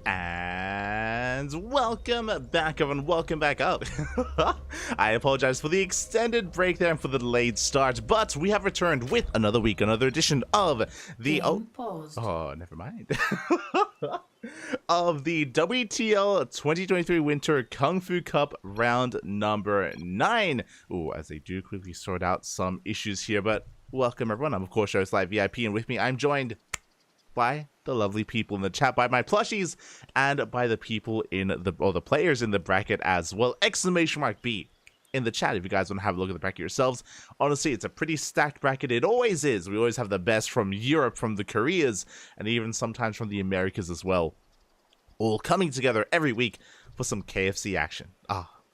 And welcome back, everyone. Welcome back up. I apologize for the extended break there and for the delayed start, but we have returned with another week, another edition of the never mind. Of the WTL 2023 Winter KungFu Cup round number 9. Ooh, as they do quickly sort out some issues here, but welcome everyone. I'm of course Show's Live VIP, and with me I'm joined by the lovely people in the chat, by my plushies, and by the people in the players in the bracket as well. Exclamation mark B in the chat if you guys want to have a look at the bracket yourselves. Honestly, it's a pretty stacked bracket. It always is. We always have the best from Europe, from the Koreas, and even sometimes from the Americas as well, all coming together every week for some KFC action.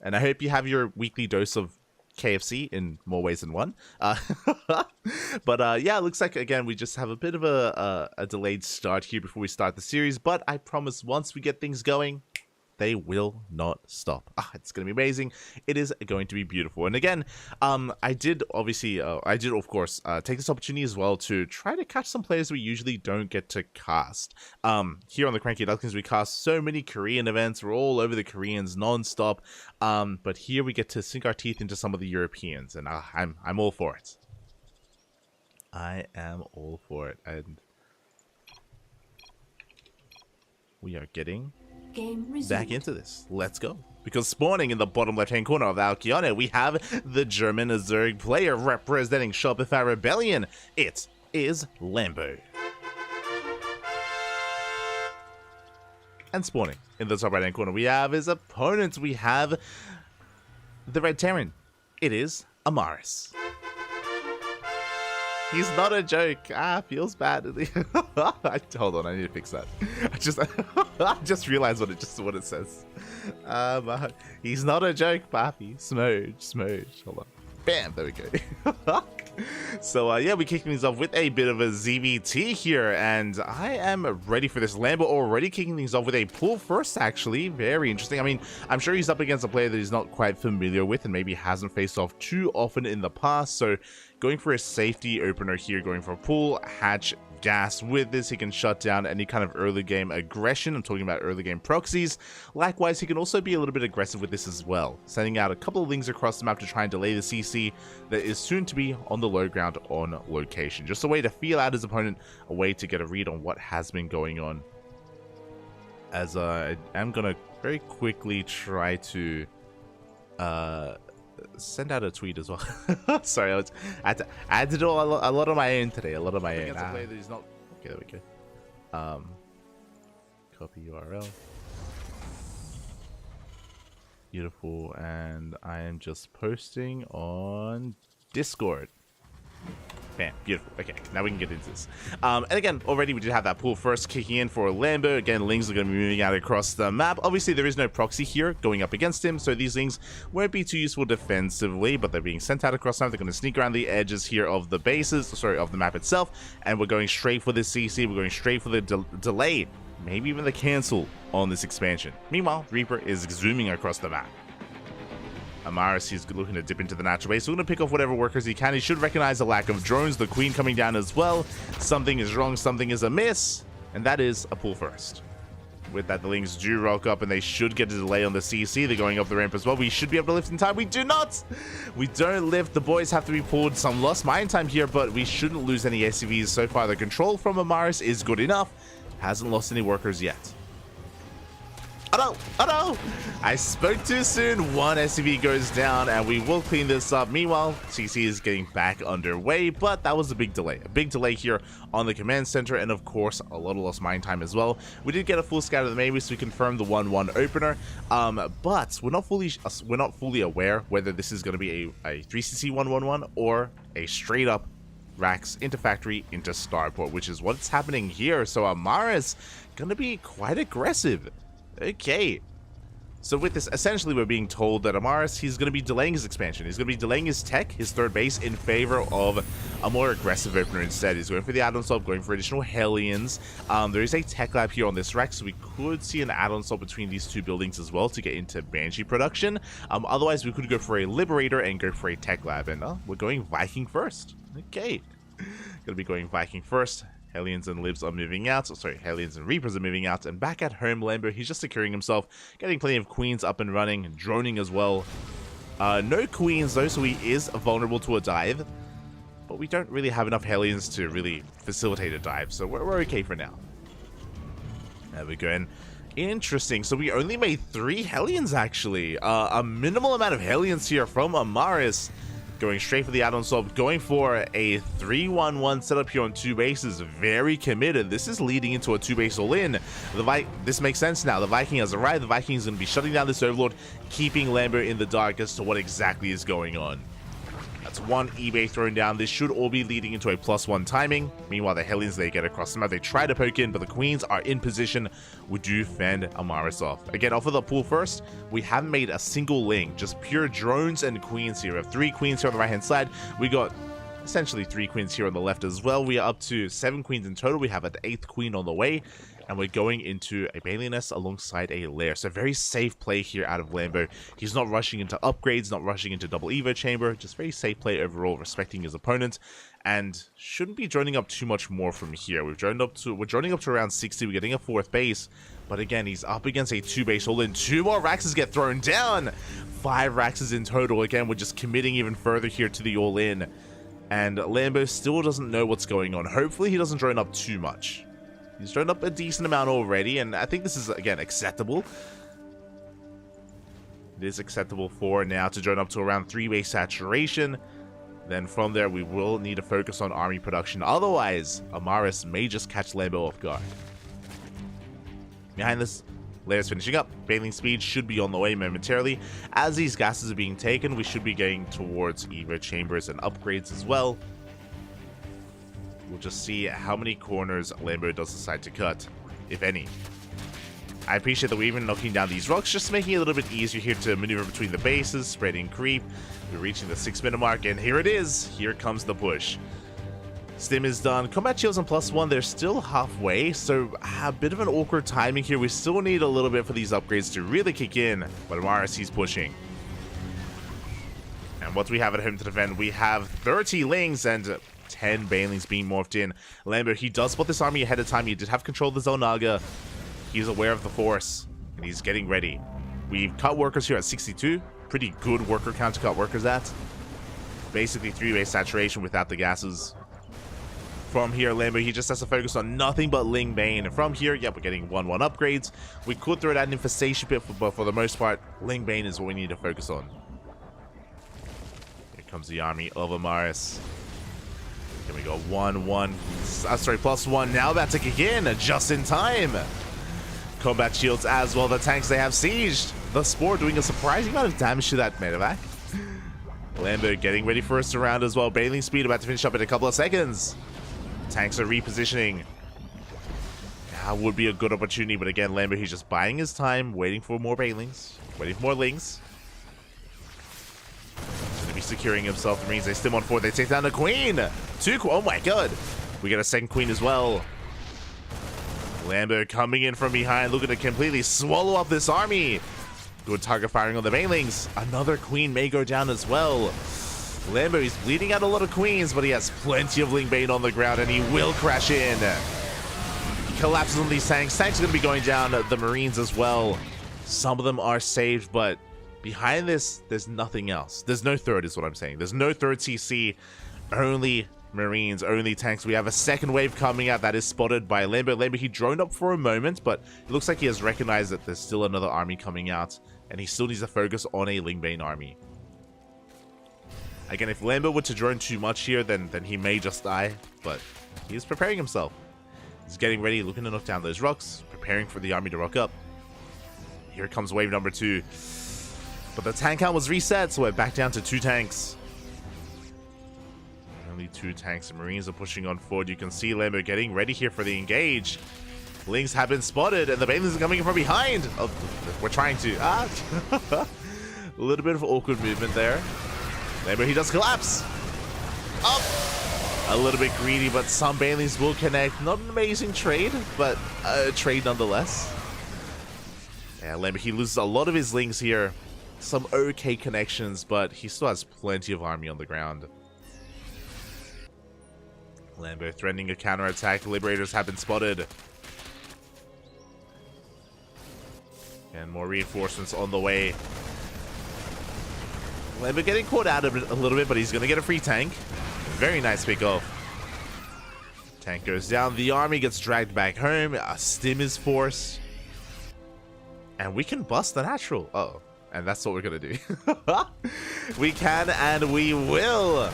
And I hope you have your weekly dose of KFC in more ways than one. But yeah, it looks like again we just have a bit of a delayed start here before we start the series, but I promise once we get things going, they will not stop. It's gonna be amazing. It is going to be beautiful. And again, I did of course take this opportunity as well to try to catch some players we usually don't get to cast. Here on the CranKy Ducklings, we cast so many Korean events. We're all over the Koreans non-stop. But here we get to sink our teeth into some of the Europeans, and I'm all for it. I am all for it, and we are getting back into this. Let's go. Because spawning in the bottom left-hand corner of Alkione, we have the German Zerg player representing Shopify Rebellion. It is Lambo. And spawning in the top right-hand corner, we have his opponents. We have the Red Terran. It is Amaris. He's not a joke. Feels bad. Hold on, I need to fix that. I just realized what it says. He's not a joke, Papi. Smooge. Hold on. Bam, there we go. So yeah, we're kicking things off with a bit of a ZVT here, and I am ready for this. Lambo already kicking things off with a pull first, actually. Very interesting. I mean, I'm sure he's up against a player that he's not quite familiar with and maybe hasn't faced off too often in the past, so going for a safety opener here, going for a pull, hatch, gas. With this, he can shut down any kind of early game aggression. I'm talking about early game proxies. Likewise, he can also be a little bit aggressive with this as well, sending out a couple of links across the map to try and delay the CC that is soon to be on the low ground on location. Just a way to feel out his opponent, a way to get a read on what has been going on. As I am going to very quickly try to send out a tweet as well. Sorry, I had to do a lot on my own today. A lot on my own. Okay, there we go. Copy URL. Beautiful. And I am just posting on Discord. Bam, beautiful. Okay, now we can get into this. And again, already we did have that pull first kicking in for Lambo. Again, Lings are going to be moving out across the map. Obviously, there is no proxy here going up against him, so these Lings won't be too useful defensively, but they're being sent out across the map. They're going to sneak around the edges here of the bases, sorry, of the map itself, and we're going straight for the CC. We're going straight for the delay, maybe even the cancel on this expansion. Meanwhile, Reaper is zooming across the map. Amaris, he's looking to dip into the natural base. So we're going to pick off whatever workers he can. He should recognize the lack of drones. The Queen coming down as well. Something is wrong. Something is amiss. And that is a pull first. With that, the Lings do rock up, and they should get a delay on the CC. They're going up the ramp as well. We should be able to lift in time. We do not! We don't lift. The boys have to be pulled. Some lost mine time here, but we shouldn't lose any SCVs so far. The control from Amaris is good enough. Hasn't lost any workers yet. Oh no! I spoke too soon. One SCV goes down, and we will clean this up. Meanwhile, CC is getting back underway, but that was a big delay. A big delay here on the command center, and of course, a lot of lost mine time as well. We did get a full scout of the main, so we confirmed the 1-1 opener, but we're not fully aware whether this is going to be a 3CC 1-1-1 or a straight up racks into factory into starport, which is what's happening here. So Amaris going to be quite aggressive. Okay, so with this, essentially we're being told that Amaris, he's going to be delaying his expansion. He's going to be delaying his tech, his third base, in favor of a more aggressive opener instead. He's going for the add-on swap, going for additional Hellions. There is a tech lab here on this rack, so we could see an add-on swap between these two buildings as well to get into Banshee production. Otherwise, we could go for a Liberator and go for a tech lab, and we're going Viking first. Okay, going to be going Viking first. Hellions and Libs are moving out. Sorry, Hellions and Reapers are moving out. And back at home, Lambo, he's just securing himself, getting plenty of Queens up and running, droning as well. No Queens though, so he is vulnerable to a dive. But we don't really have enough Hellions to really facilitate a dive, so we're okay for now. There we go. And interesting. So we only made 3 Hellions, actually. A minimal amount of Hellions here from Amaris. Going straight for the add-on swap. Going for a 3-1-1 setup here on 2 bases. Very committed. This is leading into a 2-base all-in. This makes sense now. The Viking has arrived. The Viking is going to be shutting down this Overlord, keeping Lambo in the dark as to what exactly is going on. That's 1 eBay thrown down. This should all be leading into a +1 timing. Meanwhile, the Hellions, they get across the map. They try to poke in, but the Queens are in position. We do fend Amaris off. Again, off of the pool first, we haven't made a single link. Just pure drones and Queens here. We have 3 Queens here on the right-hand side. We got essentially 3 Queens here on the left as well. We are up to 7 Queens in total. We have an 8th Queen on the way. And we're going into a Bailey Nest alongside a Lair. So very safe play here out of Lambo. He's not rushing into upgrades, not rushing into double Evo chamber. Just very safe play overall, respecting his opponent. And shouldn't be droning up too much more from here. We're droning up to around 60. We're getting a 4th base. But again, he's up against a 2-base all-in. 2 more Raxes get thrown down. 5 Raxes in total. Again, we're just committing even further here to the all-in. And Lambo still doesn't know what's going on. Hopefully he doesn't drone up too much. He's thrown up a decent amount already, and I think this is, again, acceptable. It is acceptable for now to drone up to around 3-base saturation. Then from there, we will need to focus on army production. Otherwise, Amaris may just catch Lambo off guard. Behind this, Lair's finishing up. Bailing speed should be on the way momentarily. As these gases are being taken, we should be getting towards Evo chambers and upgrades as well. We'll just see how many corners Lambo does decide to cut, if any. I appreciate that we're even knocking down these rocks, just making it a little bit easier here to maneuver between the bases, spreading creep. We're reaching the 6-minute mark, and here it is. Here comes the push. Stim is done. Combat shields on +1, they're still halfway, so a bit of an awkward timing here. We still need a little bit for these upgrades to really kick in, but Amaris, he's pushing. And what do we have at home to defend? We have 30 Lings and 10 Banelings being morphed in. Lambo, he does spot this army ahead of time. He did have control of the Zelnaga. He's aware of the force, and he's getting ready. We've cut workers here at 62. Pretty good worker count to cut workers at. Basically 3-base saturation without the gases. From here, Lambo, he just has to focus on nothing but Ling Bane. And from here, yep, we're getting 1-1 upgrades. We could throw that infestation pit, but for the most part, Ling Bane is what we need to focus on. Here comes the army of Amaris. Here we go, 1-1. Sorry, +1. Now about to kick in, just in time. Combat shields as well. The tanks, they have sieged. The Spore doing a surprising amount of damage to that medevac. Lambo getting ready for a surround as well. Bailing speed about to finish up in a couple of seconds. Tanks are repositioning. That would be a good opportunity, but again, Lambo, he's just biding his time, waiting for more Bailings, waiting for more Lings. Be securing himself. The Marines, they stim on 4. They take down the Queen. 2. Oh my god. We get a 2nd Queen as well. Lambo coming in from behind, looking to completely swallow up this army. Good target firing on the Banelings. Another Queen may go down as well. Lambo, he's bleeding out a lot of Queens, but he has plenty of Ling Bane on the ground, and he will crash in. He collapses on these tanks. Tanks are going to be going down. The Marines as well. Some of them are saved, but behind this, there's nothing else. There's no third, is what I'm saying. There's no third CC. Only Marines, only tanks. We have a 2nd wave coming out that is spotted by Lambo. Lambo, he droned up for a moment, but it looks like he has recognized that there's still another army coming out, and he still needs to focus on a Ling Bane army. Again, if Lambo were to drone too much here, then he may just die, but he is preparing himself. He's getting ready, looking to knock down those rocks, preparing for the army to rock up. Here comes wave number 2. But the tank count was reset, so we're back down to 2 tanks. Only 2 tanks. The Marines are pushing on forward. You can see Lambo getting ready here for the engage. Lings have been spotted, and the Banelings are coming in from behind. Oh, we're trying to. A little bit of awkward movement there. Lambo, he does collapse. Up. A little bit greedy, but some Banelings will connect. Not an amazing trade, but a trade nonetheless. Yeah, Lambo, he loses a lot of his Lings here. Some okay connections, but he still has plenty of army on the ground. Lambo threatening a counterattack. Liberators have been spotted. And more reinforcements on the way. Lambo getting caught out a little bit, but he's going to get a free tank. Very nice pick off. Tank goes down. The army gets dragged back home. A stim is forced. And we can bust the natural. Uh-oh. And that's what we're going to do. We can and we will.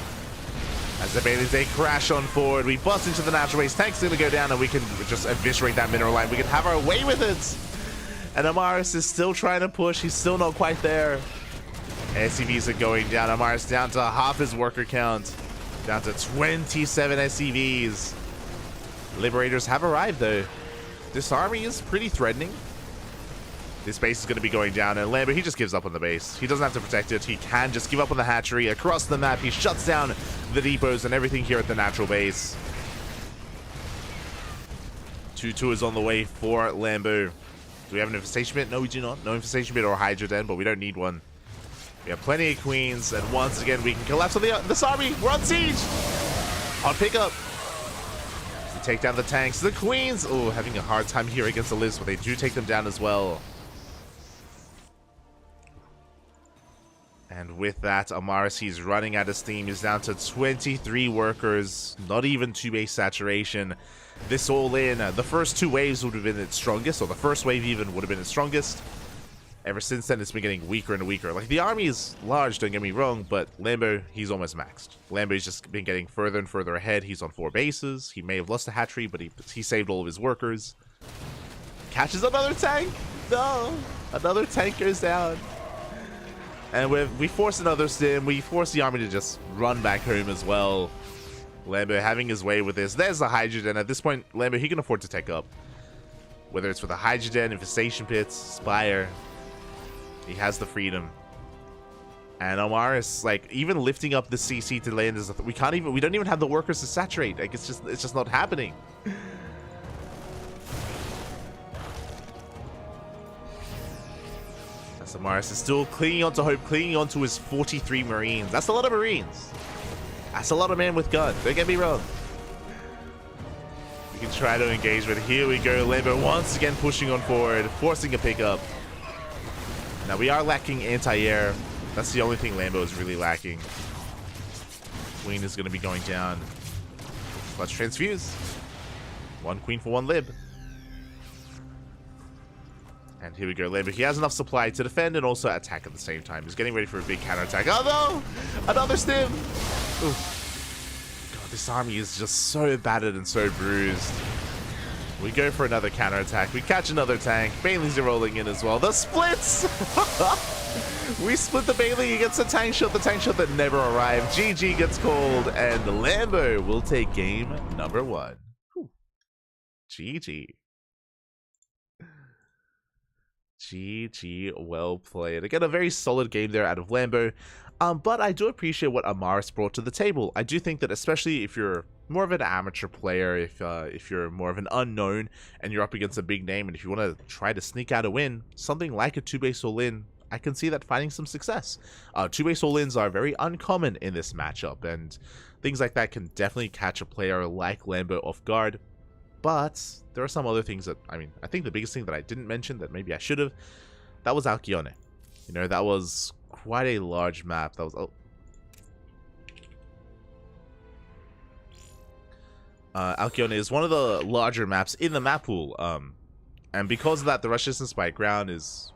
As the Baileys, they crash on forward. We bust into the natural base. Tank's going to go down and we can just eviscerate that mineral line. We can have our way with it. And Amaris is still trying to push. He's still not quite there. SCVs are going down. Amaris down to half his worker count. Down to 27 SCVs. Liberators have arrived though. This army is pretty threatening. This base is going to be going down, and Lambo, he just gives up on the base. He doesn't have to protect it. He can just give up on the hatchery across the map. He shuts down the depots and everything here at the natural base. 2-2 is on the way for Lambo. Do we have an infestation bit? No, we do not. No infestation bit or Hydra Den, but we don't need one. We have plenty of queens, and once again, we can collapse on this army. We're on siege. On pickup. To take down the tanks. The queens, oh, having a hard time here against the Liz, but they do take them down as well. And with that, Amaris, he's running out of steam. He's down to 23 workers. Not even 2 base saturation. This all in, the first 2 waves would have been its strongest, or the first wave even would have been its strongest. Ever since then, it's been getting weaker and weaker. Like, the army is large, don't get me wrong, but Lambo, he's almost maxed. Lambo's just been getting further and further ahead. He's on 4 bases. He may have lost a hatchery, but he saved all of his workers. Catches another tank! No! Another tank goes down. And we force another stim. We force the army to just run back home as well. Lambo having his way with this. There's the Hydrogen. At this point, Lambo, he can afford to take up. Whether it's with a Hydrogen, Infestation Pits, Spire, he has the freedom. And Amaris, like, even lifting up the CC to land is we don't even have the workers to saturate. Like, it's just not happening. Amaris is still clinging on to hope, clinging on to his 43 Marines. That's a lot of Marines. That's a lot of men with guns. Don't get me wrong. We can try to engage, but here we go. Lambo once again pushing on forward, forcing a pickup. Now we are lacking anti-air. That's the only thing Lambo is really lacking. Queen is going to be going down. Let's transfuse. 1 queen for 1 lib. And here we go, Lambo. He has enough supply to defend and also attack at the same time. He's getting ready for a big counterattack. Oh no! Another stim! Ooh. God, this army is just so battered and so bruised. We go for another counterattack. We catch another tank. Baileys are rolling in as well. The splits! We split the Bailey against the tank shot that never arrived. GG gets called, and Lambo will take game number 1. Whew. GG. GG, well played. Again, a very solid game there out of Lambo. But I do appreciate what Amaris brought to the table. I do think that especially if you're more of an amateur player, if you're more of an unknown and you're up against a big name, and if you want to try to sneak out a win, something like a 2-base all-in, I can see that finding some success. 2-base all-ins are very uncommon in this matchup, and things like that can definitely catch a player like Lambo off guard. But there are some other things that, I mean, I think the biggest thing that I didn't mention that maybe I should have, that was Alcyone. You know, that was quite a large map. That was, oh. Alcyone is one of the larger maps in the map pool. And because of that, the rush distance by ground is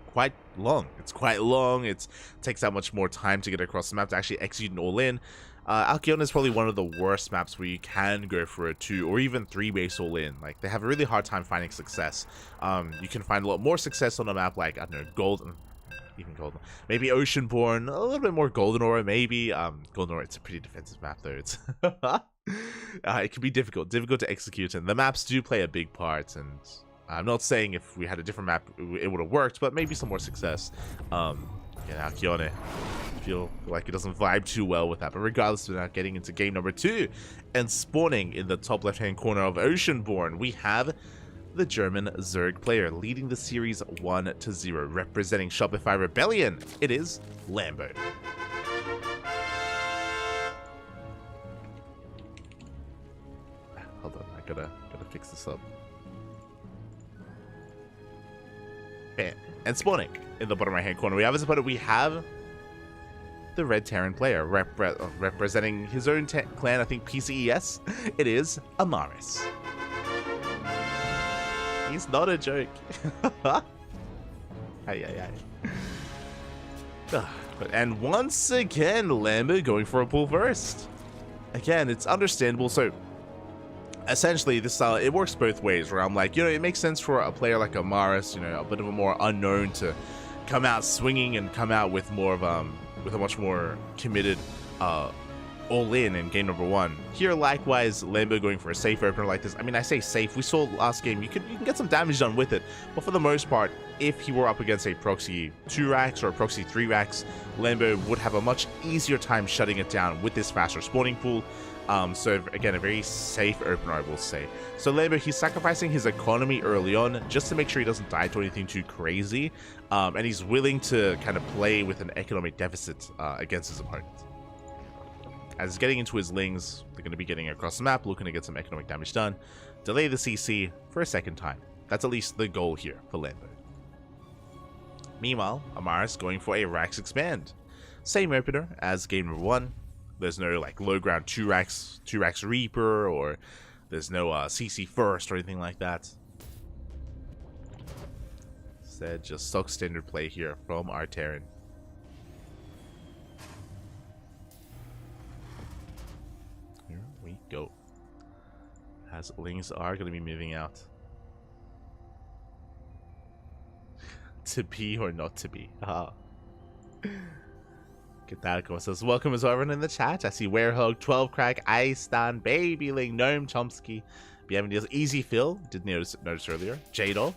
quite long. It's quite long. It takes that much more time to get across the map to actually execute an all-in. Alcyone is probably one of the worst maps where you can go for a 2 or even 3 base all-in. Like, they have a really hard time finding success. You can find a lot more success on a map like, I don't know, Golden, maybe Oceanborn, a little bit more Golden Aura, maybe. Golden Aura, it's a pretty defensive map though. It's it can be difficult to execute, and the maps do play a big part. And I'm not saying if we had a different map it would have worked, but maybe some more success. Yeah, Alcyone, feel like it doesn't vibe too well with that. But regardless, we're now getting into game number 2, and spawning in the top left-hand corner of Oceanborn, we have the German Zerg player leading the series 1-0, representing Shopify Rebellion. It is Lambo. this up. Bam. And spawning in the bottom right hand corner, we have as opponent, we have the Red Terran player representing his own clan, I think PCES. It is Amaris. He's not a joke. And once again, Lambo going for a pull first. Again, it's understandable. So essentially, this style, it works both ways, where I'm like, it makes sense for a player like Amaris, a bit of a more unknown, to come out swinging and come out with more of with a much more committed all-in in game number 1. Here, likewise, Lambo going for a safe opener like this. I mean, I say safe. We saw last game, you can get some damage done with it, but for the most part, if he were up against a proxy 2 racks or a proxy 3 racks, Lambo would have a much easier time shutting it down with this faster spawning pool. So again, a very safe opener, I will say. So Lambo, he's sacrificing his economy early on just to make sure he doesn't die to anything too crazy, and he's willing to kind of play with an economic deficit against his opponent. As he's getting into his lings, they're going to be getting across the map, looking to get some economic damage done, delay the CC for a second time. That's at least the goal here for Lambo. Meanwhile, Amaris going for a Rax Expand. Same opener as game number 1. There's no like low ground 2 racks Reaper, or there's no CC first or anything like that. Instead, just stock standard play here from our Terran. Here we go. As lings are going to be moving out. To be or not to be. Get that, of says, welcome as well, everyone in the chat. I see Werehog, 12 Crack, Istan, Babyling, Gnome, Chomsky, BM Easy Phil, did notice earlier, Jadol,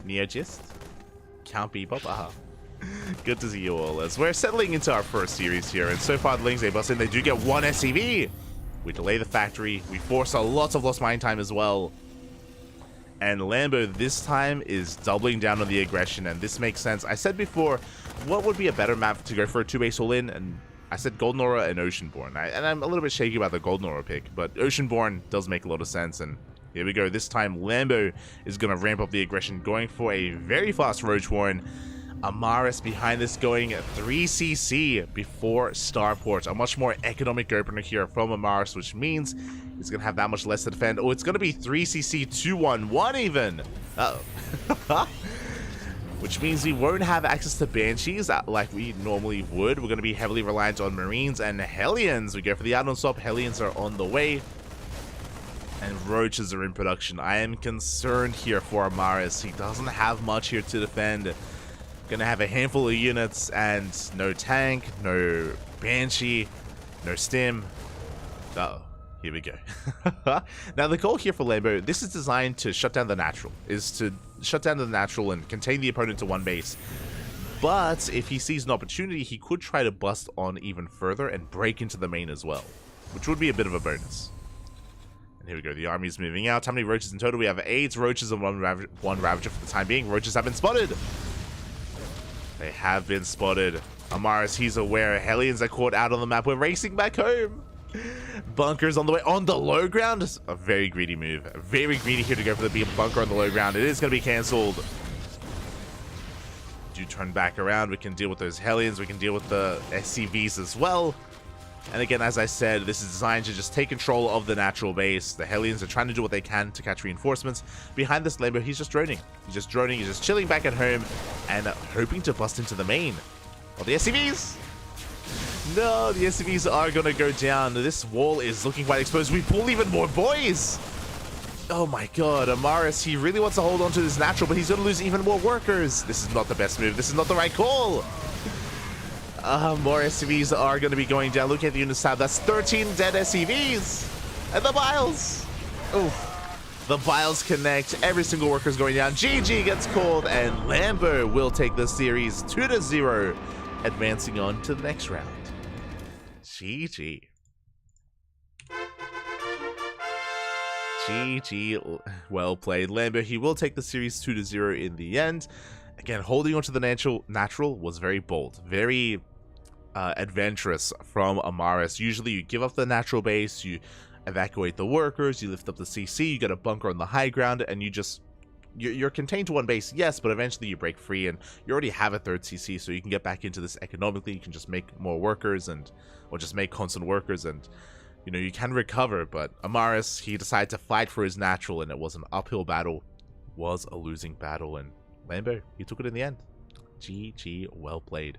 Neogist, Count Bebop, Good to see you all as we're settling into our first series here, and so far the Lings, they bust in, they do get 1 SCV. We delay the factory, we force a lot of lost mine time as well. And Lambo this time is doubling down on the aggression, and this makes sense. I said before, what would be a better map to go for a 2-base all-in? And I said Golden Aura and Oceanborn. And I'm a little bit shaky about the Golden Aura pick, but Oceanborn does make a lot of sense. And here we go. This time, Lambo is going to ramp up the aggression, going for a very fast Roach Warren. Amaris behind this going 3cc before Starport. A much more economic opener here from Amaris, which means he's going to have that much less to defend. Oh, it's going to be 3cc 211 even. Uh-oh. Which means we won't have access to Banshees like we normally would. We're going to be heavily reliant on Marines and Hellions. We go for the out non-stop. Hellions are on the way. And Roaches are in production. I am concerned here for Amaris. He doesn't have much here to defend. Gonna have a handful of units and no tank, no Banshee, no stim. Uh-oh. Here we go. Now the goal here for Lambo, this is designed to shut down the natural, is to shut down the natural and contain the opponent to 1 base. But if he sees an opportunity, he could try to bust on even further and break into the main as well, which would be a bit of a bonus. And here we go, the army's moving out. How many roaches in total? We have 8 roaches and one Ravager for the time being. Roaches have been spotted. They have been spotted. Amaris, he's aware. Hellions are caught out on the map. We're racing back home. Bunkers on the way. On the low ground. A very greedy move. Very greedy here to go for the bunker on the low ground. It is going to be cancelled. Do turn back around. We can deal with those Hellions. We can deal with the SCVs as well. And again, as I said, this is designed to just take control of the natural base. The Hellions are trying to do what they can to catch reinforcements. Behind this Lambo, he's just droning. He's just droning. He's just chilling back at home and hoping to bust into the main. Oh, the SCVs! No, the SCVs are going to go down. This wall is looking quite exposed. We pull even more boys! Oh my god, Amaris, he really wants to hold on to this natural, but he's going to lose even more workers. This is not the best move. This is not the right call. More SCVs are going to be going down. Look at the units tab. That's 13 dead SCVs. And the Biles. Oof. The Biles connect. Every single worker is going down. GG gets called. And Lambo will take the series 2-0. Advancing on to the next round. GG. GG. Well played. Lambo, he will take the series 2-0 in the end. Again, holding on to the natural was very bold. Very adventurous from Amaris. Usually you give up the natural base, you evacuate the workers, you lift up the CC, you get a bunker on the high ground, and you're contained to one base, yes, but eventually you break free, and you already have a third CC, so you can get back into this economically. You can just make more workers, or just make constant workers, and you can recover. But Amaris, he decided to fight for his natural, and it was an uphill battle, was a losing battle, and Lambo, he took it in the end. GG, well played.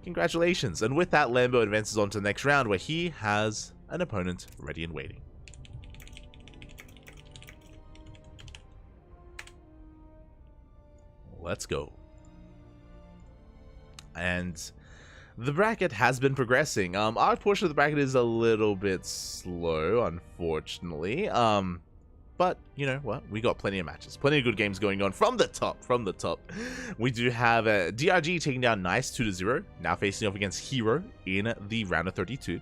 Congratulations. And with that, Lambo advances on to the next round, where he has an opponent ready and waiting. Let's go. And the bracket has been progressing. Our portion of the bracket is a little bit slow, unfortunately. But you know what? We got plenty of matches, plenty of good games going on from the top. We do have DRG taking down Nice 2-0, now facing off against Hero in the round of 32.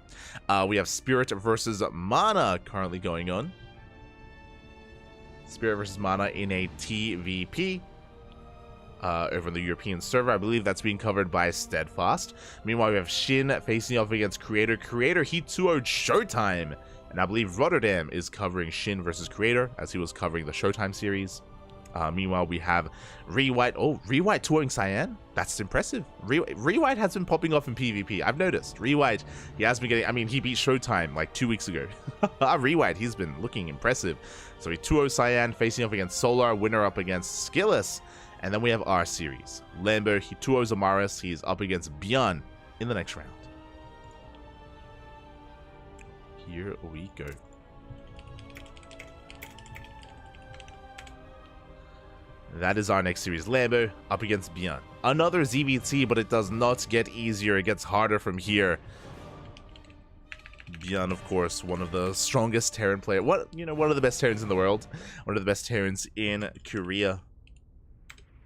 We have Spirit versus Mana currently going on. Spirit versus Mana in a TVP. Over on the European server. I believe that's being covered by Steadfast. Meanwhile, we have Shin facing off against Creator. Creator, he 2-0'd Showtime. And I believe Rotterdam is covering Shin versus Creator, as he was covering the Showtime series. Meanwhile, we have Rewhite. Oh, Rewhite 2-0'ing Cyan? That's impressive. Rewhite has been popping off in PvP. I've noticed. Rewhite, he has been getting... I mean, he beat Showtime like 2 weeks ago. Rewhite, he's been looking impressive. So he 2-0 Cyan facing off against Solar. Winner up against Skillus. And then we have our series. Lambo, he 2-0 Amaris. He's up against Bjorn in the next round. Here we go. That is our next series. Lambo up against Bjorn. Another ZVT, but it does not get easier. It gets harder from here. Bjorn, of course, one of the strongest Terran players. One of the best Terrans in the world. One of the best Terrans in Korea.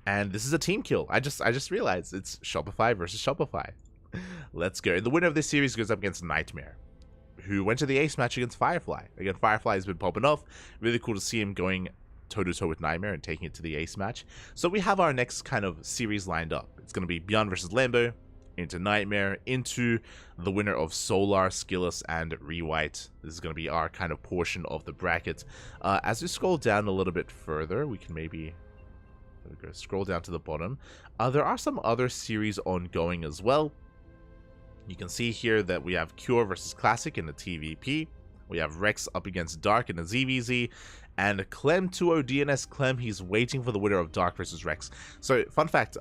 And this is a team kill. I just realized it's Shopify versus Shopify. Let's go. The winner of this series goes up against Nightmare, who went to the ace match against Firefly. Again, Firefly has been popping off. Really cool to see him going toe-to-toe with Nightmare and taking it to the ace match. So we have our next kind of series lined up. It's going to be Bjorn versus Lambo, into Nightmare, into the winner of Solar, Skillus, and Rewhite. This is going to be our kind of portion of the bracket. As we scroll down a little bit further, we can maybe... There we go. Scroll down to the bottom. There are some other series ongoing as well. You can see here that we have Cure versus Classic in the TVP. We have Rex up against Dark in the ZVZ. And Clem 2-0 DNS Clem, he's waiting for the winner of Dark versus Rex. So, fun fact,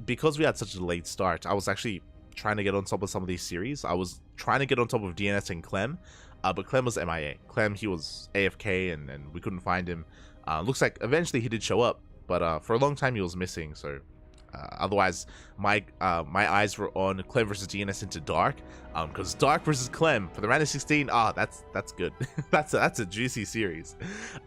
because we had such a late start, I was actually trying to get on top of some of these series. I was trying to get on top of DNS and Clem, but Clem was MIA. Clem, he was AFK, and we couldn't find him. Looks like eventually he did show up. But for a long time he was missing, so otherwise my eyes were on Clem versus DNS into Dark, because Dark versus Clem for the round of 16. That's good. that's a juicy series.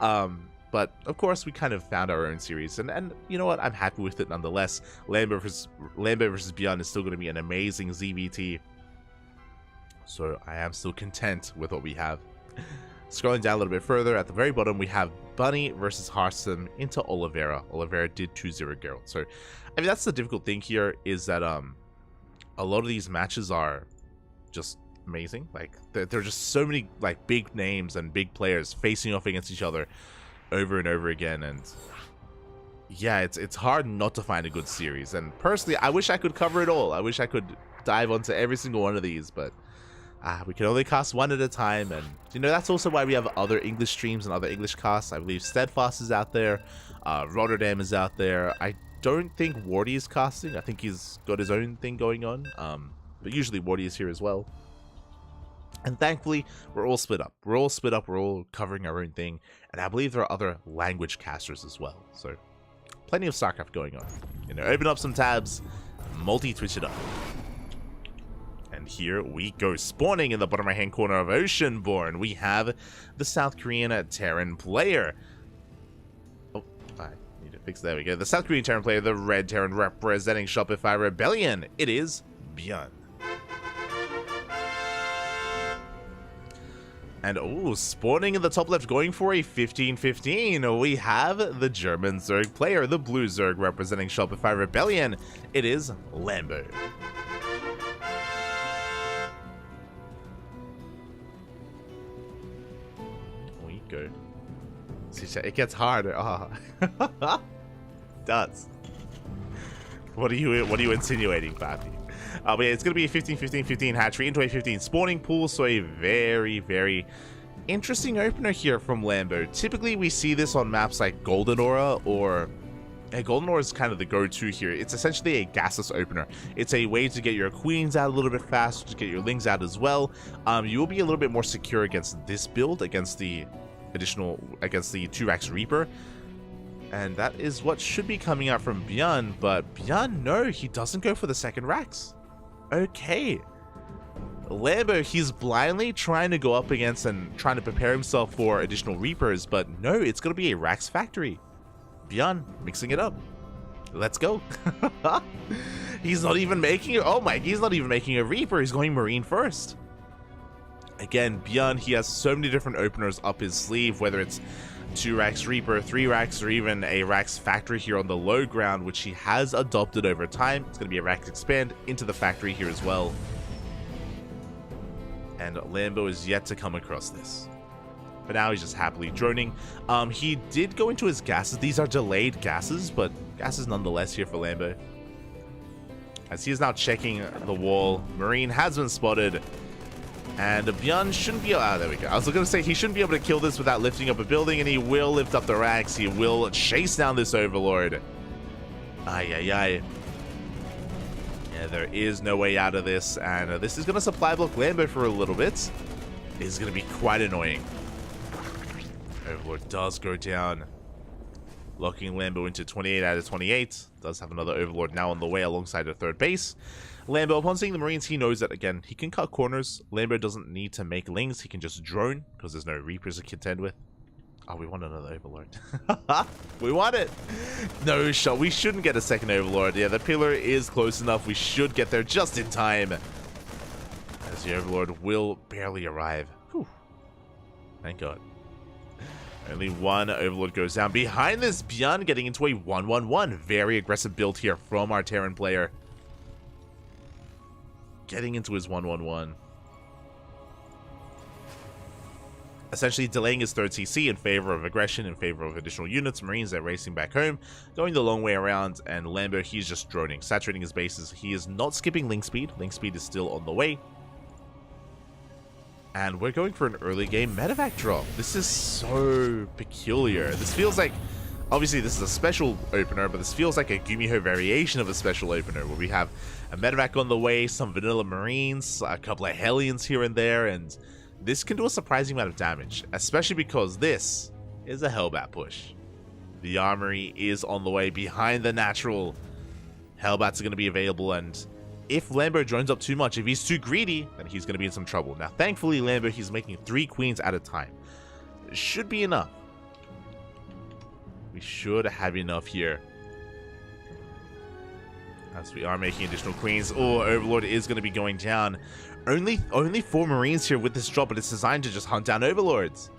But of course we kind of found our own series, and you know what, I'm happy with it nonetheless. Lambo versus Bjorn is still going to be an amazing ZVT, so I am still content with what we have. Scrolling down a little bit further, at the very bottom, we have Bunny versus Hearthstone into Oliveira. Oliveira did 2-0 Geralt. So, I mean, that's the difficult thing here, is that a lot of these matches are just amazing. Like, there are just so many, like, big names and big players facing off against each other over and over again. And, yeah, it's hard not to find a good series. And, personally, I wish I could cover it all. I wish I could dive onto every single one of these, but... we can only cast one at a time, and that's also why we have other English streams and other English casts. I believe Steadfast is out there, Rotterdam is out there. I don't think Wardy is casting. I think he's got his own thing going on, but usually Wardy is here as well. And thankfully, we're all split up. We're all covering our own thing, and I believe there are other language casters as well. So, plenty of StarCraft going on. Open up some tabs, multi-twitch it up. And here we go. Spawning in the bottom right-hand corner of Oceanborn, we have the South Korean Terran player. Oh, I need to fix. There we go. The South Korean Terran player, the Red Terran representing Shopify Rebellion. It is Bjorn. And spawning in the top left, going for a 15-15, we have the German Zerg player, the Blue Zerg representing Shopify Rebellion. It is Lambo. It gets harder. Oh. Does. What are you insinuating, Pappy? But yeah, it's going to be a 15-15-15 hatchery into a 15 spawning pool, so a very, very interesting opener here from Lambo. Typically, we see this on maps like Golden Aura, or Golden Aura is kind of the go-to here. It's essentially a gasless opener. It's a way to get your queens out a little bit faster, to get your lings out as well. You will be a little bit more secure against this build, against the 2-Rax Reaper. And that is what should be coming out from Bjorn, but Bjorn, no, he doesn't go for the second Rax. Okay. Lambo, he's blindly trying to go up against and trying to prepare himself for additional Reapers, but no, it's going to be a Rax factory. Bjorn, mixing it up. Let's go. He's not even making it. Oh my, he's not even making a Reaper. He's going Marine first. Again, Bjorn, he has so many different openers up his sleeve, whether it's 2-Rax Reaper, 3-Rax, or even a Rax factory here on the low ground, which he has adopted over time. It's going to be a Rax expand into the factory here as well. And Lambo is yet to come across this. But now he's just happily droning. He did go into his gases. These are delayed gases, but gases nonetheless here for Lambo. As he is now checking the wall. Marine has been spotted. And Bjorn shouldn't be... there we go. I was going to say he shouldn't be able to kill this without lifting up a building, and he will lift up the Rax. He will chase down this Overlord. Ay, ay, ay. Yeah, there is no way out of this, and this is going to supply block Lambo for a little bit. It is going to be quite annoying. Overlord does go down, locking Lambo into 28 out of 28. Does have another Overlord now on the way alongside a third base. Lambo, upon seeing the Marines, he knows that, again, he can cut corners. Lambo doesn't need to make lings. He can just drone, because there's no Reapers to contend with. Oh, we want another Overlord. We want it. No shot. We shouldn't get a second Overlord. Yeah, the pillar is close enough. We should get there just in time. As the Overlord will barely arrive. Whew. Thank God. Only one Overlord goes down. Behind this, Bjorn getting into a 1-1-1. Very aggressive build here from our Terran player. Getting into his 1-1-1. Essentially delaying his third CC in favor of aggression, in favor of additional units. Marines are racing back home, going the long way around, and Lambo, he's just droning, saturating his bases. He is not skipping link speed. Link speed is still on the way. And we're going for an early game medevac drop. This is so peculiar. This feels like, obviously this is a special opener, but this feels like a Gumiho variation of a special opener, where we have a medevac on the way, some vanilla Marines, a couple of Hellions here and there, and this can do a surprising amount of damage, especially because this is a Hellbat push. The armory is on the way behind the natural. Hellbats are going to be available, and if Lambo drones up too much, if he's too greedy, then he's going to be in some trouble. Now, thankfully, Lambo, he's making 3 queens at a time. It should be enough. We should have enough here. As we are making additional queens. Oh, Overlord is going to be going down. Only 4 Marines here with this drop, but it's designed to just hunt down Overlords.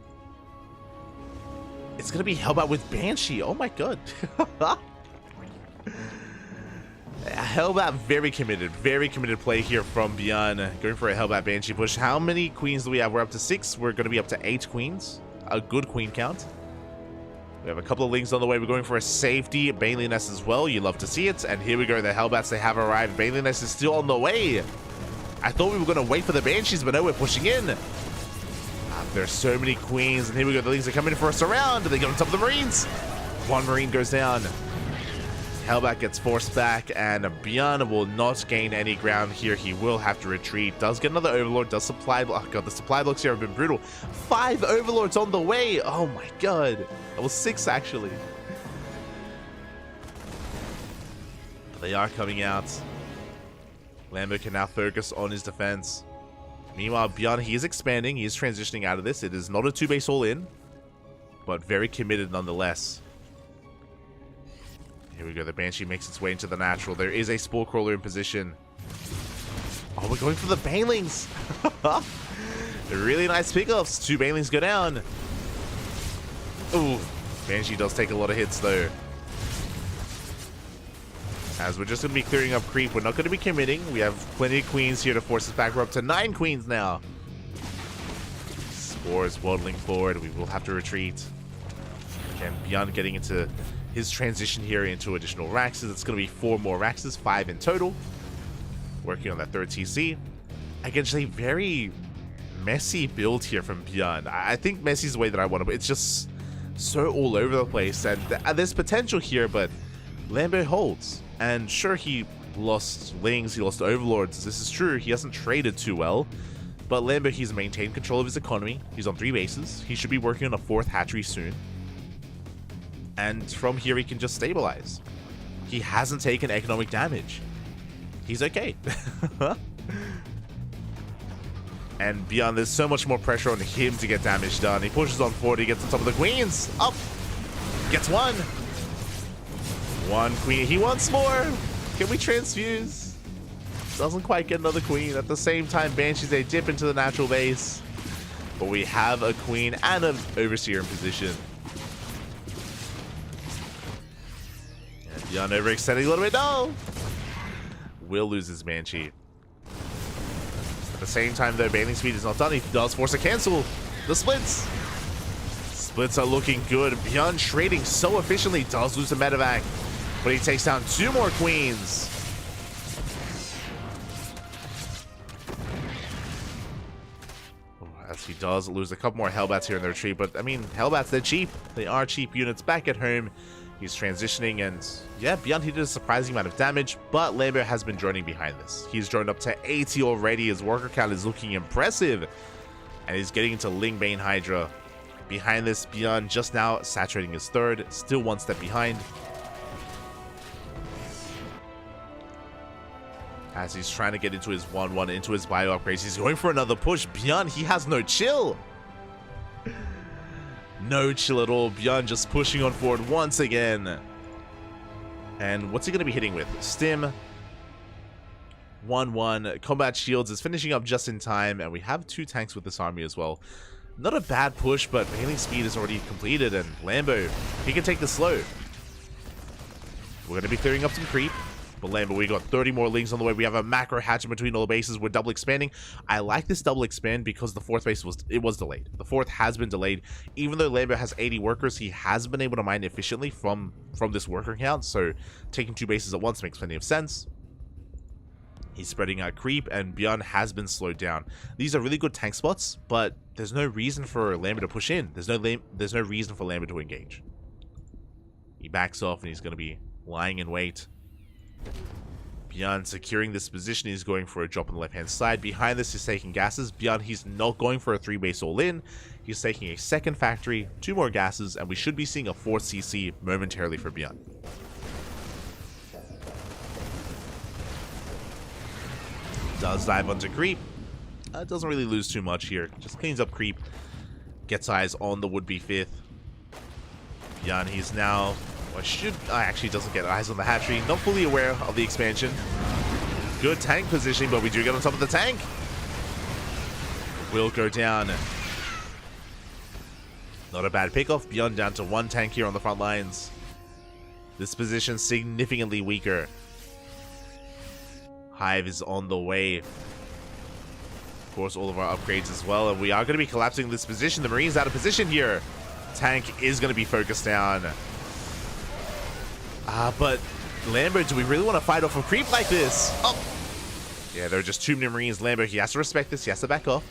It's going to be Hellbat with Banshee. Oh my god. Hellbat, very committed play here from Bjorn. Going for a Hellbat Banshee push. How many queens do we have? We're up to 6. We're going to be up to 8 queens. A good queen count. We have a couple of lings on the way. We're going for a safety Bailey Nest as well. You love to see it. And here we go. The Hellbats, they have arrived. Bailey Nest is still on the way. I thought we were going to wait for the Banshees, but no, we're pushing in. There's so many queens. And here we go. The lings are coming for us around. They go on top of the Marines. 1 Marine goes down. Hellbat gets forced back, and Bjorn will not gain any ground here. He will have to retreat. Does get another Overlord. Does supply block. Oh god, the supply blocks here have been brutal. 5 Overlords on the way. Oh my god. That was 6 actually. But they are coming out. Lambo can now focus on his defense. Meanwhile, Bjorn, he is expanding. He is transitioning out of this. It is not a 2-base all-in, but very committed nonetheless. Here we go. The Banshee makes its way into the natural. There is a Spore Crawler in position. Oh, we're going for the Banelings. Really nice pickups. 2 Banelings go down. Ooh, Banshee does take a lot of hits, though. As we're just going to be clearing up creep. We're not going to be committing. We have plenty of queens here to force us back. We're up to 9 queens now. Spore is waddling forward. We will have to retreat. And Beyond getting into his transition here into additional Raxes. It's going to be 4 more Raxes, 5 in total. Working on that 3rd TC. Against a very messy build here from Beyond. I think messy's the way that I want to, but it's just so all over the place. And there's potential here, but Lambo holds. And sure, he lost Lings, he lost Overlords. This is true. He hasn't traded too well. But Lambo, he's maintained control of his economy. He's on 3 bases. He should be working on a 4th hatchery soon. And from here, he can just stabilize. He hasn't taken economic damage. He's okay. And Beyond, there's so much more pressure on him to get damage done. He pushes on forward, he gets on top of the queens. Up! Gets 1. 1 queen. He wants more! Can we transfuse? Doesn't quite get another queen. At the same time, Banshees, they dip into the natural base. But we have a queen and an Overseer in position. And Beyond overextending a little bit. No! Will lose his Banshee. At the same time, though, bailing speed is not done. He does force a cancel. The splits. Splits are looking good. Beyond trading so efficiently. Does lose the medevac. But he takes down 2 more queens. As he does lose a couple more Hellbats here in the retreat. But, I mean, Hellbats, they're cheap. They are cheap units. Back at home, he's transitioning. And, yeah, Beyond, he did a surprising amount of damage. But Lambert has been droning behind this. He's droned up to 80 already. His worker count is looking impressive. And he's getting into Ling Bane Hydra. Behind this, Beyond just now saturating his 3rd. Still 1 step behind. As he's trying to get into his 1-1, into his bio upgrades. He's going for another push. Beyond, he has no chill. No chill at all. Beyond just pushing on forward once again. And what's he going to be hitting with? Stim. 1-1. Combat Shields is finishing up just in time. And we have 2 tanks with this army as well. Not a bad push, but Bailing Speed is already completed. And Lambo, he can take this slow. We're going to be clearing up some creep. But Lambo, we got 30 more Lings on the way. We have a macro hatch in between all the bases. We're double expanding. I like this double expand because the 4th base was delayed. The 4th has been delayed. Even though Lambo has 80 workers, he has been able to mine efficiently from this worker count. So taking 2 bases at once makes plenty of sense. He's spreading out creep, and Beyond has been slowed down. These are really good tank spots, but there's no reason for Lambo to push in. There's no reason for Lambo to engage. He backs off, and he's going to be lying in wait. Beyond securing this position, he's going for a drop on the left-hand side. Behind this, he's taking gases. Beyond, he's not going for a 3-base all-in. He's taking a 2nd factory, 2 more gases, and we should be seeing a 4th CC momentarily for Beyond. Does dive onto creep. Doesn't really lose too much here. Just cleans up creep. Gets eyes on the would-be 5th. Beyond, he's now... actually doesn't get eyes on the hatchery. Not fully aware of the expansion. Good tank positioning, but we do get on top of the tank. Will go down. Not a bad pickoff. Beyond down to 1 tank here on the front lines. This position significantly weaker. Hive is on the way. Of course, all of our upgrades as well. And we are going to be collapsing this position. The Marine's out of position here. Tank is going to be focused down. But Lambert, do we really want to fight off a creep like this? Oh! Yeah, there are just too many Marines. Lambert, he has to respect this. He has to back off.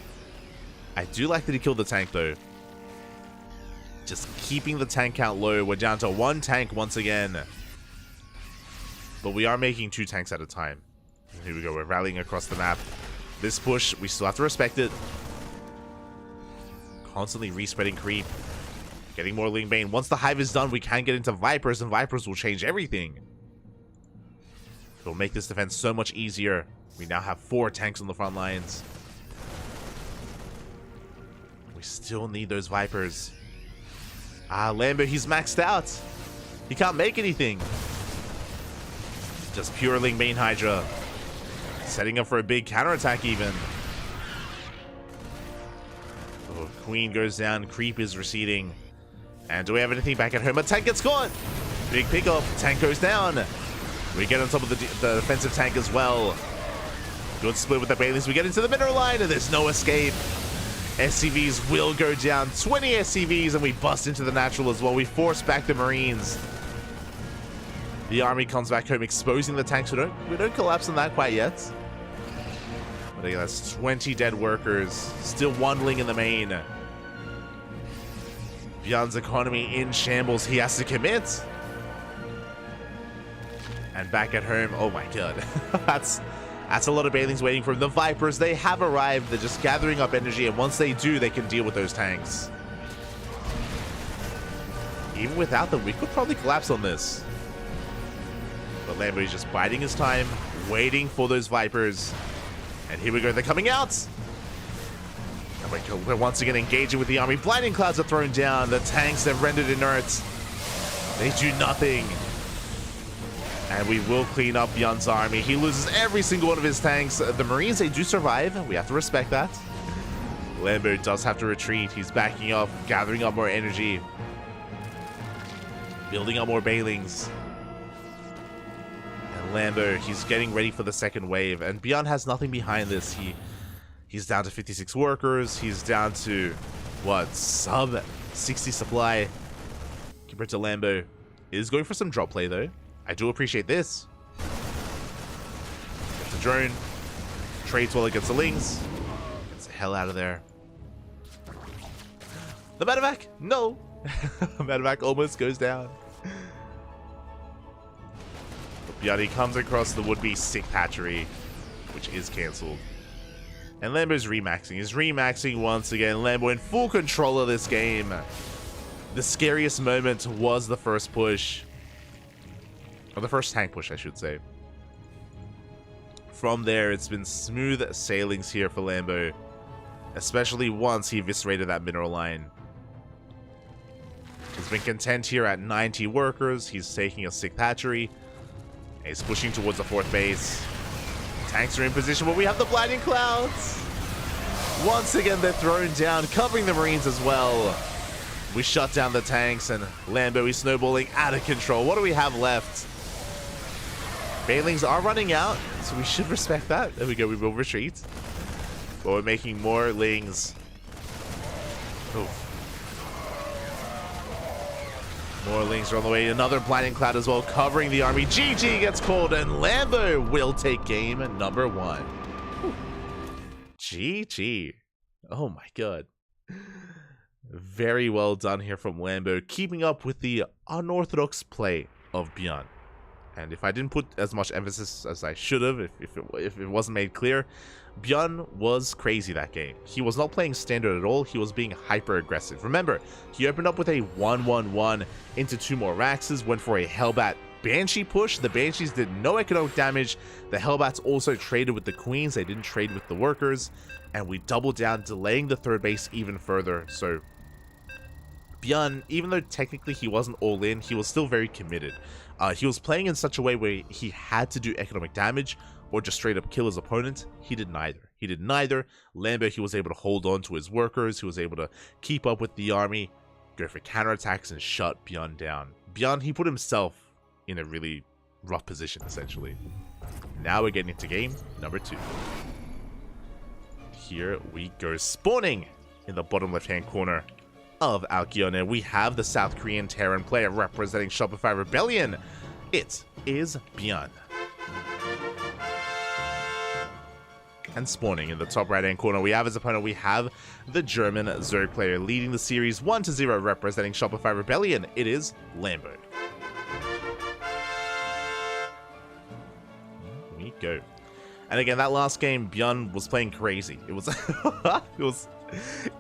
I do like that he killed the tank, though. Just keeping the tank count low. We're down to 1 tank once again. But we are making 2 tanks at a time. Here we go. We're rallying across the map. This push, we still have to respect it. Constantly respreading creep. Getting more Ling Bane. Once the Hive is done, we can get into Vipers, and Vipers will change everything. It'll make this defense so much easier. We now have 4 tanks on the front lines. We still need those Vipers. Lambert, he's maxed out. He can't make anything. Just pure Ling Bane Hydra. Setting up for a big counterattack even. Oh, Queen goes down. Creep is receding. And do we have anything back at home? A tank gets caught. Big pickoff. Tank goes down. We get on top of the defensive tank as well. Good split with the Baileys. We get into the mineral line, and there's no escape. SCVs will go down. 20 SCVs, and we bust into the natural as well. We force back the Marines. The army comes back home, exposing the tanks. We don't collapse on that quite yet. But again, that's 20 dead workers. Still wandering in the main. Bjorn's economy in shambles. He has to commit. And back at home, oh my god. That's a lot of Banelings waiting for him. The Vipers, they have arrived. They're just gathering up energy, and once they do, they can deal with those tanks. Even without them, we could probably collapse on this. But Lambo is just biding his time, waiting for those Vipers. And here we go, they're coming out! And we're once again engaging with the army. Blinding clouds are thrown down. The tanks have rendered inert. They do nothing. And we will clean up Bjorn's army. He loses every single one of his tanks. The Marines, they do survive. We have to respect that. Lambo does have to retreat. He's backing up, gathering up more energy. Building up more Banelings. And Lambo, he's getting ready for the second wave. And Bjorn has nothing behind this. He's down to 56 workers. He's down to, what, sub 60 supply. Compared to Lambo. Is going for some drop play, though. I do appreciate this. Gets a drone. Trades well against the Lings. Gets the hell out of there. The medevac! No! Medevac almost goes down. Bjorn comes across the would-be sick hatchery, which is cancelled. And Lambo's remaxing. He's remaxing once again. Lambo in full control of this game. The scariest moment was the first push. Or the first tank push, I should say. From there, it's been smooth sailings here for Lambo. Especially once he eviscerated that mineral line. He's been content here at 90 workers. He's taking a sick hatchery. He's pushing towards the fourth base. Tanks are in position, but we have the blinding clouds. Once again, they're thrown down, covering the Marines as well. We shut down the tanks, and Lambo is snowballing out of control. What do we have left? Banelings are running out, so we should respect that. There we go, we will retreat. But we're making more Lings. Oh. More Lings are on the way. Another blinding cloud as well, covering the army. GG gets called, and Lambo will take game number 1. Whew. GG. Oh my god. Very well done here from Lambo, keeping up with the unorthodox play of Bjorn. And if I didn't put as much emphasis as I should have, if it wasn't made clear, Bjorn was crazy that game. He was not playing standard at all. He was being hyper aggressive. Remember, he opened up with a 1-1-1 into 2 more Raxes, went for a Hellbat Banshee push. The Banshees did no economic damage. The Hellbats also traded with the Queens. They didn't trade with the workers. And we doubled down, delaying the third base even further. So Bjorn, even though technically he wasn't all in, he was still very committed. He was playing in such a way where he had to do economic damage or just straight up kill his opponent. He did neither. Lambo, he was able to hold on to his workers. He was able to keep up with the army, go for counterattacks, and shut Bjorn down. Bjorn, he put himself in a really rough position, essentially. Now we're getting into game number 2. Here we go. Spawning in the bottom left-hand corner of Alkione, we have the South Korean Terran player representing Shopify Rebellion. It is Bjorn. And spawning in the top right-hand corner, we have his opponent, we have the German Zerg player leading the series 1-0, representing Shopify Rebellion. It is Lambo. Here we go. And again, that last game, Bjorn was playing crazy. It was it was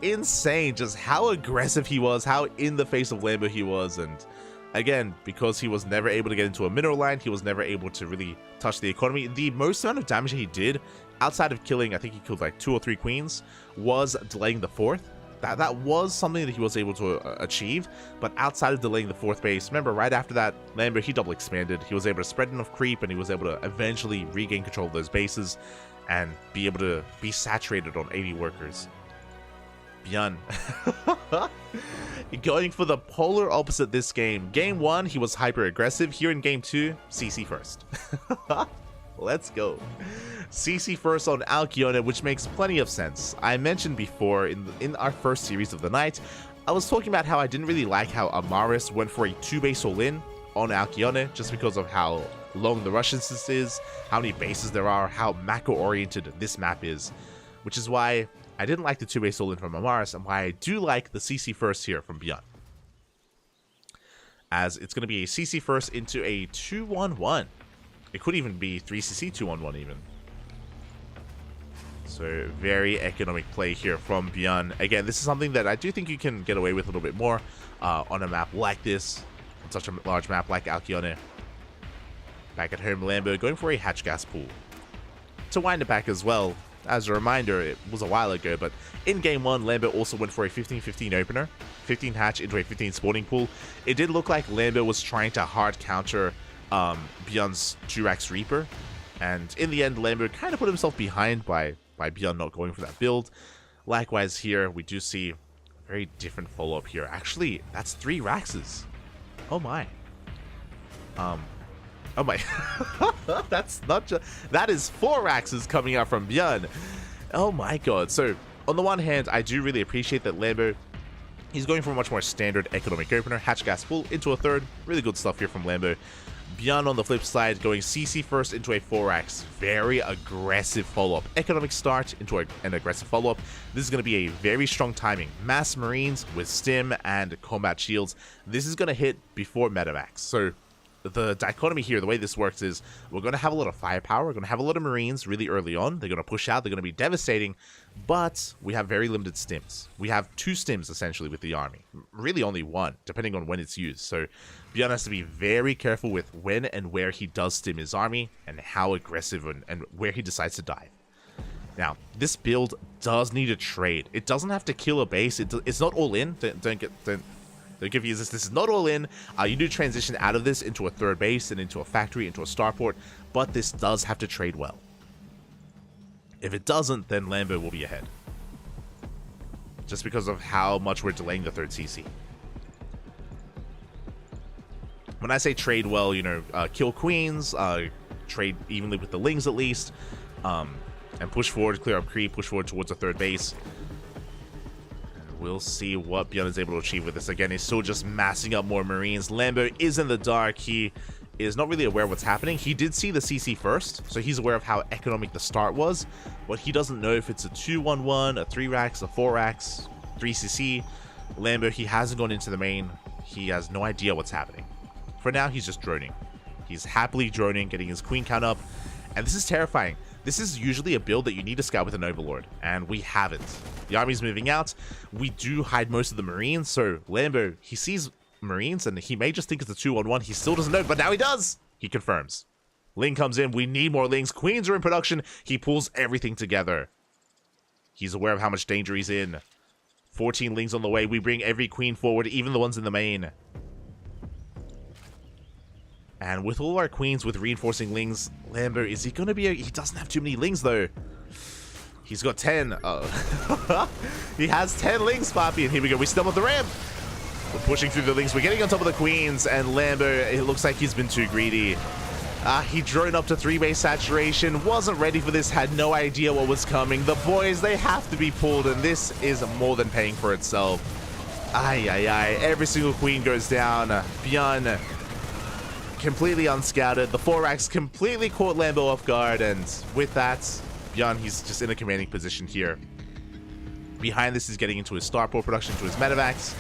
insane just how aggressive he was, how in the face of Lambo he was. And again, because he was never able to get into a mineral line, he was never able to really touch the economy. The most amount of damage he did, outside of killing, I think he killed like 2 or 3 queens, was delaying the 4th. That was something that he was able to achieve, but outside of delaying the 4th base, remember right after that, Lambo, he double expanded. He was able to spread enough creep, and he was able to eventually regain control of those bases and be able to be saturated on 80 workers. Bjorn. Going for the polar opposite this game. Game 1, he was hyper aggressive. Here in game 2, CC first. Let's go. CC first on Alcyone, which makes plenty of sense. I mentioned before in our first series of the night, I was talking about how I didn't really like how Amaris went for a 2-base all-in on Alcyone just because of how long the rush distance is, how many bases there are, how macro-oriented this map is, which is why I didn't like the 2-base all-in from Amaris and why I do like the CC first here from Beyond. As it's going to be a CC first into a 2-1-1. It could even be 3CC 2-1-1 even. So very economic play here from Beyond. Again, this is something that I do think you can get away with a little bit more on a map like this, on such a large map like Alcyone. Back at home, Lambo going for a hatch gas pool. To wind it back as well, as a reminder, it was a while ago, but in Game 1, Lambo also went for a 15-15 opener, 15 hatch into a 15 spawning pool. It did look like Lambo was trying to hard counter Beyond's Durax Reaper, and in the end, Lambo kind of put himself behind by Beyond not going for that build. Likewise here, we do see a very different follow-up here. Actually, that's 3 Raxes. Oh my. Oh my. That's not just... That is 4 Raxes coming out from Beyond. Oh my god. So, on the one hand, I do really appreciate that Lambo, he's going for a much more standard economic opener. Hatch gas pool into a 3rd. Really good stuff here from Lambo. Beyond on the flip side, going CC first into a 4-Rax. Very aggressive follow-up. Economic start into an aggressive follow-up. This is going to be a very strong timing. Mass Marines with Stim and Combat Shields. This is going to hit before Metamax. So, the dichotomy here, the way this works is we're going to have a lot of firepower. We're going to have a lot of Marines really early on. They're going to push out. They're going to be devastating. But we have very limited stims. We have 2 stims, essentially, with the army. Really only 1, depending on when it's used. So Beyond has to be very careful with when and where he does stim his army and how aggressive and where he decides to dive. Now, this build does need a trade. It doesn't have to kill a base. It's not all in. Don't confuse this. This is not all in. You do transition out of this into a 3rd base and into a factory, into a starport, but this does have to trade well. If it doesn't, then Lambo will be ahead. Just because of how much we're delaying the 3rd CC. When I say trade well, you know, kill queens, trade evenly with the lings at least, and push forward, clear up creep, push forward towards a 3rd base. We'll see what Beyond is able to achieve with this. Again, he's still just massing up more Marines. Lambo is in the dark. He is not really aware of what's happening. He did see the CC first, so he's aware of how economic the start was, but he doesn't know if it's a 2-1-1, a 3-Rax, a 4-Rax, 3CC. Lambo, he hasn't gone into the main. He has no idea what's happening. For now, he's just droning. He's happily droning, getting his queen count up, and this is terrifying. This is usually a build that you need to scout with an Overlord, and we haven't. The army's moving out. We do hide most of the Marines, so Lambo, he sees Marines, and he may just think it's a 2-1-1. He still doesn't know, but now he does. He confirms. Ling comes in. We need more Lings. Queens are in production. He pulls everything together. He's aware of how much danger he's in. 14 Lings on the way. We bring every queen forward, even the ones in the main. And with all our queens with reinforcing Lings, Lambo, is he going to be he doesn't have too many Lings, though. He's got 10. He has 10 Lings, Poppy, and here we go. We stumble the ramp. We're pushing through the Lings. We're getting on top of the queens, and Lambo, it looks like he's been too greedy. He droned up to 3-base saturation, wasn't ready for this, had no idea what was coming. The boys, they have to be pulled, and this is more than paying for itself. Every single queen goes down. Beyond completely unscouted. The 4-Rax completely caught Lambo off guard, and with that, Beyond, he's just in a commanding position here. Behind this, he's getting into his starport production, to his medevacs.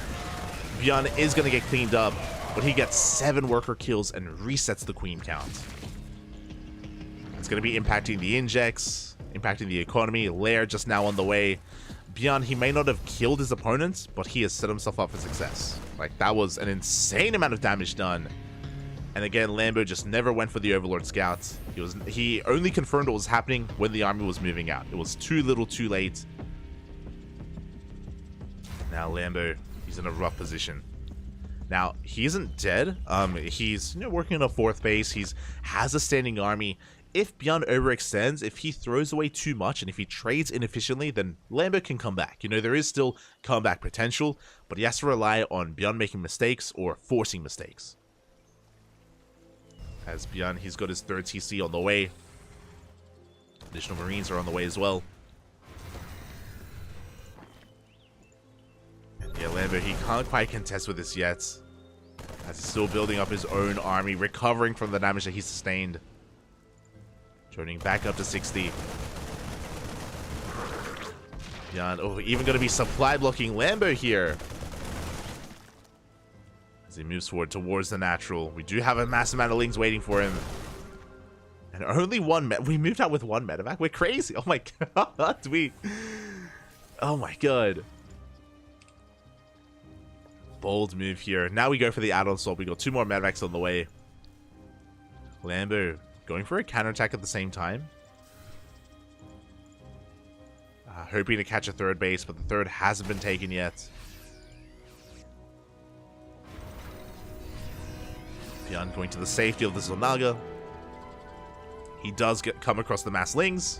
Beyond is going to get cleaned up, but he gets 7 worker kills and resets the queen count. It's going to be impacting the injects, impacting the economy. Lair just now on the way. Beyond, he may not have killed his opponents, but he has set himself up for success. Like, that was an insane amount of damage done. And again, Lambo just never went for the Overlord scouts. He only confirmed what was happening when the army was moving out. It was too little, too late. Now Lambo, he's in a rough position. Now, he isn't dead. He's working on a 4th base. He has a standing army. If Beyond overextends, if he throws away too much, and if he trades inefficiently, then Lambo can come back. There is still comeback potential, but he has to rely on Beyond making mistakes or forcing mistakes. As Beyond, he's got his 3rd TC on the way. Additional Marines are on the way as well. Yeah, Lambert, he can't quite contest with this yet, as he's still building up his own army, recovering from the damage that he sustained. Joining back up to 60. Beyond, oh, even going to be supply blocking Lambert here. As he moves forward towards the natural. We do have a massive amount of Lings waiting for him. And only one we moved out with one medevac. We're crazy. Oh my god. Oh my god. Bold move here. Now we go for the add-on swap. We got 2 more medevacs on the way. Lambo going for a counterattack at the same time. Hoping to catch a third base, but the third hasn't been taken yet. Beyond going to the safety of the Zonaga. He does come across the mass Lings.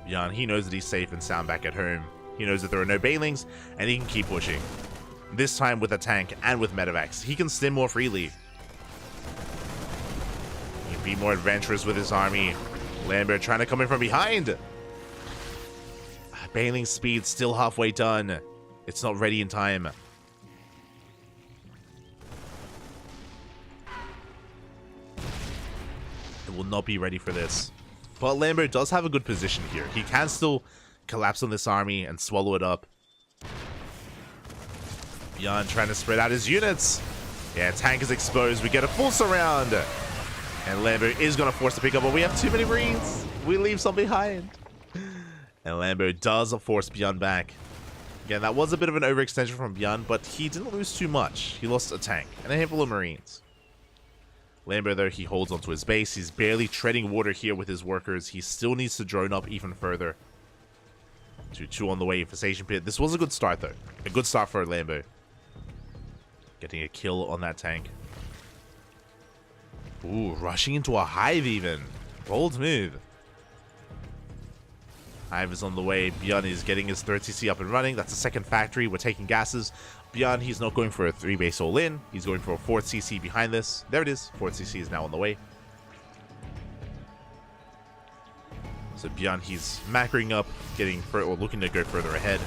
Beyond, he knows that he's safe and sound back at home. He knows that there are no Banelings, and he can keep pushing. This time with a tank and with medevacs. He can stim more freely. He can be more adventurous with his army. Lambert trying to come in from behind. Baneling speed still halfway done. It's not ready in time. It will not be ready for this. But Lambert does have a good position here. He can still collapse on this army and swallow it up. Beyond trying to spread out his units. Yeah, tank is exposed. We get a full surround. And Lambert is going to force to pick up, but we have too many Marines. We leave some behind. And Lambert does force Beyond back. Again, that was a bit of an overextension from Beyond, but he didn't lose too much. He lost a tank and a handful of Marines. Lambert, though, he holds onto his base. He's barely treading water here with his workers. He still needs to drone up even further. 2-2 on the way, Infestation Pit. This was a good start, though. A good start for Lambert. Getting a kill on that tank. Ooh, rushing into a hive even. Bold move. Hive is on the way. Beyond is getting his 3rd CC up and running. That's the second factory. We're taking gases. Beyond, he's not going for a 3-base all-in. He's going for a 4th CC behind this. There it is. 4th CC is now on the way. So Beyond, he's macroing up, getting or looking to go further ahead.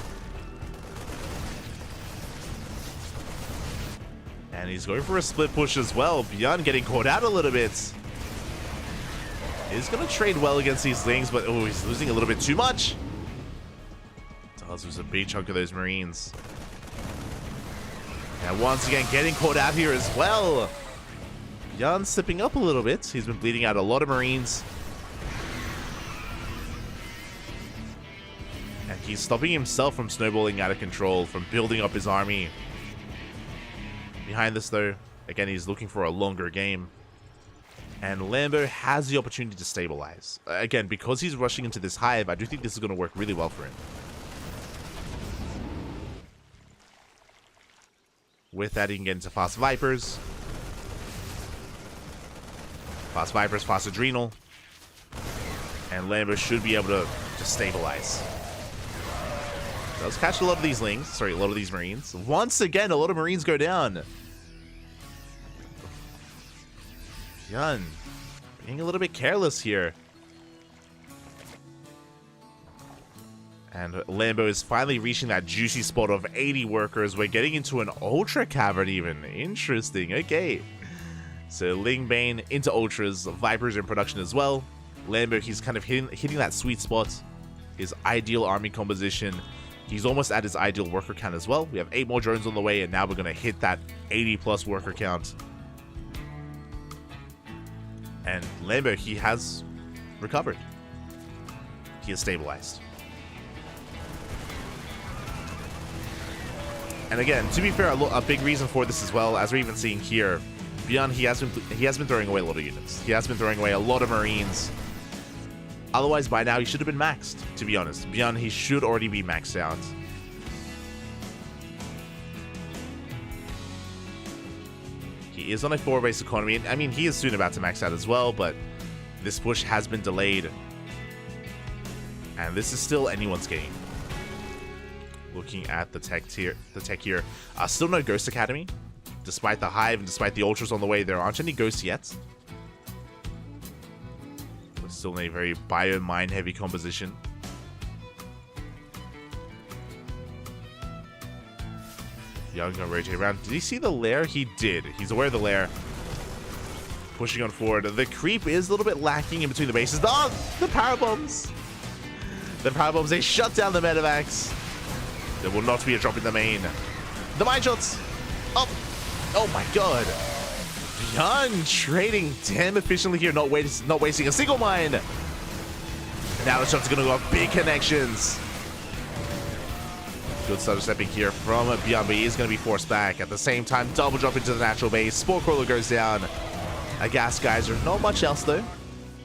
And he's going for a split push as well. Beyond getting caught out a little bit. He's going to trade well against these Lings, but oh, he's losing a little bit too much. Does lose a big chunk of those Marines. And once again, getting caught out here as well. Beyond slipping up a little bit. He's been bleeding out a lot of Marines. And he's stopping himself from snowballing out of control, from building up his army. Behind this, though, again, he's looking for a longer game. And Lambert has the opportunity to stabilize. Again, because he's rushing into this hive, I do think this is going to work really well for him. With that, he can get into Fast Vipers. Fast Vipers, Fast Adrenal. And Lambert should be able to stabilize. Does catch a lot of these Lings. Sorry, a lot of these Marines. Once again, a lot of Marines go down. Yun, being a little bit careless here. And Lambo is finally reaching that juicy spot of 80 workers. We're getting into an Ultra Cavern even. Interesting, okay. So Ling Bane into Ultras, Vipers in production as well. Lambo, he's kind of hitting that sweet spot. His ideal army composition. He's almost at his ideal worker count as well. We have 8 more drones on the way, and now we're going to hit that 80 plus worker count. And Lambo, he has recovered. He has stabilized. And again, to be fair, a big reason for this as well, as we're even seeing here, Beyond, he has been throwing away a lot of units. He has been throwing away a lot of Marines. Otherwise, by now, he should have been maxed, to be honest. Beyond, he should already be maxed out. He is on a 4-base economy. I mean, he is soon about to max out as well, but this push has been delayed. And this is still anyone's game. Looking at the tech here. Still no Ghost Academy. Despite the Hive and despite the Ultras on the way, there aren't any Ghosts yet. Still in a very bio-mine heavy composition. Young gonna rotate around. Did he see the lair? He did. He's aware of the lair. Pushing on forward. The creep is a little bit lacking in between the bases. Oh, the power bombs. The power bombs, they shut down the medevacs. There will not be a drop in the main. The mine shots. Oh, oh my god. Beyond trading damn efficiently here, not wasting a single mine. Now the shots are gonna go off. Big connections. Good stutter stepping here from Beyond, but he is going to be forced back. At the same time, double drop into the natural base. Spore Crawler goes down. A Gas Geyser. Not much else, though,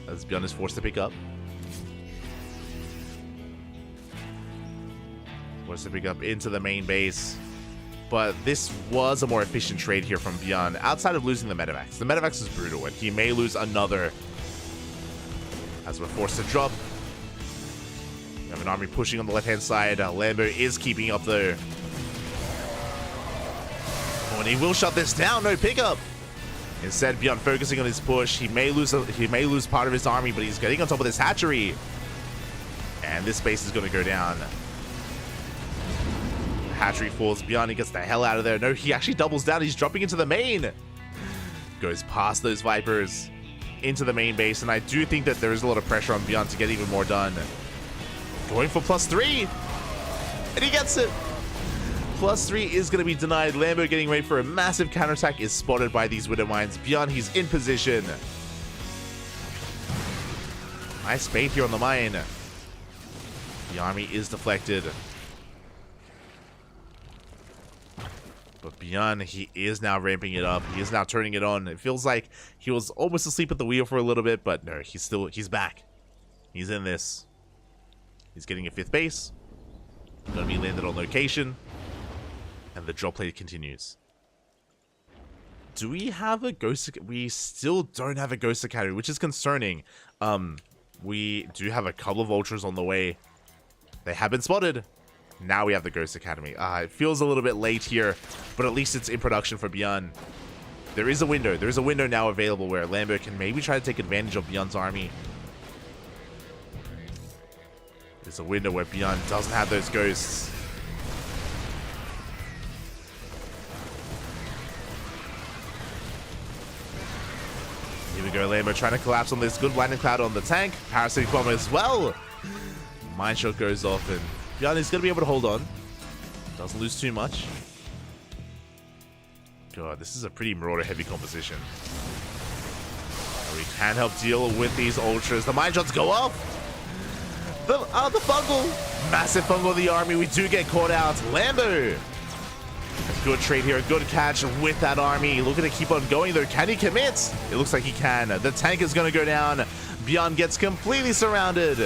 as Beyond is forced to pick up. Forced to pick up into the main base. But this was a more efficient trade here from Beyond, outside of losing the medevacs. The medevacs is brutal, and he may lose another as we're forced to drop. We have an army pushing on the left-hand side. Lambo is keeping up though. Oh, and he will shut this down. No pickup. Instead, Beyond focusing on his push. He may lose part of his army, but he's getting on top of this hatchery. And this base is going to go down. Hatchery falls. Beyond, he gets the hell out of there. No, he actually doubles down. He's dropping into the main. Goes past those Vipers into the main base. And I do think that there is a lot of pressure on Beyond to get even more done. Going for +3. And he gets it. +3 is going to be denied. Lambo getting ready for a massive counterattack is spotted by these Widow Mines. Beyond, he's in position. Nice bait here on the mine. The army is deflected. But Beyond, he is now ramping it up. He is now turning it on. It feels like he was almost asleep at the wheel for a little bit, but no, he's back. He's in this. He's getting a 5th base. Gonna be landed on location. And the drop play continues. Do we have a Ghost? We still don't have a Ghost Academy, which is concerning. We do have a couple of Ultras on the way. They have been spotted. Now we have the Ghost Academy. It feels a little bit late here, but at least it's in production for Beyond. There is a window. There is a window now available where Lambo can maybe try to take advantage of Beyond's army. There's a window where Beyond doesn't have those ghosts. Here we go, Lambo trying to collapse on this. Good blinding cloud on the tank. Parasitic bomb as well. Mine shot goes off and Beyond is going to be able to hold on. Doesn't lose too much. God, this is a pretty Marauder heavy composition. We can help deal with these Ultras. The mine shots go off. The fungal. Massive fungal of the army. We do get caught out. Lambo. A good trade here. A good catch with that army. Looking to keep on going though. Can he commit? It looks like he can. The tank is going to go down. Beyond gets completely surrounded.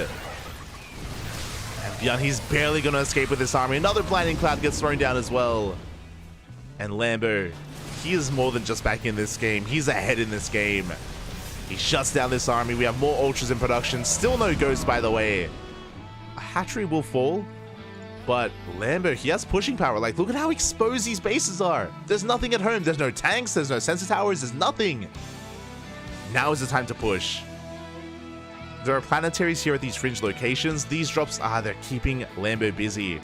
And Beyond, he's barely going to escape with this army. Another blinding cloud gets thrown down as well. And Lambo, he is more than just back in this game. He's ahead in this game. He shuts down this army. We have more Ultras in production. Still no Ghosts, by the way. Hatchery will fall, but Lambo, he has pushing power. Like, look at how exposed these bases are. There's nothing at home. There's no tanks. There's no sensor towers. There's nothing. Now is the time to push. There are planetaries here at these fringe locations. These drops, they're keeping Lambo busy.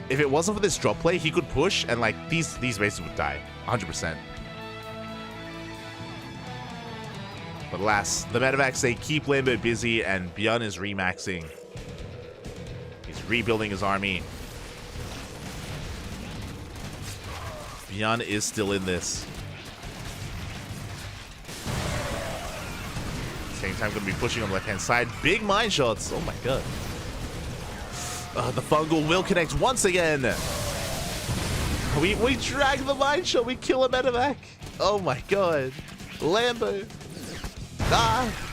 If it wasn't for this drop play, he could push, and like these bases would die, 100%. But alas, the medevacs, they keep Lambo busy, and Beyond is remaxing. He's rebuilding his army. Beyond is still in this. Same time, going to be pushing on the left-hand side. Big mine shots. Oh my god. The fungal will connect once again. We drag the mine shot. We kill a medevac. Oh my god. Lambo.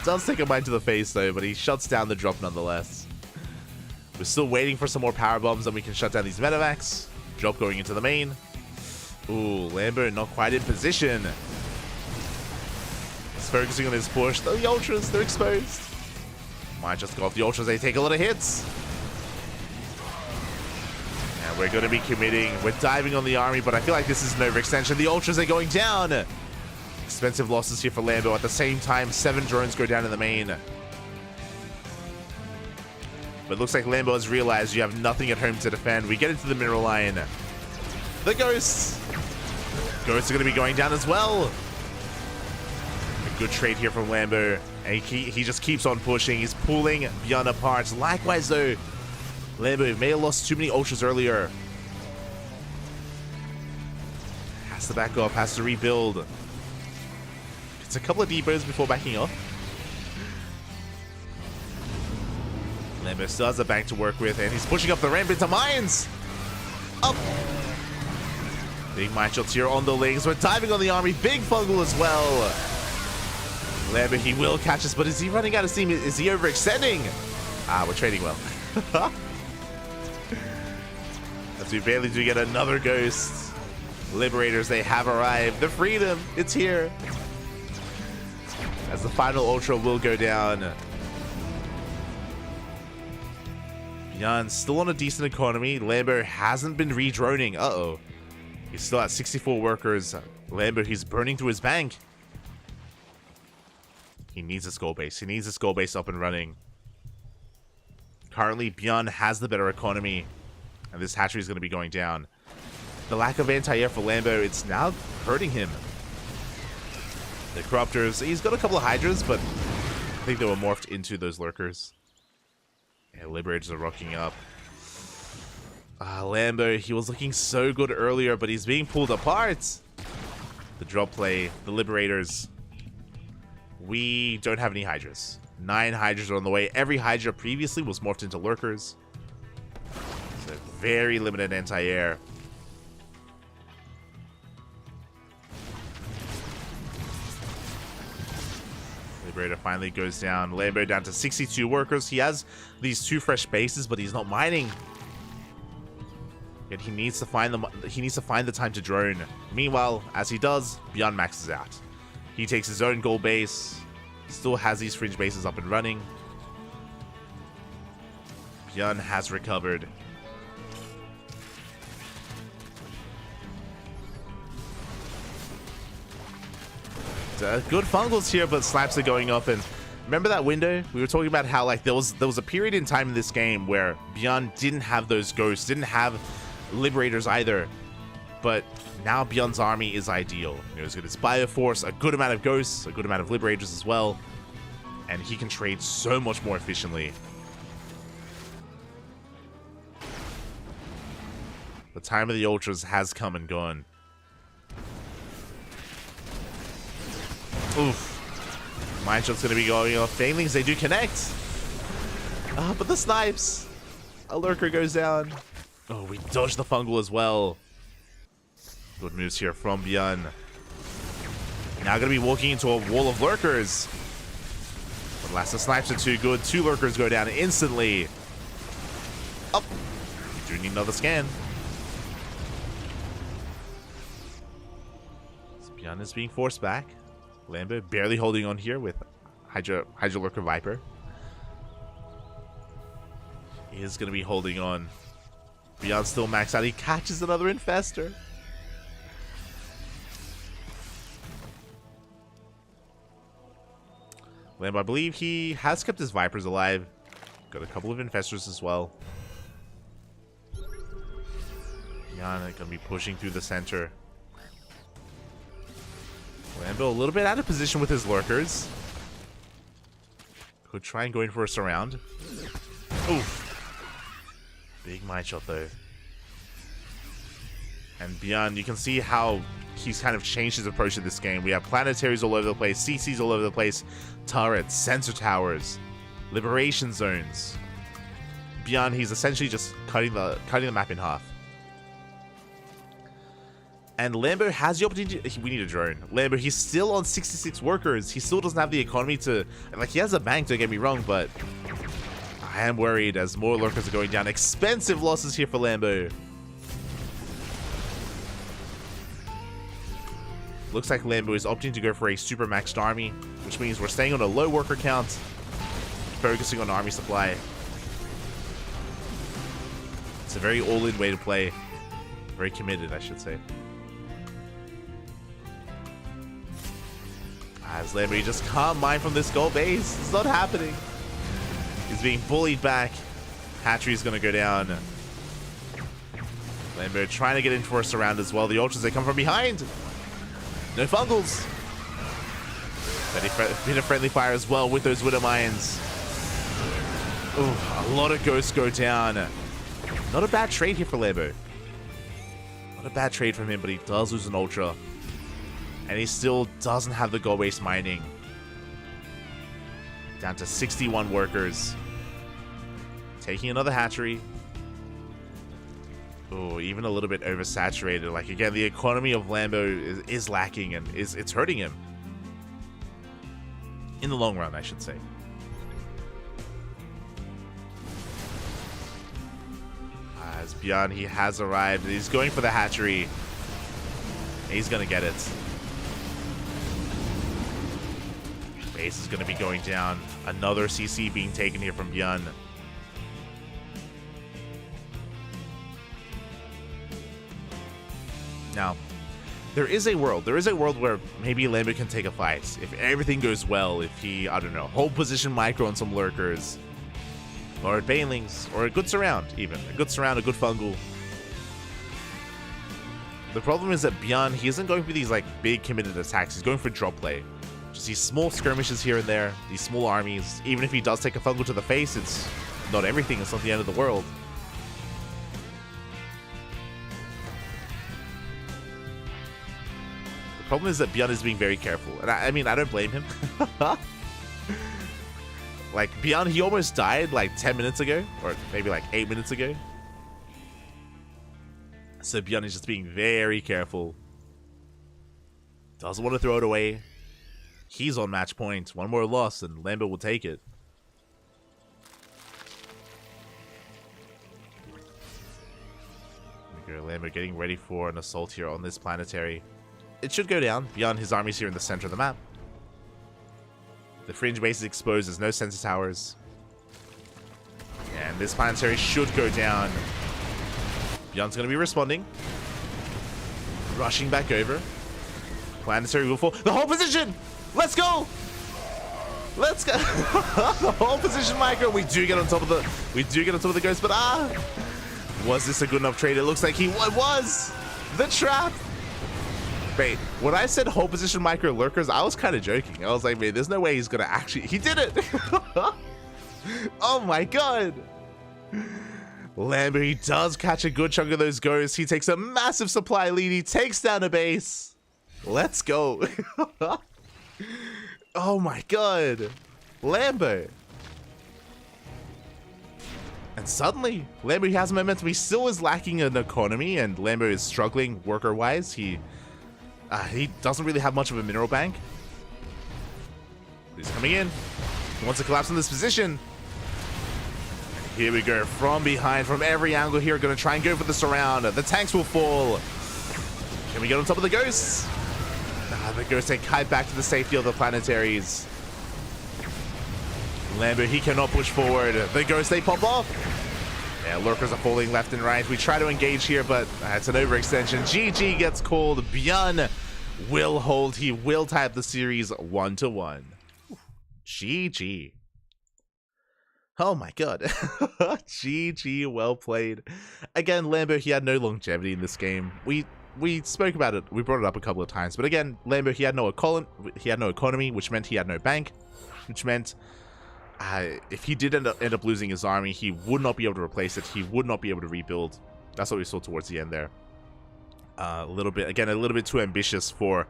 Does take a mine to the face though, but he shuts down the drop nonetheless. We're still waiting for some more power bombs, and we can shut down these medevacs. Drop going into the main. Ooh, Lambo not quite in position. He's focusing on his push. The Ultras, they're exposed. Might just go off the Ultras. They take a lot of hits. And we're going to be committing. We're diving on the army, but I feel like this is an overextension. The Ultras are going down. Expensive losses here for Lambo. At the same time, 7 drones go down in the main. But it looks like Lambo has realized you have nothing at home to defend. We get into the mineral line. The ghosts. Ghosts are going to be going down as well. A good trade here from Lambo. And he just keeps on pushing. He's pulling Beyond apart. Likewise, though, Lambo may have lost too many ultras earlier. Has to back off. Has to rebuild. It's a couple of depots before backing off. Lambo still has a bank to work with, and he's pushing up the ramp into mines. Up. Big mine shots here on the links. We're diving on the army. Big fungal as well. Lambo, he will catch us, but is he running out of steam? Is he overextending? Ah, we're trading well. As we barely do get another ghost. Liberators, they have arrived. The freedom, it's here. As the final ultra will go down. Beyond still on a decent economy. Lambo hasn't been redroning. Uh-oh. He's still at 64 workers. Lambo, he's burning through his bank. He needs a skull base. He needs a skull base up and running. Currently, Beyond has the better economy. And this hatchery is going to be going down. The lack of anti-air for Lambo, it's now hurting him. The Corruptors, he's got a couple of Hydras, but I think they were morphed into those Lurkers. Yeah, Liberators are rocking up. Lambo, he was looking so good earlier, but he's being pulled apart. The drop play, the Liberators. We don't have any Hydras. 9 Hydras are on the way. Every Hydra previously was morphed into Lurkers. So very limited anti-air. Liberator finally goes down. Lambo down to 62 workers. He has these 2 fresh bases, but he's not mining. Yet he needs to find them. He needs to find the time to drone. Meanwhile, as he does, Beyond maxes out. He takes his own gold base. Still has these fringe bases up and running. Beyond has recovered. Good fungals here, but slaps are going off. And remember that window? We were talking about how like there was a period in time in this game where Beyond didn't have those ghosts, didn't have Liberators either. But now Beyond's army is ideal. You know, he's got his Bioforce, a good amount of ghosts, a good amount of Liberators as well. And he can trade so much more efficiently. The time of the Ultras has come and gone. Oof. Mine shot's going to be going off. Banelings, they do connect. But the snipes. A Lurker goes down. Oh, we dodged the fungal as well. Good moves here from Beyond. Now going to be walking into a wall of Lurkers. But alas, the snipes are too good. 2 Lurkers go down instantly. Up. We do need another scan. So Beyond is being forced back. Lambo barely holding on here with Hydra Lurker Viper. He is going to be holding on. Beyond still maxed out. He catches another Infestor. Lambo, I believe he has kept his Vipers alive. Got a couple of Infestors as well. Beyond going to be pushing through the center. Lambo a little bit out of position with his Lurkers. Could try and go in for a surround. Oof. Big mine shot though. And Beyond, you can see how he's kind of changed his approach to this game. We have planetaries all over the place, CCs all over the place, turrets, sensor towers, liberation zones. Beyond, he's essentially just cutting the map in half. And Lambo has the opportunity. We need a drone. Lambo, he's still on 66 workers. He still doesn't have the economy to, like, he has a bank, don't get me wrong, but I am worried as more Lurkers are going down. Expensive losses here for Lambo. Looks like Lambo is opting to go for a super maxed army, which means we're staying on a low worker count, focusing on army supply. It's a very all-in way to play. Very committed, I should say. As Lambo, you just can't mine from this gold base. It's not happening. He's being bullied back. Hatchery's going to go down. Lambo trying to get in for a surround as well. The Ultras, they come from behind. No fungals. Bit of friendly fire as well with those Widow Mines. Ooh, a lot of ghosts go down. Not a bad trade here for Lambo. Not a bad trade from him, but he does lose an Ultra. And he still doesn't have the gold-based mining. Down to 61 workers. Taking another hatchery. Oh, even a little bit oversaturated. Like, again, the economy of Lambo is lacking, and it's hurting him. In the long run, I should say. As Bjorn, he has arrived. He's going for the hatchery. He's going to get it. Base is going to be going down. Another CC being taken here from Bjorn. Now, there is a world where maybe Lambo can take a fight. If everything goes well, if he, I don't know, hold position micro on some lurkers, or banelings, or a good surround even. A good surround, a good fungal. The problem is that Bjorn, he isn't going for these like big committed attacks. He's going for drop play. Just these small skirmishes here and there, these small armies. Even if he does take a fungal to the face, it's not everything, it's not the end of the world. Problem is that Bjorn is being very careful, and I mean, I don't blame him. Like, Bjorn, he almost died like 10 minutes ago, or maybe like 8 minutes ago. So Bjorn is just being very careful. Doesn't want to throw it away. He's on match point. One more loss, and Lambo will take it. Here we go, Lambo getting ready for an assault here on this planetary. It should go down beyond his armies here in the center of the map. The fringe base is exposed. There's no sensor towers. And this planetary should go down. Bjorn's going to be responding. Rushing back over. Planetary will fall. The whole position! Let's go! Let's go! The whole position micro. We do get on top of the ghost, but was this a good enough trade? It looks like it was! The trap! Wait, when I said whole position micro lurkers, I was kind of joking. I was like, man, there's no way he's gonna actually... He did it! Oh my god! Lambo, he does catch a good chunk of those ghosts. He takes a massive supply lead. He takes down a base. Let's go. Oh my god. Lambo. And suddenly, Lambo, he has momentum. He still is lacking an economy, and Lambo is struggling worker-wise. He doesn't really have much of a mineral bank. He's coming in. He wants to collapse in this position. And here we go. From behind, from every angle here. Going to try and go for the surround. The tanks will fall. Can we get on top of the ghosts? The ghosts take kite back to the safety of the planetaries. Lambo, he cannot push forward. The ghosts, they pop off. Yeah, lurkers are falling left and right. We try to engage here, but it's an overextension. GG gets called. Bjorn will hold. He will tie up the series 1-1. GG. Oh my god. GG, well played. Again, Lambo, he had no longevity in this game. We spoke about it. We brought it up a couple of times. But again, Lambo, he had no economy, which meant he had no bank, which meant if he did end up losing his army, he would not be able to replace it. He would not be able to rebuild. That's what we saw towards the end there. A little bit too ambitious for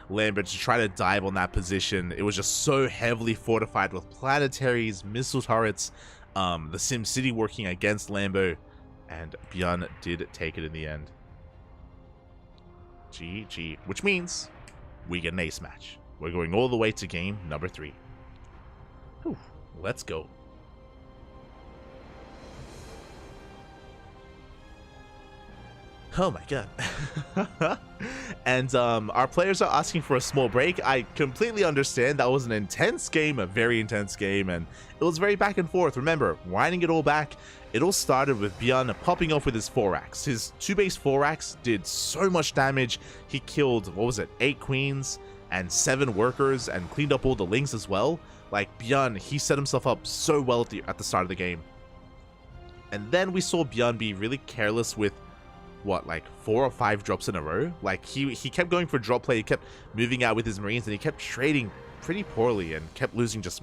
Lambo to try to dive on that position. It was just so heavily fortified with planetaries, missile turrets, the Sim City working against Lambo, and Bjorn did take it in the end. GG, which means we get an ace match. We're going all the way to game number 3. Whew. Let's go. Oh my god. And our players are asking for a small break. I completely understand. That was an intense game, a very intense game, and it was very back and forth. Remember, winding it all back, it all started with Bjorn popping off with his 4-axe. His 2-base 4-axe did so much damage. He killed, what was it, 8 queens and 7 workers and cleaned up all the lings as well. Like, Bjorn, he set himself up so well at the start of the game. And then we saw Bjorn be really careless with, what, like 4 or 5 drops in a row? Like, he kept going for drop play, he kept moving out with his Marines, and he kept trading pretty poorly and kept losing just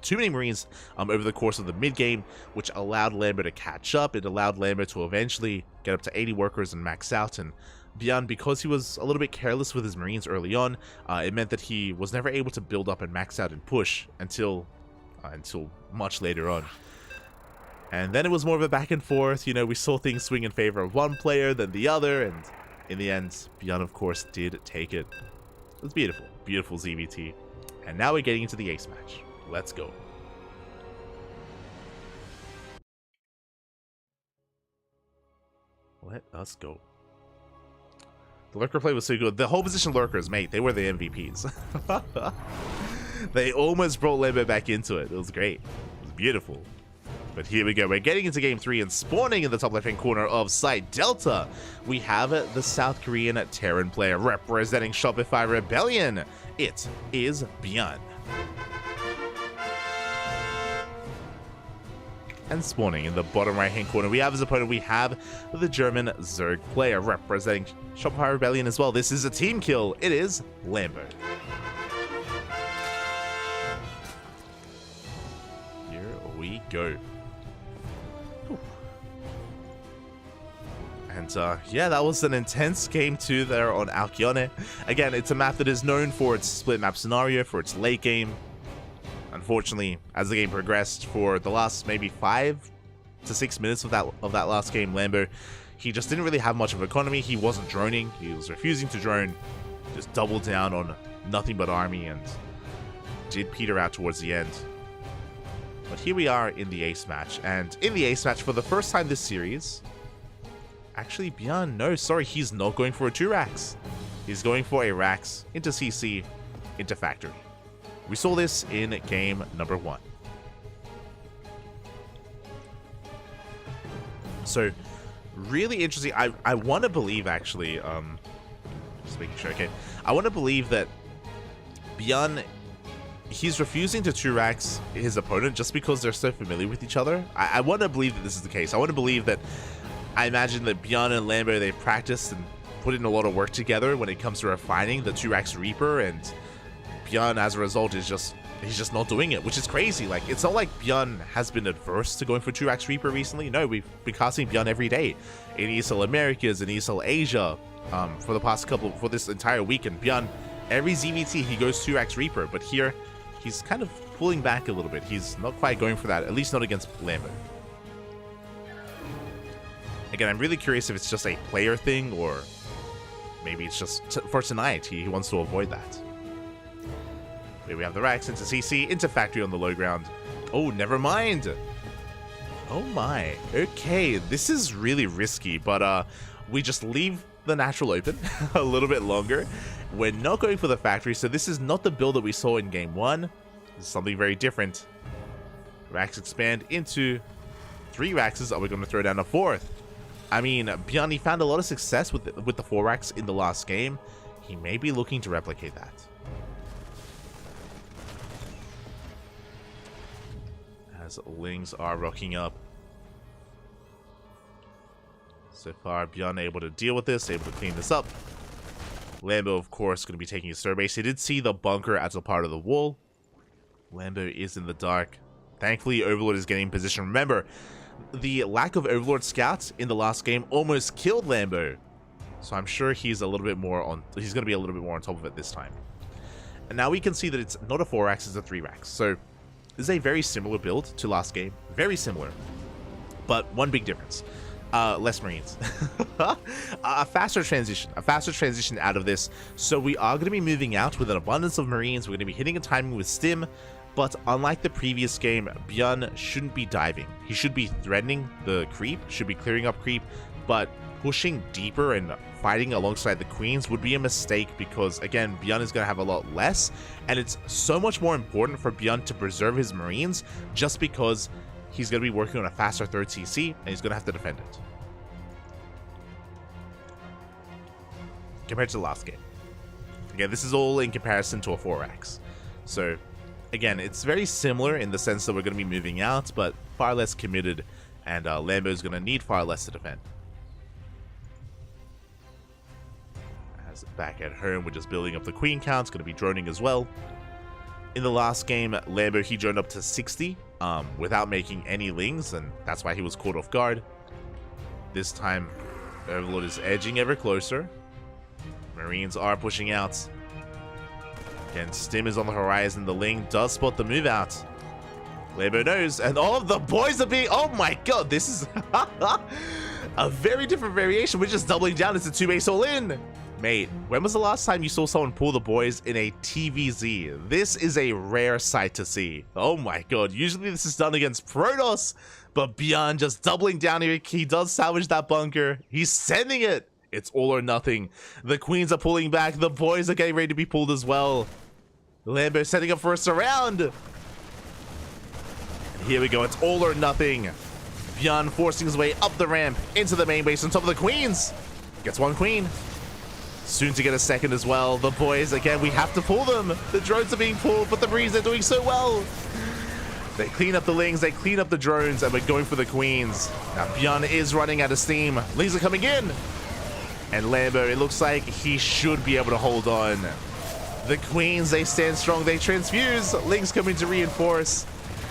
too many Marines over the course of the mid-game, which allowed Lambert to catch up. It allowed Lambert to eventually get up to 80 workers and max out. And Bjorn, because he was a little bit careless with his Marines early on, it meant that he was never able to build up and max out and push until much later on. And then it was more of a back and forth. You know, we saw things swing in favor of one player than the other, and in the end, Bjorn, of course, did take it. It was beautiful. Beautiful ZVT. And now we're getting into the ace match. Let's go. Let us go. The lurker play was so good. The whole position lurkers, mate, they were the MVPs. They almost brought Lambert back into it. It was great. It was beautiful. But here we go. We're getting into game 3, and spawning in the top left-hand corner of Site Delta, we have the South Korean Terran player representing Shopify Rebellion. It is Bjorn. And spawning in the bottom right-hand corner, we have as opponent, we have the German Zerg player representing Shopify Rebellion as well. This is a team kill. It is Lambert. Here we go. And yeah, that was an intense game 2 there on Alkyone. Again, it's a map that is known for its split map scenario, for its late game. Unfortunately, as the game progressed, for the last maybe 5 to 6 minutes of that last game, Lambo, he just didn't really have much of economy. He wasn't droning. He was refusing to drone. Just doubled down on nothing but army and did peter out towards the end. But here we are in the ace match. And in the ace match, for the first time this series, actually, Bjorn, no, sorry, he's not going for a 2-Rax. He's going for a Rax into CC, into Factory. We saw this in game number 1. So, really interesting. I want to believe, actually, just making sure, okay. I want to believe that Bjorn, he's refusing to 2-Rax his opponent just because they're so familiar with each other. I want to believe that this is the case. I want to believe that, I imagine that Bjorn and Lambert, they've practiced and put in a lot of work together when it comes to refining the 2-Rax Reaper, and Bjorn, as a result, he's just not doing it, which is crazy. Like, it's not like Bjorn has been adverse to going for 2-Rax Reaper recently. No, we've been casting Bjorn every day in ESL Americas and ESL Asia for this entire week. And Bjorn, every ZVT, he goes 2-Rax Reaper, but here he's kind of pulling back a little bit. He's not quite going for that, at least not against Lambert. Again, I'm really curious if it's just a player thing, or maybe it's just for tonight. He wants to avoid that. Here we have the Rax into CC, into Factory on the low ground. Oh, never mind. Oh my. Okay, this is really risky, but we just leave the natural open a little bit longer. We're not going for the Factory, so this is not the build that we saw in game 1. This is something very different. Rax expand into 3 Raxes. Are we going to throw down a 4th? I mean, Bjorn, he found a lot of success with the 4-Rax in the last game. He may be looking to replicate that. As Lings are rocking up. So far, Bjorn able to deal with this, able to clean this up. Lambo, of course, going to be taking his third base. He did see the bunker as a part of the wall. Lambo is in the dark. Thankfully, Overlord is getting in position. Remember, the lack of Overlord scouts in the last game almost killed Lambo. So I'm sure he's a little bit more on. He's going to be a little bit more on top of it this time. And now we can see that it's not a 4-Rax, it's a 3-Rax. So this is a very similar build to last game. Very similar. But one big difference. Less Marines. A faster transition out of this. So we are going to be moving out with an abundance of Marines. We're going to be hitting a timing with Stim. But unlike the previous game, Bjorn shouldn't be diving. He should be threatening the creep, should be clearing up creep, but pushing deeper and fighting alongside the queens would be a mistake because, again, Bjorn is going to have a lot less, and it's so much more important for Bjorn to preserve his Marines just because he's going to be working on a faster 3rd CC, and he's going to have to defend it. Compared to the last game. Again, this is all in comparison to a 4-Rax. So again, it's very similar in the sense that we're going to be moving out, but far less committed, and Lambo's going to need far less to defend. As back at home, we're just building up the queen count. It's going to be droning as well. In the last game, Lambo, he droned up to 60 without making any lings, and that's why he was caught off guard. This time, Overlord is edging ever closer. Marines are pushing out. Again, Stim is on the horizon. The Ling does spot the move out. Lambo knows, and all of the boys are being... Oh my god, this is a very different variation. We're just doubling down. It's a 2-base all-in. Mate, when was the last time you saw someone pull the boys in a TVZ? This is a rare sight to see. Oh my god, usually this is done against Protoss, but Bjorn just doubling down here. He does salvage that bunker. He's sending it. It's all or nothing. The queens are pulling back. The boys are getting ready to be pulled as well. Lambo setting up for a surround. And here we go. It's all or nothing. Bjorn forcing his way up the ramp into the main base on top of the queens. Gets one queen. Soon to get a second as well. The boys, again, we have to pull them. The drones are being pulled, but the Marines are doing so well. They clean up the Lings, they clean up the drones, and we're going for the queens. Now, Bjorn is running out of steam. Lings are coming in. And Lambo, it looks like he should be able to hold on. The queens, they stand strong, they transfuse. Lings coming to reinforce.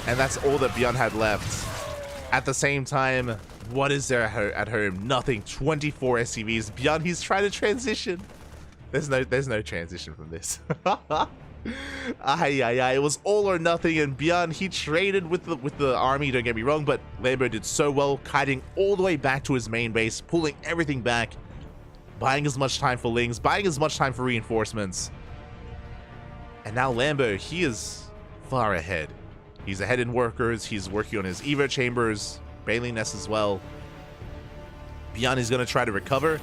And that's all that Bjorn had left. At the same time, what is there at home? Nothing. 24 SCVs. Bjorn, he's trying to transition. There's no transition from this. It was all or nothing, and Bjorn, he traded with the army, don't get me wrong, but Lambo did so well, kiting all the way back to his main base, pulling everything back, buying as much time for Lings, buying as much time for reinforcements. And now Lambo, he is far ahead. He's ahead in workers, he's working on his Evo chambers, Bailey Nest as well. Bjorn is going to try to recover,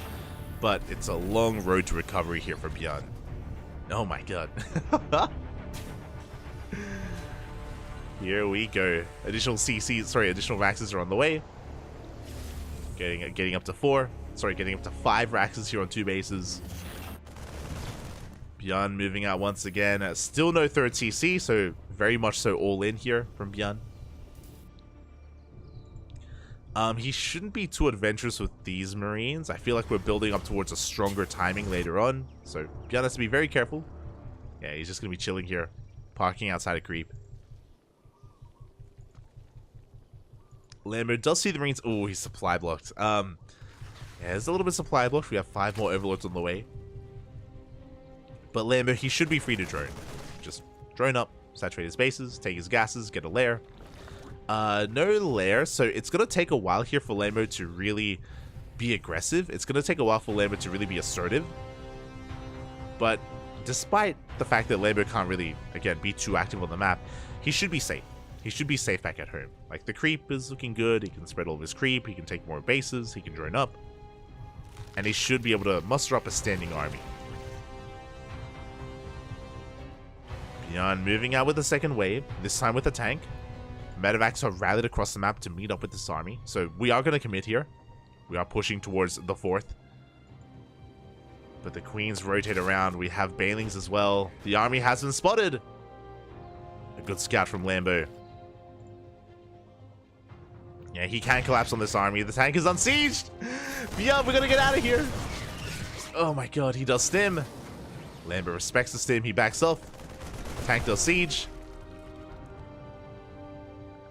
but it's a long road to recovery here for Bjorn. Oh my god. Here we go. Additional Raxes are on the way. Getting up to 5 Raxes here on 2 bases. Bjorn moving out once again. Still no third CC, so very much so all in here from Bjorn. He shouldn't be too adventurous with these Marines. I feel like we're building up towards a stronger timing later on. So Bjorn has to be very careful. Yeah, he's just going to be chilling here. Parking outside of creep. Lambo does see the Marines. Oh, he's supply blocked. Yeah, there's a little bit of supply blocked. We have 5 more Overlords on the way. But Lambo, he should be free to drone. Just drone up, saturate his bases, take his gases, get a lair. No lair, so it's going to take a while here for Lambo to really be aggressive. It's going to take a while for Lambo to really be assertive. But despite the fact that Lambo can't really, again, be too active on the map, he should be safe. He should be safe back at home. Like, the creep is looking good. He can spread all of his creep. He can take more bases. He can drone up. And he should be able to muster up a standing army. Bjorn moving out with the second wave, this time with a tank. Medevacs are rallied across the map to meet up with this army. So we are going to commit here. We are pushing towards the 4th. But the queens rotate around. We have Bailings as well. The army has been spotted. A good scout from Lambo. Yeah, he can collapse on this army. The tank is unsieged. Yeah, we're going to get out of here. Oh my god, he does stim. Lambo respects the stim. He backs off. Tank does siege.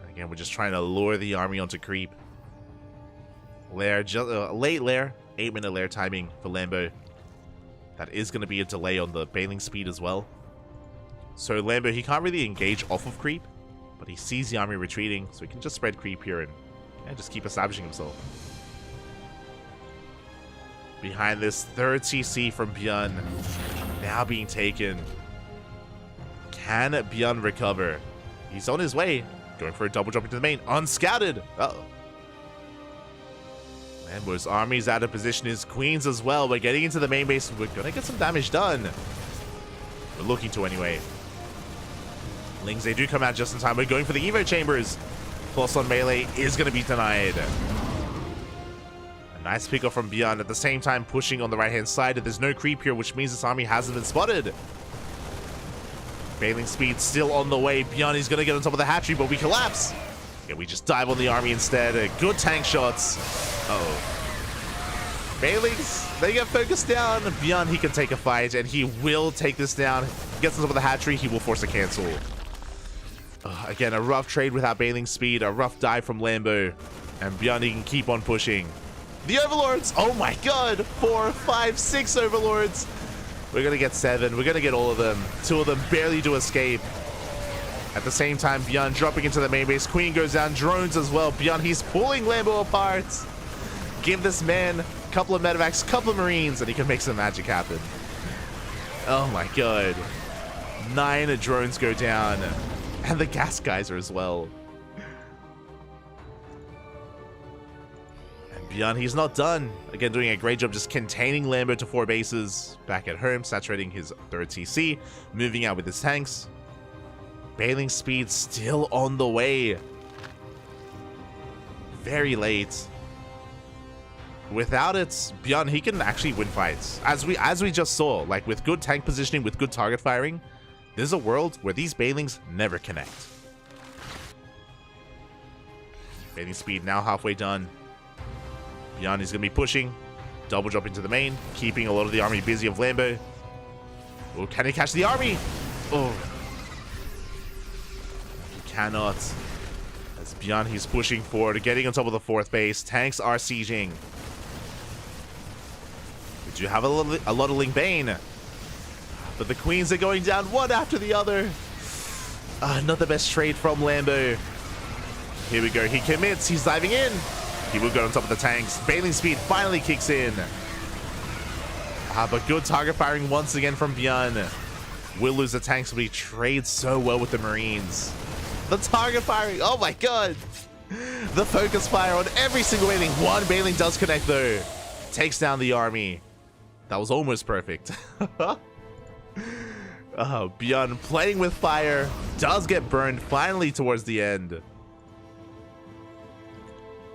And again, we're just trying to lure the army onto creep. Lair, late lair. 8-minute lair timing for Lambo. That is going to be a delay on the bailing speed as well. So Lambo, he can't really engage off of creep, but he sees the army retreating, so he can just spread creep here and just keep establishing himself. Behind this, 3rd CC from Bjorn, now being taken. Can Bjorn recover? He's on his way, going for a double drop into the main, unscouted. Uh-oh. Lambo's army's out of position, his queens as well. We're getting into the main base, we're gonna get some damage done. We're looking to anyway. Lings, they do come out just in time. We're going for the Evo chambers. Plus on melee is going to be denied. A nice pick up from Bjorn. At the same time, pushing on the right-hand side. There's no creep here, which means this army hasn't been spotted. Bailing speed still on the way. Bjorn is going to get on top of the hatchery, but we collapse. Yeah, we just dive on the army instead. Good tank shots. Uh-oh. Banelings, they get focused down. Beyond, he can take a fight, and he will take this down. Gets on top of the hatchery, he will force a cancel. Again, a rough trade without Baneling speed, a rough dive from Lambo. And Beyond, he can keep on pushing. The Overlords! Oh my god! 4, 5, 6 Overlords! We're gonna get 7. We're gonna get all of them. 2 of them barely do escape. At the same time, Beyond dropping into the main base. Queen goes down. Drones as well. Beyond, he's pulling Lambo apart. Give this man a couple of medevacs, couple of marines, and he can make some magic happen. Oh my god. 9 drones go down. And the gas geyser as well. And Beyond, he's not done. Again, doing a great job just containing Lambo to 4 bases. Back at home, saturating his 3rd CC. Moving out with his tanks. Baneling speed still on the way. Very late. Without it, Beyond, he can actually win fights. As we just saw, like with good tank positioning, with good target firing, there's a world where these Banelings never connect. Baneling speed now halfway done. Beyond, he's going to be pushing. Double drop into the main, keeping a lot of the army busy of Lambo. Oh, can he catch the army? Oh. Cannot. As Beyond, he's pushing forward, getting on top of the 4th base. Tanks are sieging. We do have a lot of Ling Bane, but the Queens are going down one after the other. Not the best trade from Lambo. Here we go. He commits. He's diving in. He will go on top of the tanks. Baneling speed finally kicks in. But good target firing once again from Beyond. Will lose the tanks, but he trades so well with the Marines. The target firing, oh my god. The focus fire on every single Baneling. One Baneling does connect though. Takes down the army. That was almost perfect. Beyond playing with fire. Does get burned finally towards the end.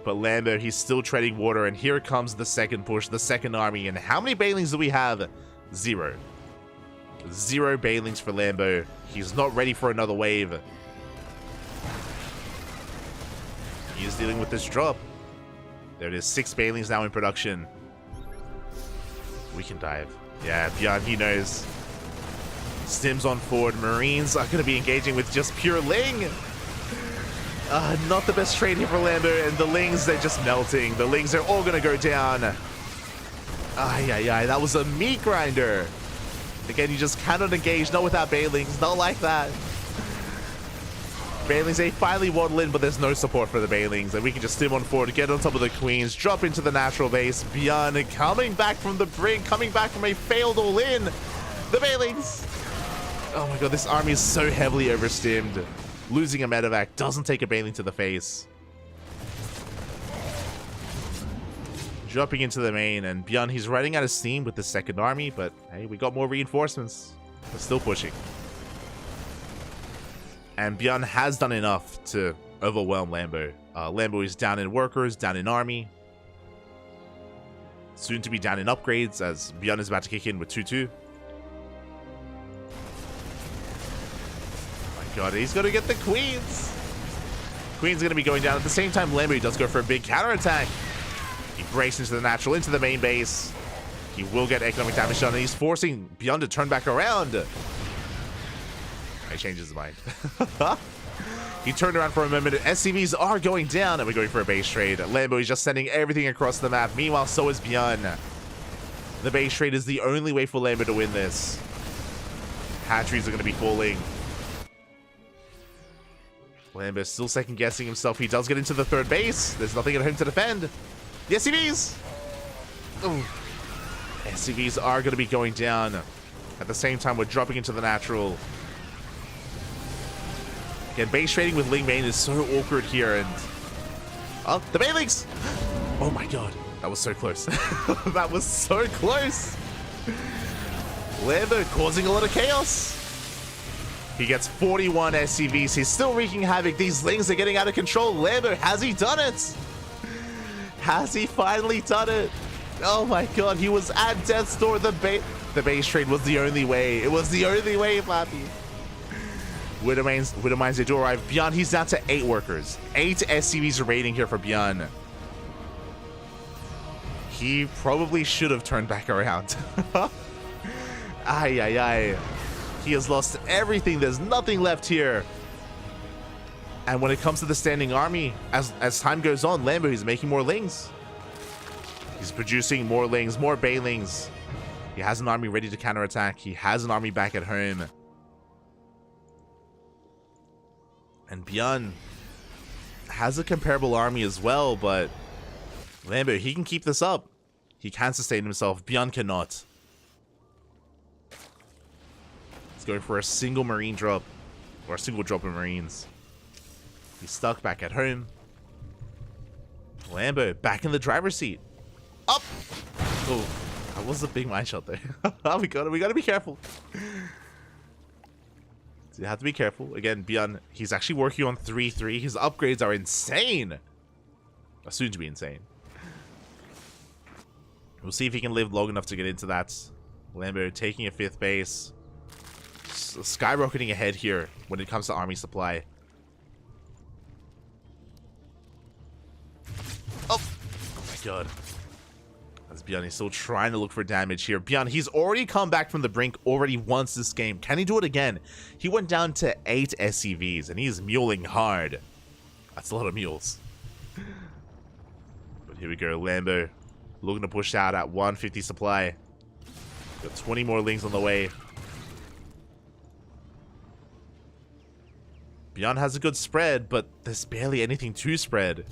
But Lambo, he's still treading water. And here comes the second push, the second army. And how many Banelings do we have? 0. 0 Banelings for Lambo. He's not ready for another wave. He is dealing with this drop. There it is, 6 Banelings now in production. We can dive. Yeah, Beyond, he knows. Stims on forward. Marines are going to be engaging with just pure Ling. Not the best trade here for Lambo. And the Lings, they're just melting. The Lings are all going to go down. That was a meat grinder. Again, you just cannot engage. Not without Banelings. Not like that. Banelings, they finally waddle in, but there's no support for the Banelings. And we can just stim on forward, get on top of the Queens, drop into the natural base. Beyond, coming back from the brink, coming back from a failed all-in. The Banelings. Oh my god, this army is so heavily overstimmed. Losing a medevac doesn't take a Baneling to the face. Dropping into the main, and Beyond, he's running out of steam with the second army, but hey, we got more reinforcements. We're still pushing. And Beyond has done enough to overwhelm Lambo. Lambo is down in workers, down in army. Soon to be down in upgrades, as Beyond is about to kick in with 2-2. Oh my god, he's going to get the Queens. Queen's going to be going down. At the same time, Lambo does go for a big counterattack. He breaks into the natural, into the main base. He will get economic damage done, and he's forcing Beyond to turn back around. He changes his mind. He turned around for a moment. SCVs are going down, and we're going for a base trade. Lambo is just sending everything across the map. Meanwhile, so is Beyond. The base trade is the only way for Lambo to win this. Hatcheries are going to be falling. Lambo still second-guessing himself. He does get into the 3rd base. There's nothing at home to defend. The SCVs! Ooh. SCVs are going to be going down. At the same time, we're dropping into the natural. Again, base trading with Ling Bane is so awkward here, and... Oh, the Banelings! Oh my god, that was so close. That was so close! Lambo causing a lot of chaos. He gets 41 SCVs. He's still wreaking havoc. These Lings are getting out of control. Lambo, has he done it? Has he finally done it? Oh my god, he was at death's door. The base trade was the only way. It was the only way, Flappy. Widow Mines, they do arrive. Beyond, he's down to 8 workers. 8 SCVs remaining here for Beyond. He probably should have turned back around. Ay, ay, ay. He has lost everything. There's nothing left here. And when it comes to the standing army, as time goes on, Lambo, he's making more Lings. He's producing more Lings, more Baylings. He has an army ready to counterattack. He has an army back at home. And Beyond has a comparable army as well, but Lambo, he can keep this up. He can sustain himself. Beyond cannot. He's going for a single Marine drop, or a single drop of Marines. He's stuck back at home. Lambo back in the driver's seat. Up! Oh, that was a big mine shot there. we gotta be careful. So you have to be careful. Again, Beyond, he's actually working on 3-3. His upgrades are insane. Or soon to be insane. We'll see if he can live long enough to get into that. Lambo taking a 5th base. Skyrocketing ahead here when it comes to army supply. Oh my god. That's Beyond. He's still trying to look for damage here. Beyond, he's already come back from the brink already once this game. Can he do it again? He went down to 8 SCVs and he's muling hard. That's a lot of mules. But here we go. Lambo looking to push out at 150 supply. Got 20 more Lings on the way. Beyond has a good spread, but there's barely anything to spread.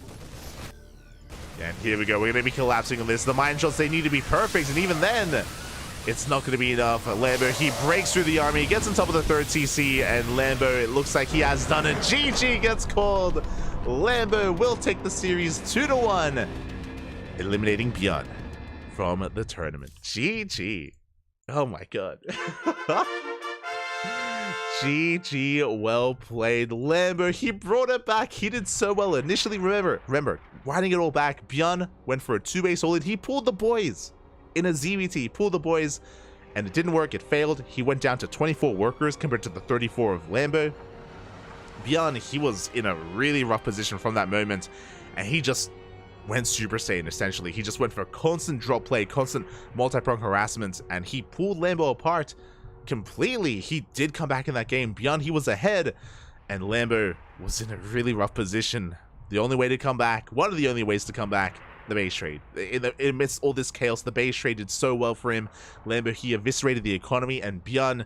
And here we go. We're going to be collapsing on this. The mine shots, they need to be perfect. And even then, it's not going to be enough. Lambo, he breaks through the army, gets on top of the 3rd CC. And Lambo, it looks like he has done it. GG gets called. Lambo will take the series 2-1. Eliminating Beyond from the tournament. GG. Oh my god. GG, well played. Lambo, he brought it back. He did so well initially. Remember, winding it all back, Beyond went for a 2-base solid. He pulled the boys in a ZVT, pulled the boys, and it didn't work. It failed. He went down to 24 workers compared to the 34 of Lambo. Beyond, he was in a really rough position from that moment, and he just went Super Saiyan, essentially. He just went for constant drop play, constant multi-prong harassment, and he pulled Lambo apart completely. He did come back in that game. Beyond, he was ahead, and Lambo was in a really rough position. The only way to come back, one of the only ways to come back, the base trade. Amidst all this chaos, the base trade did so well for him. Lambo, he eviscerated the economy, and Beyond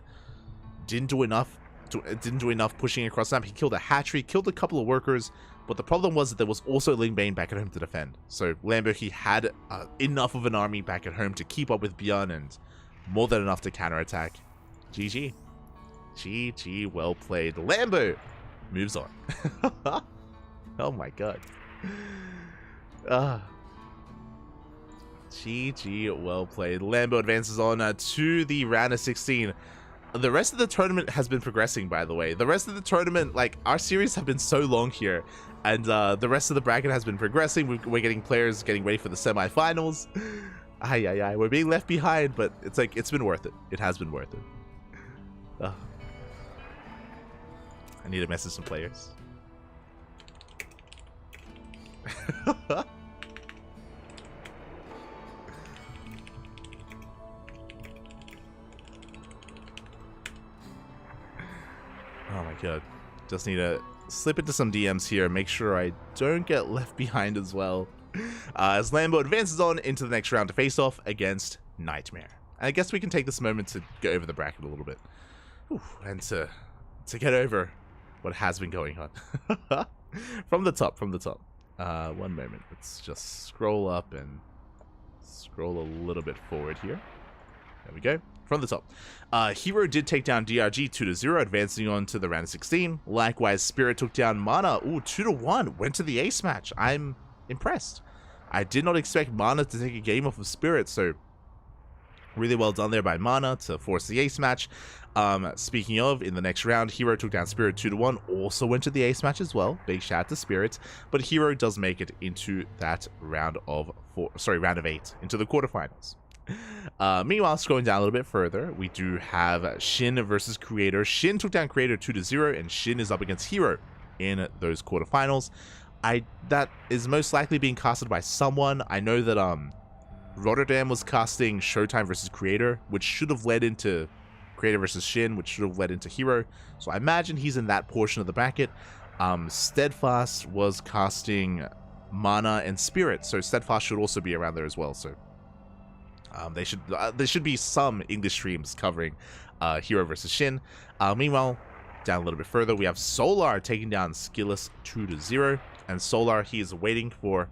didn't do enough pushing across the map. He killed a hatchery, killed a couple of workers, but the problem was that there was also Ling Bane back at home to defend. So Lambo, he had enough of an army back at home to keep up with Beyond, and more than enough to counterattack. GG. GG, well played. Lambo moves on. Oh my god. GG, well played. Lambo advances on to the round of 16. The rest of the tournament has been progressing, by the way. The rest of the tournament, like, our series have been so long here, and the rest of the bracket has been progressing. We're getting players getting ready for the semifinals. Ay, ay, ay. We're being left behind, but it's like, it's been worth it. It has been worth it. I need to message some players. Oh my god. Just need to slip into some DMs here, make sure I don't get left behind as well. As Lambo advances on into the next round to face off against Nightmare. And I guess we can take this moment to go over the bracket a little bit. Ooh, and to get over what has been going on. From the top. One moment. Let's just scroll up and scroll a little bit forward here. There we go. From the top. Hero did take down DRG 2-0, advancing on to the round of 16. Likewise, Spirit took down Mana. Ooh, 2-1. Went to the ace match. I'm impressed. I did not expect Mana to take a game off of Spirit, so really well done there by Mana to force the ace match. Speaking of, in the next round, Hero took down Spirit 2-1, also went to the ace match as well. Big shout out to Spirit, but Hero does make it into that round of 8, into the quarterfinals. Meanwhile, scrolling down a little bit further, we do have Shin versus Creator. Shin took down Creator 2-0, and Shin is up against Hero in those quarterfinals. That is most likely being casted by someone. I know that Rotterdam was casting Showtime versus Creator, which should have led into Creator versus Shin, which should have led into Hero. So I imagine he's in that portion of the bracket. Steadfast was casting Mana and Spirit, so Steadfast should also be around there as well. So there should be some English streams covering Hero versus Shin. Meanwhile, down a little bit further, we have Solar taking down Skilless 2-0, and Solar, he is waiting for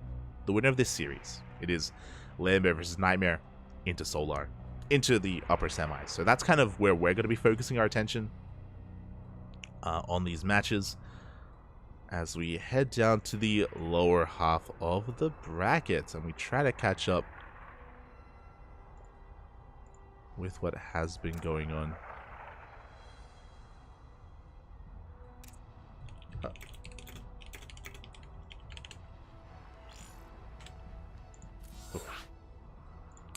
the winner of this series. It is Lambert versus Nightmare into Solar, into the upper semis. So that's kind of where we're going to be focusing our attention on these matches as we head down to the lower half of the bracket and we try to catch up with what has been going on.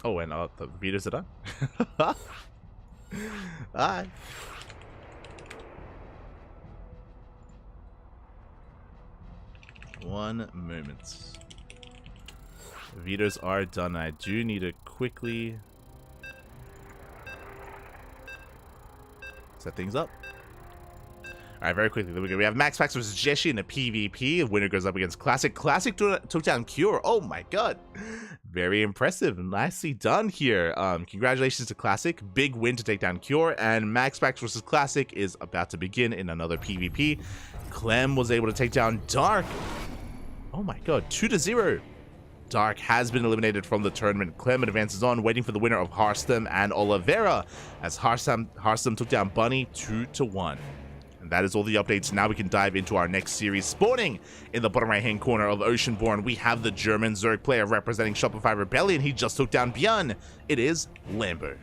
Oh, and the readers are done. Hi. One moment. Vetoes are done. I do need to quickly set things up. Alright, very quickly. There we go. We have Max Pax versus Jeshi in a PvP. The winner goes up against Classic. Classic took down Cure. Oh my god. Very impressive. Nicely done here. Congratulations to Classic. Big win to take down Cure. And Max Pax versus Classic is about to begin in another PvP. Clem was able to take down Dark. Oh my god. 2-0. Dark has been eliminated from the tournament. Clem advances on, waiting for the winner of Harstam and Oliveira, as Harstam took down Bunny 2-1. And that is all the updates. Now we can dive into our next series. Spawning in the bottom right-hand corner of Oceanborn, we have the German Zerg player representing Shopify Rebellion. He just took down Björn. It is Lambo.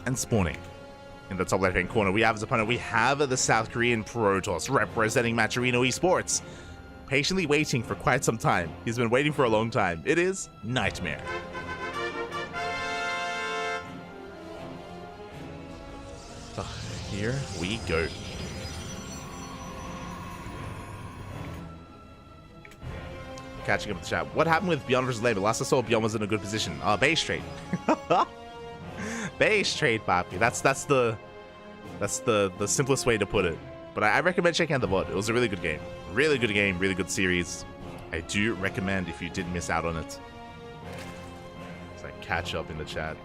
And spawning in the top left-hand corner, we have his opponent. We have the South Korean Protoss representing Maturino Esports. Patiently waiting for quite some time. He's been waiting for a long time. It is Nightmare. So, here we go. Catching up with the chat. What happened with Beyond versus Labor? Last I saw, Beyond was in a good position. Base trade. Base trade, papi. That's the simplest way to put it. But I recommend checking out the VOD. It was a really good game. Really good game, really good series. I do recommend if you did miss out on it. It's like catch up in the chat.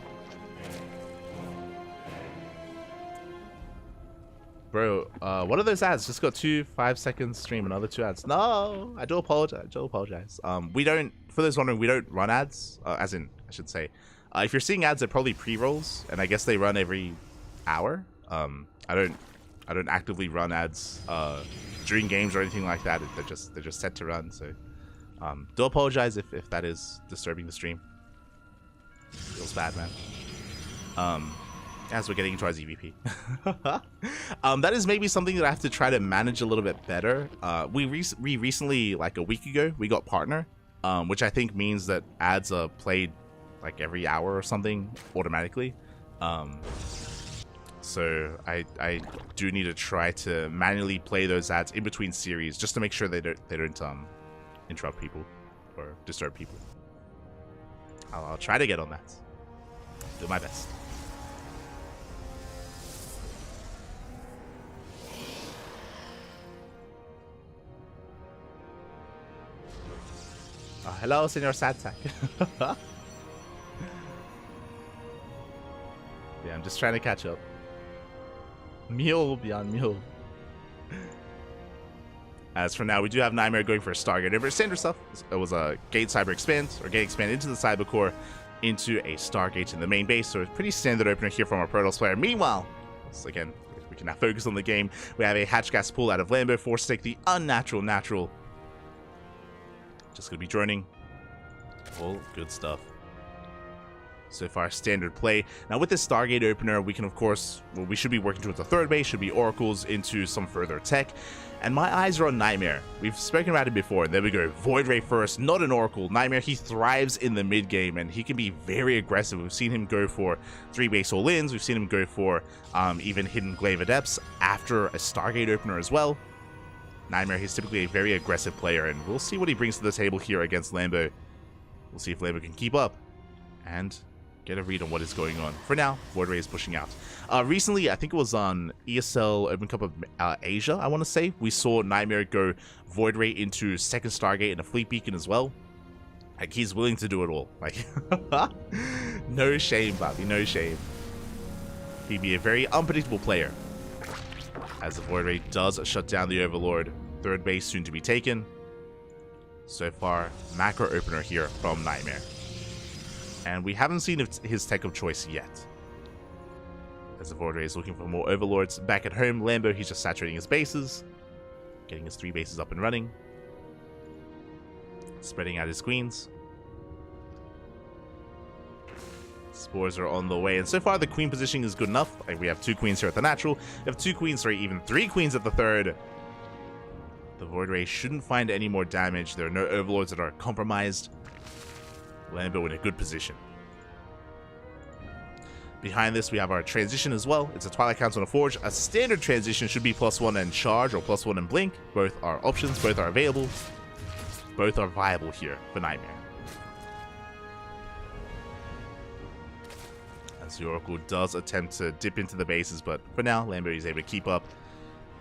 Bro, what are those ads? Just got 2 5-second stream, another 2 ads. No, I do apologize. We don't, for those wondering, we don't run ads. As in, I should say. If you're seeing ads, they're probably pre-rolls, and I guess they run every hour. I don't actively run ads during games or anything like that. They're just set to run. So do apologize if that is disturbing the stream. Feels bad, man. As we're getting into our ZVP. That is maybe something that I have to try to manage a little bit better. We recently, like a week ago, we got partner, which I think means that ads are played like every hour or something automatically. So I do need to try to manually play those ads in between series just to make sure they don't interrupt people or disturb people. I'll try to get on that. Do my best. Hello, Senor Sadsack. Yeah, I'm just trying to catch up. Mule beyond mule. As for now, we do have Nightmare going for a Stargate over standard stuff. It was a Gate Cyber Expand, or Gate Expand into the Cyber Core, into a Stargate in the main base. So it's pretty standard opener here from our Protoss player. Meanwhile, again, we can now focus on the game. We have a Hatch Gas pull out of Lambo, force to take the unnatural natural. Just gonna be droning. All good stuff. So far, standard play. Now with this Stargate opener, we can of course, well, we should be working towards a third base, should be oracles into some further tech. And my eyes are on Nightmare. We've spoken about it before. There we go. Void Ray first, not an oracle. Nightmare, he thrives in the mid game and he can be very aggressive. We've seen him go for 3 base all-ins. We've seen him go for even hidden glaive adepts after a Stargate opener as well. Nightmare, he's typically a very aggressive player, and we'll see what he brings to the table here against Lambo. We'll see if Lambo can keep up and get a read on what is going on. For now, Void Ray is pushing out. Recently, I think it was on ESL Open Cup of Asia, I want to say, we saw Nightmare go Void Ray into second Stargate and a Fleet Beacon as well. Like, he's willing to do it all. Like, no shame, Bobby, no shame. He'd be a very unpredictable player. As the Void Ray does shut down the Overlord. Third base soon to be taken. So far, macro opener here from Nightmare. And we haven't seen his tech of choice yet. As the Void Ray is looking for more Overlords. Back at home, Lambo, he's just saturating his bases. Getting his 3 bases up and running. Spreading out his queens. Spores are on the way, and so far the queen positioning is good enough. Like, we have 2 queens here at the natural. We have 2 queens, sorry, even 3 queens at the third. The Void Ray shouldn't find any more damage. There are no Overlords that are compromised. Lambo in a good position. Behind this, we have our transition as well. It's a Twilight Council on a Forge. A standard transition should be +1 and charge or +1 and blink. Both are options, both are available. Both are viable here for Nightmare. As the Oracle does attempt to dip into the bases, but for now, Lambo is able to keep up.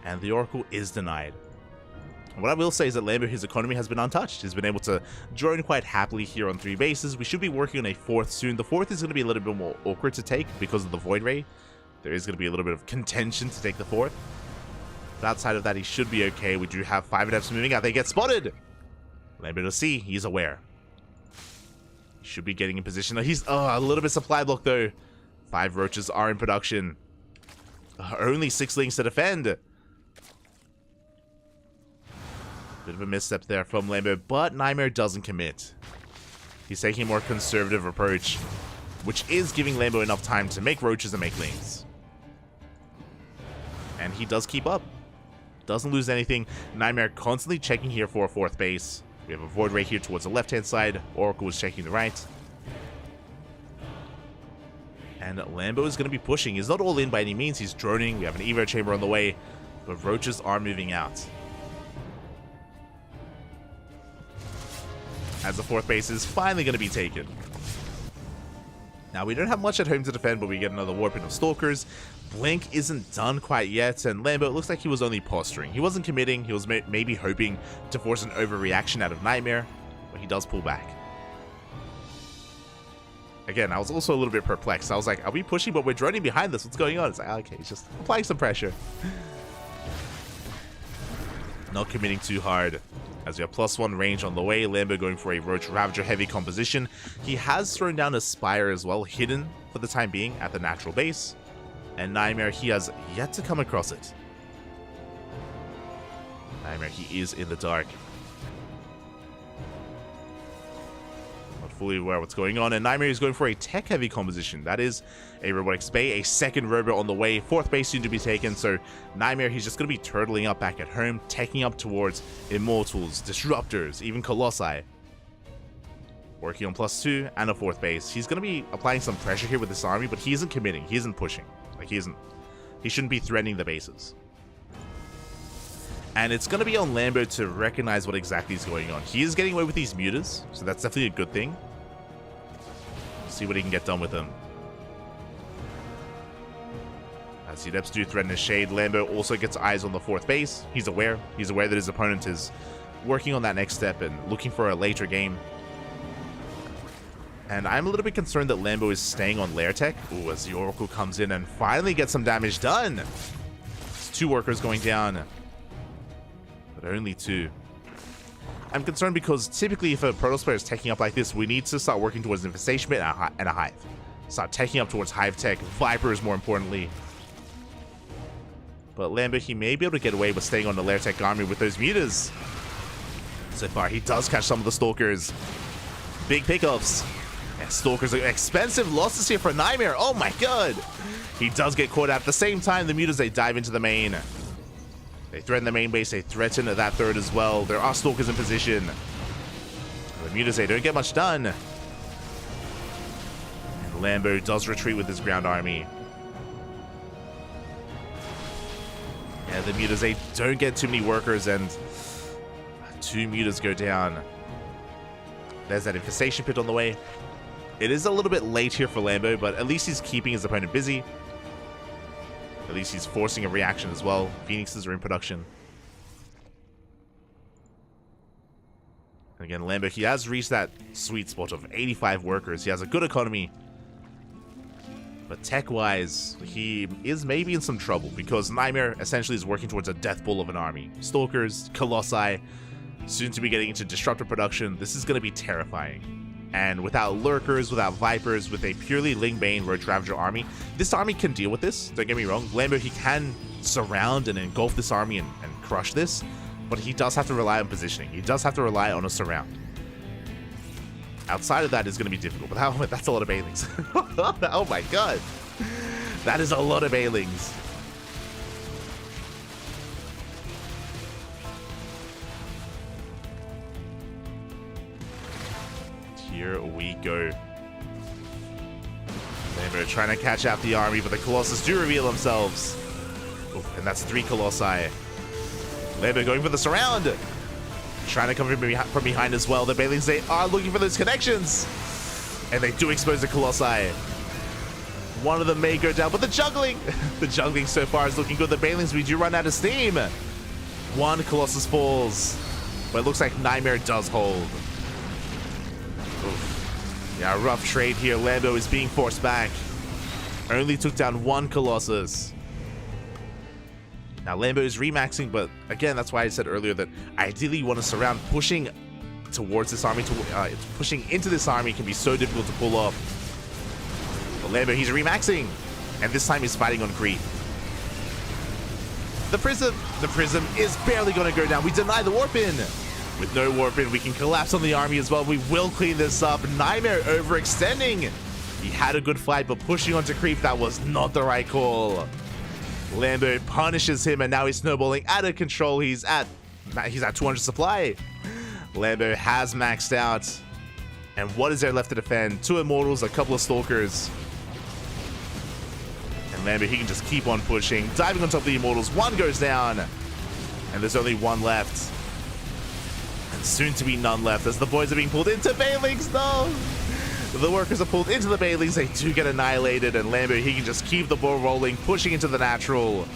And the Oracle is denied. What I will say is that Lambo, his economy has been untouched. He's been able to drone quite happily here on 3 bases. We should be working on a 4th soon. The 4th is going to be a little bit more awkward to take because of the Void Ray. There is going to be a little bit of contention to take the 4th. But outside of that, he should be okay. We do have 5 adepts moving out. They get spotted. Lambo to see. He's aware. He should be getting in position. He's a little bit supply block though. 5 roaches are in production. Only 6 links to defend. Bit of a misstep there from Lambo, but Nightmare doesn't commit. He's taking a more conservative approach, which is giving Lambo enough time to make roaches and make links. And he does keep up. Doesn't lose anything. Nightmare constantly checking here for a 4th base. We have a Void Ray here towards the left-hand side. Oracle is checking the right. And Lambo is going to be pushing. He's not all in by any means. He's droning. We have an Evo chamber on the way. But roaches are moving out. As the 4th base is finally going to be taken. Now, we don't have much at home to defend, but we get another Warping of Stalkers. Blink isn't done quite yet, and Lambo, it looks like he was only posturing. He wasn't committing. He was maybe hoping to force an overreaction out of Nightmare, but he does pull back. Again, I was also a little bit perplexed. I was like, are we pushing, but we're droning behind this? What's going on? It's like, okay, he's just applying some pressure. Not committing too hard. As we have +1 range on the way, Lambo going for a Roach Ravager heavy composition. He has thrown down a Spire as well, hidden for the time being at the natural base. And Nightmare, he has yet to come across it. Nightmare, he is in the dark. Not fully aware of what's going on, and Nightmare is going for a tech heavy composition. That is a Robotics Bay, a 2nd robot on the way, 4th base soon to be taken, so Nightmare, he's just going to be turtling up back at home, taking up towards Immortals, Disruptors, even Colossi. Working on +2 and a 4th base. He's going to be applying some pressure here with this army, but he isn't committing, he isn't pushing. Like, he shouldn't be threatening the bases. And it's going to be on Lambo to recognize what exactly is going on. He is getting away with these mutas, so that's definitely a good thing. See what he can get done with them. As the adepts do threaten his shade, Lambo also gets eyes on the 4th base. He's aware. He's aware that his opponent is working on that next step and looking for a later game. And I'm a little bit concerned that Lambo is staying on lair tech. Ooh, as the Oracle comes in and finally gets some damage done. It's 2 workers going down. But only 2. I'm concerned because typically if a Protoss player is taking up like this, we need to start working towards Infestation Pit and a Hive. Start taking up towards Hive Tech, Vipers more importantly. But Lambo, he may be able to get away with staying on the Lair Tech army with those mutas. So far, he does catch some of the Stalkers. Big pickups. Yeah, Stalker's expensive losses here for Nightmare. Oh my god. He does get caught out. At the same time, the Mutas, they dive into the main. They threaten the main base. They threaten that third as well. There are Stalkers in position. The Mutas, they don't get much done. And Lambo does retreat with his ground army. Yeah, the Mutas, they don't get too many workers, and 2 Mutas go down. There's that infestation pit on the way. It is a little bit late here for Lambo, but at least he's keeping his opponent busy. At least he's forcing a reaction as well. Phoenixes are in production. And again, Lambo, he has reached that sweet spot of 85 workers. He has a good economy. But tech-wise, he is maybe in some trouble, because Nightmare essentially is working towards a death bull of an army. Stalkers, Colossi, soon to be getting into disruptor production. This is going to be terrifying. And without lurkers, without vipers, with a purely Ling Bane Road Ravager army, this army can deal with this. Don't get me wrong. Lambo, he can surround and engulf this army and crush this, but he does have to rely on positioning. He does have to rely on a surround. Outside of that is going to be difficult, but that's a lot of Banelings. Oh my god. That is a lot of Banelings. Here we go. Lambo trying to catch out the army, but the Colossus do reveal themselves. Ooh, and that's 3 Colossi. Lambo going for the surround. Trying to come from behind as well. The Banelings, they are looking for those connections. And they do expose the Colossi. One of them may go down, but the juggling! The juggling so far is looking good. The Banelings, we do run out of steam. 1 Colossus falls. But it looks like Nightmare does hold. Oof. Yeah, rough trade here. Lambo is being forced back. Only took down 1 Colossus. Now Lambo is remaxing, but again, that's why I said earlier that ideally you want to surround. Pushing towards this army, pushing into this army can be so difficult to pull off. But Lambo, he's remaxing, and this time he's fighting on creep. The prism is barely going to go down. We deny the warp in. With no warp in, we can collapse on the army as well. We will clean this up. Nightmare overextending. He had a good fight, but pushing onto creep, that was not the right call. Lambo punishes him, and now he's snowballing out of control. He's at 200 supply. Lambo has maxed out. And what is there left to defend? 2 Immortals, a couple of Stalkers. And Lambo, he can just keep on pushing. Diving on top of the Immortals. 1 goes down. And there's only 1 left. And soon to be none left as the boys are being pulled into Banelings. No! The workers are pulled into the Banelings. They do get annihilated, and Lambo, he can just keep the ball rolling, pushing into the natural.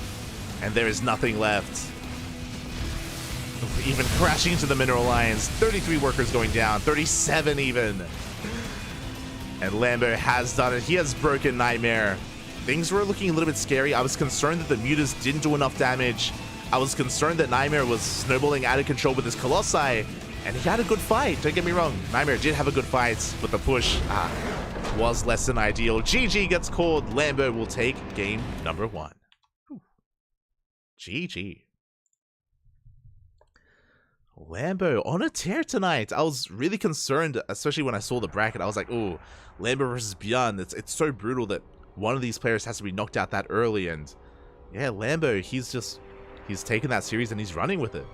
And there is nothing left. Even crashing into the Mineral Lions. 33 workers going down, 37 even. And Lambo has done it. He has broken Nightmare. Things were looking a little bit scary. I was concerned that the Mutas didn't do enough damage. I was concerned that Nightmare was snowballing out of control with his Colossi. And he had a good fight, don't get me wrong. Nightmare did have a good fight, but the push was less than ideal. GG gets called. Lambo will take game number 1. Whew. GG. Lambo on a tear tonight. I was really concerned, especially when I saw the bracket. I was like, oh, Lambo versus Beyond. It's so brutal that one of these players has to be knocked out that early. And yeah, Lambo, he's taken that series and he's running with it.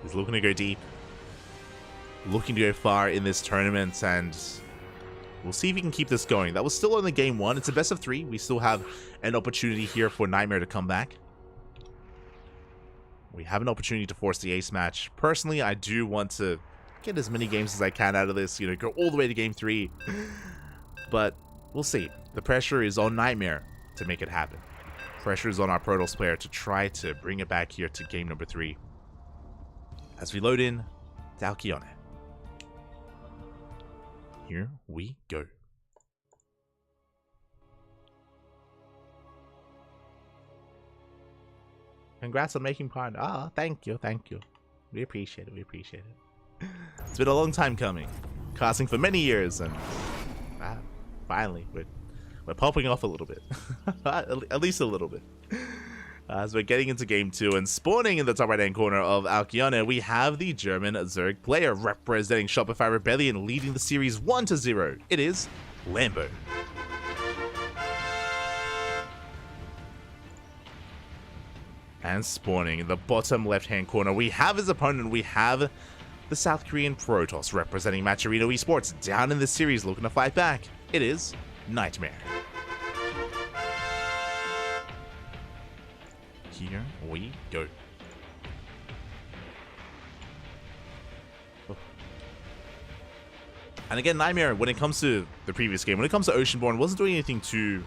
He's looking to go deep, looking to go far in this tournament, and we'll see if he can keep this going. That was still only game 1. It's a best of 3. We still have an opportunity here for Nightmare to come back. We have an opportunity to force the ace match. Personally, I do want to get as many games as I can out of this, you know, go all the way to game 3. But we'll see. The pressure is on Nightmare to make it happen. Pressure is on our Protoss player to try to bring it back here to game number 3. As we load in Dalkione. Here we go. Congrats on making part. Thank you, thank you. We appreciate it, we appreciate it. It's been a long time coming. Casting for many years, and finally, we're popping off a little bit. At least a little bit. As we're getting into game 2 and spawning in the top right hand corner of Alkione, we have the German Zerg player representing Shopify Rebellion, leading the series 1-0. It is Lambo. And spawning in the bottom left hand corner, we have his opponent. We have the South Korean Protoss representing Matcherino Esports down in the series looking to fight back. It is Nightmare. Here we go. And again, Nightmare, when it comes to the previous game, when it comes to Oceanborn, wasn't doing anything too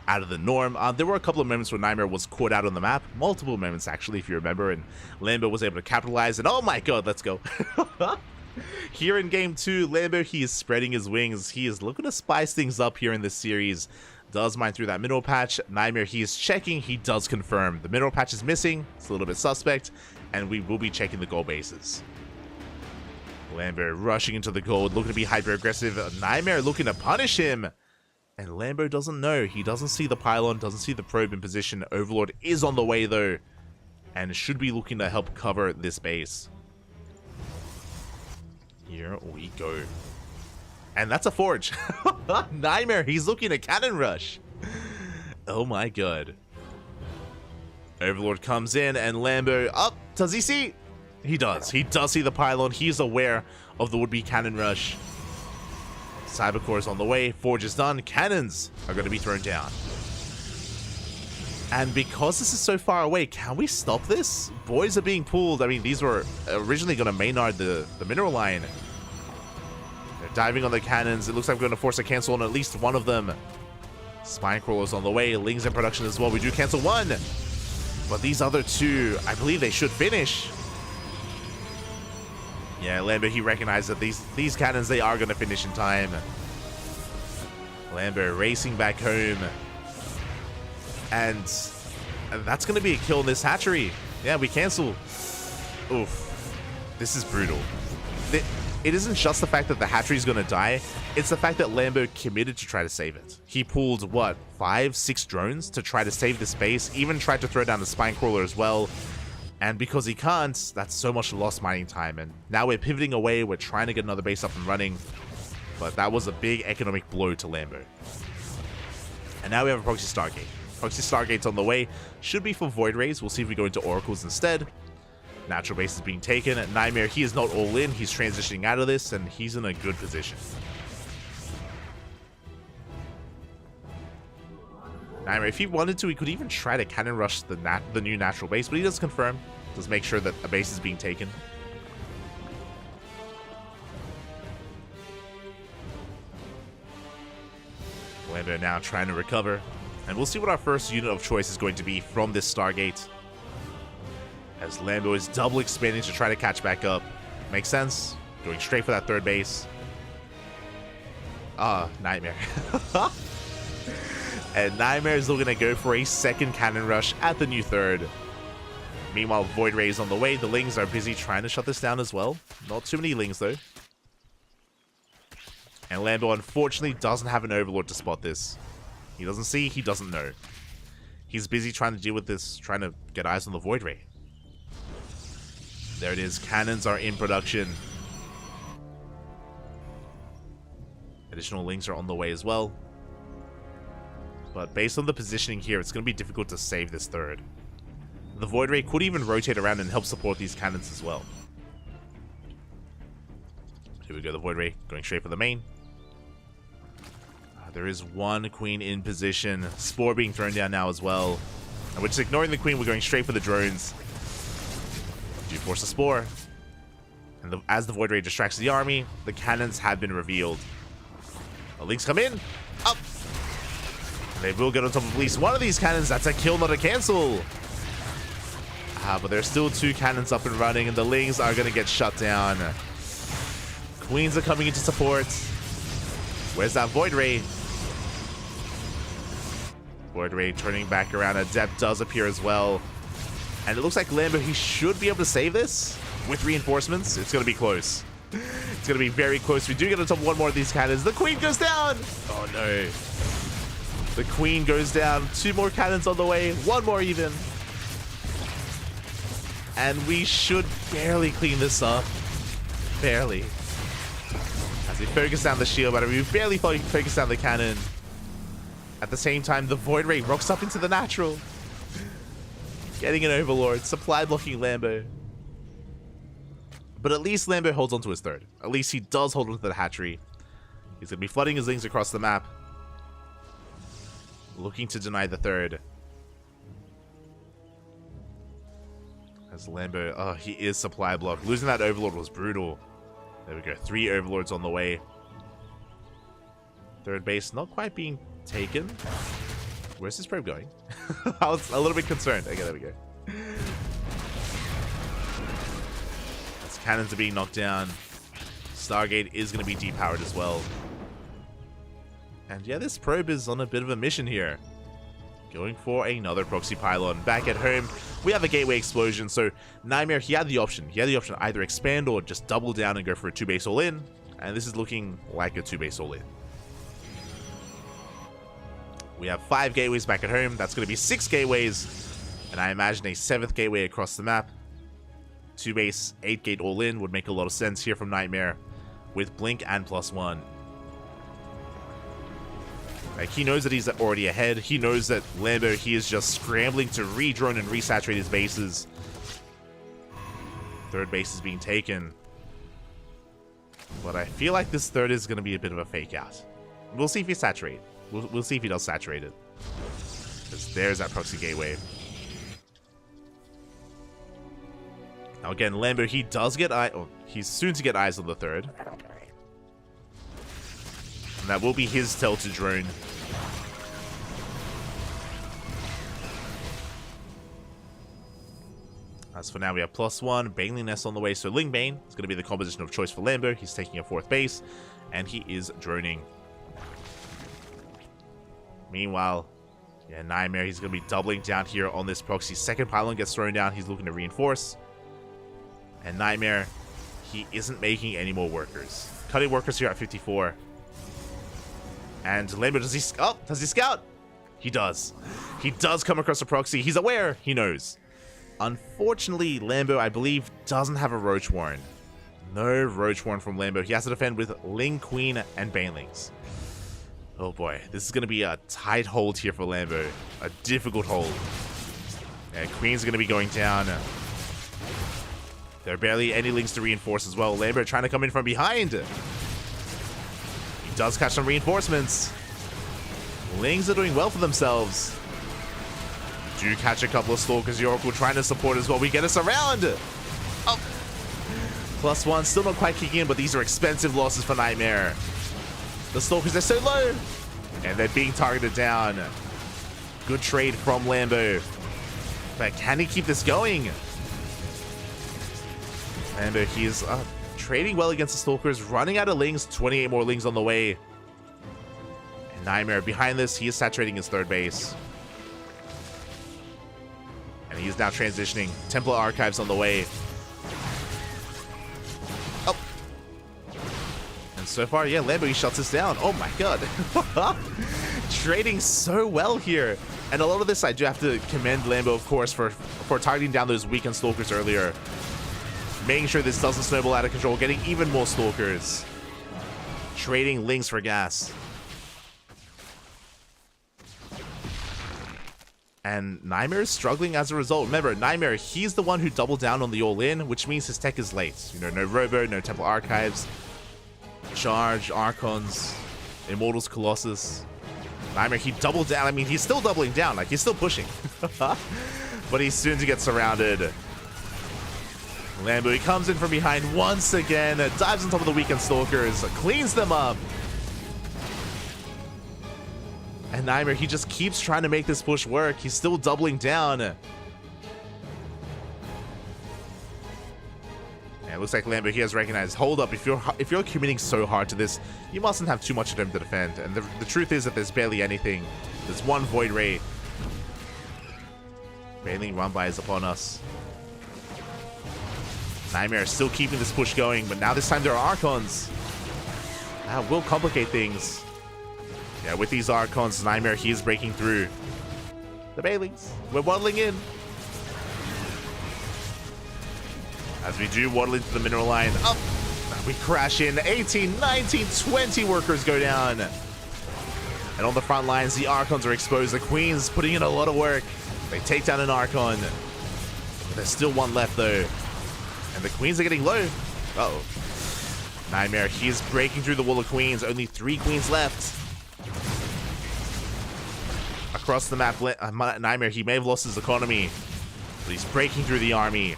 out of the norm. There were a couple of moments where Nightmare was caught out on the map. Multiple moments, actually, if you remember. And Lambo was able to capitalize. And oh my god, let's go. Here in game 2, Lambo, he is spreading his wings. He is looking to spice things up here in this series. Does mine through that mineral patch. Nightmare, he is checking. He does confirm. The mineral patch is missing. It's a little bit suspect. And we will be checking the gold bases. Lambo rushing into the gold, looking to be hyper-aggressive. Nightmare looking to punish him. And Lambo doesn't know. He doesn't see the pylon, doesn't see the probe in position. Overlord is on the way, though. And should be looking to help cover this base. Here we go. And that's a forge. Nightmare, he's looking at cannon rush. Oh my god. Overlord comes in and Lambo, does he see? He does. He does see the pylon. He's aware of the would-be cannon rush. Cybercore is on the way. Forge is done. Cannons are going to be thrown down. And because this is so far away, can we stop this? Boys are being pulled. I mean, these were originally going to Maynard the mineral line. They're diving on the cannons. It looks like we're going to force a cancel on at least one of them. Spine Crawler's on the way. Ling's in production as well. We do cancel one. But these other two, I believe they should finish. Yeah, Lambo, he recognized that these cannons, they are going to finish in time. Lambo racing back home. And that's going to be a kill in this hatchery. Yeah, we cancel. Oof. This is brutal. It isn't just the fact that the hatchery is going to die. It's the fact that Lambo committed to try to save it. He pulled, what, 5-6 drones to try to save this base. Even tried to throw down the Spine Crawler as well. And because he can't, that's so much lost mining time. And now we're pivoting away. We're trying to get another base up and running. But that was a big economic blow to Lambo. And now we have a Proxy Stargate. Proxy Stargate's on the way. Should be for Void Rays. We'll see if we go into Oracles instead. Natural base is being taken. Nightmare, he is not all in. He's transitioning out of this, and he's in a good position. Nightmare, if he wanted to, he could even try to cannon rush the new natural base, but he does confirm. Does make sure that a base is being taken. Lambo now trying to recover. And we'll see what our first unit of choice is going to be from this Stargate. As Lambo is double expanding to try to catch back up. Makes sense. Going straight for that third base. Nightmare. And Nightmare is looking to go for a second cannon rush at the new third. Meanwhile, Void Ray is on the way. The Lings are busy trying to shut this down as well. Not too many Lings, though. And Lambo, unfortunately, doesn't have an Overlord to spot this. He doesn't see, he doesn't know. He's busy trying to deal with this, trying to get eyes on the Void Ray. There it is. Cannons are in production. Additional Lings are on the way as well. But based on the positioning here, it's going to be difficult to save this third. The Void Ray could even rotate around and help support these cannons as well. Here we go, the Void Ray going straight for the main. There is one Queen in position. Spore being thrown down now as well. And we're just ignoring the Queen. We're going straight for the drones. Do force a Spore. And as the Void Ray distracts the army, the cannons have been revealed. The Lings come in. Up. And they will get on top of at least one of these cannons. That's a kill, not a cancel. But there's still two cannons up and running, and the Lings are going to get shut down. Queens are coming into support. Where's that Void Ray? Void Ray turning back around. Adept does appear as well. And it looks like Lambo, he should be able to save this with reinforcements. It's going to be close. It's going to be very close. We do get on top of one more of these cannons. The Queen goes down. Oh, no. The Queen goes down. Two more cannons on the way. One more even. And we should barely clean this up. Barely. As we focus down the shield, but we barely focus down the cannon. At the same time, the Void Ray rocks up into the natural. Getting an Overlord. Supply blocking Lambo. But at least Lambo holds on to his third. At least he does hold on to the hatchery. He's going to be flooding his lings across the map. Looking to deny the third. As Lambo, oh, he is supply block. Losing that Overlord was brutal. There we go. 3 Overlords on the way. Third base not quite being taken. Where's this probe going? I was a little bit concerned. Okay, there we go. As cannons are being knocked down. Stargate is going to be depowered as well. And yeah, this probe is on a bit of a mission here. Going for another proxy pylon. Back at home, we have a gateway explosion. So Nightmare, he had the option. He had the option to either expand or just double down and go for a 2-base all-in. And this is looking like a 2-base all-in. We have 5 gateways back at home. That's going to be 6 gateways. And I imagine a 7th gateway across the map. 2-base, 8-gate all-in would make a lot of sense here from Nightmare. With Blink and +1. Like, he knows that he's already ahead. He knows that Lambo, he is just scrambling to re-drone and resaturate his bases. Third base is being taken. But I feel like this third is going to be a bit of a fake out. We'll see if he saturates. We'll see if he does saturate it. Because there's that proxy gateway. Now again, Lambo, he does get he's soon to get eyes on the third. And that will be his tell to drone. As for now, we have +1, Baneling Nest on the way, so Ling Bane is going to be the composition of choice for Lambo. He's taking a 4th base, and he is droning. Meanwhile, yeah, Nightmare, he's going to be doubling down here on this proxy. Second pylon gets thrown down, he's looking to reinforce. And Nightmare, he isn't making any more workers. Cutting workers here at 54. And Lambo, does he scout? He does. He does come across a proxy. He's aware. He knows. Unfortunately, Lambo, I believe, doesn't have a Roach Warren. No Roach Warren from Lambo. He has to defend with Ling, Queen, and Banelings. Oh boy, this is going to be a tight hold here for Lambo. A difficult hold. Yeah, Queen's going to be going down. There are barely any links to reinforce as well. Lambo trying to come in from behind. He does catch some reinforcements. Lings are doing well for themselves. Do catch a couple of Stalkers. The Oracle trying to support as well. We get us around. Oh. +1, still not quite kicking in, but these are expensive losses for Nightmare. The Stalkers are so low. And they're being targeted down. Good trade from Lambo. But can he keep this going? Lambo, he is trading well against the Stalkers. Running out of Lings. 28 more Lings on the way. And Nightmare behind this. He is saturating his third base. And he is now transitioning. Templar Archives on the way. Oh. And so far, yeah, Lambo, he shuts this down. Oh my god. Trading so well here. And a lot of this, I do have to commend Lambo, of course, for targeting down those weakened Stalkers earlier. Making sure this doesn't snowball out of control. Getting even more Stalkers. Trading Lings for gas. And Nightmare is struggling as a result. Remember, Nightmare, he's the one who doubled down on the all-in, which means his tech is late. You know, no Robo, no Templar Archives, Charge, Archons, Immortals, Colossus. Nightmare, he doubled down. I mean, he's still doubling down. Like, he's still pushing. But he's soon to get surrounded. Lambo, he comes in from behind once again. Dives on top of the weakened Stalkers. Cleans them up. And Nightmare, he just keeps trying to make this push work. He's still doubling down. And it looks like Lambo, he has recognized, hold up, if you're committing so hard to this, you mustn't have too much of them to defend. And the truth is that there's barely anything. There's one Void Ray. Baneling Run-By is upon us. Nightmare is still keeping this push going, but now this time there are Archons. That will complicate things. Yeah, with these Archons, Nightmare, he is breaking through. The Banelings, we're waddling in. As we do waddle into the mineral line. Up! We crash in. 18, 19, 20 workers go down. And on the front lines, the Archons are exposed. The Queen's putting in a lot of work. They take down an Archon. There's still one left, though. And the Queens are getting low. Uh-oh. Nightmare, he's breaking through the wall of Queens. Only 3 Queens left. Across the map, Nightmare, he may have lost his economy. But he's breaking through the army.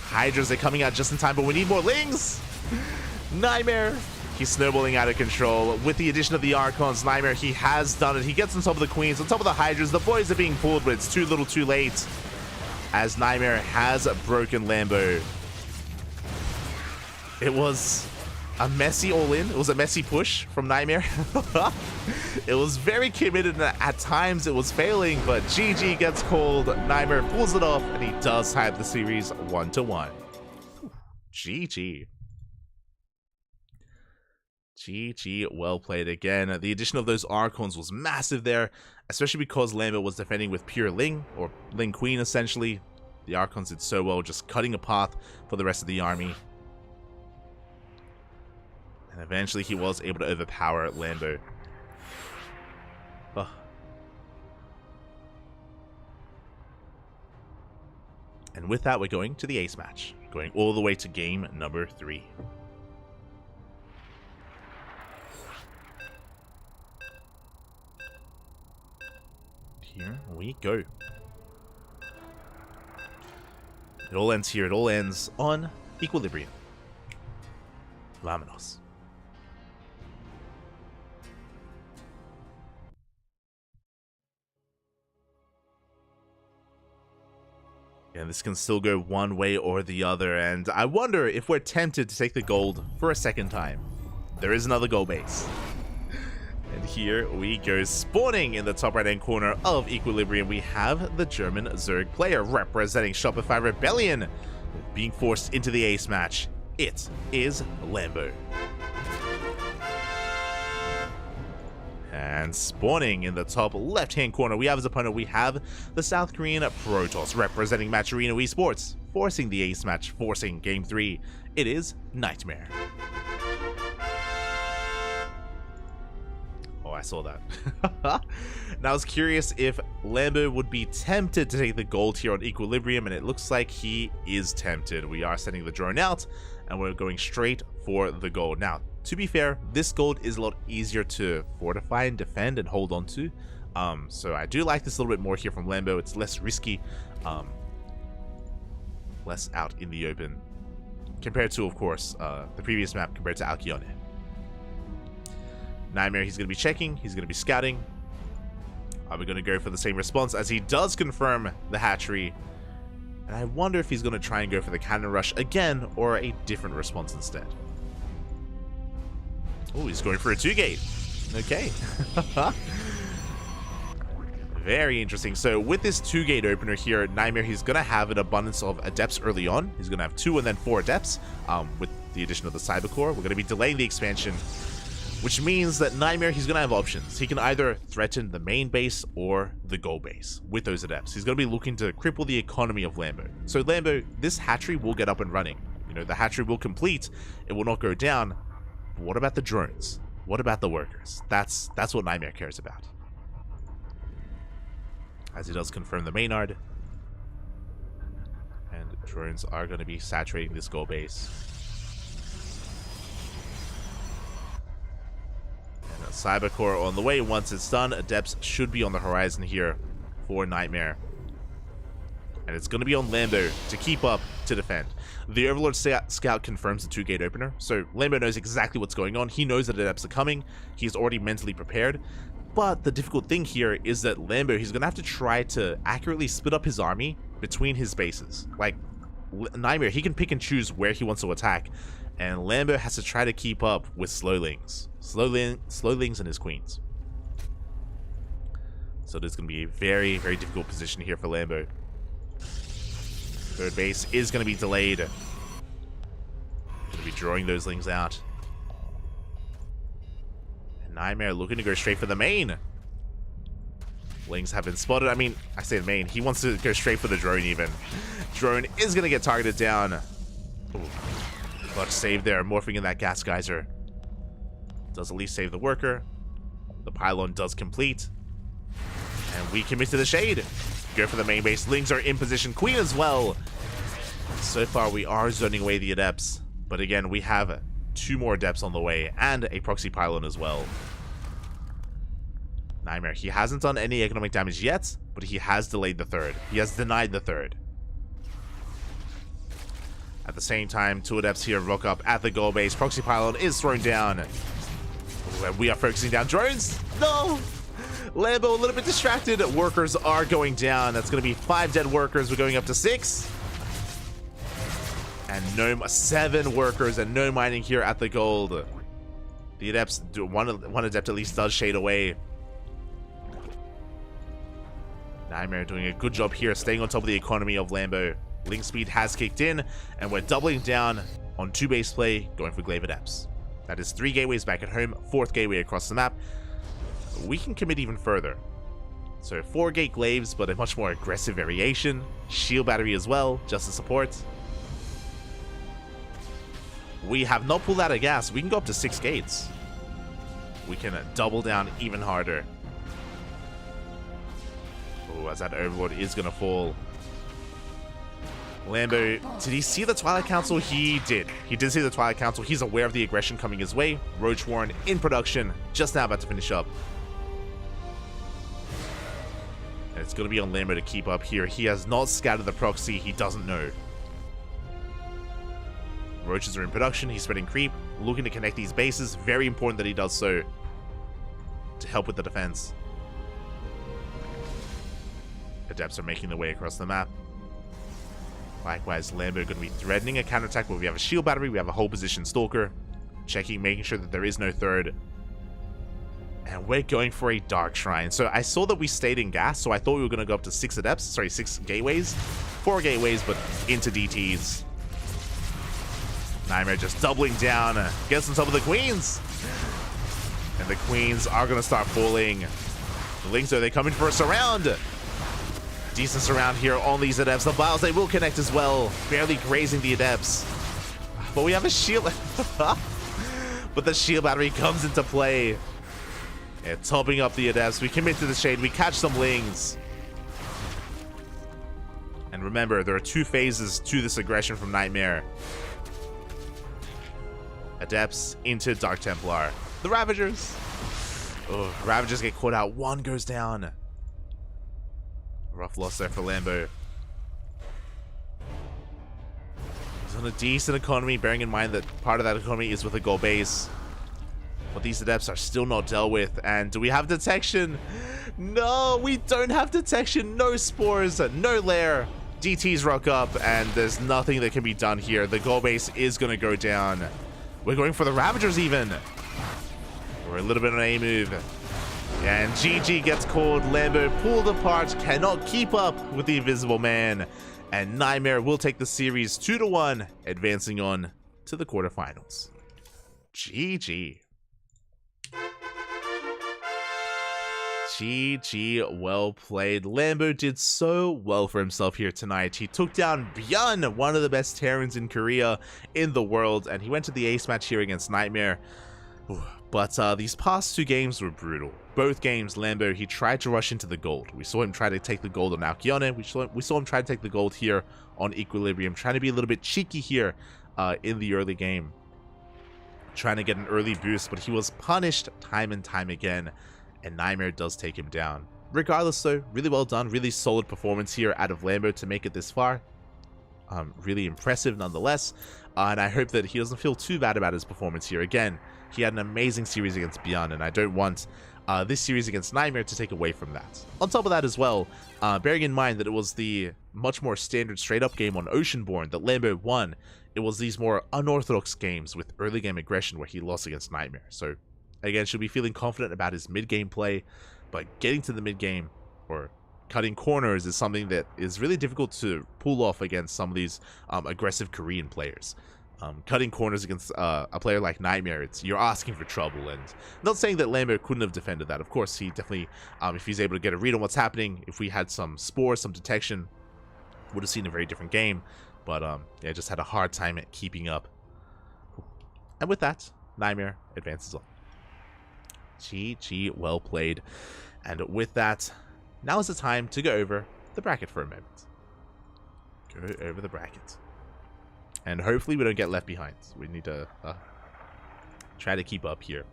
Hydras are coming out just in time, but we need more Lings. Nightmare, he's snowballing out of control. With the addition of the Archons, Nightmare, he has done it. He gets on top of the Queens, on top of the Hydras. The boys are being pulled, but it's too little too late. As Nightmare has broken Lambo. It was a messy all-in. It was a messy push from Nightmare. It was very committed, and at times it was failing, but GG gets called. Nightmare pulls it off, and he does tie the series 1-1. GG. GG, well played again. The addition of those Archons was massive there, especially because Lambert was defending with pure Ling, or Ling Queen essentially. The Archons did so well, just cutting a path for the rest of the army. And eventually he was able to overpower Lambo. Oh. And with that, we're going to the ace match. Going all the way to game number 3. Here we go. It all ends here. It all ends on Equilibrium. Vámonos. And this can still go one way or the other, and I wonder if we're tempted to take the gold for a second time. There is another gold base. And here we go, spawning in the top right hand corner of Equilibrium, we have the German Zerg player representing Shopify Rebellion, being forced into the ace match. It is Lambo. And spawning in the top left-hand corner, we have as opponent, we have the South Korean Protoss representing Matcherino Esports, forcing the ace match, forcing game 3. It is Nightmare. Oh, I saw that. Now I was curious if Lambo would be tempted to take the gold here on Equilibrium, and it looks like he is tempted. We are sending the drone out, and we're going straight for the gold. Now, to be fair, this gold is a lot easier to fortify and defend and hold on to. So I do like this a little bit more here from Lambo. It's less risky, less out in the open, compared to, of course, the previous map compared to Alcyone. Nightmare, he's going to be checking, he's going to be scouting. Are we going to go for the same response, as he does confirm the hatchery? And I wonder if he's going to try and go for the cannon rush again, or a different response instead. Oh, he's going for a 2-gate. Okay. Very interesting. So with this 2-gate opener here, Nightmare, he's going to have an abundance of adepts early on. He's going to have 2 and then 4 adepts with the addition of the Cyber Core. We're going to be delaying the expansion, which means that Nightmare, he's going to have options. He can either threaten the main base or the goal base with those adepts. He's going to be looking to cripple the economy of Lambo. So Lambo, this hatchery will get up and running. You know, the hatchery will complete. It will not go down. But what about the drones? What about the workers? That's what Nightmare cares about. As he does confirm the Maynard. And drones are going to be saturating this goal base. And a Cyber Core on the way. Once it's done, adepts should be on the horizon here for Nightmare. And it's going to be on Lambo to keep up, to defend. The Overlord Scout confirms the 2-gate opener, so Lambo knows exactly what's going on. He knows that adepts are coming. He's already mentally prepared. But the difficult thing here is that Lambo, he's going to have to try to accurately split up his army between his bases. Like, Nightmare, he can pick and choose where he wants to attack, and Lambo has to try to keep up with Slowlings. Slowlings and his queens. So there's going to be a very, very difficult position here for Lambo. Third base is going to be delayed. Going to be drawing those Lings out. And Nightmare looking to go straight for the main. Lings have been spotted. I mean, I say the main. He wants to go straight for the drone even. Drone is going to get targeted down. Ooh. Clutch save there, morphing in that gas geyser. Does at least save the worker. The pylon does complete. And we commit to the shade. Go for the main base. Lings are in position. Queen as well. So far, we are zoning away the adepts. But again, we have 2 more adepts on the way and a proxy pylon as well. Nightmare, he hasn't done any economic damage yet, but he has delayed the third. He has denied the third. At the same time, 2 adepts here rock up at the goal base. Proxy pylon is thrown down. Ooh, and we are focusing down drones. No! Lambo a little bit distracted. Workers are going down. That's going to be 5 dead workers. We're going up to 6. And 7 workers and no mining here at the gold. The adepts, one adept at least does shade away. Nightmare doing a good job here, staying on top of the economy of Lambo. Link speed has kicked in, and we're doubling down on 2 base play, going for Glaive Adepts. That is 3 gateways back at home, 4th gateway across the map. We can commit even further. So 4 gate Glaives, but a much more aggressive variation. Shield battery as well, just to support. We have not pulled out of gas. We can go up to 6 gates. We can double down even harder. Oh, as that overlord is going to fall. Lambo, did he see the Twilight Council? He did. He did see the Twilight Council. He's aware of the aggression coming his way. Roach Warren in production, just now about to finish up. And it's going to be on Lambo to keep up here. He has not scattered the proxy. He doesn't know. Roaches are in production. He's spreading creep, looking to connect these bases. Very important that he does so to help with the defense. Adepts are making their way across the map. Likewise, Lambo going to be threatening a counterattack where we have a shield battery, we have a whole position stalker. Checking, making sure that there is no third. And we're going for a Dark Shrine. So I saw that we stayed in gas, so I thought we were going to go up to 6 adepts. Sorry, 6 gateways. 4 gateways, but into DTs. Nightmare just doubling down. Gets on top of the queens. And the queens are going to start falling. The Lings, though, they come in for a surround. Decent surround here on these adepts. The vials, they will connect as well. Barely grazing the adepts. But we have a shield. But the shield battery comes into play. And topping up the adepts. We commit to the shade. We catch some Lings. And remember, there are 2 phases to this aggression from Nightmare. Adepts into Dark Templar. The Ravagers. Oh, Ravagers get caught out. 1 goes down. Rough loss there for Lambo. He's on a decent economy, bearing in mind that part of that economy is with a gold base. But these adepts are still not dealt with. And do we have detection? No, we don't have detection. No spores, no lair. DTs rock up, and there's nothing that can be done here. The gold base is going to go down. We're going for the Ravagers even. We're a little bit on a move. Yeah, and GG gets called. Lambo pulled apart, cannot keep up with the Invisible Man. And Nightmare will take the series 2-1, advancing on to the quarterfinals. GG. GG, well played. Lambo did so well for himself here tonight. He took down Byun, one of the best Terrans in Korea in the world, and he went to the ace match here against Nightmare. But these past 2 games were brutal. Both games, Lambo, he tried to rush into the gold. We saw him try to take the gold on Alkyone. We saw him try to take the gold here on Equilibrium, trying to be a little bit cheeky here in the early game. Trying to get an early boost, but he was punished time and time again. And Nightmare does take him down. Regardless though, really well done, really solid performance here out of Lambo to make it this far. Really impressive nonetheless. And I hope that he doesn't feel too bad about his performance here. Again, he had an amazing series against Byun, and I don't want this series against Nightmare to take away from that. On top of that as well, bearing in mind that it was the much more standard straight-up game on Oceanborn that Lambo won, it was these more unorthodox games with early game aggression where he lost against Nightmare. So again, should be feeling confident about his mid-game play, but getting to the mid-game or cutting corners is something that is really difficult to pull off against some of these aggressive Korean players. Cutting corners against a player like Nightmare, you're asking for trouble. And not saying that Lambo couldn't have defended that. Of course, he definitely, if he's able to get a read on what's happening, if we had some spores, some detection, would have seen a very different game. But yeah, just had a hard time at keeping up. And with that, Nightmare advances on. GG, well played. And with that, now is the time to go over the bracket for a moment. Go over the bracket. And hopefully we don't get left behind. We need to try to keep up here.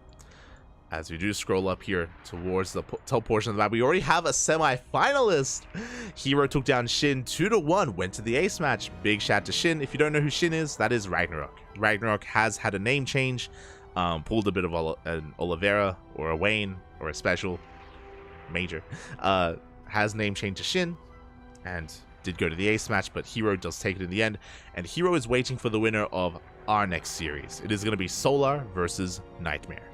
As we do scroll up here towards the top portion of the map, we already have a semi-finalist. Hero took down Shin 2-1, went to the ace match. Big shout to Shin. If you don't know who Shin is, that is Ragnarok. Ragnarok has had a name change, pulled a bit of an Oliveira or a Wayne or a special major. Has name change to Shin, and did go to the ace match, but Hero does take it in the end, and Hero is waiting for the winner of our next series. It is going to be Solar versus Nightmare.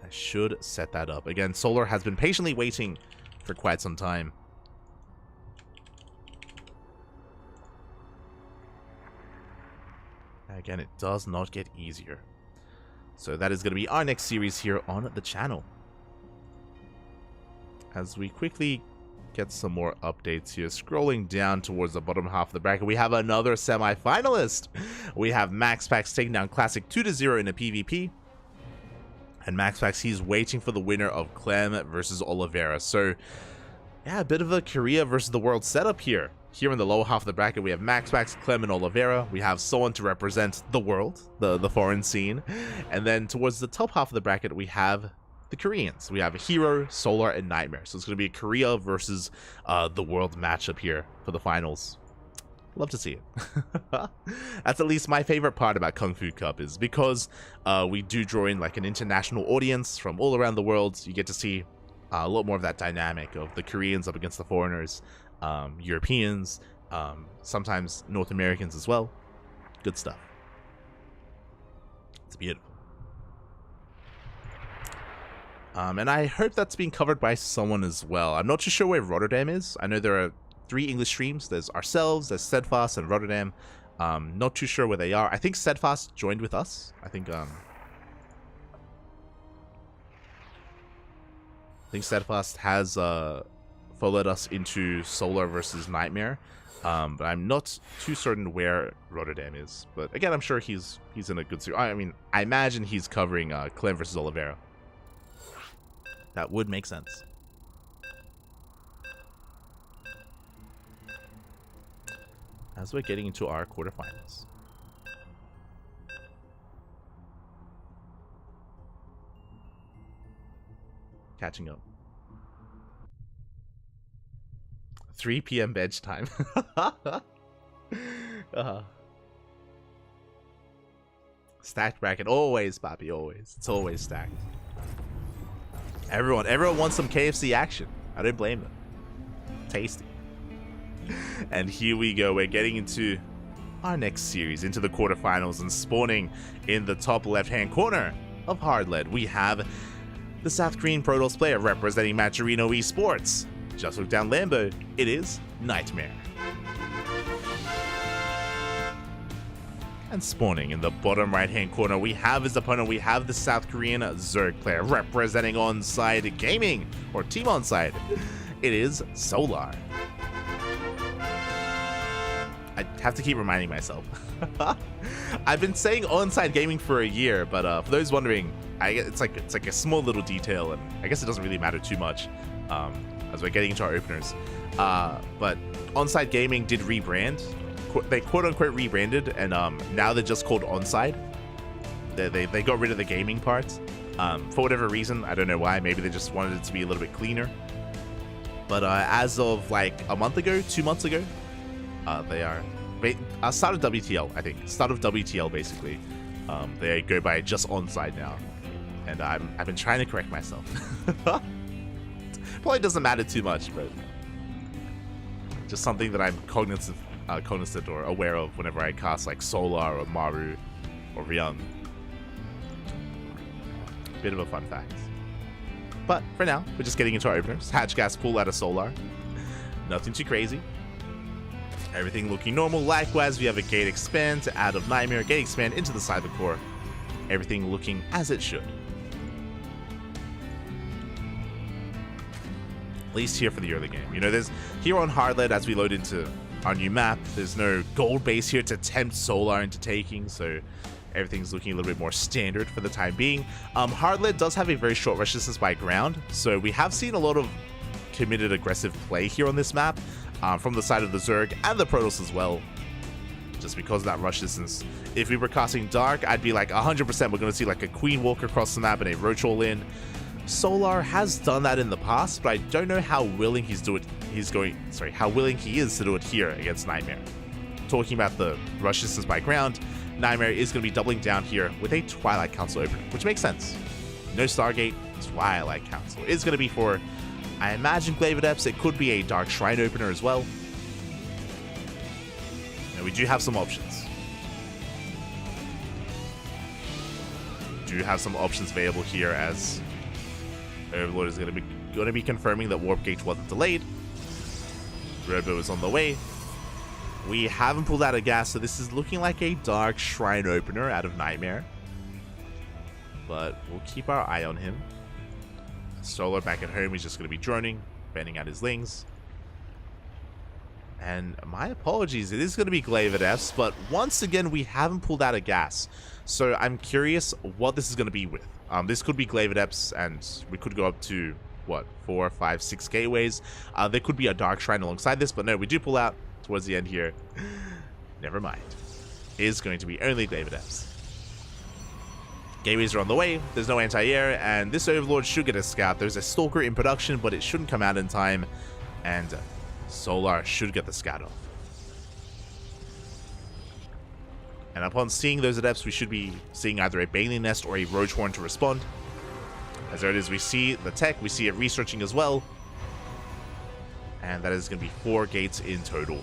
I should set that up. Again, Solar has been patiently waiting for quite some time. Again, it does not get easier. So that is going to be our next series here on the channel. As we quickly get some more updates here. Scrolling down towards the bottom half of the bracket, we have another semi-finalist. We have MaxPax taking down Classic 2-0 in a PvP. And MaxPax, he's waiting for the winner of Clem versus Oliveira. So, yeah, a bit of a Korea versus the world setup here. Here in the lower half of the bracket, we have MaxPax, Clem, and Oliveira. We have someone to represent the world, the foreign scene. And then towards the top half of the bracket, we have the Koreans. We have Hero, Solar, and Nightmare. So it's going to be Korea versus the world matchup here for the finals. Love to see it. That's at least my favorite part about KungFu Cup, is because we do draw in like an international audience from all around the world. You get to see a lot more of that dynamic of the Koreans up against the foreigners, Europeans, sometimes North Americans as well. Good stuff. It's beautiful. And I hope that's being covered by someone as well. I'm not too sure where Rotterdam is. I know there are 3 English streams. There's ourselves, there's Steadfast, and Rotterdam. Not too sure where they are. I think Steadfast joined with us. I think Steadfast has followed us into Solar versus Nightmare. But I'm not too certain where Rotterdam is. But again, I'm sure he's in a good series. I mean, I imagine he's covering Clem versus Oliveira. That would make sense. As we're getting into our quarterfinals. Catching up. 3 p.m. bench time. Stacked bracket. Always, Papi, always. It's always stacked. Everyone wants some KFC action. I don't blame them. Tasty. And here we go. We're getting into our next series, into the quarterfinals, and spawning in the top left-hand corner of Hardlead, we have the South Korean Protoss player representing Maturino Esports. Just look down Lambo. It is Nightmare. And spawning in the bottom right-hand corner, we have his opponent. We have the South Korean Zerg player representing Onside Gaming, or Team Onside. It is Solar. I have to keep reminding myself. I've been saying Onside Gaming for a year, but for those wondering, it's like a small little detail, and I guess it doesn't really matter too much as we're getting into our openers. But Onside Gaming did rebrand. They quote-unquote rebranded, and now they're just called Onside. They got rid of the gaming part for whatever reason. I don't know why. Maybe they just wanted it to be a little bit cleaner. But as of like a month ago, 2 months ago, they are start of WTL. I think start of WTL basically. They go by just Onside now, and I've been trying to correct myself. Probably doesn't matter too much, but just something that I'm cognizant or aware of whenever I cast like Solar or Maru or Ryung. Bit of a fun fact. But for now, we're just getting into our openers. Hatch gas pull out of Solar. Nothing too crazy. Everything looking normal. Likewise, we have a gate expand out of Nightmare, gate expand into the side of the core. Everything looking as it should. At least here for the early game. You know, there's here on Hardlet as we load into our new map, there's no gold base here to tempt Solar into taking, so everything's looking a little bit more standard for the time being. Hardlet does have a very short rush distance by ground, so we have seen a lot of committed aggressive play here on this map from the side of the Zerg and the Protoss as well. Just because of that rush distance. If we were casting Dark, I'd be like 100% we're going to see like a Queen walk across the map and a Roach all in. Solar has done that in the past, but I don't know how willing he is to do it here against Nightmare. Talking about the rush distance by ground, Nightmare is going to be doubling down here with a Twilight Council opener, which makes sense. No Stargate, Twilight Council is going to be for, I imagine, Glaive Adepts. It could be a Dark Shrine opener as well. Now we do have some options. Do have some options available here as Overlord is going to be confirming that Warp Gate wasn't delayed. Robo is on the way. We haven't pulled out a gas, so this is looking like a Dark Shrine opener out of Nightmare. But we'll keep our eye on him. Solar back at home, he's just going to be droning, bending out his lings. And my apologies, it is going to be Glaive Adepts, but once again, we haven't pulled out a gas. So I'm curious what this is going to be with. This could be Glaive Adepts, and we could go up to, what, 4, 5, 6 gateways. There could be a Dark Shrine alongside this, but no, we do pull out towards the end here. Never mind. It is going to be only Glaive Adepts. Gateways are on the way, there's no anti-air, and this Overlord should get a scout. There's a Stalker in production, but it shouldn't come out in time, and Solar should get the scout off. And upon seeing those Adepts, we should be seeing either a Baneling Nest or a Roach Horn to respond. As there it is, we see the tech, we see it researching as well. And that is going to be 4 gates in total.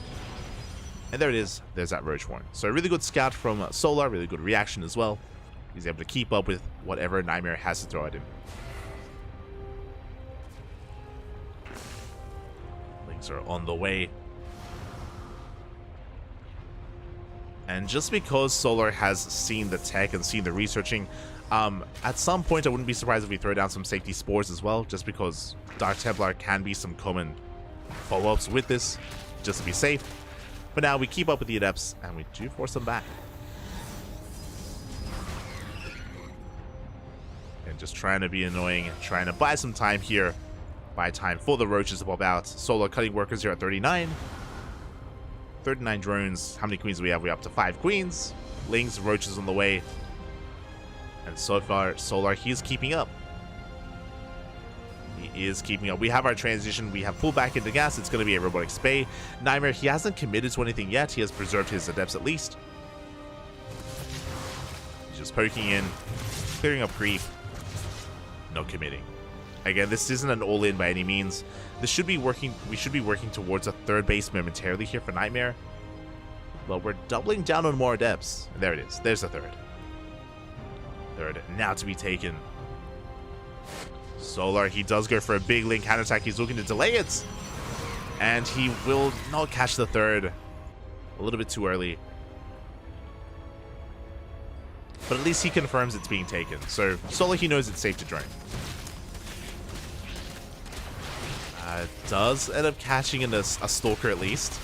And there it is, there's that Roach Horn. So a really good scout from Solar, really good reaction as well. He's able to keep up with whatever Nightmare has to throw at him. Links are on the way. And just because Solar has seen the tech and seen the researching, at some point I wouldn't be surprised if we throw down some safety spores as well, just because Dark Templar can be some common follow-ups with this, just to be safe. But now we keep up with the Adepts, and we do force them back. And just trying to be annoying, trying to buy some time here. Buy time for the Roaches to pop out. Solar cutting workers here at 39. 39 drones. How many queens do we have? We're up to 5 queens. Lings, Roaches on the way. And so far, Solar, he is keeping up. He is keeping up. We have our transition. We have pulled back into gas. It's going to be a Robotic Spay. Nightmare, he hasn't committed to anything yet. He has preserved his Adepts at least. He's just poking in, clearing up creep. No committing. Again, this isn't an all-in by any means. This should be working. We should be working towards a 3rd base momentarily here for Nightmare. But we're doubling down on more Adepts. There it is. There's the 3rd. 3rd now to be taken. Solar, he does go for a big link counterattack. He's looking to delay it. And he will not catch the 3rd. A little bit too early. But at least he confirms it's being taken. So Solar, he knows it's safe to drone. Does end up catching in a Stalker at least.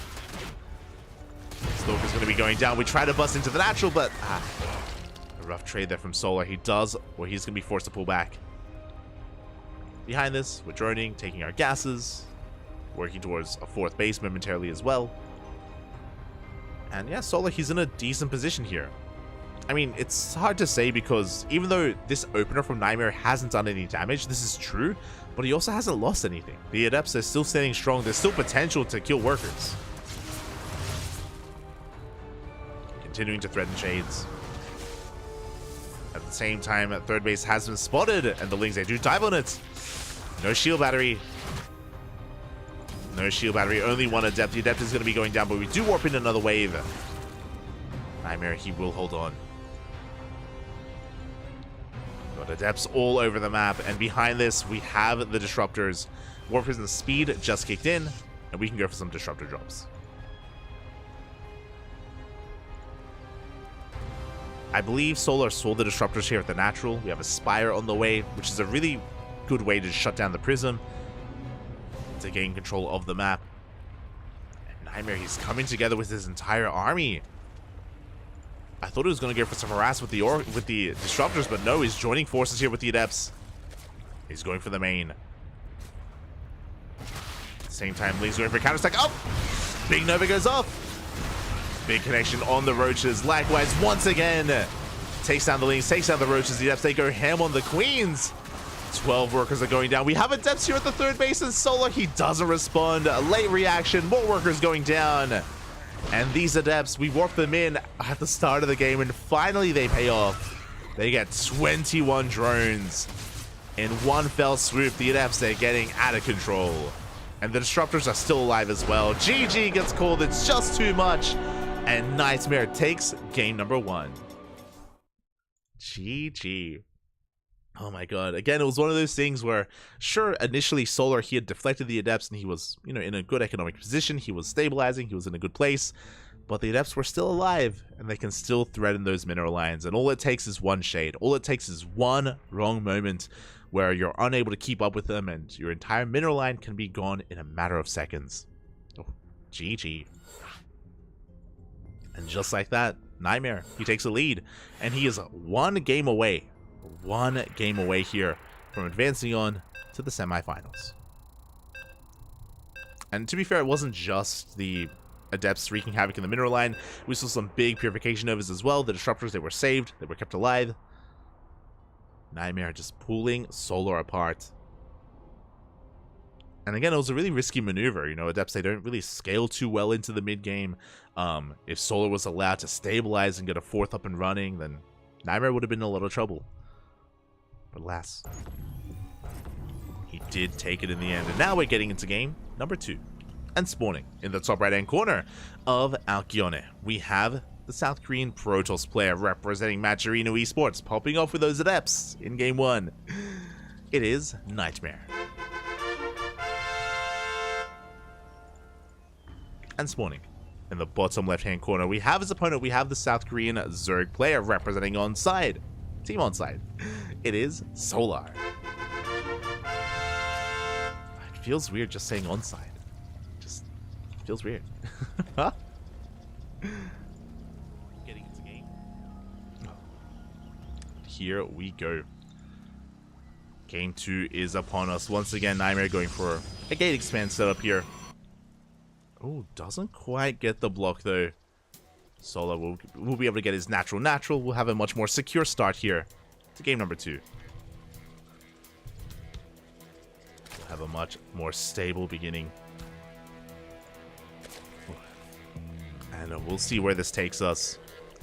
Stalker's going to be going down. We try to bust into the natural, but a rough trade there from Solar. He does, or he's going to be forced to pull back. Behind this, we're droning, taking our gases, working towards a 4th base momentarily as well. And yeah, Solar, he's in a decent position here. I mean, it's hard to say because even though this opener from Nightmare hasn't done any damage, this is true, but he also hasn't lost anything. The Adepts are still standing strong. There's still potential to kill workers. Continuing to threaten Shades. At the same time, 3rd base has been spotted, and the Lings, they do dive on it. No shield battery. No shield battery, only 1 Adept. The Adept is going to be going down, but we do warp in another wave. Nightmare, he will hold on. Got Adepts all over the map, and behind this, we have the Disruptors. Warp Prison speed just kicked in, and we can go for some Disruptor drops. I believe Solar saw the disruptors here at the natural. We have a Spire on the way, which is a really good way to shut down the Prism to gain control of the map. And Nightmare, he's coming together with his entire army. I thought he was going to go for some harass with the disruptors, but no, he's joining forces here with the Adepts. He's going for the main. At the same time, Lee's going for a counter-attack. Oh! Big Nova goes off. Big connection on the Roaches. Likewise, once again, takes down the Lings, takes down the Roaches. The Adepts, they go ham on the Queens. 12 workers are going down. We have Adepts here at the third base, and Solar, he doesn't respond. A late reaction, more workers going down. And these Adepts, we warped them in at the start of the game, and finally they pay off. They get 21 drones. In one fell swoop, the Adepts, they're getting out of control. And the Disruptors are still alive as well. GG gets called, it's just too much. And Nightmare takes game number 1. GG. Oh my god. Again, it was one of those things where, sure, initially Solar, he had deflected the Adepts and he was, in a good economic position. He was stabilizing, he was in a good place. But the Adepts were still alive, and they can still threaten those mineral lines. And all it takes is one shade. All it takes is one wrong moment where you're unable to keep up with them, and your entire mineral line can be gone in a matter of seconds. Oh, GG. And just like that, Nightmare, he takes a lead, and he is one game away here from advancing on to the semifinals. And to be fair, it wasn't just the Adepts wreaking havoc in the mineral line. We saw some big purification novas as well. The Disruptors, they were saved, they were kept alive. Nightmare just pulling Solar apart. And again, it was a really risky maneuver. Adepts, they don't really scale too well into the mid game. If Solar was allowed to stabilize and get a 4th up and running, then Nightmare would have been in a lot of trouble. But alas, he did take it in the end. And now we're getting into game number 2. And spawning in the top right hand corner of Alkyone, we have the South Korean Protoss player representing Matcherino Esports popping off with those Adepts in game 1. It is Nightmare. And spawning in the bottom left hand corner, we have his opponent. We have the South Korean Zerg player representing Onside. Team Onside. It is Solar. It feels weird just saying Onside. Just feels weird. Getting into game. Here we go. Game 2 is upon us. Once again, Nightmare going for a gate expand setup here. Oh, doesn't quite get the block though. Solar will be able to get his natural. We'll have a much more secure start here to game number 2. We'll have a much more stable beginning. And we'll see where this takes us.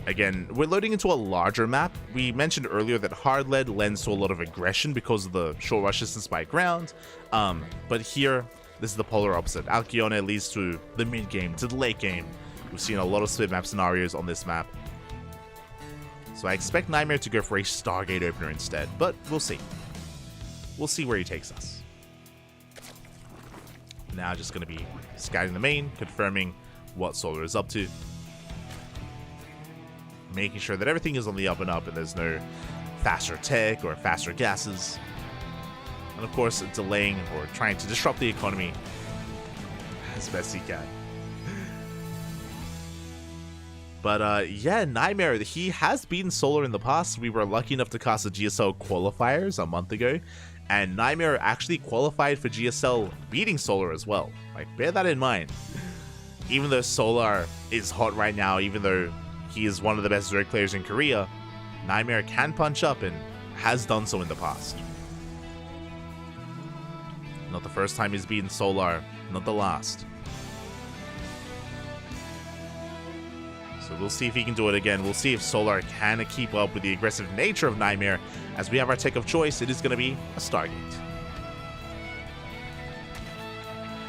Again, we're loading into a larger map. We mentioned earlier that hard lead lends to a lot of aggression because of the short rush distance by ground. But here, this is the polar opposite. Alkyone leads to the mid game, to the late game. We've seen a lot of split map scenarios on this map. So I expect Nightmare to go for a Stargate opener instead, but we'll see. We'll see where he takes us. Now just going to be scouting the main, confirming what Solar is up to. Making sure that everything is on the up and up and there's no faster tech or faster gases. And of course, delaying or trying to disrupt the economy as best he can. But yeah, Nightmare, he has beaten Solar in the past. We were lucky enough to cast the GSL qualifiers a month ago, and Nightmare actually qualified for GSL beating Solar as well. Like, bear that in mind. Even though Solar is hot right now, even though he is one of the best Zerg players in Korea, Nightmare can punch up and has done so in the past. Not the first time he's beaten Solar, not the last. So we'll see if he can do it again. We'll see if Solar can keep up with the aggressive nature of Nightmare. As we have our tech of choice, it is going to be a Stargate.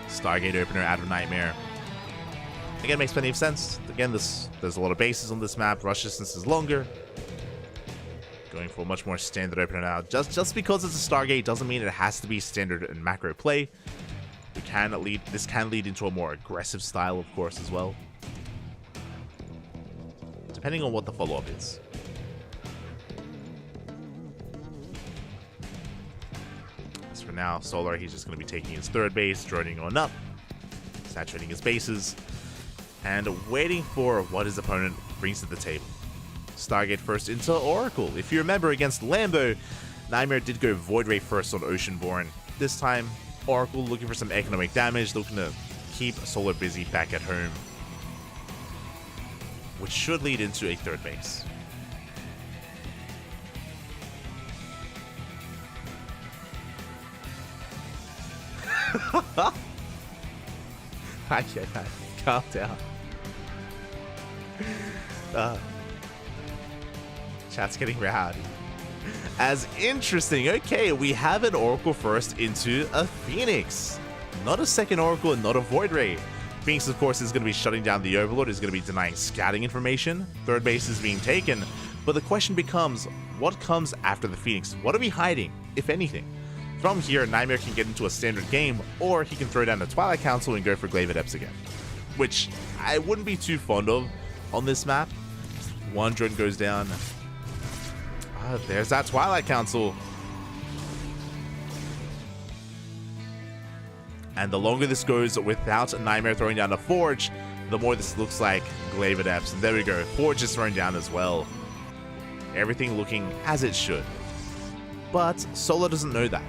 Stargate opener out of Nightmare. Again, makes plenty of sense. Again, there's a lot of bases on this map. Rush distance is longer. Going for a much more standard opener now. Just because it's a Stargate doesn't mean it has to be standard and macro play. This can lead into a more aggressive style, of course, as well. Depending on what the follow-up is. now, Solar, he's just going to be taking his third base, droning on up, saturating his bases, and waiting for what his opponent brings to the table. Stargate first into Oracle. If you remember, against Lambo, Nightmare did go Void Ray first on Oceanborn. This time, Oracle looking for some economic damage, looking to keep Solar busy back at home, which should lead into a third base. Calm down. Chat's getting rowdy. As interesting. Okay, we have an Oracle first into a Phoenix. Not a second Oracle and not a Void Ray. Phoenix, of course, is going to be shutting down the Overlord, is going to be denying scouting information. Third base is being taken. But the question becomes, what comes after the Phoenix? What are we hiding, if anything? From here, Nightmare can get into a standard game, or he can throw down the Twilight Council and go for Glaive Adepts again, which I wouldn't be too fond of on this map. One drone goes down. There's that Twilight Council. And the longer this goes without Nightmare throwing down a Forge, the more this looks like Glaive Adepts. And there we go, Forge is thrown down as well. Everything looking as it should. But Solar doesn't know that.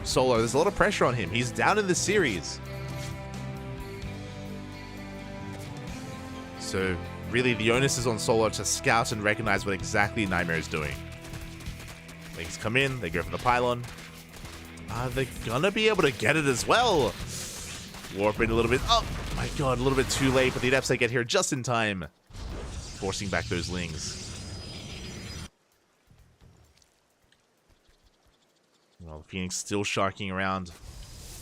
Solar, there's a lot of pressure on him. He's down in the series. So really the onus is on Solar to scout and recognize what exactly Nightmare is doing. Things come in, they go for the pylon. They're gonna be able to get it as well. Warp in a little bit. Oh my god, a little bit too late, but the Adepts they get here just in time, forcing back those Lings. Well, the Phoenix still sharking around.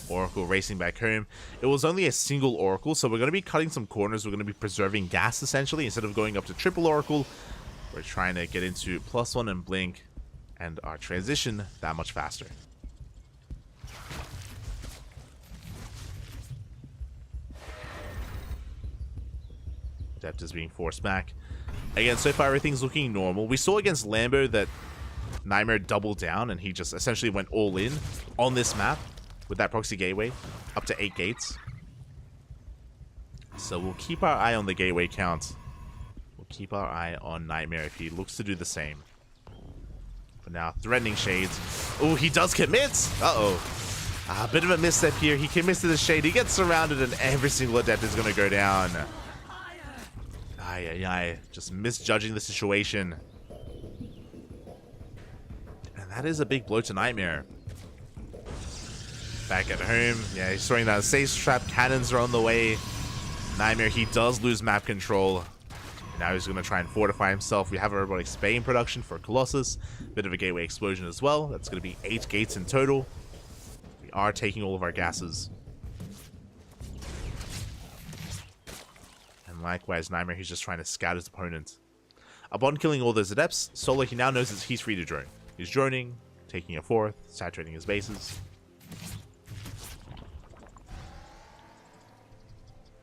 Oracle racing back home. It was only a single Oracle, so we're going to be cutting some corners. We're going to be preserving gas, essentially. Instead of going up to triple Oracle, we're trying to get into +1 and Blink, and our transition that much faster. Adept is being forced back. Again, so far everything's looking normal. We saw against Lambo that Nightmare doubled down and he just essentially went all in on this map with that proxy gateway up to 8 gates. So we'll keep our eye on the gateway count. We'll keep our eye on Nightmare if he looks to do the same. For now, threatening shades. Oh, he does commit. Uh-oh. A bit of a misstep here. He commits to the shade. He gets surrounded and every single Adept is going to go down. Just misjudging the situation. And that is a big blow to Nightmare. Back at home. Yeah, he's throwing down a Sage Trap. Cannons are on the way. Nightmare, he does lose map control. And now he's going to try and fortify himself. We have a Robotic Spay in production for Colossus. Bit of a gateway explosion as well. That's going to be 8 gates in total. We are taking all of our gases. And likewise, Nightmare, he's just trying to scout his opponent. Upon killing all those Adepts, Solar, he now knows that he's free to drone. He's droning, taking a 4th, saturating his bases.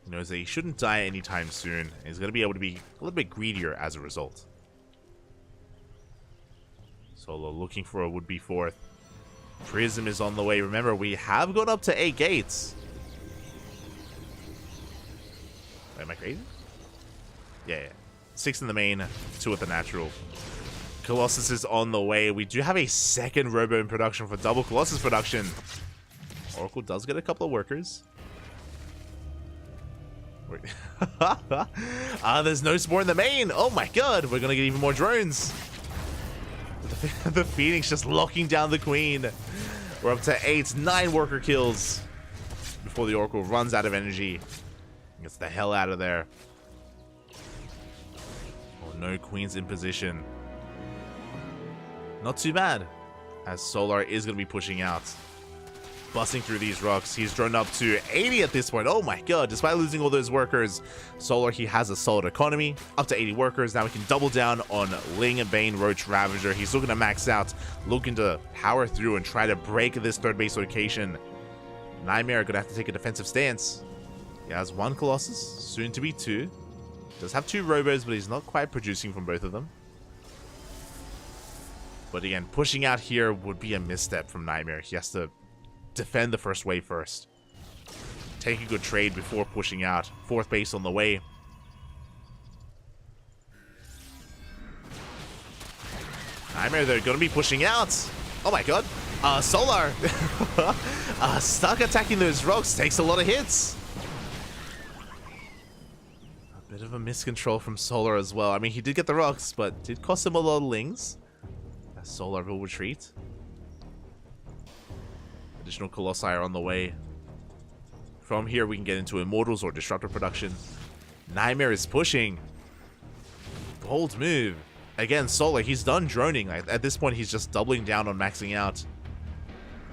He knows that he shouldn't die anytime soon, and he's going to be able to be a little bit greedier as a result. Solo looking for a would-be 4th. Prism is on the way. Remember, we have gone up to 8 gates. Wait, am I crazy? Yeah. 6 in the main, 2 at the natural. Colossus is on the way. We do have a second Robo in production for double Colossus production. Oracle does get a couple of workers. There's no Spore in the main. Oh my god, we're gonna get even more drones. The Phoenix just locking down the Queen. We're up to 8, 9 worker kills before the Oracle runs out of energy. Gets the hell out of there. Oh no, Queen's in position. Not too bad, as Solar is gonna be pushing out. Busting through these rocks. He's drawn up to 80 at this point. Oh my god, despite losing all those workers, Solar, he has a solid economy. Up to 80 workers. Now we can double down on Ling, Bane, Roach, Ravager. He's looking to max out, looking to power through and try to break this third base location. Nightmare gonna have to take a defensive stance. He has 1 Colossus, soon to be 2. Does have 2 Robos, but he's not quite producing from both of them. But again, pushing out here would be a misstep from Nightmare. He has to defend the first wave first. Take a good trade before pushing out. 4th base on the way. Nightmare, they're going to be pushing out. Oh my god. Solar. Stuck attacking those rocks. Takes a lot of hits. A bit of a miscontrol from Solar as well. I mean, he did get the rocks, but did cost him a lot of lings. Solar will retreat. Additional Colossi are on the way. From here, we can get into Immortals or Disruptor production. Nightmare is pushing. Bold move. Again, Solar, he's done droning. At this point, he's just doubling down on maxing out.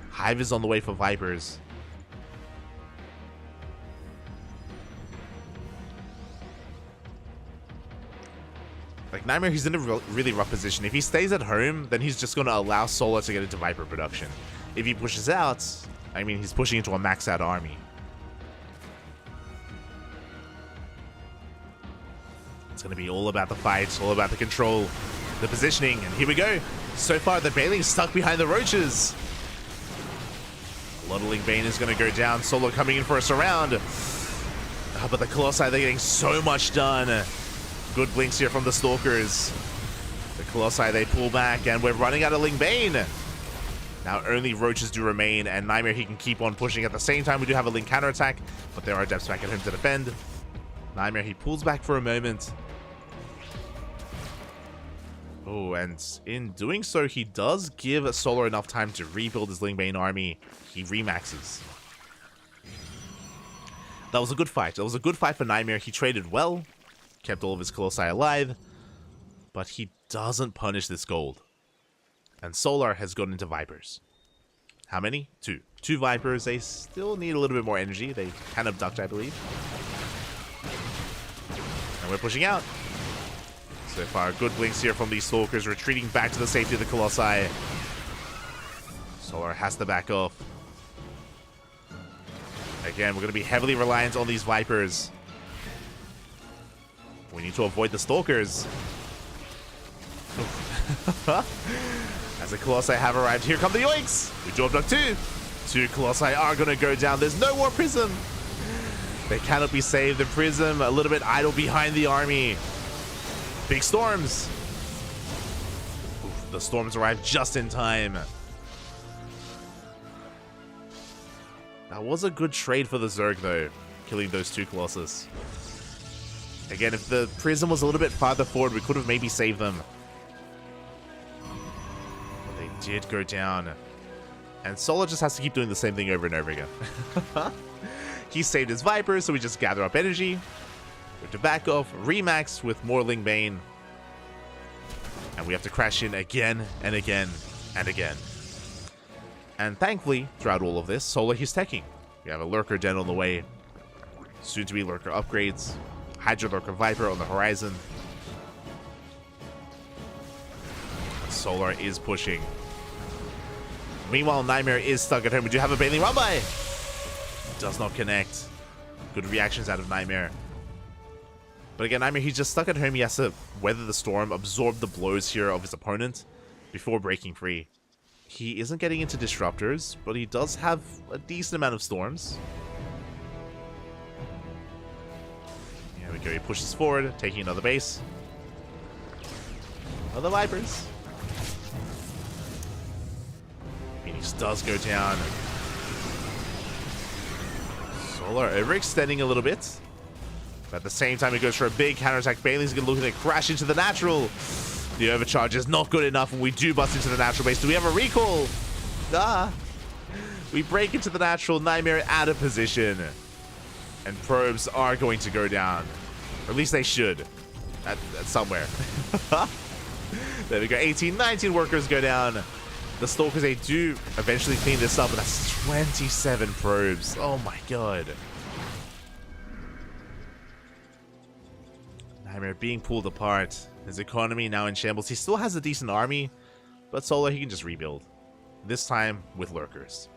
Hive is on the way for Vipers. Like, Nightmare, he's in a really rough position. If he stays at home, then he's just going to allow Solar to get into Viper production. If he pushes out, I mean, he's pushing into a max-out army. It's going to be all about the fight, all about the control, the positioning, and here we go. So far, the Bailing's stuck behind the Roaches. Lottling Bane is going to go down. Solar coming in for a surround. But the Colossi, they're getting so much done. Good blinks here from the Stalkers. The Colossi, they pull back, and we're running out of Ling Bane. Now only Roaches do remain, and Nightmare, he can keep on pushing. At the same time, we do have a Ling counterattack, but there are Adepts back at home to defend. Nightmare, he pulls back for a moment. Oh, and in doing so, he does give Solar enough time to rebuild his Ling Bane army. He remaxes. That was a good fight. That was a good fight for Nightmare. He traded well, kept all of his Colossi alive, but he doesn't punish this gold. And Solar has gone into Vipers. How many? 2. 2 Vipers. They still need a little bit more energy. They can abduct, I believe. And we're pushing out. So far, good blinks here from these Stalkers, retreating back to the safety of the Colossi. Solar has to back off. Again, we're going to be heavily reliant on these Vipers. We need to avoid the Stalkers. As the Colossi have arrived, here come the Yoinks! We do abduct 2. 2 Colossi are going to go down. There's no more Prism. They cannot be saved. The Prism a little bit idle behind the army. Big storms. Oof, the storms arrive just in time. That was a good trade for the Zerg, though, killing those 2 Colossus. Again, if the Prism was a little bit farther forward, we could have maybe saved them. But they did go down. And Solar just has to keep doing the same thing over and over again. He saved his Vipers, so we just gather up energy. We have to back off, remax with more Ling Bane. And we have to crash in again and again and again. And thankfully, throughout all of this, Solar, he's teching. We have a Lurker Den on the way. Soon to be Lurker upgrades. Hydra Lurker Viper on the horizon. Solar is pushing. Meanwhile, Nightmare is stuck at home. We do have a Bailey run by. Does not connect. Good reactions out of Nightmare. But again, Nightmare, he's just stuck at home. He has to weather the storm, absorb the blows here of his opponent before breaking free. He isn't getting into Disruptors, but he does have a decent amount of storms. Here we go. He pushes forward, taking another base. Other Vipers. Phoenix does go down. Solar overextending a little bit. But at the same time, he goes for a big counterattack. Bailey's going to look at it, crash into the natural. The overcharge is not good enough, and we do bust into the natural base. Do we have a recall? Ah. We break into the natural. Nightmare out of position. And probes are going to go down. Or at least they should. At somewhere. There we go. 18, 19 workers go down. The Stalkers, they do eventually clean this up, but that's 27 probes. Oh my god. Nightmare being pulled apart. His economy now in shambles. He still has a decent army, but Solar, he can just rebuild. This time with Lurkers.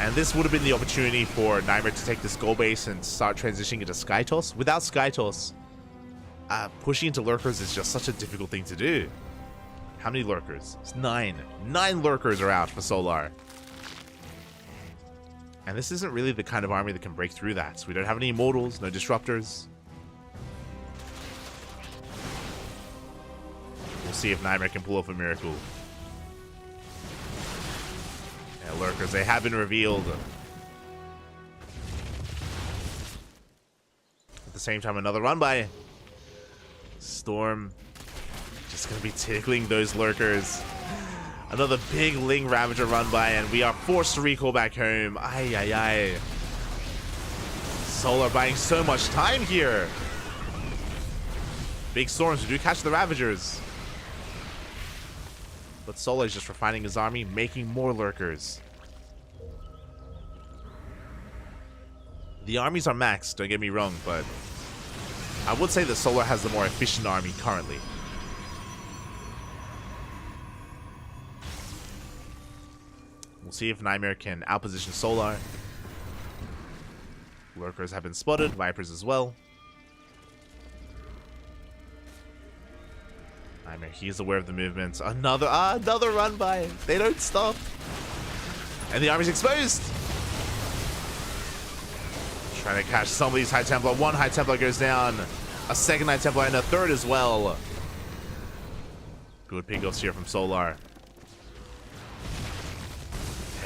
And this would have been the opportunity for Nightmare to take this goal base and start transitioning into Skytoss. Without Skytoss, pushing into Lurkers is just such a difficult thing to do. How many Lurkers? It's 9. 9 Lurkers are out for Solar. And this isn't really the kind of army that can break through that. So we don't have any immortals, no disruptors. We'll see if Nightmare can pull off a miracle. Yeah, lurkers, they have been revealed. At the same time, another run by. Storm just going to be tickling those lurkers. Another big Ling Ravager run by, and we are forced to recall back home. Ay, ay, ay. Solar buying so much time here. Big storms do catch the Ravagers. But Solar is just refining his army, making more lurkers. The armies are maxed, don't get me wrong, but I would say that Solar has the more efficient army currently. We'll see if Nightmare can outposition Solar. Lurkers have been spotted, Vipers as well. Nightmare, he is aware of the movements. Another run by. They don't stop. And the army's exposed. Trying to catch some of these High Templar. One High Templar goes down. A second High Templar and a third as well. Good pickoffs here from Solar.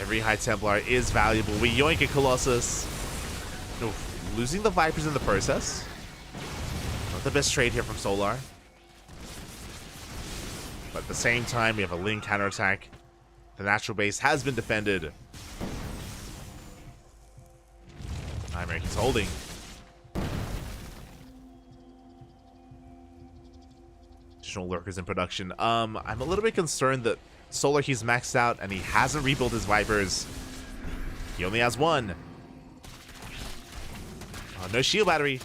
Every High Templar is valuable. We yoink a Colossus. Oof, losing the Vipers in the process. Not the best trade here from Solar. But at the same time, we have a Ling counterattack. The natural base has been defended. Nightmare, he's holding. Additional lurkers in production. I'm a little bit concerned that Solar, he's maxed out and he hasn't rebuilt his Vipers. He only has one. Oh, no shield battery.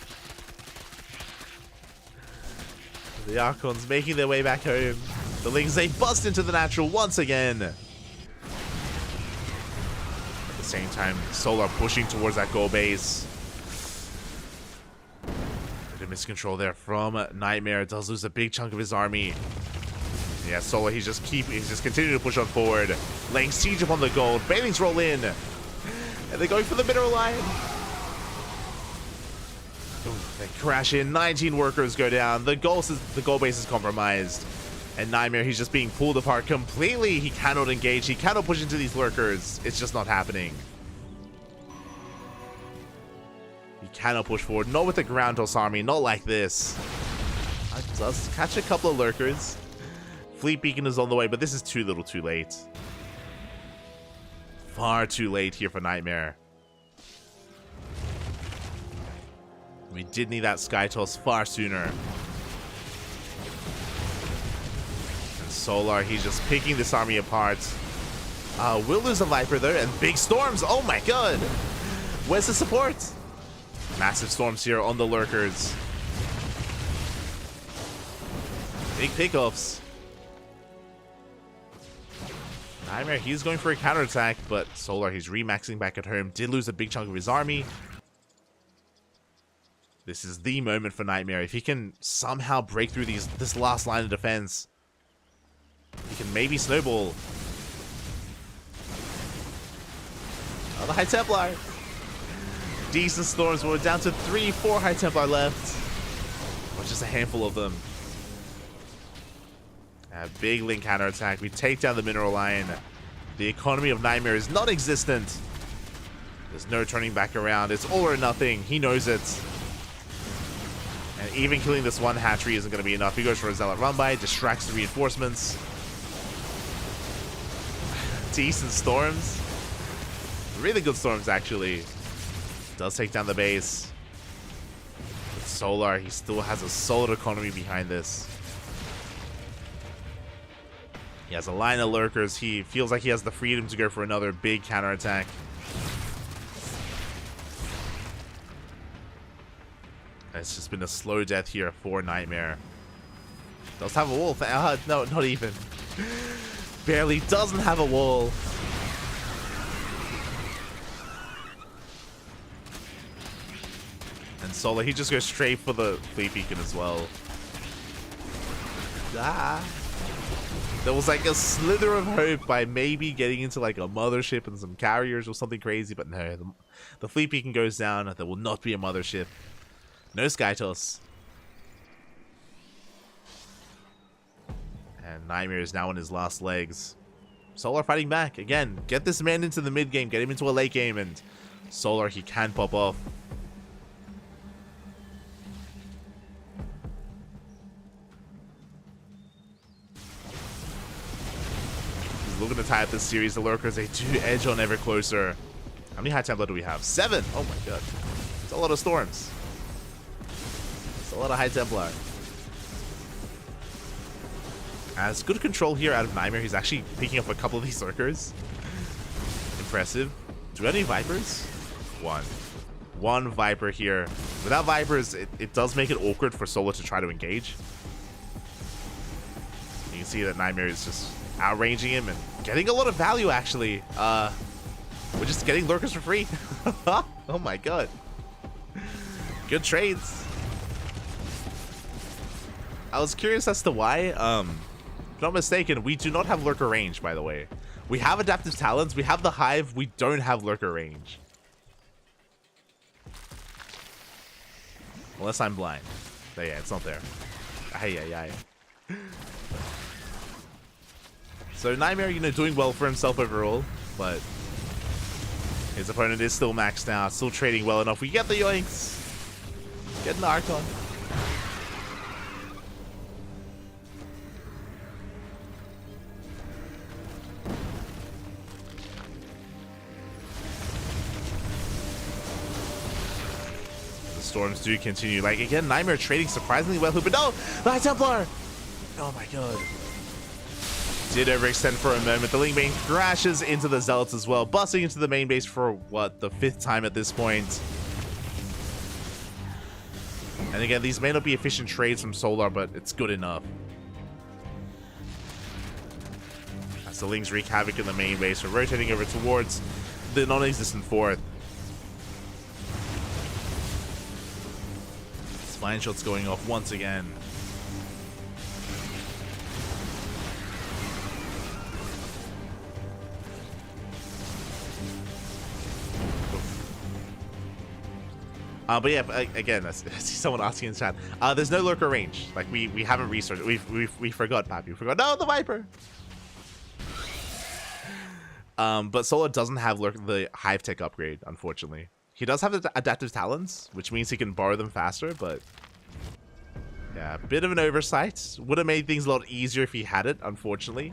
The Archons making their way back home. The Lings, they bust into the natural once again. At the same time, Solar pushing towards that goal base. Bit of miscontrol there from Nightmare. Does lose a big chunk of his army. Yeah, Solar, he's just continuing to push on forward. Laying siege upon the gold. Banelings roll in. And they're going for the mineral line. Ooh, they crash in. 19 workers go down. The goal base is compromised. And Nightmare, he's just being pulled apart completely. He cannot engage. He cannot push into these lurkers. It's just not happening. He cannot push forward. Not with the Ground Toss army. Not like this. Does catch a couple of lurkers. Fleet Beacon is on the way, but this is too little too late. Far too late here for Nightmare. We did need that Sky Toss far sooner. And Solar, he's just picking this army apart. We'll lose a Viper though, and big storms. Oh my god. Where's the support? Massive storms here on the lurkers. Big pickoffs. Nightmare, he's going for a counterattack, but Solar, he's remaxing back at home. Did lose a big chunk of his army. This is the moment for Nightmare. If he can somehow break through this last line of defense, he can maybe snowball. Oh, the High Templar. Decent storms. We're down to 3-4 High Templar left. Or just a handful of them. A big Ling counterattack. We take down the mineral line. The economy of Nightmare is non-existent. There's no turning back around. It's all or nothing. He knows it. And even killing this one hatchery isn't going to be enough. He goes for a Zealot run by, distracts the reinforcements. Decent storms. Really good storms, actually. Does take down the base. With Solar, he still has a solid economy behind this. He has a line of lurkers. He feels like he has the freedom to go for another big counterattack. It's just been a slow death here for Nightmare. Does have a wall. No, not even. Barely doesn't have a wall. And Solar, he just goes straight for the Fleet Beacon as well. Ah. There was like a slither of hope by maybe getting into like a mothership and some carriers or something crazy, but no, the fleet beacon goes down. There will not be a mothership. No Skytos. And Nightmare is now on his last legs. Solar fighting back. Again, get this man into the mid game, get him into a late game, and Solar, he can pop off. He's looking to tie up this series. The Lurkers, they do edge on ever closer. How many High Templar do we have? 7! Oh my god. It's a lot of storms. It's a lot of High Templar. Has good control here out of Nightmare. He's actually picking up a couple of these Lurkers. Impressive. Do we have any Vipers? One Viper here. Without Vipers, it does make it awkward for Solar to try to engage. You can see that Nightmare is just outranging him and getting a lot of value, actually. We're just getting Lurkers for free. Oh my god. Good trades. I was curious as to why. If not mistaken, we do not have Lurker range, by the way. We have Adaptive Talons, we have the Hive, we don't have Lurker range. Unless I'm blind. But yeah, it's not there. Ay. So Nightmare, you know, doing well for himself overall, but his opponent is still maxed out, still trading well enough. We get the yoinks. Getting the Archon. Storms do continue. Like, again, Nightmare trading surprisingly well. But no! The High Templar! Oh my god. Did overextend for a moment. The Ling Bane crashes into the Zealots as well, busting into the main base for, what, the 5th time at this point. And again, these may not be efficient trades from Solar, but it's good enough. As the Lings wreak havoc in the main base, we're rotating over towards the non-existent 4th. Spine shots going off once again. But yeah, again, I see someone asking in the chat. There's no Lurker range. Like we haven't researched. We forgot, Pappy. We forgot. No, the Viper. But Solar doesn't have the Hive Tech upgrade, unfortunately. He does have the Adaptive Talons, which means he can borrow them faster, but yeah, a bit of an oversight. Would have made things a lot easier if he had it, unfortunately.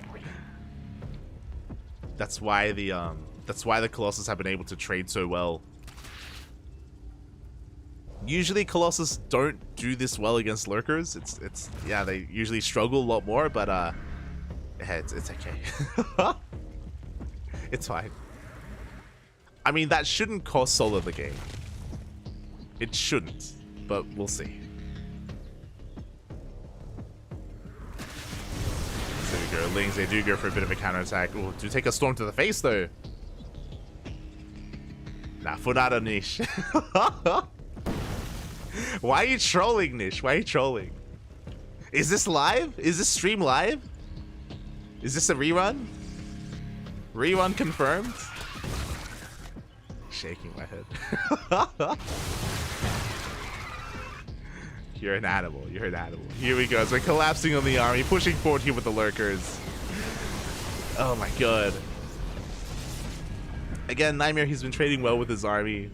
That's why the Colossus have been able to trade so well. Usually Colossus don't do this well against Lurkers. It's yeah, they usually struggle a lot more, but yeah, it's okay. It's fine. I mean, that shouldn't cost Solar the game. It shouldn't, but we'll see. There we go. Lings, they do go for a bit of a counterattack. Ooh, do take a storm to the face, though. Nah, Funada Nish. Why are you trolling, Nish? Why are you trolling? Is this live? Is this stream live? Is this a rerun? Rerun confirmed? Shaking my head. You're an animal. You're an animal. Here we go. As we're collapsing on the army, pushing forward here with the Lurkers. Oh my god. Again, Nightmare, he's been trading well with his army.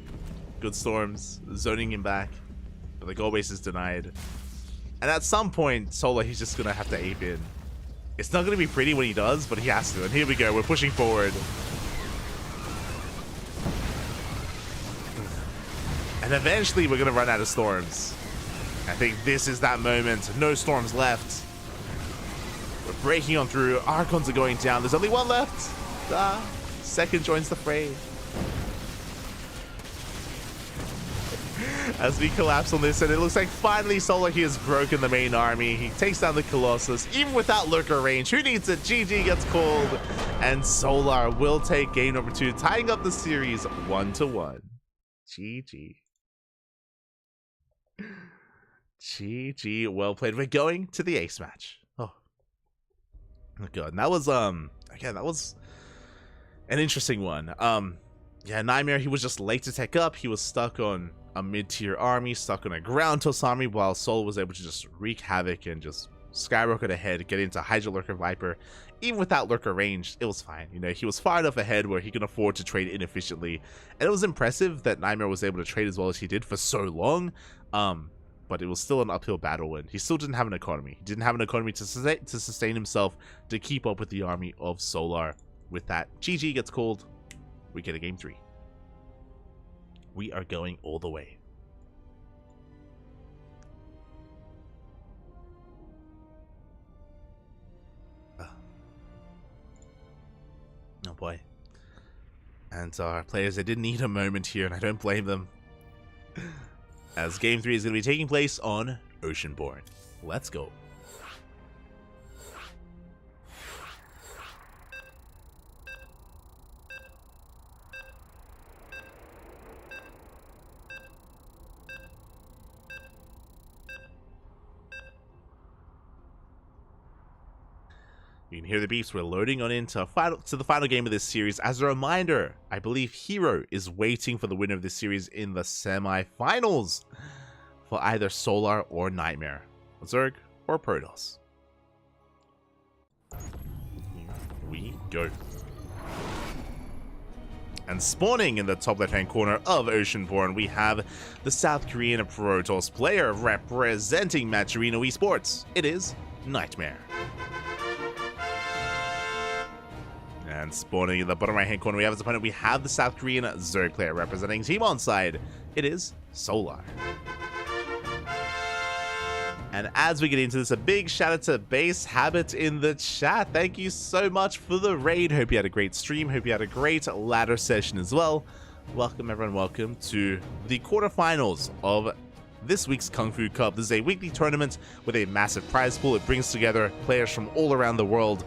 Good storms, zoning him back. But the goal base is denied. And at some point, Solar, he's just gonna have to ape in. It's not gonna be pretty when he does, but he has to. And here we go. We're pushing forward. And eventually we're going to run out of storms. I think this is that moment. No storms left. We're breaking on through. Archons are going down. There's only one left. Second joins the fray. As we collapse on this, and it looks like finally Solar, he has broken the main army. He takes down the Colossus, even without Lurker range. Who needs it? GG gets called, and Solar will take game number 2, tying up the series 1-1. GG. GG, well played. We're going to the ace match. Oh. Oh god, and that was again, that was an interesting one. Yeah, Nightmare, he was just late to tech up. He was stuck on a mid-tier army, stuck on a ground toss army, while Soul was able to just wreak havoc and just skyrocket ahead, get into Hydra Lurker Viper. Even without Lurker range, it was fine. You know, he was far enough ahead where he can afford to trade inefficiently. And it was impressive that Nightmare was able to trade as well as he did for so long. But it was still an uphill battle, and he still didn't have an economy. He didn't have an economy to sustain himself, to keep up with the army of Solar. With that, GG gets called. We get a game 3. We are going all the way. Oh boy. And our players, they did need a moment here, and I don't blame them. As game 3 is going to be taking place on Oceanborn. Let's go. You can hear the beeps. We're loading on into the final game of this series. As a reminder, I believe Hero is waiting for the winner of this series in the semi-finals for either Solar or Nightmare, Zerg or Protoss. Here we go. And spawning in the top left-hand corner of Oceanborn, we have the South Korean Protoss player representing Matcherino Esports. It is Nightmare. And spawning in the bottom right-hand corner, we have as opponent, we have the South Korean Zerg player representing Team Onside. It is Solar. And as we get into this, a big shout out to Base Habit in the chat. Thank you so much for the raid. Hope you had a great stream. Hope you had a great ladder session as well. Welcome everyone, welcome to the quarterfinals of this week's KungFu Cup. This is a weekly tournament with a massive prize pool. It brings together players from all around the world.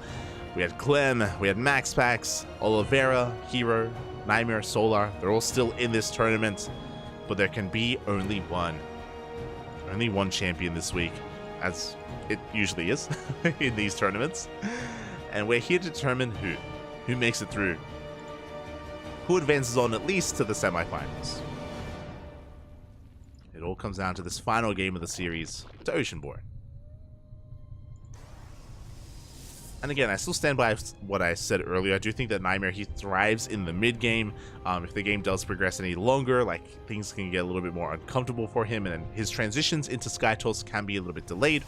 We had Clem, we had MaxPax, Oliveira, Hero, Nightmare, Solar. They're all still in this tournament, but there can be only one champion this week, as it usually is in these tournaments. And we're here to determine who makes it through, who advances on at least to the semifinals. It all comes down to this final game of the series, to Oceanborn. And again, I still stand by what I said earlier. I do think that Nightmare, he thrives in the mid game. If the game does progress any longer, like, things can get a little bit more uncomfortable for him, and then his transitions into Skytoss can be a little bit delayed.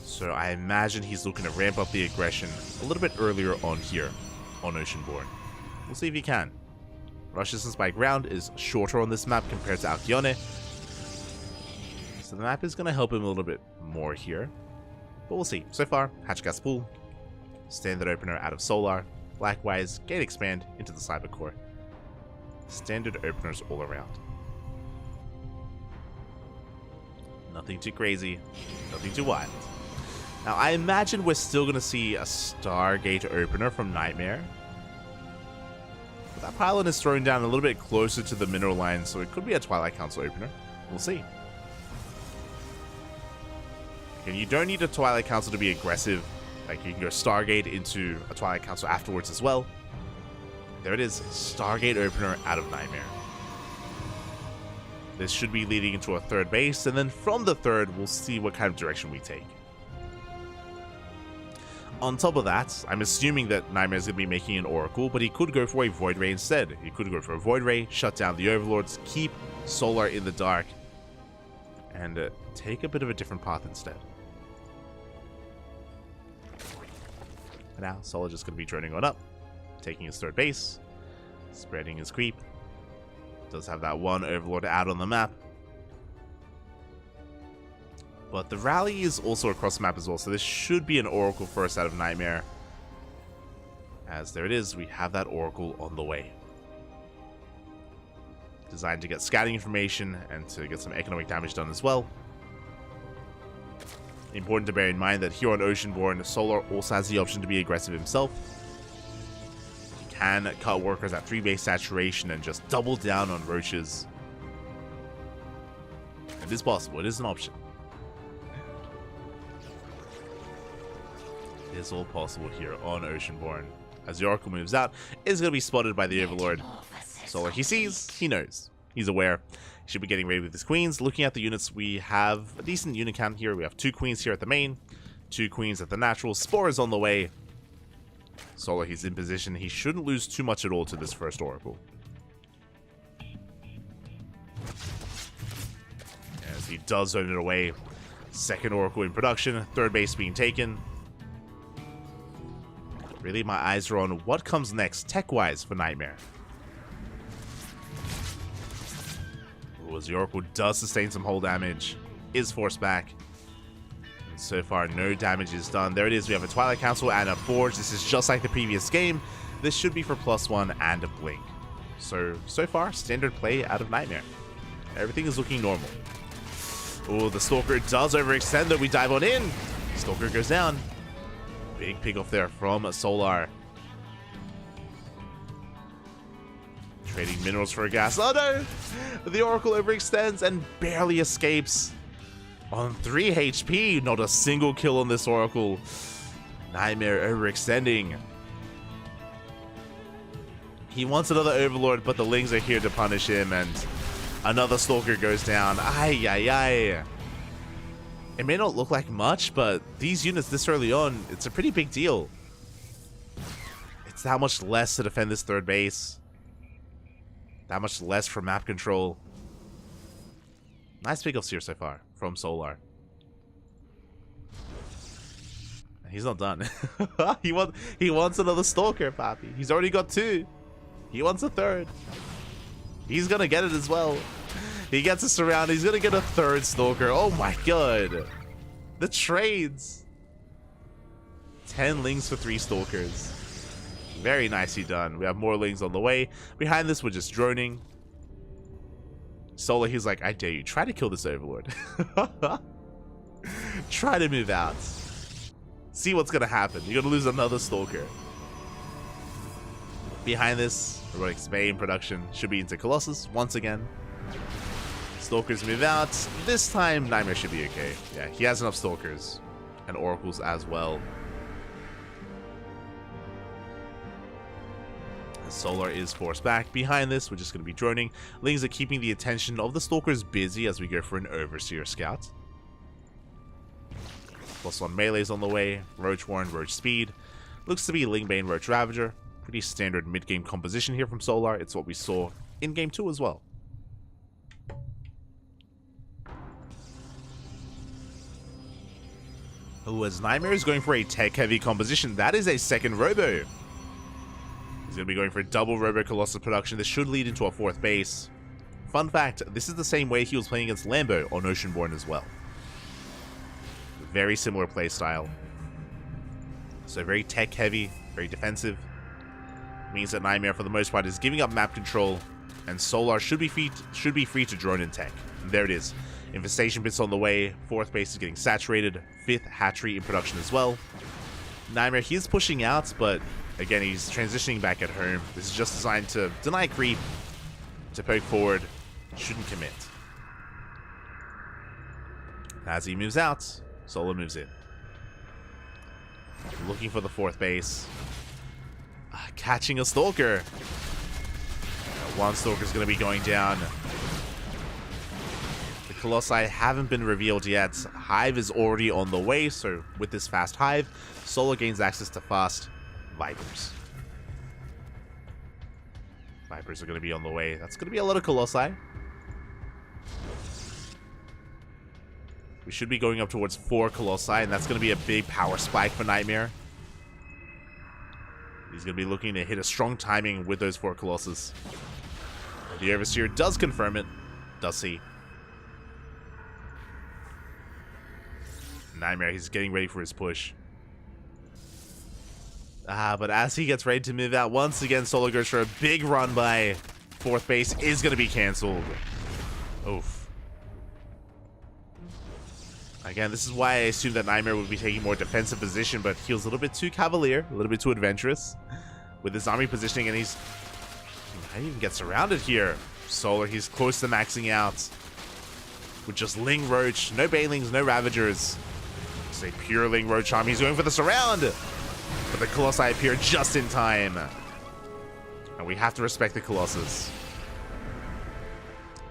So I imagine he's looking to ramp up the aggression a little bit earlier on here on Oceanborn. We'll see if he can. Rush distance by ground is shorter on this map compared to Alcyone, so the map is going to help him a little bit more here. But we'll see. So far, Hatchgas Pool, standard opener out of Solar, likewise, Gate Expand into the Cyber Core. Standard openers all around. Nothing too crazy, nothing too wild. Now, I imagine we're still going to see a Stargate opener from Nightmare. But that pylon is thrown down a little bit closer to the mineral line, so it could be a Twilight Council opener. We'll see. And you don't need a Twilight Council to be aggressive. Like, you can go Stargate into a Twilight Council afterwards as well. There it is, Stargate opener out of Nightmare. This should be leading into a third base, and then from the third, we'll see what kind of direction we take. On top of that, I'm assuming that Nightmare is going to be making an Oracle, but he could go for a Void Ray instead. He could go for a Void Ray, shut down the Overlords, keep Solar in the dark, and take a bit of a different path instead. And now, Solar just going to be droning on up, taking his third base, spreading his creep. Does have that one Overlord out on the map. But the rally is also across the map as well, so this should be an Oracle first out of Nightmare. As there it is, we have that Oracle on the way. Designed to get scouting information and to get some economic damage done as well. Important to bear in mind that here on Oceanborn, Solar also has the option to be aggressive himself. He can cut workers at 3-base saturation and just double down on roaches. It is possible, it is an option. is all possible here on Oceanborn. As the Oracle moves out, it's going to be spotted by the Overlord. Solar, he sees, he knows, he's aware. He should be getting ready with his queens. Looking at the units, we have a decent unit count here. We have 2 queens here at the main, 2 queens at the natural. Spore is on the way. Solar, he's in position. He shouldn't lose too much at all to this first Oracle. As he does zone it away. Second Oracle in production. Third base being taken. Really, my eyes are on what comes next tech-wise for Nightmare. Ooh, as the Oracle does sustain some hull damage. Is forced back. And so far, no damage is done. There it is. We have a Twilight Council and a Forge. This is just like the previous game. This should be for +1 and a Blink. So far, standard play out of Nightmare. Everything is looking normal. Oh, the Stalker does overextend, though. We dive on in. Stalker goes down. Big pick off there from Solar. Trading minerals for a gas. Oh no! The Oracle overextends and barely escapes. On 3 HP, not a single kill on this Oracle. Nightmare overextending. He wants another Overlord, but the Lings are here to punish him, and another Stalker goes down. Ay, ay, ay. It may not look like much, but these units this early on, it's a pretty big deal. It's that much less to defend this third base. That much less for map control. Nice pickoffs here so far from Solar. He's not done. he wants another Stalker, Papi. He's already got 2. He wants a 3rd. He's gonna get it as well. He gets a surround. He's gonna get a 3rd Stalker. Oh my god. The trades. 10 Lings for 3 Stalkers. Very nicely done. We have more Lings on the way. Behind this, we're just droning. Solar, he's like, I dare you. Try to kill this Overlord. Try to move out. See what's gonna happen. You're gonna lose another Stalker. Behind this, Heroic's main production should be into Colossus once again. Stalkers move out. This time, Nightmare should be okay. Yeah, he has enough Stalkers and Oracles as well. Solar is forced back. Behind this, we're just going to be droning. Lings are keeping the attention of the Stalkers busy as we go for an Overseer Scout. +1 melee's on the way. Roach Warren, Roach Speed. Looks to be Lingbane, Roach Ravager. Pretty standard mid-game composition here from Solar. It's what we saw in Game 2 as well. Oh, as Nightmare is going for a tech-heavy composition, that is a second Robo. He's going to be going for a double Robo Colossus production. This should lead into a 4th base. Fun fact, this is the same way he was playing against Lambo on Oceanborn as well. Very similar playstyle. So very tech-heavy, very defensive. Means that Nightmare, for the most part, is giving up map control, and Solar should be free to drone in tech. And there it is. Infestation bits on the way. 4th base is getting saturated. 5th hatchery in production as well. Nightmare, he is pushing out, but again, he's transitioning back at home. This is just designed to deny creep, to poke forward. Shouldn't commit. As he moves out, Solar moves in. Looking for the 4th base. Catching a Stalker. One Stalker's going to be going down. The Colossi haven't been revealed yet. Hive is already on the way, so with this fast Hive, Solar gains access to fast Vipers. Vipers are going to be on the way. That's going to be a lot of Colossi. We should be going up towards 4 Colossi, and that's going to be a big power spike for Nightmare. He's going to be looking to hit a strong timing with those 4 Colossus. The Overseer does confirm it. Does he? Nightmare, he's getting ready for his push. But as he gets ready to move out, once again, Solar goes for a big run by 4th base. Is going to be cancelled. Oof. Again, this is why I assumed that Nightmare would be taking more defensive position, but he was a little bit too cavalier, a little bit too adventurous with his army positioning, and he might even get surrounded here. Solar, he's close to maxing out with just Ling Roach, no Banelings, no Ravagers. It's a Pureling Roach Army. He's going for the surround. But the Colossi appear just in time. And we have to respect the Colossus.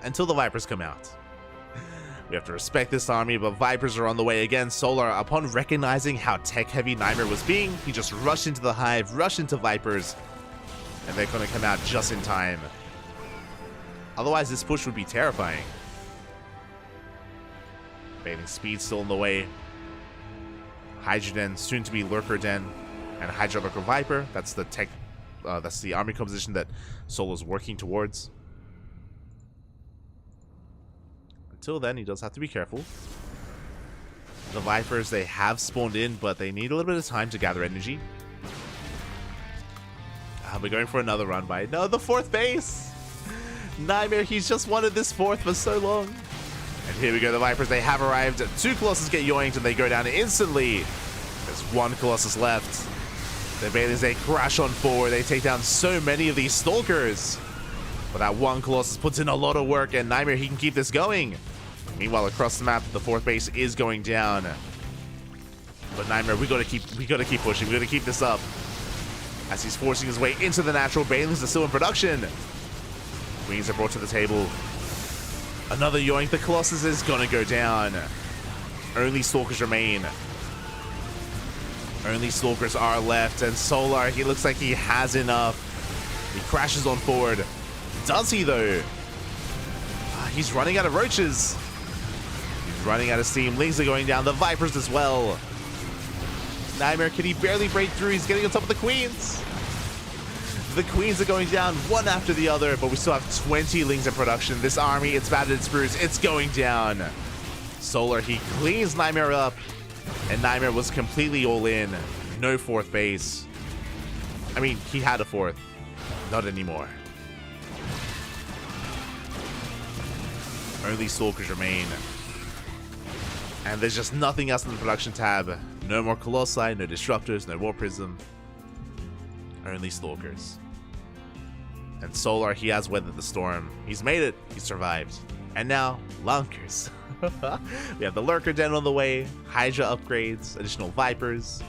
Until the Vipers come out. We have to respect this army, but Vipers are on the way again. Solar, upon recognizing how tech-heavy Nightmare was being, he just rushed into the hive, rushed into Vipers, and they're going to come out just in time. Otherwise, this push would be terrifying. Bathing Speed still in the way. Hydra Den, soon to be Lurker Den, and Hydra Lurker Viper. That's the tech. That's the army composition that Solar's working towards. Until then, he does have to be careful. The Vipers, they have spawned in, but they need a little bit of time to gather energy. We're going for another run by. No, the 4th base! Nightmare, he's just wanted this 4th for so long. And here we go, the Vipers, they have arrived. 2 Colossus get yoinked, and they go down instantly. There's 1 Colossus left. The Bailey's, they crash on forward. They take down so many of these Stalkers. But that 1 Colossus puts in a lot of work, and Nightmare, he can keep this going. Meanwhile, across the map, the 4th base is going down. But Nightmare, we gotta keep pushing. We gotta keep this up. As he's forcing his way into the natural, Bailings are still in production. Queens are brought to the table. Another yoink. The Colossus is gonna go down. Only Stalkers remain. Only Stalkers are left, and Solar, he looks like he has enough. He crashes on forward. Does he, though? He's running out of roaches. He's running out of steam. Lings are going down. The Vipers as well. Nightmare, can he barely break through? He's getting on top of the Queens. The Queens are going down one after the other, but we still have 20 Lings in production. This army, it's battered, it's bruised, it's going down. Solar, he cleans Nightmare up, and Nightmare was completely all in. No 4th base. I mean, he had a 4th. Not anymore. Only Stalkers remain. And there's just nothing else in the production tab. No more Colossi, no Disruptors, no War Prism. Only Stalkers. And Solar, he has weathered the storm. He's made it. He survived. And now, Lunkers. We have the Lurker Den on the way. Hydra upgrades. Additional Vipers.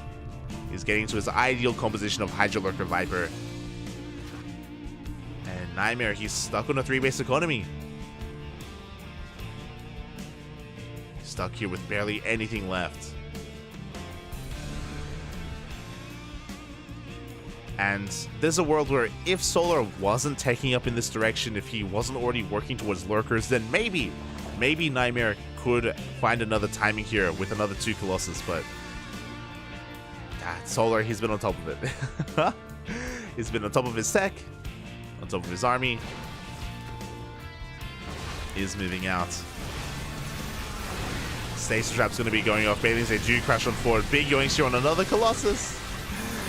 He's getting to his ideal composition of Hydra Lurker Viper. And Nightmare, he's stuck on a 3-base economy. Stuck here with barely anything left. And there's a world where if Solar wasn't taking up in this direction, if he wasn't already working towards Lurkers, then maybe Nightmare could find another timing here with another 2 Colossus, but Solar, he's been on top of it. He's been on top of his tech, on top of his army. Is moving out. Stasis Trap's going to be going off. Bailings, they do crash on forward. Big yoinks here on another Colossus.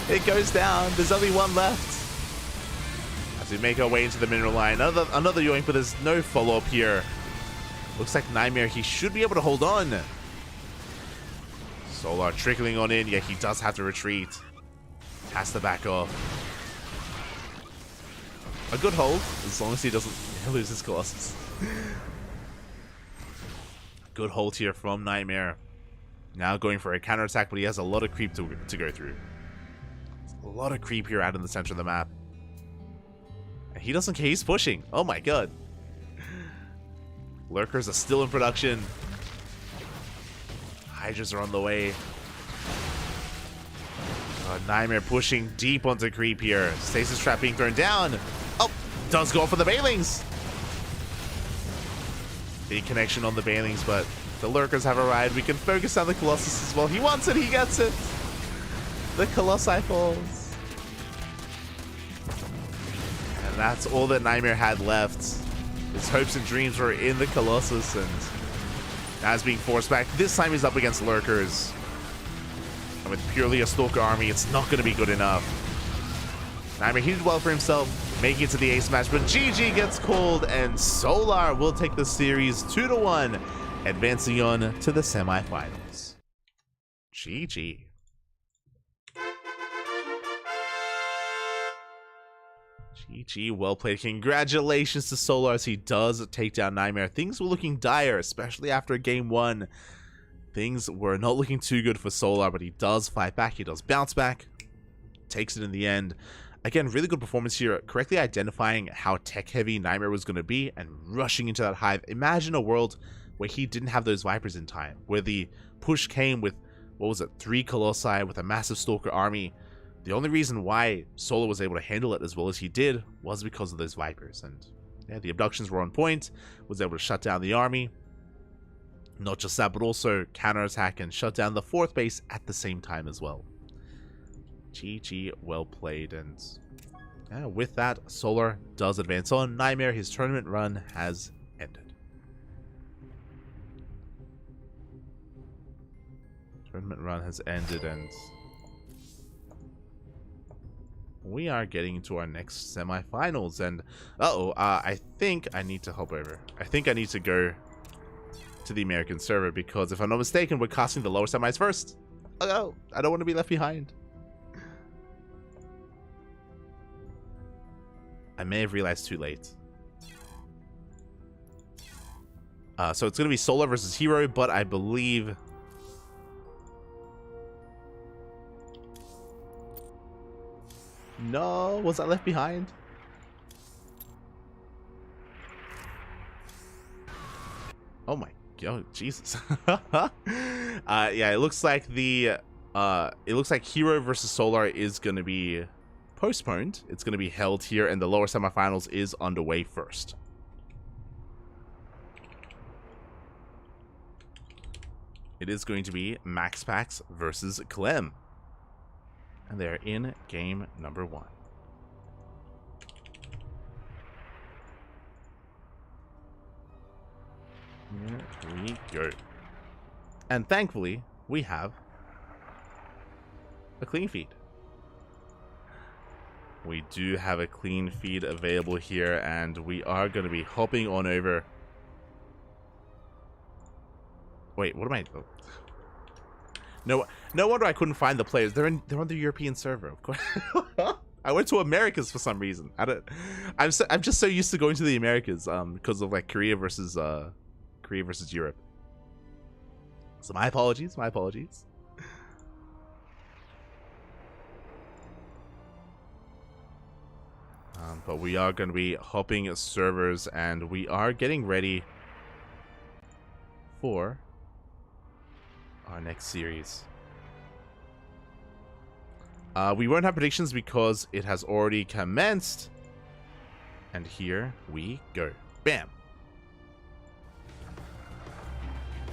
It goes down. There's only 1 left. As we make our way into the mineral line. Another yoink, but there's no follow-up here. Looks like Nightmare, he should be able to hold on. Solar trickling on in. Yeah, he does have to retreat. Has to back off. A good hold, as long as he doesn't lose his Colossus. Good hold here from Nightmare. Now going for a counterattack, but he has a lot of creep to go through. A lot of creep here out in the center of the map. And he doesn't care, he's pushing. Oh my god. Lurkers are still in production. Hydras are on the way. Nightmare pushing deep onto creep here. Stasis Trap being thrown down. Oh, does go for the Bailings. Big connection on the Bailings, but the Lurkers have arrived. We can focus on the Colossus as well. He wants it, he gets it. The Colossi falls. And that's all that Nightmare had left. His hopes and dreams were in the Colossus, and now he's being forced back. This time he's up against Lurkers. And with purely a Stalker army, it's not going to be good enough. Nightmare, he did well for himself, making it to the ace match, but GG gets called, and Solar will take the series 2-1, advancing on to the semifinals. GG. GG, well played. Congratulations to Solar as he does take down Nightmare. Things were looking dire, especially after game 1. things were not looking too good for Solar, but he does fight back. He does bounce back. Takes it in the end. Again, really good performance here. Correctly identifying how tech-heavy Nightmare was going to be and rushing into that hive. Imagine a world where he didn't have those Vipers in time. Where the push came with, what was it, 3 Colossi with a massive Stalker army. The only reason why Solar was able to handle it as well as he did was because of those Vipers. And yeah, the abductions were on point. Was able to shut down the army. Not just that, but also counterattack and shut down the 4th base at the same time as well. GG, well played. And yeah, with that, Solar does advance on. Nightmare, his tournament run has ended. Tournament run has ended, and we are getting into our next semifinals. And I think I need to hop over. I think I need to go to the American server, because if I'm not mistaken, we're casting the lower semis first. Oh no, I don't want to be left behind. I may have realized too late. So it's going to be Solar versus Hero, but I believe... No, was I left behind? Oh my god, Jesus. Yeah, it looks like Hero versus Solar is going to be postponed. It's going to be held here, and the lower semifinals is underway first. It is going to be MaxPax versus Clem. And they're in game number 1. Here we go. And thankfully, we have a clean feed. We do have a clean feed available here, and we are going to be hopping on over. Wait, what am I... Oh. No wonder I couldn't find the players. They're on the European server, of course. I went to Americas for some reason. I'm just so used to going to the Americas because of like Korea versus Europe. So my apologies. But we are going to be hopping servers, and we are getting ready for our next series. We won't have predictions because it has already commenced. And here we go. Bam.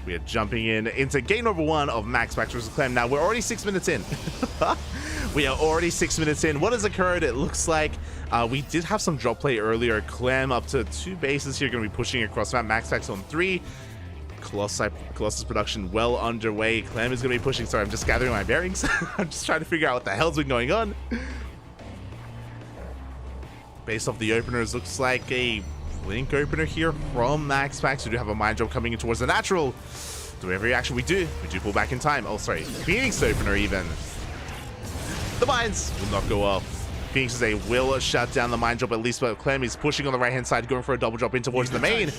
We are jumping into game number 1 of MaxPax versus Clem. Now, we're already 6 minutes in. We are already 6 minutes in. What has occurred? It looks like we did have some drop play earlier. Clem up to 2 bases here, going to be pushing across map. MaxPax on 3. Colossus production well underway. Clem is going to be pushing. Sorry, I'm just gathering my bearings. I'm just trying to figure out what the hell's been going on. Based off the openers, looks like a Blink opener here from MaxPax. We do have a mind drop coming in towards the natural. Do every reaction we do pull back in time. Oh, sorry. Phoenix opener even. The mines will not go off. Phoenix is a will shut down the mind drop at least, but Clem is pushing on the right hand side, going for a double drop in towards the main.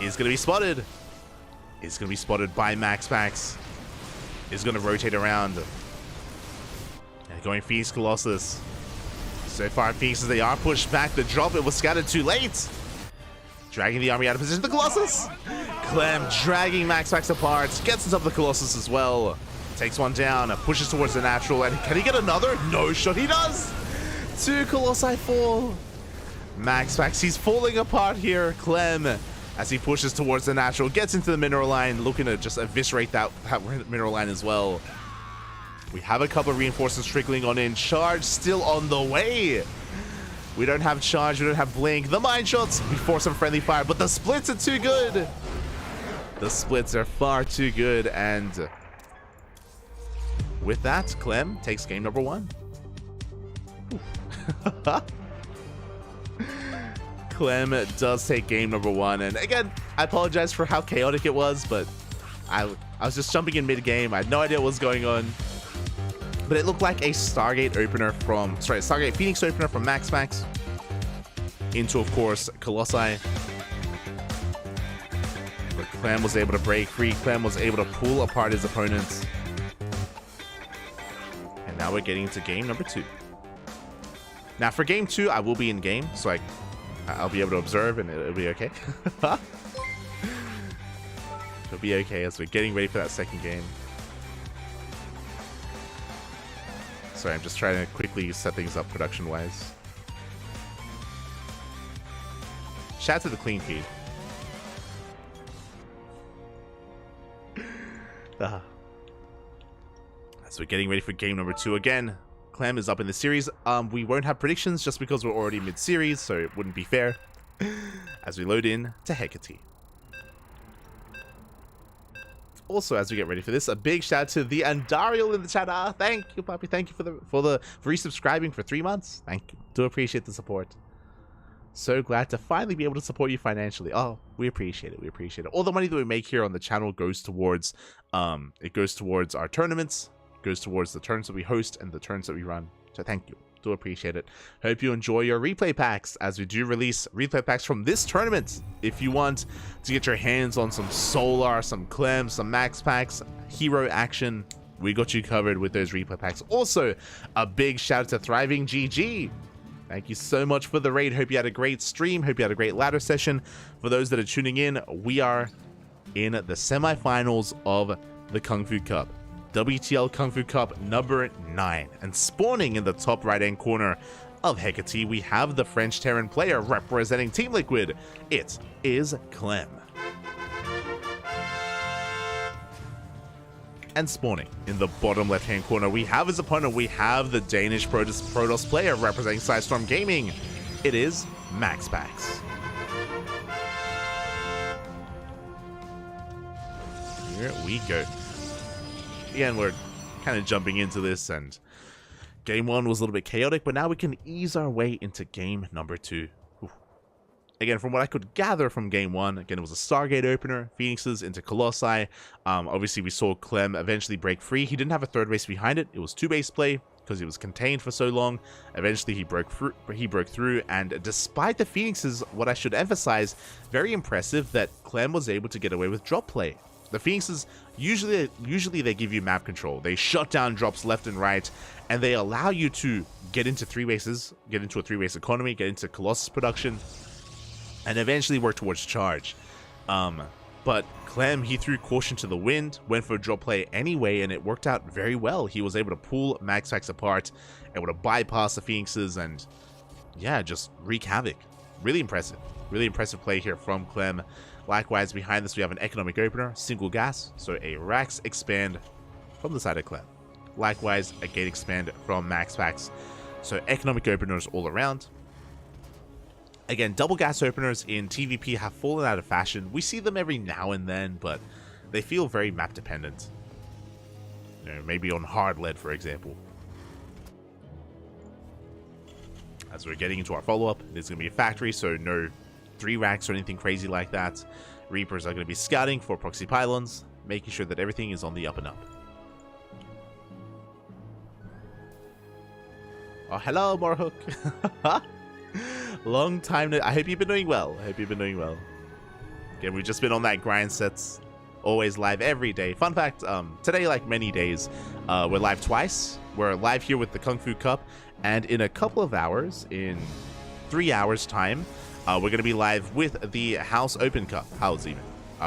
Is going to be spotted. Is going to be spotted by MaxPax. Is going to rotate around. And going Phoenix Colossus. So far, Phoenix, they are pushed back. The drop, it was scattered too late. Dragging the army out of position. The Colossus! Clem dragging MaxPax apart. Gets on top of the Colossus as well. Takes one down. Pushes towards the natural. And can he get another? No shot. He does! 2 Colossi fall. MaxPax, he's falling apart here. Clem, as he pushes towards the natural, gets into the mineral line, looking to just eviscerate that mineral line as well. We have a couple of reinforcements trickling on in. Charge still on the way. We don't have charge, we don't have blink. The mine shots, we force some friendly fire, but the splits are too good. The splits are far too good, and with that, Clem takes game number 1. Clem does take game number 1, and again, I apologize for how chaotic it was, but I was just jumping in mid-game. I had no idea what was going on. But it looked like a Stargate Phoenix opener from MaxPax into, of course, Colossi. But Clem was able to break free. Clem was able to pull apart his opponents. And now we're getting into game number 2. Now for game 2, I will be in game, so I'll be able to observe and it'll be okay. It'll be okay as we're getting ready for that second game. Sorry, I'm just trying to quickly set things up production-wise. Shout out to the clean feed. So we're getting ready for game number 2 again. Clem is up in the series. We won't have predictions just because we're already mid-series, so it wouldn't be fair. As we load in to Hecate. Also, as we get ready for this, a big shout out to the Andariel in the chat. Thank you, Poppy. Thank you for resubscribing for 3 months. Thank you. Do appreciate the support. So glad to finally be able to support you financially. Oh, we appreciate it. We appreciate it. All the money that we make here on the channel goes towards our tournaments, goes towards the turns that we host and the turns that we run. So thank you. Do appreciate it. Hope you enjoy your replay packs as we do release replay packs from this tournament. If you want to get your hands on some Solar, some Clem, some Max packs, hero action, we got you covered with those replay packs. Also, a big shout out to Thriving GG. Thank you so much for the raid. Hope you had a great stream. Hope you had a great ladder session. For those that are tuning in, we are in the semifinals of the KungFu Cup. WTL KungFu Cup number 9. And spawning in the top right-hand corner of Hecate, we have the French Terran player representing Team Liquid. It is Clem. And spawning in the bottom left-hand corner, we have his opponent. We have the Danish Protoss player representing Sidestorm Gaming. It is MaxPax. Here we go. Again, we're kind of jumping into this, and game 1 was a little bit chaotic, but now we can ease our way into game number 2. Again, from what I could gather from game 1, again, it was a Stargate opener, Phoenixes into Colossi. Obviously, we saw Clem eventually break free. He didn't have a third base behind it. It was 2-base play because he was contained for so long. Eventually, he broke through, and despite the Phoenixes, what I should emphasize, very impressive that Clem was able to get away with drop play. The Phoenixes, usually they give you map control. They shut down drops left and right, and they allow you to get into 3 bases, get into a 3-base economy, get into Colossus production, and eventually work towards charge. But Clem, he threw caution to the wind, went for a drop play anyway, and it worked out very well. He was able to pull MaxPax apart, able to bypass the Phoenixes, and yeah, just wreak havoc. Really impressive play here from Clem. Likewise, behind this we have an economic opener, single gas, so a Rax expand from the side of Clem. Likewise, a gate expand from MaxPax, so economic openers all around. Again, double gas openers in TVP have fallen out of fashion. We see them every now and then, but they feel very map dependent. You know, maybe on hard lead, for example. As we're getting into our follow-up, it's going to be a factory, so no 3 racks or anything crazy like that. Reapers are going to be scouting for proxy pylons, making sure that everything is on the up and up. Oh, hello, Morhook. Long time. I hope you've been doing well. Again, we've just been on that grind sets. Always live every day. Fun fact, today, like many days, we're live twice. We're live here with the KungFu Cup, and in a couple of hours, in 3 hours time, we're going to be live with the House Open Cup,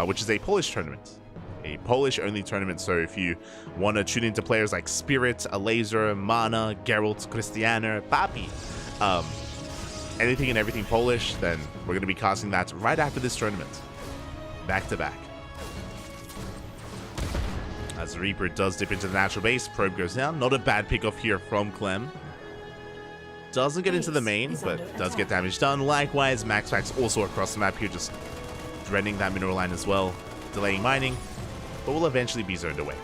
which is a Polish tournament. A Polish-only tournament, so if you want to tune into players like Spirit, Laser, Mana, Geralt, Christianer, Papi, anything and everything Polish, then we're going to be casting that right after this tournament. Back to back. As the Reaper does dip into the natural base, probe goes down. Not a bad pickoff here from Clem. Doesn't get into the main, but does get damage done. Likewise, MaxPax also across the map here, just dreading that mineral line as well. Delaying mining, but will eventually be zoned away.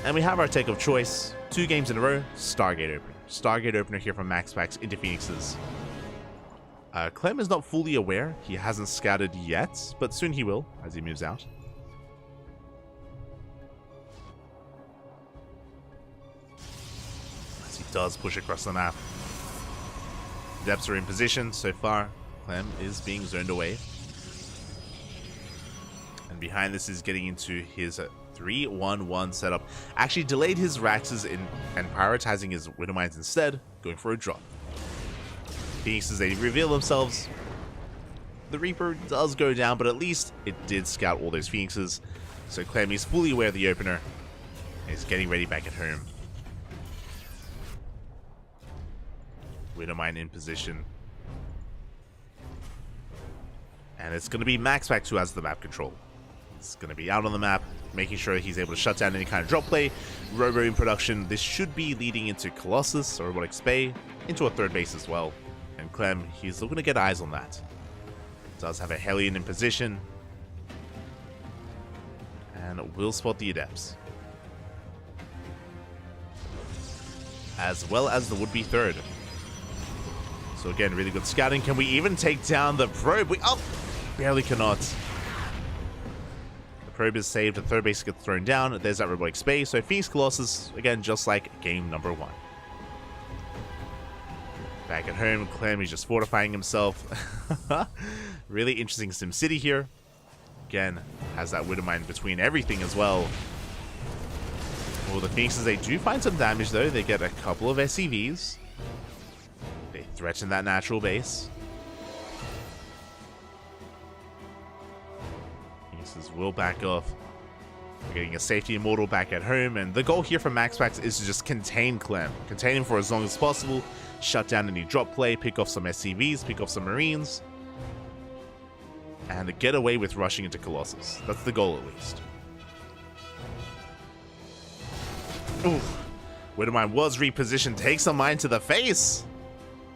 And we have our take of choice. 2 games in a row, Stargate opener. Stargate opener here from MaxPax into Phoenixes. Clem is not fully aware. He hasn't scouted yet, but soon he will as he moves out. As he does push across the map. Depths are in position so far. Clem is being zoned away. behind this is getting into his 3-1-1 setup. Actually delayed his Raxes in and prioritizing his Widowmines instead, going for a drop. Phoenixes, they reveal themselves. The Reaper does go down, but at least it did scout all those Phoenixes. So Clem is fully aware of the opener. And he's getting ready back at home. Widowmine in position. And it's going to be MaxPax who has the map control. He's going to be out on the map, making sure he's able to shut down any kind of drop play. Robo in production. This should be leading into Colossus or Robotic Spay, into a third base as well. And Clem, he's looking to get eyes on that. Does have a Hellion in position. And will spot the Adepts. As well as the would-be third. So again, really good scouting. Can we even take down the probe? Oh, barely cannot. The probe is saved. The third base gets thrown down. There's that Robotic Space. So Phoenix Colossus, again, just like game number 1. Back at home, Clem is just fortifying himself. Really interesting SimCity here. Again, has that Widowmine between everything as well. Well, the Phoenixes, they do find some damage though. They get a couple of SCVs. They threaten that natural base. Phoenixes will back off. We're getting a safety immortal back at home, and the goal here for MaxPax is to just contain Clem. Contain him for as long as possible. Shut down any drop play, pick off some SCVs, pick off some Marines. And get away with rushing into Colossus. That's the goal at least. Ooh. Widowmine was repositioned, takes a mine to the face.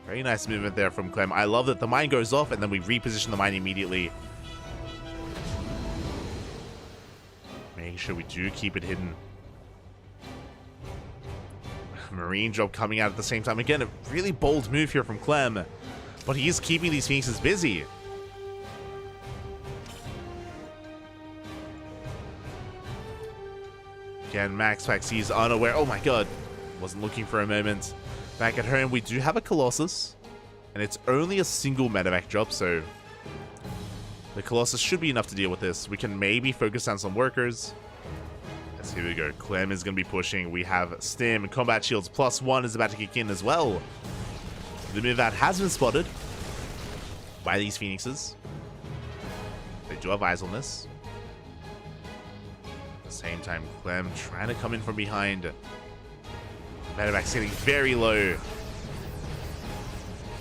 Very nice movement there from Clem. I love that the mine goes off and then we reposition the mine immediately. Making sure we do keep it hidden. Marine drop coming out at the same time. Again, a really bold move here from Clem. But he is keeping these Phoenixes busy. Again, MaxPax, he's unaware. Oh my god. Wasn't looking for a moment. Back at home, we do have a Colossus. And it's only a single medevac drop, so the Colossus should be enough to deal with this. We can maybe focus on some workers. Yes, here we go. Clem is going to be pushing. We have Stim. Combat Shields +1 is about to kick in as well. The move out has been spotted by these Phoenixes. They do have eyes on this. At the same time, Clem trying to come in from behind. Medevac's getting very low.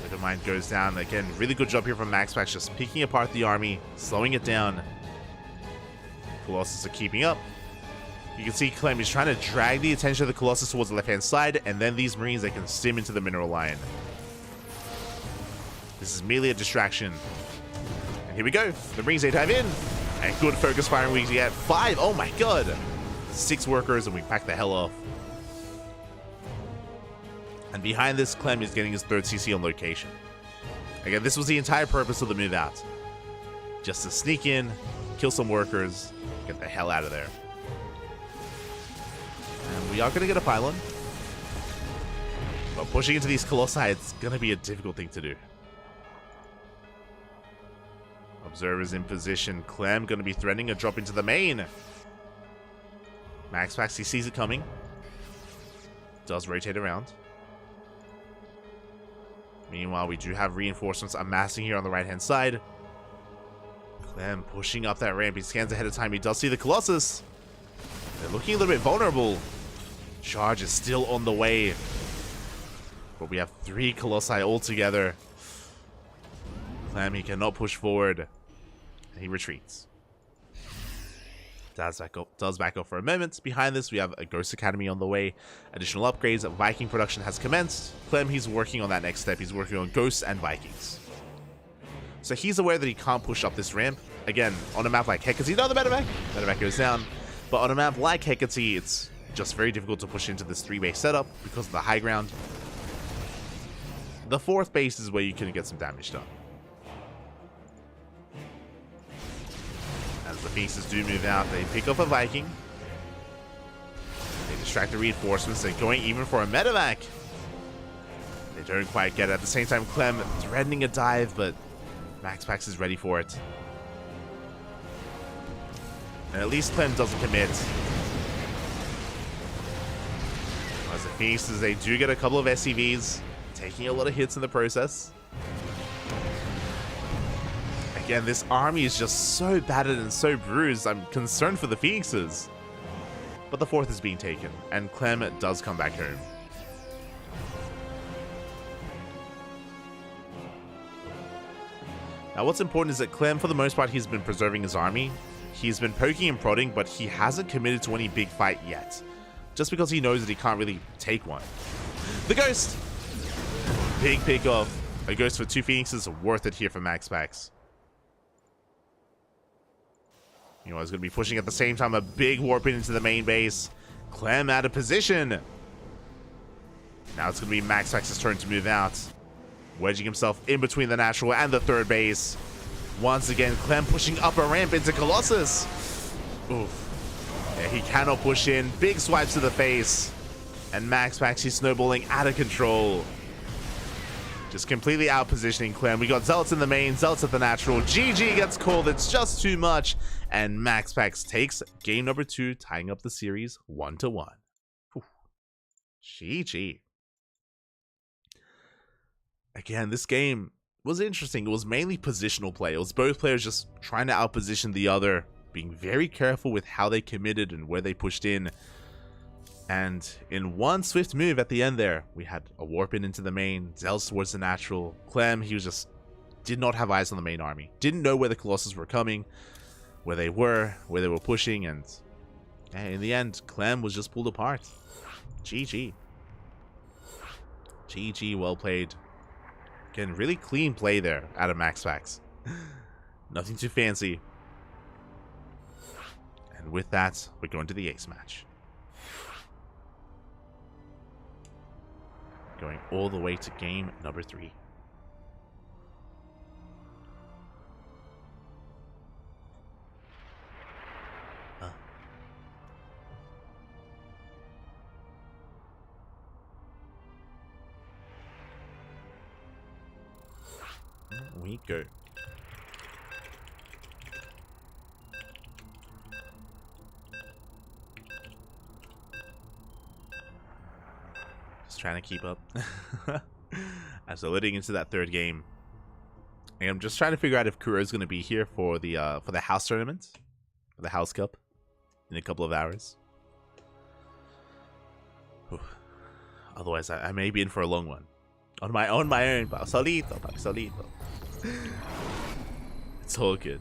Widowmine goes down. Again, really good job here from MaxPax, just picking apart the army, slowing it down. Colossus are keeping up. You can see Clem is trying to drag the attention of the Colossus towards the left-hand side, and then these Marines, they can stim into the mineral line. This is merely a distraction. And here we go. The Marines, they dive in. And good focus firing. We get 5. Oh my god. 6 workers, and we pack the hell off. And behind this, Clem is getting his 3rd CC on location. Again, this was the entire purpose of the move out. Just to sneak in, kill some workers, get the hell out of there. And we are going to get a pylon. But pushing into these Colossi, it's going to be a difficult thing to do. Observers in position. Clem going to be threatening a drop into the main. MaxPax, he sees it coming. Does rotate around. Meanwhile, we do have reinforcements amassing here on the right-hand side. Clem pushing up that ramp. He scans ahead of time. He does see the Colossus. They're looking a little bit vulnerable. Charge is still on the way. But we have 3 Colossi all together. Clem, he cannot push forward. And he retreats. Does back up for a moment. Behind this, we have a Ghost Academy on the way. Additional upgrades. Viking production has commenced. Clem, he's working on that next step. He's working on Ghosts and Vikings. So he's aware that he can't push up this ramp. Again, on a map like Hecate, no, the medevac. Medevac goes down. But on a map like Hecate, it's just very difficult to push into this 3-base setup because of the high ground. The 4th base is where you can get some damage done. As the Phoenixes do move out, they pick up a Viking. They distract the reinforcements. They're going even for a medevac. They don't quite get it. At the same time, Clem threatening a dive, but MaxPax is ready for it. And at least Clem doesn't commit. As the Phoenixes, they do get a couple of SCVs, taking a lot of hits in the process. Again, this army is just so battered and so bruised, I'm concerned for the Phoenixes. But the 4th is being taken, and Clem does come back home. Now what's important is that Clem, for the most part, he's been preserving his army. He's been poking and prodding, but he hasn't committed to any big fight yet. Just because he knows that he can't really take one. The Ghost! Big pick off. A Ghost for 2 Phoenixes, worth it here for MaxPax. You know, he's going to be pushing at the same time a big warp in into the main base. Clem out of position. Now it's going to be MaxPax's turn to move out. Wedging himself in between the natural and the 3rd base. Once again, Clem pushing up a ramp into Colossus. Oof. Yeah, he cannot push in. Big swipes to the face. And MaxPax, he's snowballing out of control. Just completely out-positioning Clem. We got Zealots in the main, Zealots at the natural. GG gets called. It's just too much. And MaxPax takes game number 2, tying up the series 1-1. GG. Again, this game was interesting. It was mainly positional play. It was both players just trying to out-position the other, being very careful with how they committed and where they pushed in. And in one swift move at the end there, we had a warp in into the main, Zealots towards the natural. Clem, he was just did not have eyes on the main army. Didn't know where the Colossus were coming, where they were pushing, and in the end, Clem was just pulled apart. GG. GG, well played. Again, really clean play there out of MaxPax. Nothing too fancy. And with that, we're going to the ace match. Going all the way to game number 3. Here we go. Trying to keep up as we're leading into that 3rd game. And I'm just trying to figure out if Kuro is going to be here for the house tournament, for the house cup, in a couple of hours. Whew. Otherwise, I may be in for a long one on my own. Solito. It's all good.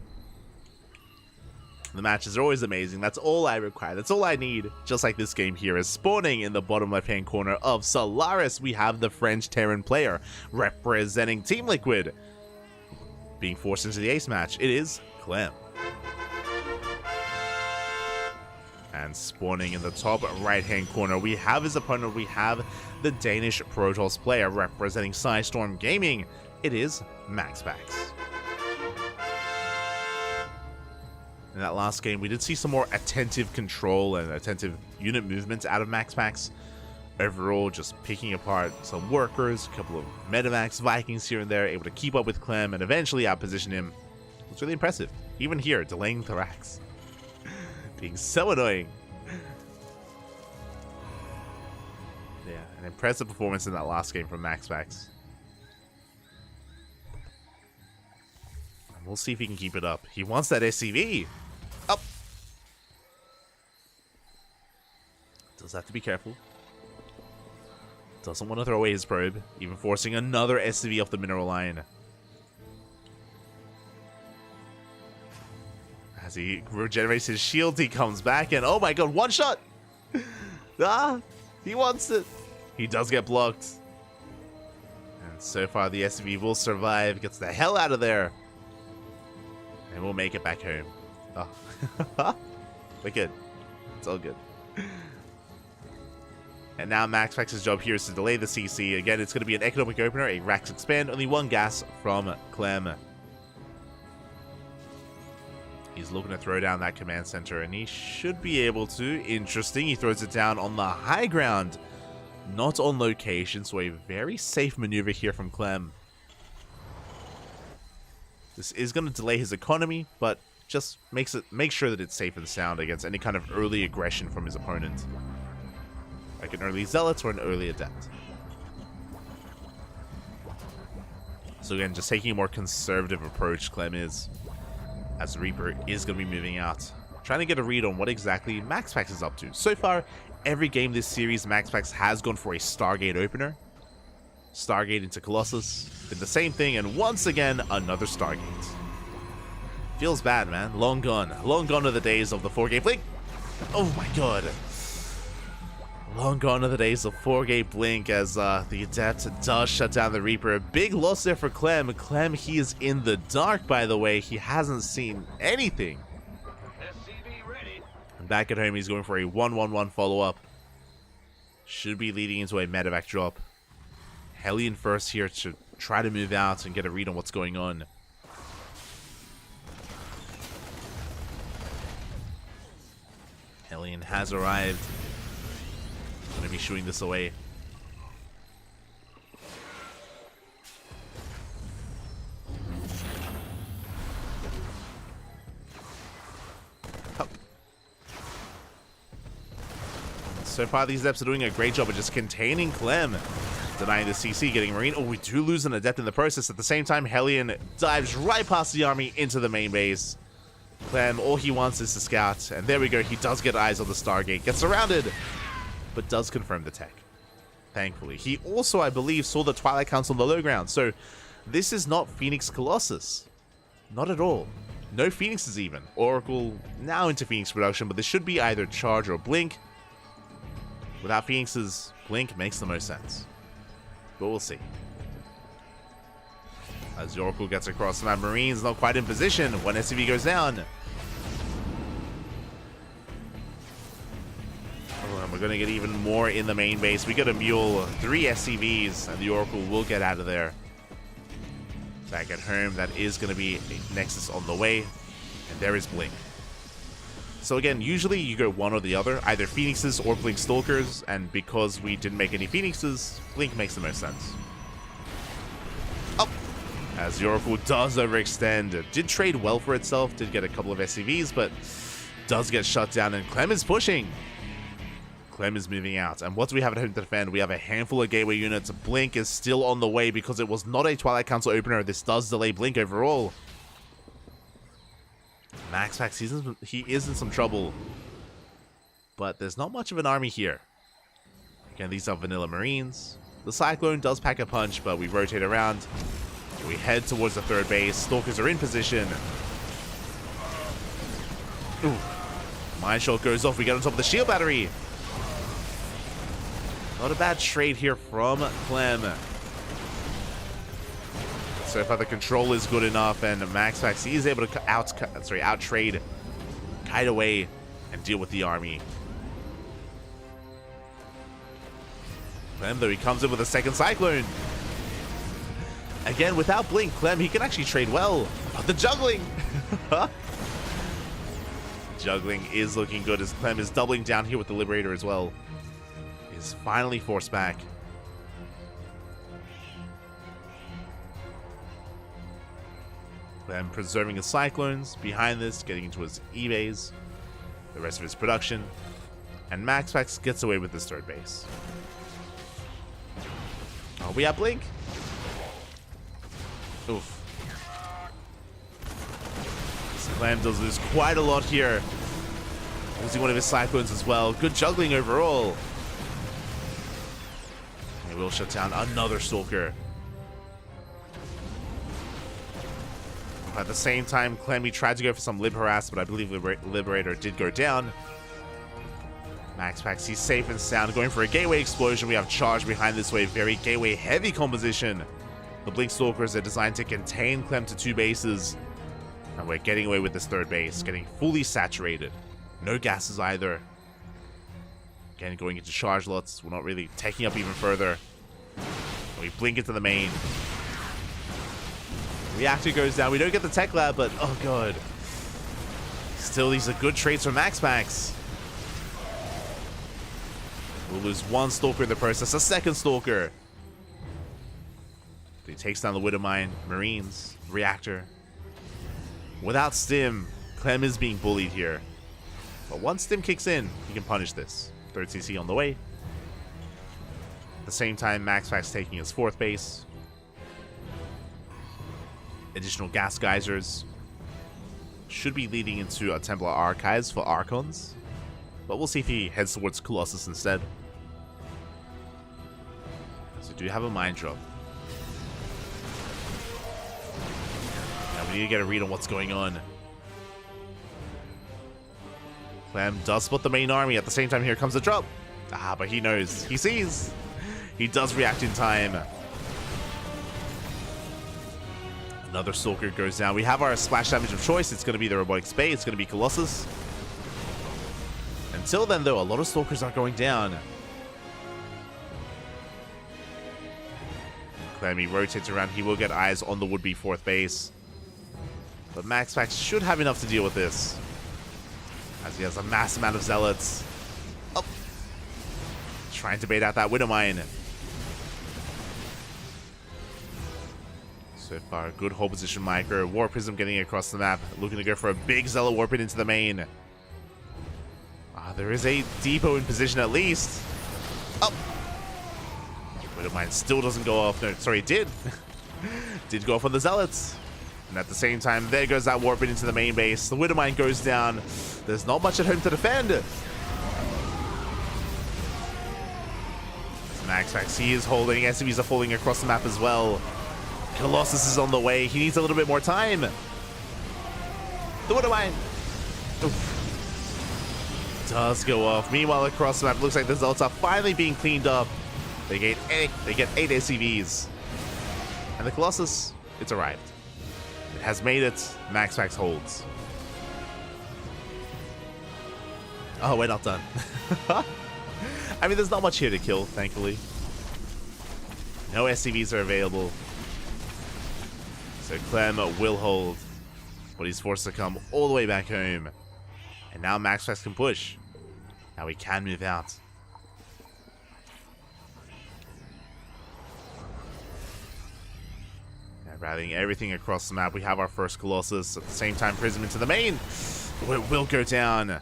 The matches are always amazing. That's all I require. That's all I need. Just like this game here is spawning in the bottom left-hand corner of Solaris. We have the French Terran player representing Team Liquid. Being forced into the ace match, it is Clem. And spawning in the top right-hand corner, we have his opponent. We have the Danish Protoss player representing Psystorm Gaming. It is MaxPax. In that last game, we did see some more attentive control and attentive unit movements out of MaxPax. Overall, just picking apart some workers, a couple of Medivacs, Vikings here and there, able to keep up with Clem and eventually outposition him. It's really impressive. Even here, delaying Thorax. Being so annoying. Yeah, an impressive performance in that last game from MaxPax. And we'll see if he can keep it up. He wants that SCV. Up. Does have to be careful. Doesn't want to throw away his probe, even forcing another SCV off the mineral line. As he regenerates his shield, he comes back and oh my god, one shot! He wants it. He does get blocked. And so far the SCV will survive, gets the hell out of there. And we'll make it back home. Oh. We're good. It's all good. And now MaxPax's job here is to delay the CC. Again, it's going to be an economic opener, a Rax Expand, only 1 gas from Clem. He's looking to throw down that command center, and he should be able to. Interesting, he throws it down on the high ground, not on location, so a very safe maneuver here from Clem. This is going to delay his economy, but just make sure that it's safe and sound against any kind of early aggression from his opponent. Like an early Zealot or an early Adept. So again, just taking a more conservative approach, Clem is, as the Reaper is going to be moving out. Trying to get a read on what exactly MaxPax is up to. So far, every game this series, MaxPax has gone for a Stargate opener. Stargate into Colossus. Did the same thing, and once again, another Stargate. Feels bad, man. Long gone. Long gone are the days of the 4-gate blink. Oh my god. Long gone are the days of 4-gate blink as the Adept does shut down the Reaper. A big loss there for Clem. Clem, he is in the dark, by the way. He hasn't seen anything. And back at home, he's going for a 1-1-1 follow-up. Should be leading into a medevac drop. Hellion first here to try to move out and get a read on what's going on. Hellion has arrived. Going to be shooting this away. So far, these Adepts are doing a great job of just containing Clem. Denying the CC, getting Marine. Oh, we do lose an Adept in the process. At the same time, Hellion dives right past the army into the main base. Clem, all he wants is to scout. And there we go. He does get eyes on the Stargate. Gets surrounded, but does confirm the tech. Thankfully. He also, I believe, saw the Twilight Council on the low ground. So this is not Phoenix Colossus. Not at all. No Phoenixes even. Oracle now into Phoenix production, but this should be either Charge or Blink. Without Phoenixes, Blink makes the most sense. But we'll see. As the Oracle gets across, my Marine's not quite in position when SCV goes down. Oh, and we're going to get even more in the main base. We get a Mule, 3 SCVs, and the Oracle will get out of there. Back at home, that is going to be a Nexus on the way. And there is Blink. So again, usually you go one or the other, either Phoenixes or Blink Stalkers, and because we didn't make any Phoenixes, Blink makes the most sense. Oh! As the Oracle does overextend, did trade well for itself, did get a couple of SCVs, but does get shut down, and Clem is pushing. Clem is moving out, and what do we have at home to defend? We have a handful of Gateway units. Blink is still on the way because it was not a Twilight Council opener. This does delay Blink overall. MaxPax, he is in some trouble. But there's not much of an army here. Again, these are vanilla Marines. The Cyclone does pack a punch, but we rotate around. We head towards the third base. Stalkers are in position. Ooh. Mine Shot goes off. We get on top of the shield battery. Not a bad trade here from Clem. So far the control is good enough, and MaxPax, he is able to out-trade, kite away, and deal with the army. Clem, though, he comes in with a second Cyclone. Again, without Blink, Clem, he can actually trade well. But the juggling! Juggling is looking good as Clem is doubling down here with the Liberator as well. He's finally forced back. Clem preserving his Cyclones. Behind this, getting into his E-Bays. The rest of his production. And MaxPax gets away with this third base. Oh, we have Blink. Oof. Clem does lose quite a lot here. Losing one of his Cyclones as well. Good juggling overall. He will shut down another Stalker. At the same time, Clemmy tried to go for some Lib Harass, but I believe Liberator did go down. MaxPax, he's safe and sound, going for a Gateway Explosion. We have Charge behind this way, very Gateway heavy composition. The Blink Stalkers are designed to contain Clem to 2 bases. And we're getting away with this third base, getting fully saturated. No gases either. Again, going into charge lots. We're not really taking up even further. And we blink into the main. Reactor goes down. We don't get the tech lab, but oh god. Still, these are good trades for MaxPax. We'll lose one Stalker in the process. A second Stalker. He takes down the Widowmine, Marines, Reactor. Without Stim, Clem is being bullied here. But once Stim kicks in, he can punish this. Third CC on the way. At the same time, MaxPax taking his fourth base. Additional gas geysers should be leading into a Templar Archives for Archons. But we'll see if he heads towards Colossus instead. So we do have a Mind Drop. Now we need to get a read on what's going on. Clem does spot the main army. At the same time, here comes the drop. But he knows. He sees. He does react in time. Another Stalker goes down. We have our splash damage of choice. It's going to be the Robotic Spade. It's going to be Colossus. Until then, though, a lot of Stalkers are going down. Clem, he rotates around. He will get eyes on the would-be fourth base. But MaxPax should have enough to deal with this, as he has a mass amount of Zealots. Oh. Trying to bait out that Widowmine. So far, good hold position micro. War Prism getting across the map. Looking to go for a big Zealot Warp It into the main. There is a depot in position at least. Oh! Widowmine still doesn't go off. No, sorry, it did. Did go off on the Zealots. And at the same time, there goes that Warp It into the main base. The Widowmine goes down. There's not much at home to defend. MaxPax, he is holding. SCVs are falling across the map as well. Colossus is on the way. He needs a little bit more time. The Widowmine does go off. Meanwhile, across the map, looks like the Zealots are finally being cleaned up. They get 8 SCVs. And the Colossus, it's arrived. It has made it. MaxPax holds. Oh, we're not done. I mean, there's not much here to kill, thankfully. No SCVs are available. So Clem will hold, but he's forced to come all the way back home. And now MaxPax can push. Now he can move out. Now rallying everything across the map. We have our first Colossus. At the same time, Prism into the main. It will go down.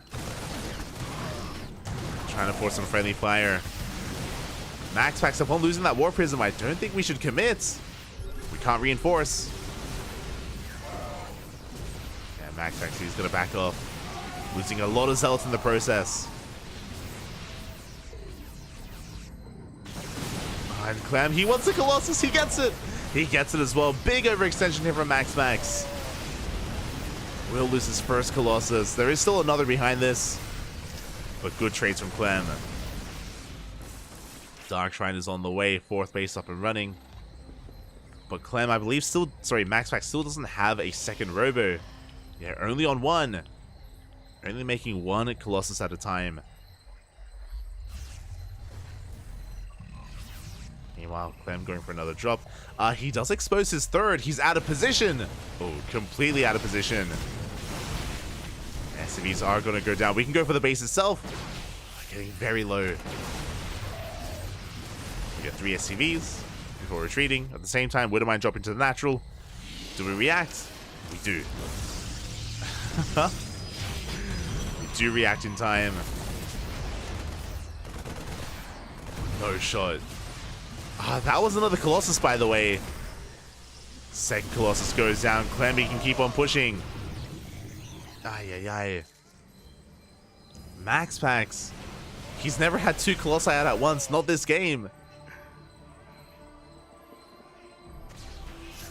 Trying to force some friendly fire. MaxPax, upon losing that War Prism, I don't think we should commit. We can't reinforce. MaxPax, he's going to back off. Losing a lot of Zealots in the process. And Clem, he wants the Colossus. He gets it. He gets it as well. Big overextension here from MaxPax. Will lose his first Colossus. There is still another behind this, but good trades from Clem. Dark Shrine is on the way. Fourth base up and running. But Clem, I believe, MaxPax still doesn't have a second Robo. Yeah, only on one. Only making one Colossus at a time. Meanwhile, Clem going for another drop. He does expose his third. He's out of position. Oh, completely out of position. SCVs are going to go down. We can go for the base itself. Getting very low. We get 3 SCVs before retreating. At the same time, Widowmine dropping to the natural. Do we react? We do. We do react in time. No shot. That was another Colossus, by the way. Second Colossus goes down. Clemby can keep on pushing. Ay. MaxPax. He's never had 2 Colossi out at once. Not this game.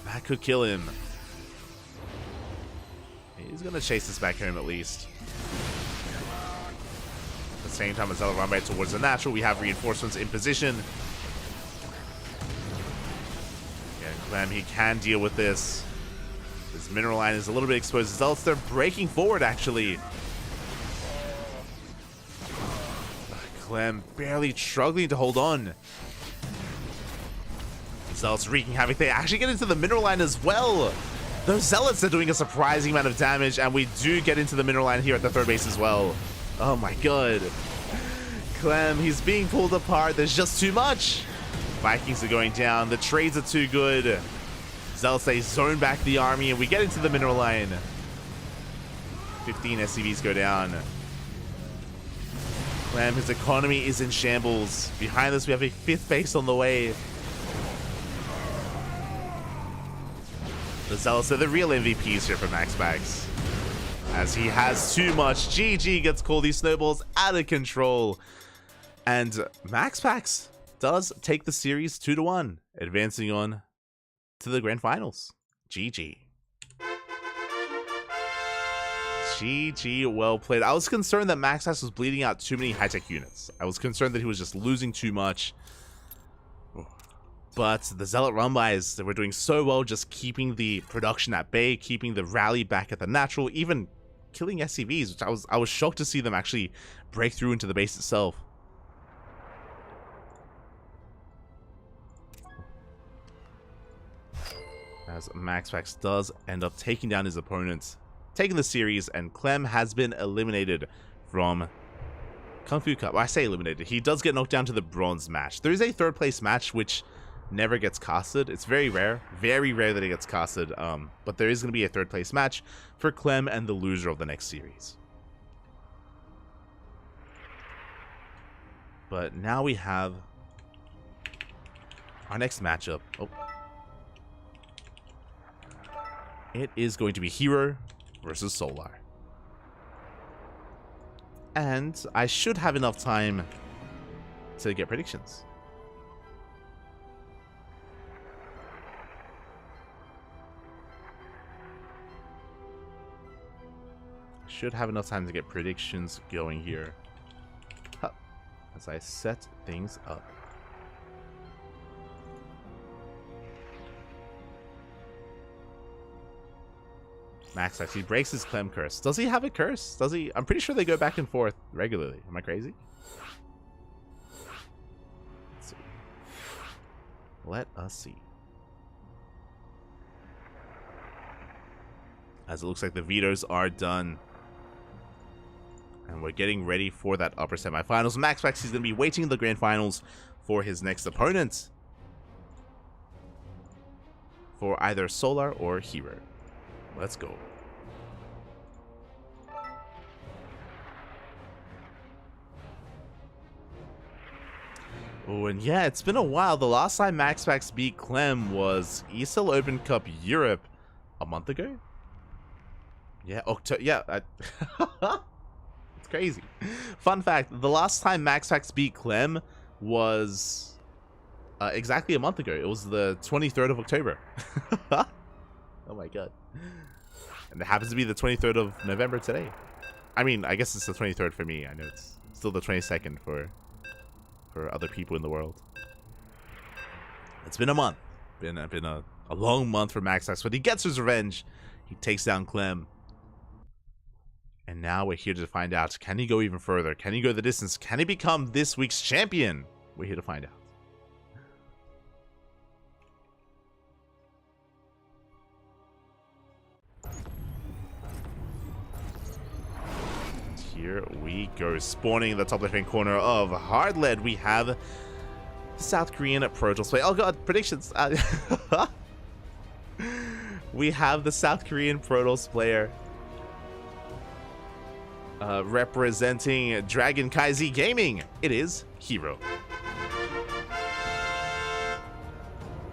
That could kill him. He's going to chase this back home at least. At the same time as Zealot run back towards the natural, we have reinforcements in position. Yeah, Clem, he can deal with this. This mineral line is a little bit exposed. Zealots, they're breaking forward, actually. Clem barely struggling to hold on. Zealots wreaking havoc. They actually get into the mineral line as well. Those Zealots are doing a surprising amount of damage, and we do get into the mineral line here at the third base as well. Oh my god. Clem, he's being pulled apart. There's just too much. Vikings are going down. The trades are too good. Zealots, they zone back the army, and we get into the mineral line. 15 SCVs go down. Clem, his economy is in shambles. Behind us, we have a 5th base on the way. The Zealots are the real MVPs here for MaxPax. As he has too much. GG gets called. These snowballs out of control. And MaxPax does take the series 2-1, advancing on to the grand finals. GG. GG, well played. I was concerned that MaxPax was bleeding out too many high-tech units. I was concerned that he was just losing too much. But the Zealot run-bys, they were doing so well, just keeping the production at bay, keeping the rally back at the natural, even killing SCVs, which I was shocked to see them actually break through into the base itself. As MaxPax does end up taking down his opponents, taking the series, and Clem has been eliminated from KungFu Cup. I say eliminated. He does get knocked down to the bronze match. There is a 3rd place match, which never gets casted. It's very rare that it gets casted, but there is going to be a 3rd place match for Clem and the loser of the next series. But now we have our next matchup. Oh, it is going to be Hero versus Solar, and I should have enough time to get predictions. Should have enough time to get predictions going here. Huh. As I set things up. Max actually breaks his Clem curse. Does he have a curse? Does he? I'm pretty sure they go back and forth regularly. Am I crazy? Let's see. Let us see. As it looks like the vetoes are done. And we're getting ready for that upper semifinals. MaxPax is going to be waiting in the grand finals for his next opponent. For either Solar or Hero. Let's go. Oh, and yeah, it's been a while. The last time MaxPax beat Clem was ESL Open Cup Europe a month ago. Yeah, it's crazy. Fun fact, the last time MaxPax beat Clem was exactly a month ago. It was the 23rd of October. Oh my god. And it happens to be the 23rd of November today. I mean, I guess it's the 23rd for me. I know it's still the 22nd for other people in the world. It's been a month. Been a long month for MaxPax, but he gets his revenge. He takes down Clem. And now we're here to find out, can he go even further? Can he go the distance? Can he become this week's champion? We're here to find out. Here we go. Spawning in the top left-hand corner of Hardlead, we have the South Korean Protoss player. Oh god, predictions. We have the South Korean Protoss player representing Dragon KZ Gaming. It is Hero.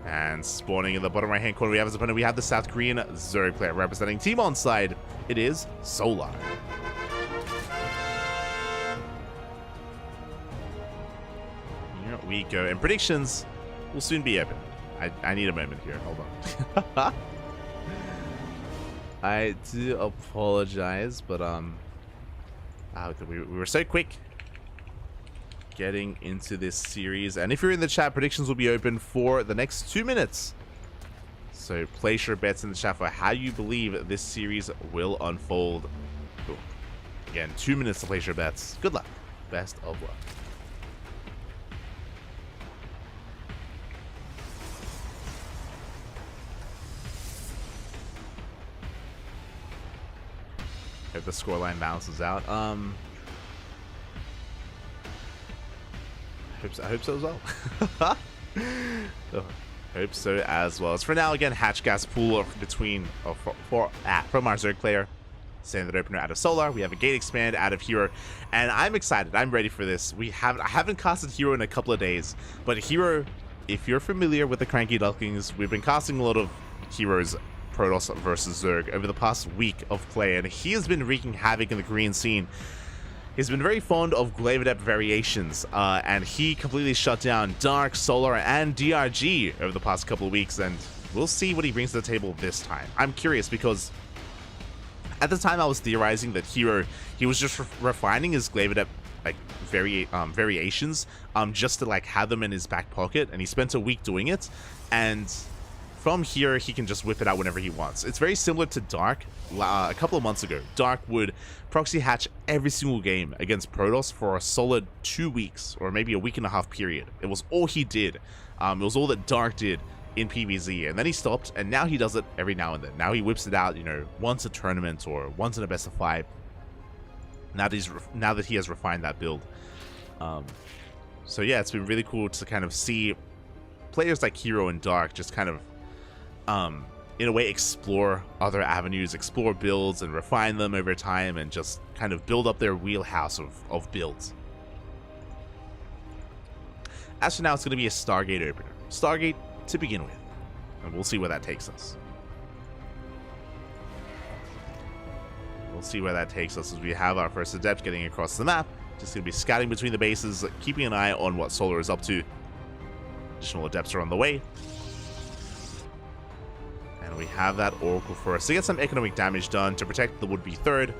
And spawning in the bottom right hand corner, we have his opponent. We have the South Korean Zerg player representing Team Onside. It is Solar. Here we go. And predictions will soon be open. I need a moment here. Hold on. I do apologize, but we were so quick getting into this series, and if you're in the chat, predictions will be open for the next 2 minutes, so place your bets in the chat for how you believe this series will unfold. Cool. Again, 2 minutes to place your bets. Good luck. Best of luck. Hope the scoreline balances out. I hope so as well. Hope so as well. As for now, again, hatch gas pool between from our Zerg player. Standard opener out of Solar. We have a gate expand out of Hero, and I'm excited. I'm ready for this. I haven't casted Hero in a couple of days, but Hero, if you're familiar with the CranKy Ducklings, we've been casting a lot of Heroes Protoss versus Zerg over the past week of play, and he has been wreaking havoc in the Korean scene. He's been very fond of Glaive Adept variations, and he completely shut down Dark, Solar, and DRG over the past couple of weeks, and we'll see what he brings to the table this time. I'm curious because at the time I was theorizing that Hero, he was just refining his Glaive Adept like variations just to like have them in his back pocket, and he spent a week doing it, and from here he can just whip it out whenever he wants. It's very similar to Dark. A couple of months ago, Dark would proxy hatch every single game against Protoss for a solid 2 weeks or maybe a week and a half period. It was all he did. It was all that Dark did in PvZ, and then he stopped, and now he does it every now and then. Now he whips it out, you know, once a tournament or once in a best of 5. Now that he has refined that build. So yeah, it's been really cool to kind of see players like Hero and Dark just kind of in a way explore other avenues, explore builds and refine them over time, and just kind of build up their wheelhouse of builds. As for now, it's going to be a Stargate opener. Stargate to begin with, and we'll see where that takes us. We'll see where that takes us as we have our first Adept getting across the map. Just going to be scouting between the bases, keeping an eye on what Solar is up to. Additional Adepts are on the way. And we have that Oracle for us to get some economic damage done to protect the would-be third,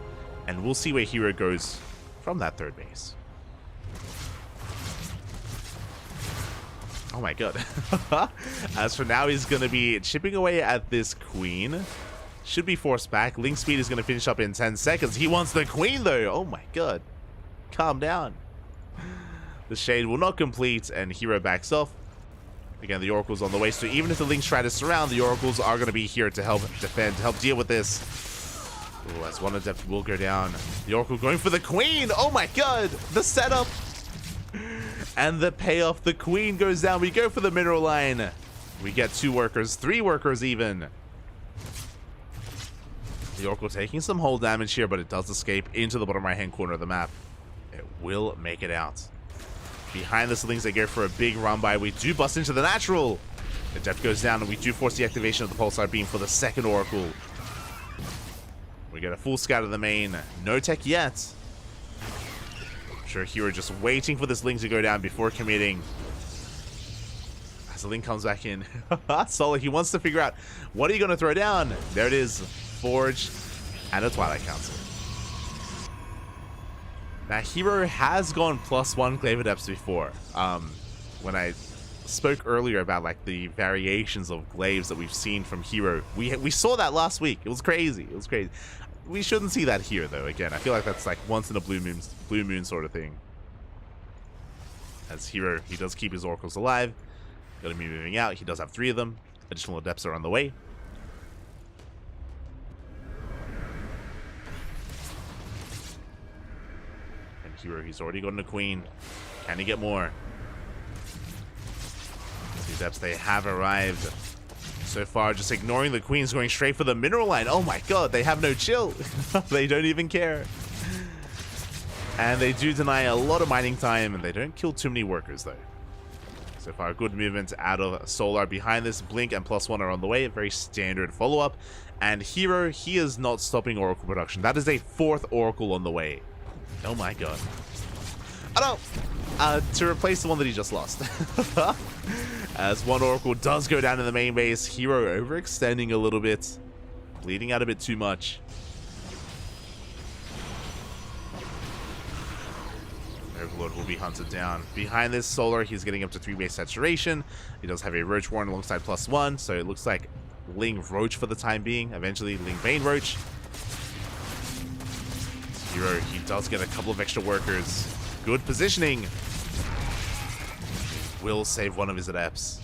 and we'll see where Hero goes from that third base. Oh my god. As for now, he's going to be chipping away at this Queen. Should be forced back. Link speed is going to finish up in 10 seconds. He wants the Queen though. Oh my god. Calm down. The Shade will not complete, and Hero backs off. Again, the Oracle's on the way, so even if the Links try to surround, the Oracles are going to be here to help defend, to help deal with this. Ooh, as one Adept will go down. The Oracle going for the Queen! Oh my god! The setup! And the payoff, the Queen goes down. We go for the mineral line. We get 2 workers, 3 workers even. The Oracle taking some hull damage here, but it does escape into the bottom right-hand corner of the map. It will make it out. Behind the Slings, they go for a big run by. We do bust into the natural. The Adept goes down, and we do force the activation of the Pulsar Beam for the second Oracle. We get a full scout of the main. No tech yet. I'm sure Hero just waiting for this Link to go down before committing. As the Link comes back in. Solar, he wants to figure out, what are you going to throw down? There it is. Forge and a Twilight Council. Now, Hero has gone +1 Glaive Adepts before. When I spoke earlier about like the variations of glaives that we've seen from Hero, we saw that last week. It was crazy. It was crazy. We shouldn't see that here, though. Again, I feel like that's like once in a blue moon sort of thing. As Hero, he does keep his Oracles alive. Gonna be moving out. He does have 3 of them. Additional Adepts are on the way. Hero, he's already gotten a Queen. Can he get more? The Adepts, they have arrived. So far, just ignoring the Queens, going straight for the mineral line. Oh my god, they have no chill. They don't even care. And they do deny a lot of mining time, and they don't kill too many workers, though. So far, good movement out of Solar. Behind this, Blink and +1 are on the way. A very standard follow-up. And Hero, he is not stopping Oracle production. That is a 4th Oracle on the way. Oh my god. Oh no! To replace the one that he just lost. As one Oracle does go down to the main base. Hero overextending a little bit. Bleeding out a bit too much. Overlord will be hunted down. Behind this, Solar, he's getting up to 3 base saturation. He does have a Roach Warren alongside +1, so it looks like Ling Roach for the time being. Eventually, Ling Bane Roach. Hero, he does get a couple of extra workers. Good positioning. Will save one of his Adepts.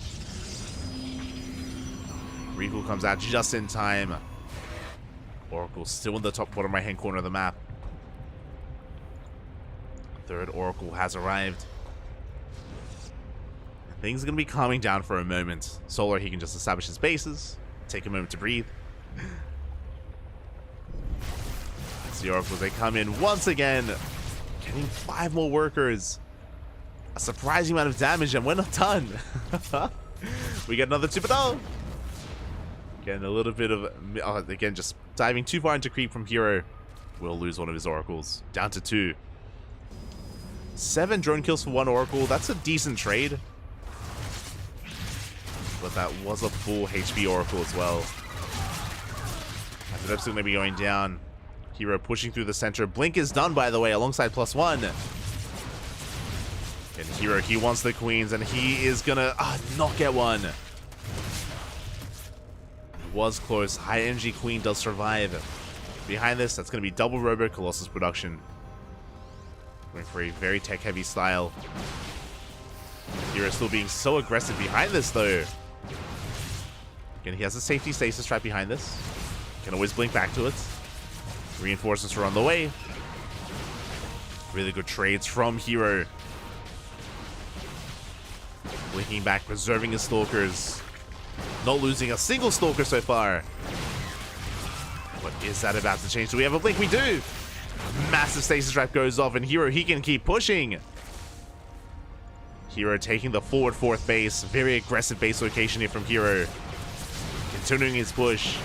Recall comes out just in time. Oracle still in the top bottom right hand corner of the map. 3rd Oracle has arrived. Things are going to be calming down for a moment. Solar, he can just establish his bases. Take a moment to breathe. As the Oracles, they come in once again, getting 5 more workers. A surprising amount of damage, and we're not done. We get another 2, but oh! Getting a little bit of, again, just diving too far into creep from Hero. Will lose one of his Oracles. Down to 2. 7 drone kills for 1 Oracle. That's a decent trade. But that was a full HP Oracle as well. As it's absolutely going to be going down. Hero pushing through the center. Blink is done, by the way, alongside +1. And Hero, he wants the queens, and he is going to not get one. It was close. High energy queen does survive. Behind this, that's going to be double Robo Colossus production. Going for a very tech-heavy style. Hero still being so aggressive behind this, though. Again, he has a safety stasis trap behind this. Can always blink back to it. Reinforcements are on the way. Really good trades from Hero. Blinking back, preserving his Stalkers. Not losing a single Stalker so far. What is that about to change? Do we have a blink? We do! Massive stasis trap goes off, and Hero, he can keep pushing. Hero taking the forward 4th base. Very aggressive base location here from Hero. Continuing his push.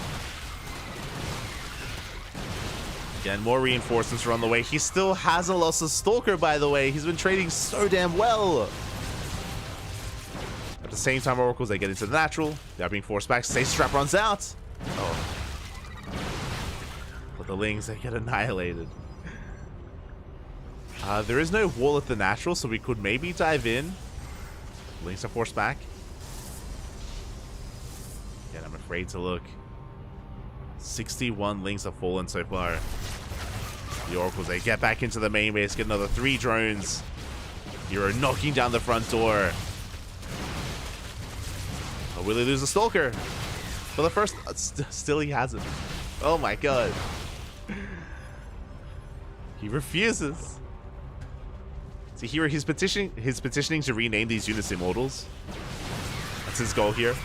Again, more reinforcements are on the way. He still hasn't lost a Stalker, by the way. He's been trading so damn well. At the same time, Oracles, they get into the natural. They're being forced back. Stasis trap runs out. Oh. But the Lings, they get annihilated. There is no wall at the natural, so we could maybe dive in. Lings are forced back. Again, I'm afraid to look. 61 Lings have fallen so far. The Oracles, they get back into the main base, get another 3 drones. Hero knocking down the front door. Oh, will he lose a Stalker? For the first... Still he hasn't. Oh my god. He refuses. See, Hero, he's petitioning to rename these units Immortals. That's his goal here.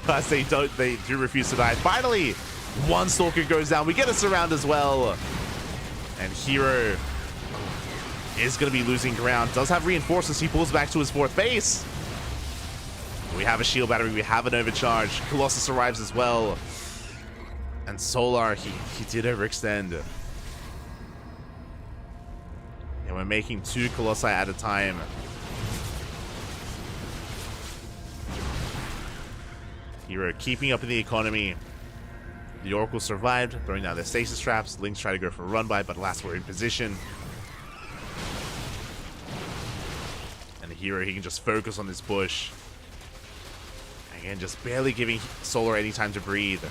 As they do refuse to die. Finally, 1 Stalker goes down. We get a surround as well. And Hero is going to be losing ground. Does have reinforcements. He pulls back to his 4th base. We have a shield battery. We have an overcharge. Colossus arrives as well. And Solar, he did overextend. And we're making 2 Colossi at a time. Hero keeping up in the economy. The Oracle survived, throwing down their stasis traps. Lings try to go for a run by, but last we're in position. And the Hero, he can just focus on this push. Again, just barely giving Solar any time to breathe.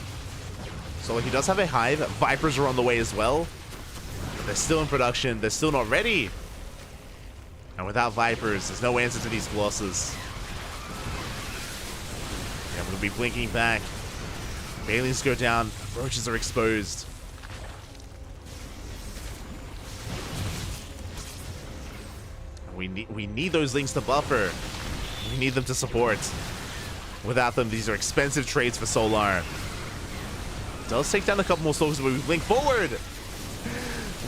Solar, he does have a hive. Vipers are on the way as well. But they're still in production. They're still not ready. And without Vipers, there's no answer to these Colossus. Yeah, we'll be blinking back. Banelings go down. Roaches are exposed. We need those Lings to buffer. We need them to support. Without them, these are expensive trades for Solar. Does take down a couple more Stalkers, but we blink forward.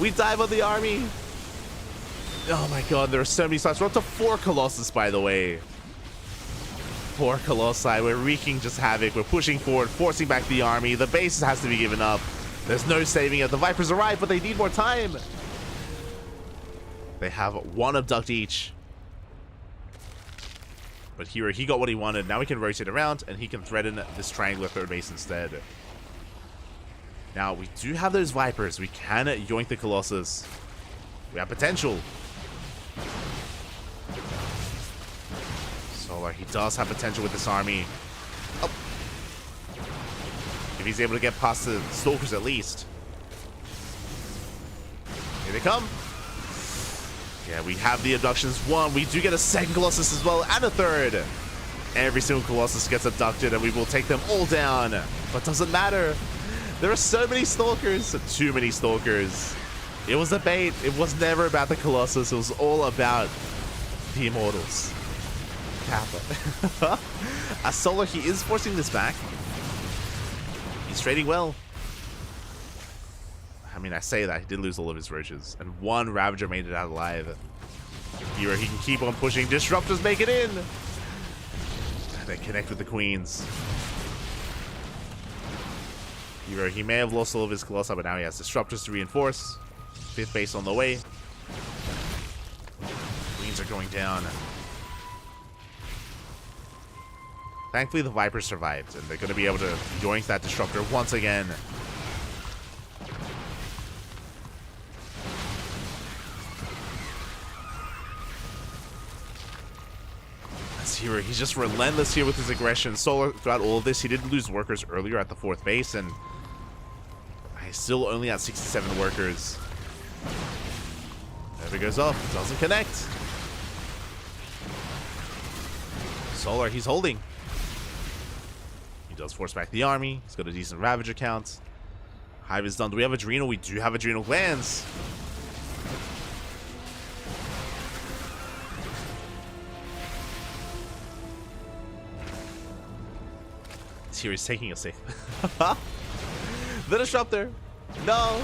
We dive on the army. Oh my god, there are so many slots. We're up to 4 Colossus, by the way. 4 Colossi. We're wreaking just havoc. We're pushing forward, forcing back the army. The base has to be given up. There's no saving it. The Vipers arrive, but they need more time. They have 1 abduct each. But Hero, he got what he wanted. Now he can rotate around, and he can threaten this triangular 3rd base instead. Now, we do have those Vipers. We can yoink the Colossus. We have potential. Solar, he does have potential with this army. Oh. If he's able to get past the Stalkers at least. Here they come. Yeah, we have the abductions. 1. We do get a 2nd Colossus as well, and a 3rd. Every single Colossus gets abducted, and we will take them all down. But doesn't matter. There are so many Stalkers. Too many Stalkers. It was a bait. It was never about the Colossus. It was all about the Immortals. Kappa. Solar, he is forcing this back. He's trading well. I mean, I say that. He did lose all of his roaches. And one Ravager made it out alive. Hero, he can keep on pushing. Disruptors make it in. And they connect with the Queens. Hero, he may have lost all of his Colossi, but now he has Disruptors to reinforce. 5th base on the way. Queens are going down. Thankfully, the Vipers survived, and they're going to be able to yoink that Disruptor once again. This Hero, he's just relentless here with his aggression. Solar, throughout all of this, he did lose workers earlier at the 4th base, and he's still only at 67 workers. Never goes off, doesn't connect. Solar, he's holding. He does force back the army. He's got a decent Ravager count. Hive is done. Do we have Adrenal? We do have Adrenal Glands. This here is taking a safe. The Disruptor. No.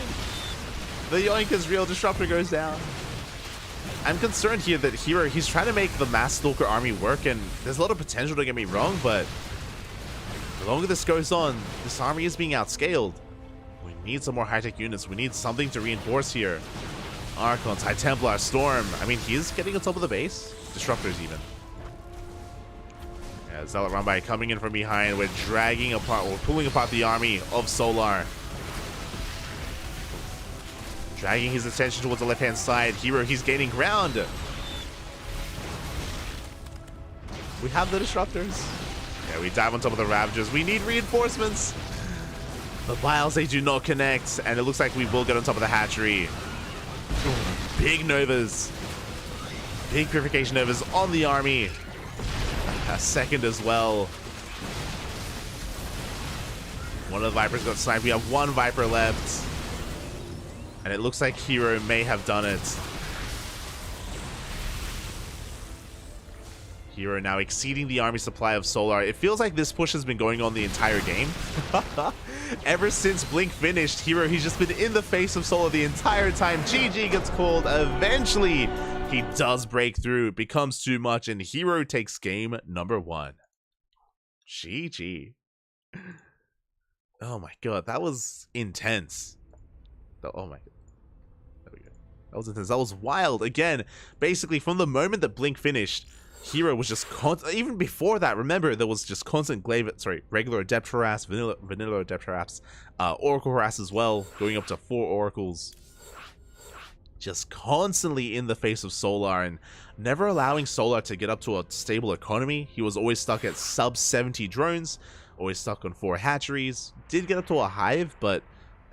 The yoink is real. Disruptor goes down. I'm concerned here that Hero, he's trying to make the Mass Stalker army work, and there's a lot of potential, don't get me wrong, but the longer this goes on, this army is being outscaled. We need some more high-tech units. We need something to reinforce here. Archons, High Templar, Storm. I mean, he's getting on top of the base. Disruptors even. Yeah, Zealot Rumbai coming in from behind. We're dragging apart, we're pulling apart the army of Solar. Dragging his attention towards the left-hand side. Hero, he's gaining ground. We have the Disruptors. Yeah, we dive on top of the Ravagers. We need reinforcements. The Vials, they do not connect. And it looks like we will get on top of the hatchery. Big Novas. Big Purification Novas on the army. A second as well. One of the Vipers got sniped. We have one Viper left. And it looks like Hero may have done it. Hero now exceeding the army supply of Solar. It feels like this push has been going on the entire game. Ever since Blink finished, Hero, he's just been in the face of Solar the entire time. GG gets called. Eventually, he does break through. It becomes too much, and Hero takes game number 1. GG. Oh my god, that was intense. Oh my god. There we go. That was intense. That was wild. Again, basically, from the moment that Blink finished, Hero was just even before that, remember, there was just constant regular Adept harass, vanilla Adept harass, Oracle harass as well, going up to 4 Oracles. Just constantly in the face of Solar and never allowing Solar to get up to a stable economy. He was always stuck at sub 70 drones, always stuck on 4 hatcheries. Did get up to a hive, but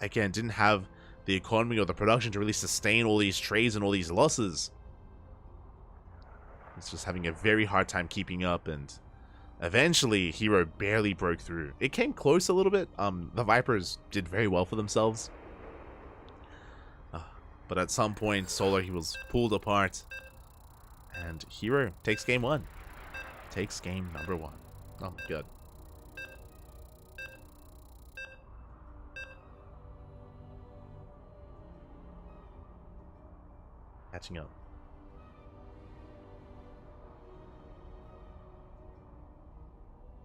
again, didn't have the economy or the production to really sustain all these trades and all these losses. It's just having a very hard time keeping up, and eventually Hero barely broke through. It came close a little bit. The Vipers did very well for themselves. But at some point, Solar, he was pulled apart. And Hero takes game 1. Takes game number 1. Oh my god. Catching up.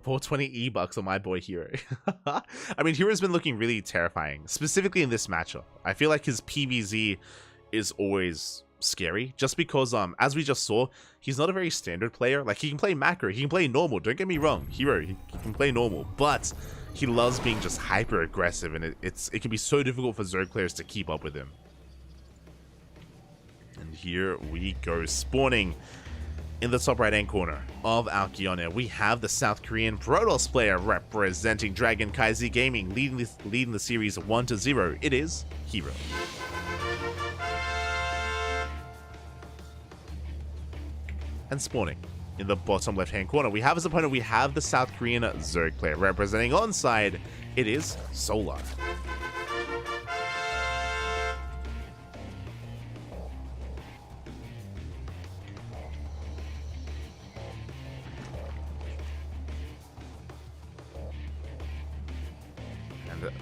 420 E-Bucks on my boy Hero. I mean, Hero's been looking really terrifying, specifically in this matchup. I feel like his PvZ is always scary, just because, as we just saw, he's not a very standard player. Like, he can play macro, he can play normal, don't get me wrong. Hero, he can play normal, but he loves being just hyper aggressive, and it can be so difficult for Zerg players to keep up with him. And here we go, spawning in the top right hand corner of our Kiona, we have the South Korean Protoss player representing Dragon Kaizi Gaming, leading the series 1-0. It is Hero. And spawning in the bottom left hand corner, we have as opponent, we have the South Korean Zerg player representing onside. It is Solar.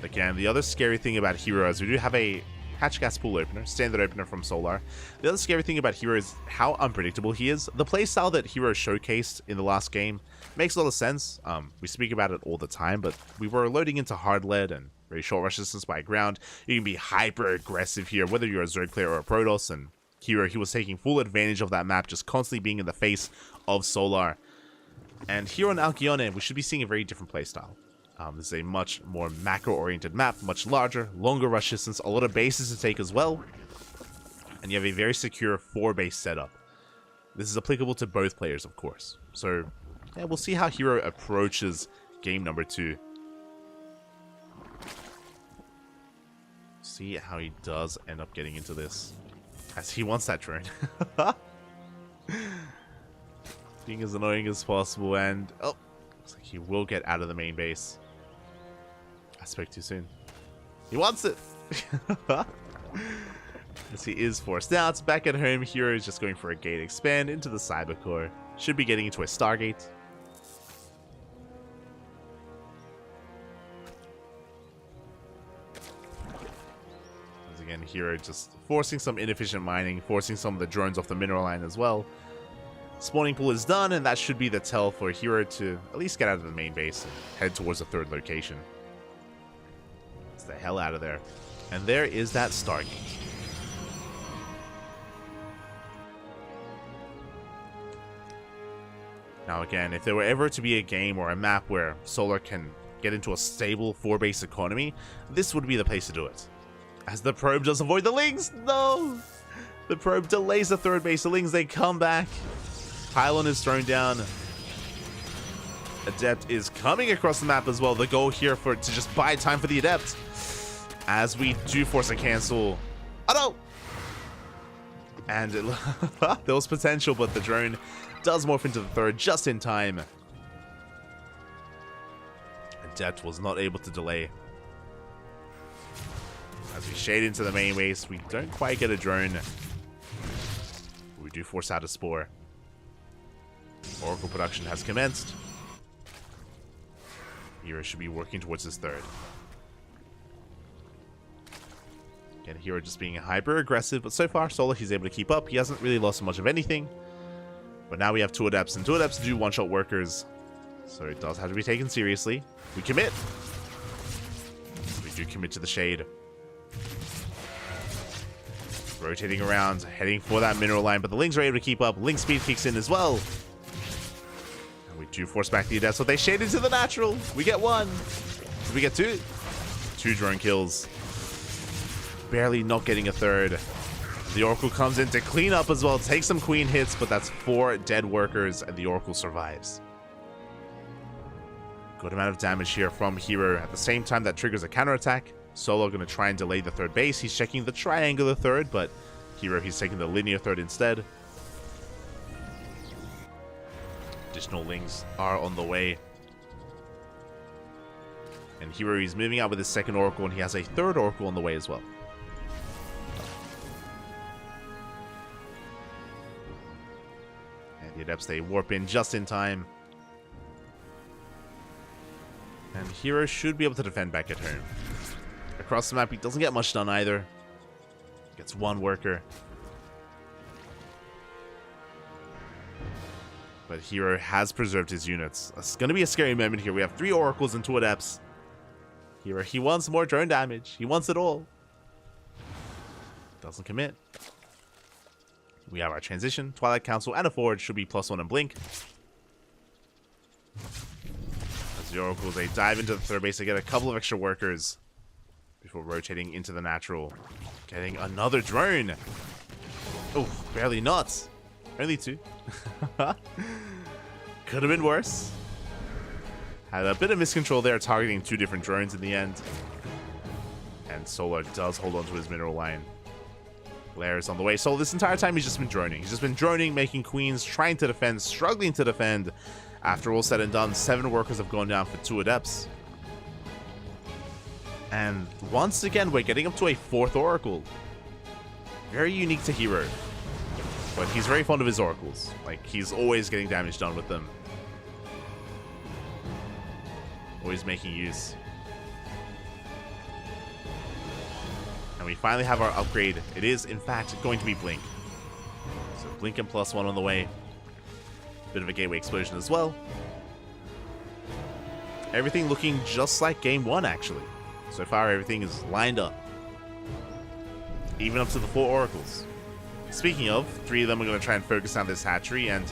Again, the other scary thing about Hero is we do have a Hatch Gas Pool Opener, standard opener from Solar. The other scary thing about Hero is how unpredictable he is. The playstyle that Hero showcased in the last game makes a lot of sense. We speak about it all the time, but we were loading into hard lead and very short rush distance by ground. You can be hyper aggressive here, whether you're a Zerg player or a Protoss, and Hero, he was taking full advantage of that map, just constantly being in the face of Solar. And here on Alcyone, we should be seeing a very different playstyle. This is a much more macro-oriented map, much larger, longer rush distance, a lot of bases to take as well. And you have a very secure 4-base setup. This is applicable to both players, of course. So, yeah, we'll see how Hero approaches game number 2. See how he does end up getting into this. As he wants that drone. Being as annoying as possible, and oh, looks like he will get out of the main base. I spoke too soon. He wants it. As he is forced out. Back at home, Hero is just going for a gate expand into the Cyber Core. Should be getting into a Stargate. Once again, Hero just forcing some inefficient mining, forcing some of the drones off the mineral line as well. Spawning pool is done, and that should be the tell for Hero to at least get out of the main base and head towards the 3rd location. Get the hell out of there. And there is that Stargate. Now again, if there were ever to be a game or a map where Solar can get into a stable 4-base economy, this would be the place to do it. As the probe does avoid the Lings! No! The probe delays the 3rd base. The Lings, they come back. Pylon is thrown down. Adept is coming across the map as well. The goal here to just buy time for the Adept. As we do force a cancel. Oh no! And there was potential, but the drone does morph into the 3rd just in time. Adept was not able to delay. As we shade into the main base, we don't quite get a drone. We do force out a Spore. Oracle production has commenced. Hero should be working towards his 3rd. Again, Hero just being hyper aggressive, but so far, Solar, he's able to keep up. He hasn't really lost much of anything. But now we have 2 Adepts, and 2 Adepts do one-shot workers. So it does have to be taken seriously. We commit. We do commit to the shade. Rotating around, heading for that mineral line, but the Lings are able to keep up. Link speed kicks in as well. And we do force back the Adept, so they shade into the natural. We get 1. Did we get 2? 2 drone kills. Barely not getting a 3rd. The Oracle comes in to clean up as well, take some Queen hits, but that's 4 dead workers, and the Oracle survives. Good amount of damage here from Hero. At the same time, that triggers a counterattack. Solo going to try and delay the 3rd base. He's checking the triangular 3rd, but Hero, he's taking the linear 3rd instead. Additional Lings are on the way. And Hero, he's moving out with his 2nd Oracle, and he has a 3rd Oracle on the way as well. And the Adepts, they warp in just in time. And Hero should be able to defend back at home. Across the map, he doesn't get much done either. Gets 1 worker. But Hero has preserved his units. It's going to be a scary moment here. We have 3 Oracles and 2 Adepts. Hero, he wants more drone damage. He wants it all. Doesn't commit. We have our transition, Twilight Council, and a Forge. Should be +1 and Blink. As the Oracles, they dive into the 3rd base. They get a couple of extra workers before rotating into the natural. Getting another drone. Oh, barely not. Only 2. Could have been worse. Had a bit of miscontrol there, targeting 2 different drones in the end. And Solar does hold on to his mineral line. Blair is on the way. So this entire time, he's just been droning. He's just been droning, making queens, trying to defend, struggling to defend. After all said and done, 7 workers have gone down for 2 Adepts. And once again, we're getting up to a 4th Oracle. Very unique to Hero. But he's very fond of his Oracles. Like, he's always getting damage done with them. Always making use. And we finally have our upgrade. It is, in fact, going to be Blink. So Blink and +1 on the way. Bit of a gateway explosion as well. Everything looking just like game 1, actually. So far, everything is lined up. Even up to the 4 oracles. Speaking of, 3 of them are going to try and focus on this hatchery, and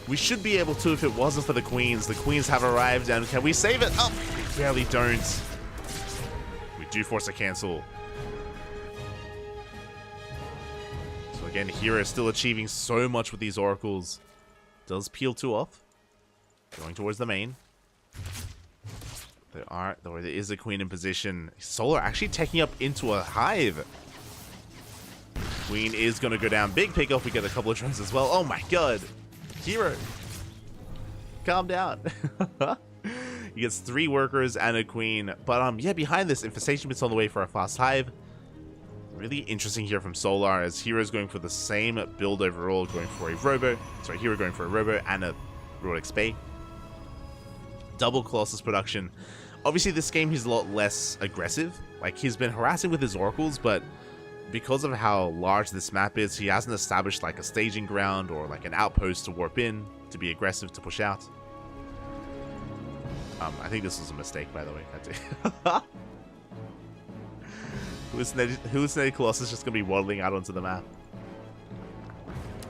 we should be able to if it wasn't for the queens. The queens have arrived, and can we save it? Oh, we barely don't. We do force a cancel. So again, Hero is still achieving so much with these oracles. Does peel 2 off. Going towards the main. There is a queen in position. Solar actually taking up into a hive. Queen is going to go down. Big pick off. We get a couple of drones as well. Oh my god. Hero. Calm down. He gets 3 workers and a queen. But yeah, behind this, Infestation Bit's on the way for a fast hive. Really interesting here from Solar as Hero's going for the same build overall, going for a Robo. Sorry, Hero going for a Robo and a Rolex Bay. Double Colossus production. Obviously, this game he's a lot less aggressive. Like, he's been harassing with his oracles, but because of how large this map is, he hasn't established like a staging ground or like an outpost to warp in, to be aggressive, to push out. I think this was a mistake, by the way. Hallucinated Colossus is just going to be waddling out onto the map.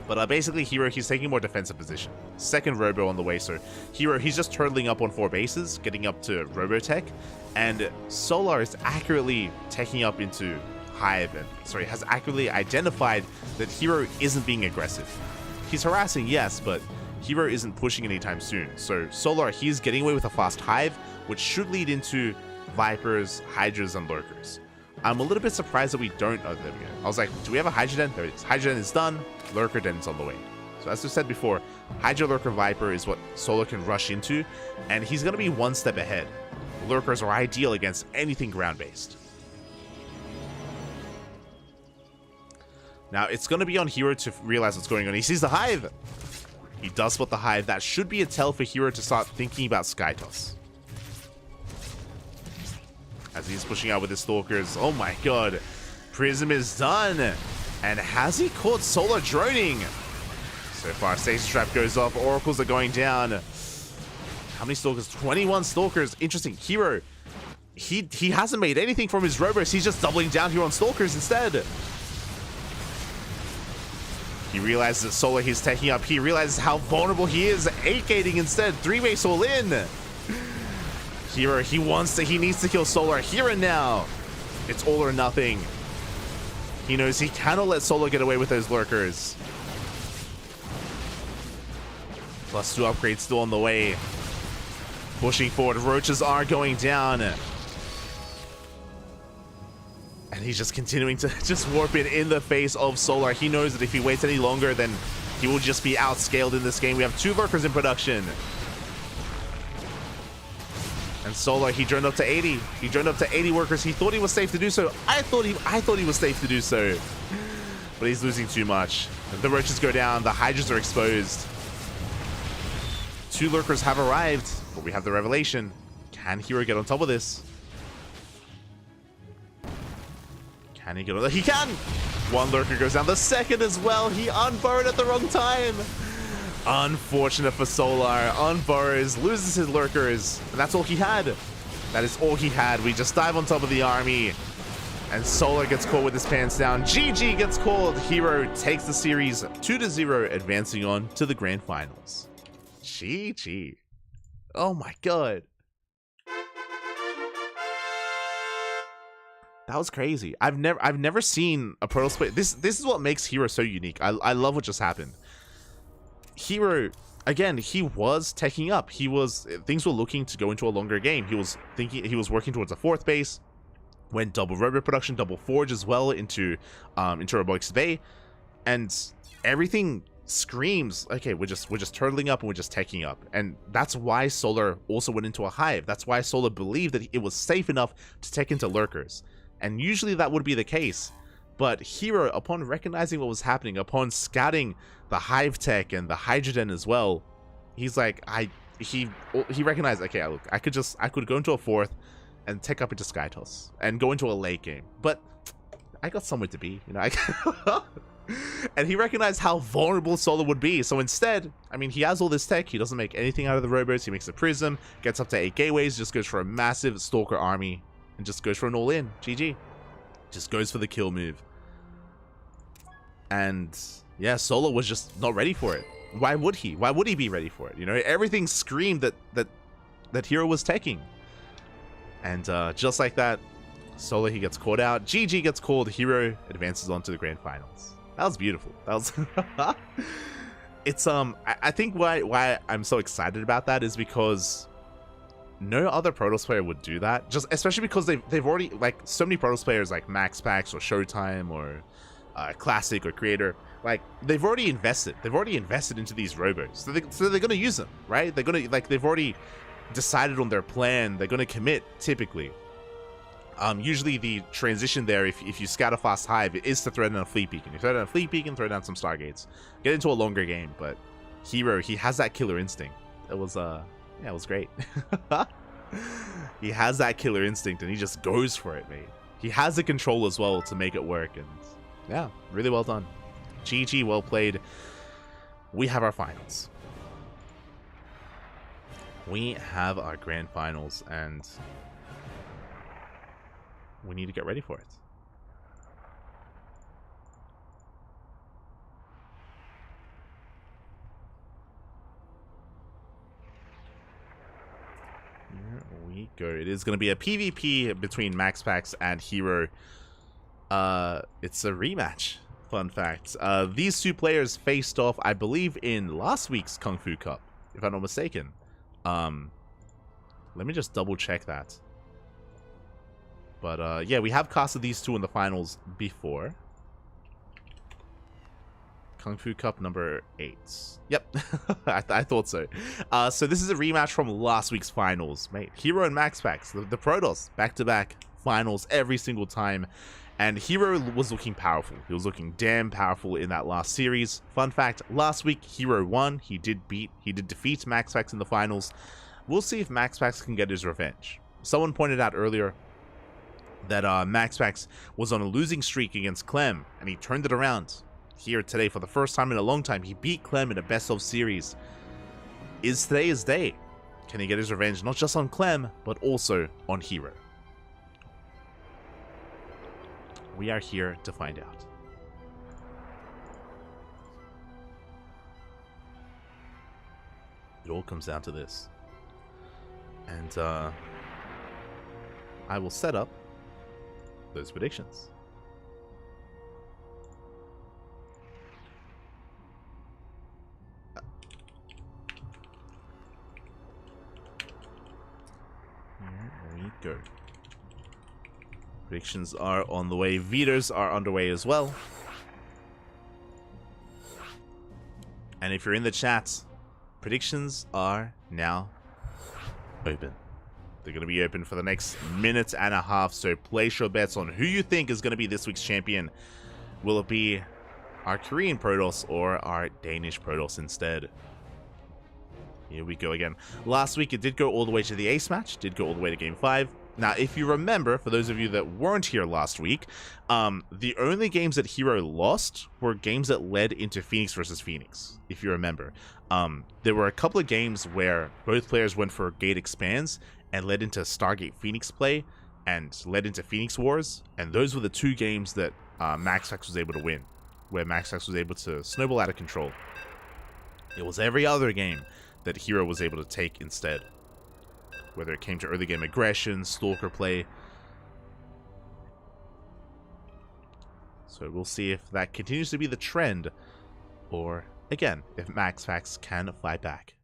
But basically, Hero, he's taking more defensive position. Second Robo on the way, so Hero, he's just turtling up on 4 bases, getting up to Robotech, and Solar is accurately taking up into Hive, and has accurately identified that Hero isn't being aggressive. He's harassing, yes, but Hero isn't pushing anytime soon. So Solar, he's getting away with a fast Hive, which should lead into Vipers, Hydras, and Lurkers. I'm a little bit surprised that we don't. Oh, there we go. I was like, do we have a Hydra Den? There it is. Hydra Den is done. Lurker Den is on the way. So as I said before, Hydra, Lurker, Viper is what Solar can rush into, and he's going to be 1 step ahead. Lurkers are ideal against anything ground-based. Now, it's going to be on Hero to realize what's going on. He sees the Hive. He does spot the Hive. That should be a tell for Hero to start thinking about Sky Toss. As he's pushing out with his Stalkers. Oh my god. Prism is done. And has he caught Solar droning? So far, Stasis Trap goes off. Oracles are going down. How many Stalkers? 21 Stalkers. Interesting. Hero, he hasn't made anything from his Robos. He's just doubling down here on Stalkers instead. He realizes that Solar he's taking up. He realizes how vulnerable he is. 8-gating instead. 3-base all in. Hero, he needs to kill Solar here and now. It's all or nothing. He knows he cannot let Solar get away with those Lurkers. +2 upgrades still on the way. Pushing forward. Roaches are going down. And he's just continuing to just warp in the face of Solar. He knows that if he waits any longer, then he will just be outscaled in this game. We have 2 Lurkers in production. And Solar, he droned up to 80. He droned up to 80 workers. He thought he was safe to do so. I thought he was safe to do so. But he's losing too much. The roaches go down. The Hydras are exposed. 2 Lurkers have arrived. But we have the revelation. Can Hero get on top of this? Can he get on? He can! 1 Lurker goes down. The second as well. He unburrowed at the wrong time. Unfortunate for Solar. Unburrows, loses his Lurkers, and that's all he had. That is all he had. We just dive on top of the army, and Solar gets caught with his pants down. GG gets called. Hero takes the series 2-0, advancing on to the grand finals. GG. Oh my god. That was crazy. I've never seen a Protoss play. This is what makes Hero so unique. I love what just happened. Hero, again, he was taking up. Things were looking to go into a longer game. He was working towards a 4th base. Went double Robo production, double Forge as well into Robotics Bay, and everything screams, okay, we're just turtling up and we're just taking up. And that's why Solar also went into a Hive. That's why Solar believed that it was safe enough to take into Lurkers. And usually that would be the case. But Hero, upon recognizing what was happening, upon scouting the Hive tech and the Hydra Den as well, he's like, he recognized, okay, look, I could go into a 4th and take up into Sky Toss and go into a late game. But I got somewhere to be, you know. And he recognized how vulnerable Solo would be. So instead, I mean, he has all this tech. He doesn't make anything out of the robots. He makes a prism, gets up to 8 gateways, just goes for a massive Stalker army, and just goes for an all-in. GG. Just goes for the kill move. And yeah, Solo was just not ready for it. Why would he? Why would he be ready for it? You know, everything screamed that Hero was taking. And just like that, Solo, he gets caught out. GG gets called. Hero advances on to the grand finals. That was beautiful. That was it's I think why I'm so excited about that is because no other Protoss player would do that. Just especially because they've already, like, so many Protoss players like MaxPax or Showtime or Classic or Creator, like, they've already invested into these robots. So they're gonna use them, right? They're gonna, like, they've already decided on their plan. They're gonna commit typically. Usually the transition there, if you scout a fast hive, it is to throw down a fleet beacon. You throw down a fleet beacon, throw down some stargates, get into a longer game. But Hero, he has that killer instinct. It was yeah, it was great. He has that killer instinct and he just goes for it, mate. He has the control as well to make it work, and yeah, really well done. GG, well played. We have our finals. We have our grand finals, and we need to get ready for it. Here we go. It is going to be a PvP between MaxPax and Hero. It's a rematch. Fun fact. These two players faced off, I believe, in last week's KungFu Cup, if I'm not mistaken. Let me just double check that. But yeah, we have casted these two in the finals before. KungFu Cup number 8. Yep, I thought so. So this is a rematch from last week's finals, mate. Hero and MaxPax, the Protoss, back-to-back finals every single time. And Hero was looking powerful. He was looking damn powerful in that last series. Fun fact, last week Hero won. He did defeat MaxPax in the finals. We'll see if MaxPax can get his revenge. Someone pointed out earlier that MaxPax was on a losing streak against Clem, and he turned it around here today for the first time in a long time. He beat Clem in a best-of series. Is today his day? Can he get his revenge not just on Clem, but also on Hero? We are here to find out. It all comes down to this. And I will set up those predictions. Here we go. Predictions are on the way. Vetoes are underway as well. And if you're in the chat, predictions are now open. They're going to be open for the next minute and a half, so place your bets on who you think is going to be this week's champion. Will it be our Korean Protoss or our Danish Protoss instead? Here we go again. Last week it did go all the way to the ace match, did go all the way to game 5. Now, if you remember, for those of you that weren't here last week, the only games that Hero lost were games that led into Phoenix versus Phoenix, if you remember. There were a couple of games where both players went for gate expands and led into Stargate Phoenix play and led into Phoenix Wars, and those were the two games that MaxPax was able to win, where MaxPax was able to snowball out of control. It was every other game that Hero was able to take instead, whether it came to early game aggression, stalker play. So we'll see if that continues to be the trend, or again, if MaxPax can fight back.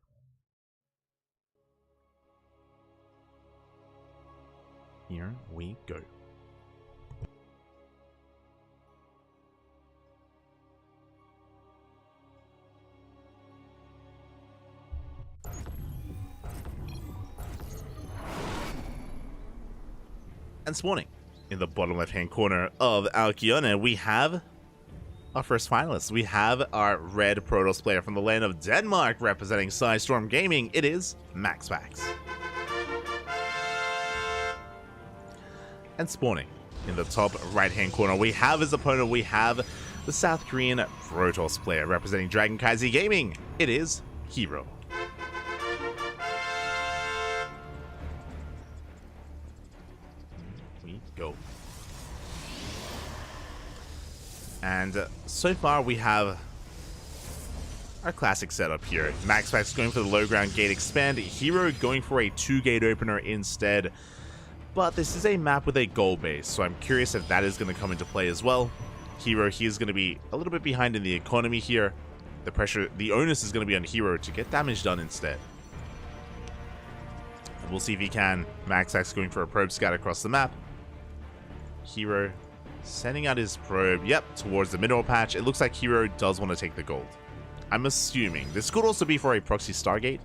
Here we go. And spawning in the bottom left-hand corner of Alkione, we have our first finalists. We have our red Protoss player from the land of Denmark representing Storm Gaming. It is MaxPax. And spawning In the top right-hand corner, we have his opponent. We have the South Korean Protoss player representing KranKy Gaming. It is Hero. We go. And so far we have our classic setup here. MaxPax going for the low ground gate expand. Hero going for a 2-gate opener instead. But this is a map with a goal base, so I'm curious if that is going to come into play as well. Hero, he is going to be a little bit behind in the economy here. The onus is going to be on Hero to get damage done instead. And we'll see if he can. MaxPax going for a probe scout across the map. Hero sending out his probe, yep, towards the mineral patch. It looks like Hero does want to take the gold. I'm assuming. This could also be for a proxy Stargate.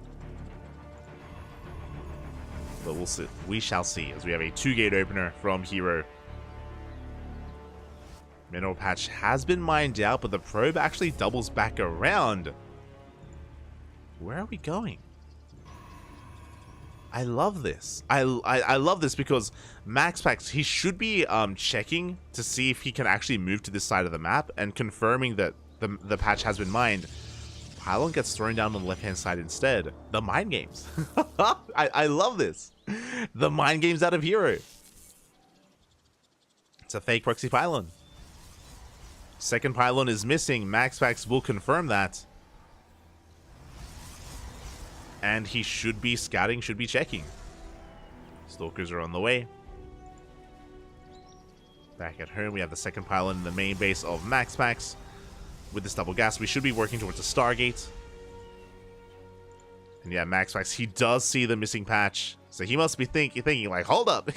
But we'll see. We shall see, as we have a 2-gate opener from Hero. Mineral patch has been mined out, but the probe actually doubles back around. Where are we going? I love this. I love this because MaxPax, he should be checking to see if he can actually move to this side of the map and confirming that the patch has been mined. Pylon gets thrown down on the left-hand side instead. The mind games. I love this. The mind games out of Hero. It's a fake proxy pylon. Second pylon is missing. MaxPax will confirm that. And he should be scouting, should be checking. Stalkers are on the way. Back at home, we have the second pylon in the main base of MaxPax. With this double gas, we should be working towards a Stargate. And yeah, MaxPax, he does see the missing patch. So he must be thinking like, hold up.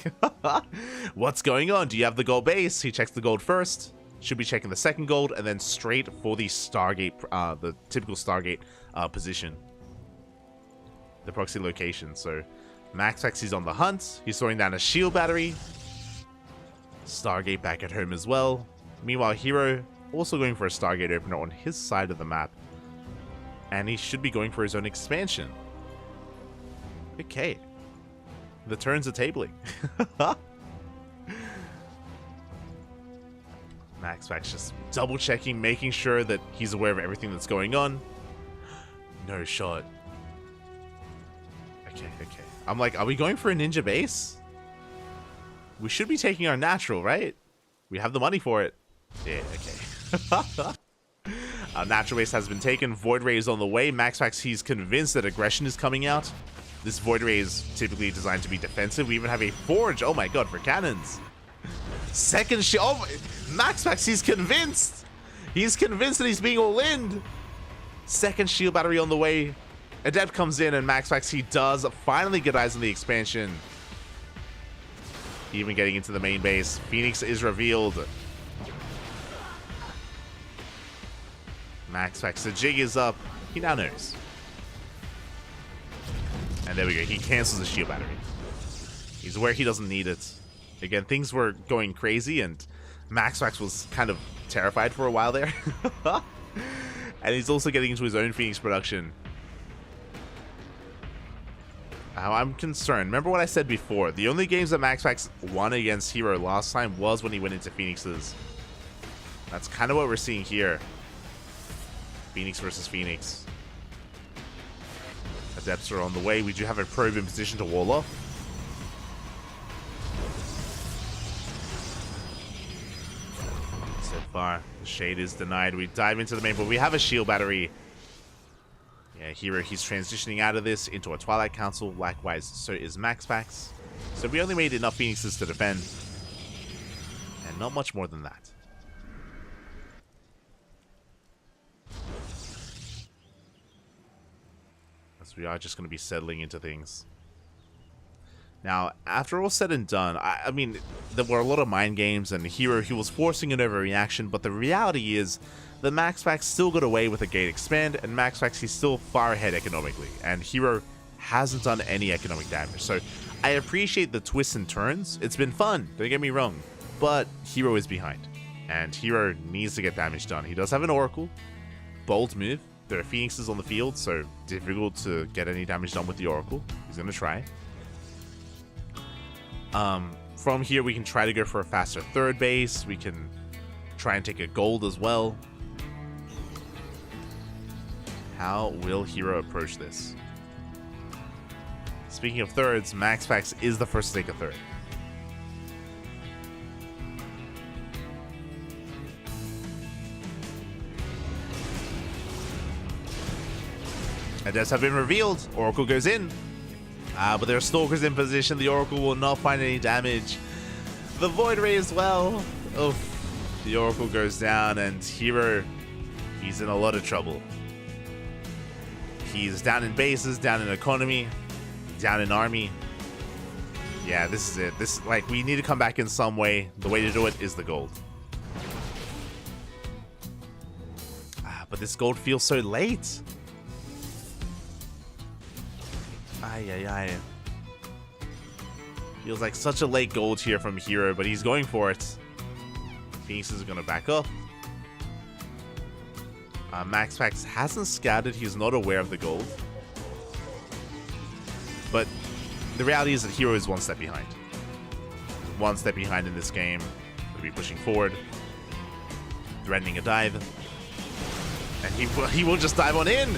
What's going on? Do you have the gold base? He checks the gold first. Should be checking the second gold, and then straight for the Stargate, the typical Stargate position. The proxy location. So MaxPax, he's on the hunt. He's throwing down a shield battery. Stargate back at home as well. Meanwhile, Hero also going for a Stargate opener on his side of the map. And he should be going for his own expansion. Okay. The turns are tabling. MaxPax just double checking, making sure that he's aware of everything that's going on. No shot. Okay. I'm like, are we going for a ninja base? We should be taking our natural, right? We have the money for it. Yeah, okay. Our natural base has been taken. Void Ray is on the way. MaxPax, he's convinced that aggression is coming out. This Void Ray is typically designed to be defensive. We even have a forge. Oh my god, for cannons. Second shield. Oh, MaxPax, he's convinced. He's convinced that he's being all-in. Second shield battery on the way. Adept comes in, and MaxPax, he does finally get eyes on the expansion. Even getting into the main base. Phoenix is revealed. MaxPax, the jig is up. He now knows. And there we go. He cancels the shield battery. He's where he doesn't need it. Again, things were going crazy, and MaxPax was kind of terrified for a while there. And he's also getting into his own Phoenix production. I'm concerned. Remember what I said before. The only games that MaxPax won against Hero last time was when he went into Phoenixes. That's kind of what we're seeing here. Phoenix versus Phoenix. Adepts are on the way. We do have a probe in position to wall off. So far, the shade is denied. We dive into the main, but we have a shield battery. Yeah, Hero, he's transitioning out of this into a Twilight Council. Likewise, so is MaxPax. So we only made enough Phoenixes to defend. And not much more than that. As we are just going to be settling into things. Now, after all said and done, I mean, there were a lot of mind games, and Hero, he was forcing an overreaction, but the reality is that MaxPax still got away with a gate expand, and MaxPax, he's still far ahead economically, and Hero hasn't done any economic damage. So I appreciate the twists and turns. It's been fun, don't get me wrong, but Hero is behind, and Hero needs to get damage done. He does have an Oracle, bold move. There are Phoenixes on the field, so difficult to get any damage done with the Oracle. He's going to try. from here, we can try to go for a faster third base. We can try and take a gold as well. How will Hero approach this? Speaking of thirds, MaxPax is the first to take a third. Adepts have been revealed. Oracle goes in. But there are Stalkers in position. The Oracle will not find any damage. The Void Ray as well. Oh, the Oracle goes down, and Hero, he's in a lot of trouble. He's down in bases, down in economy, down in army. Yeah, this is it. This, like, we need to come back in some way. The way to do it is the gold. But this gold feels so late. Ay. Feels like such a late gold here from Hero, but he's going for it. Phoenix is going to back up. MaxPax hasn't scouted. He's not aware of the gold. But the reality is that Hero is one step behind. One step behind in this game. He'll be pushing forward. Threatening a dive. And he will just dive on in.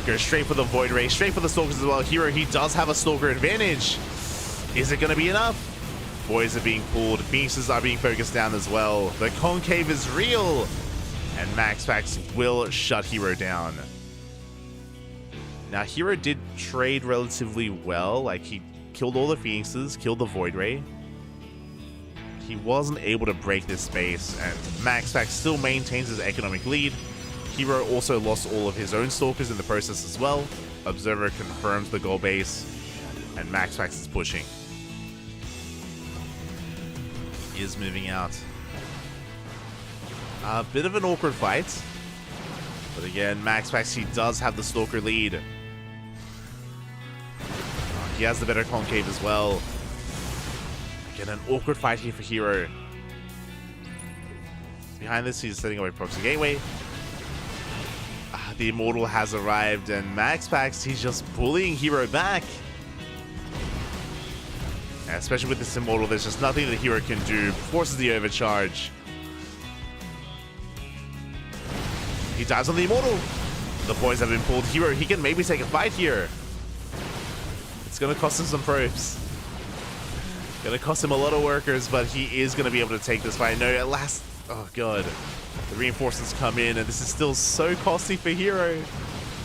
Goes straight for the Void Ray, straight for the Stalkers as well. Hero, he does have a Stalker advantage. Is it going to be enough? Boys are being pulled. Phoenixes are being focused down as well. The concave is real. And MaxPax will shut Hero down. Now, Hero did trade relatively well. Like, he killed all the Phoenixes, killed the Void Ray. He wasn't able to break this space, and MaxPax still maintains his economic lead. Hero also lost all of his own Stalkers in the process as well. Observer confirms the goal base, and MaxPax is pushing. He is moving out. A bit of an awkward fight. But again, MaxPax, he does have the Stalker lead. He has the better concave as well. Again, an awkward fight here for Hero. Behind this, he's setting up a proxy gateway. The Immortal has arrived, and MaxPax, he's just bullying Hero back. And especially with this Immortal, there's just nothing that Hero can do. Forces the overcharge. He dives on the Immortal. The boys have been pulled. Hero, he can maybe take a fight here. It's going to cost him some probes. Going to cost him a lot of workers, but he is going to be able to take this fight. No, at last... Oh, God. The reinforcements come in, and this is still so costly for Hero.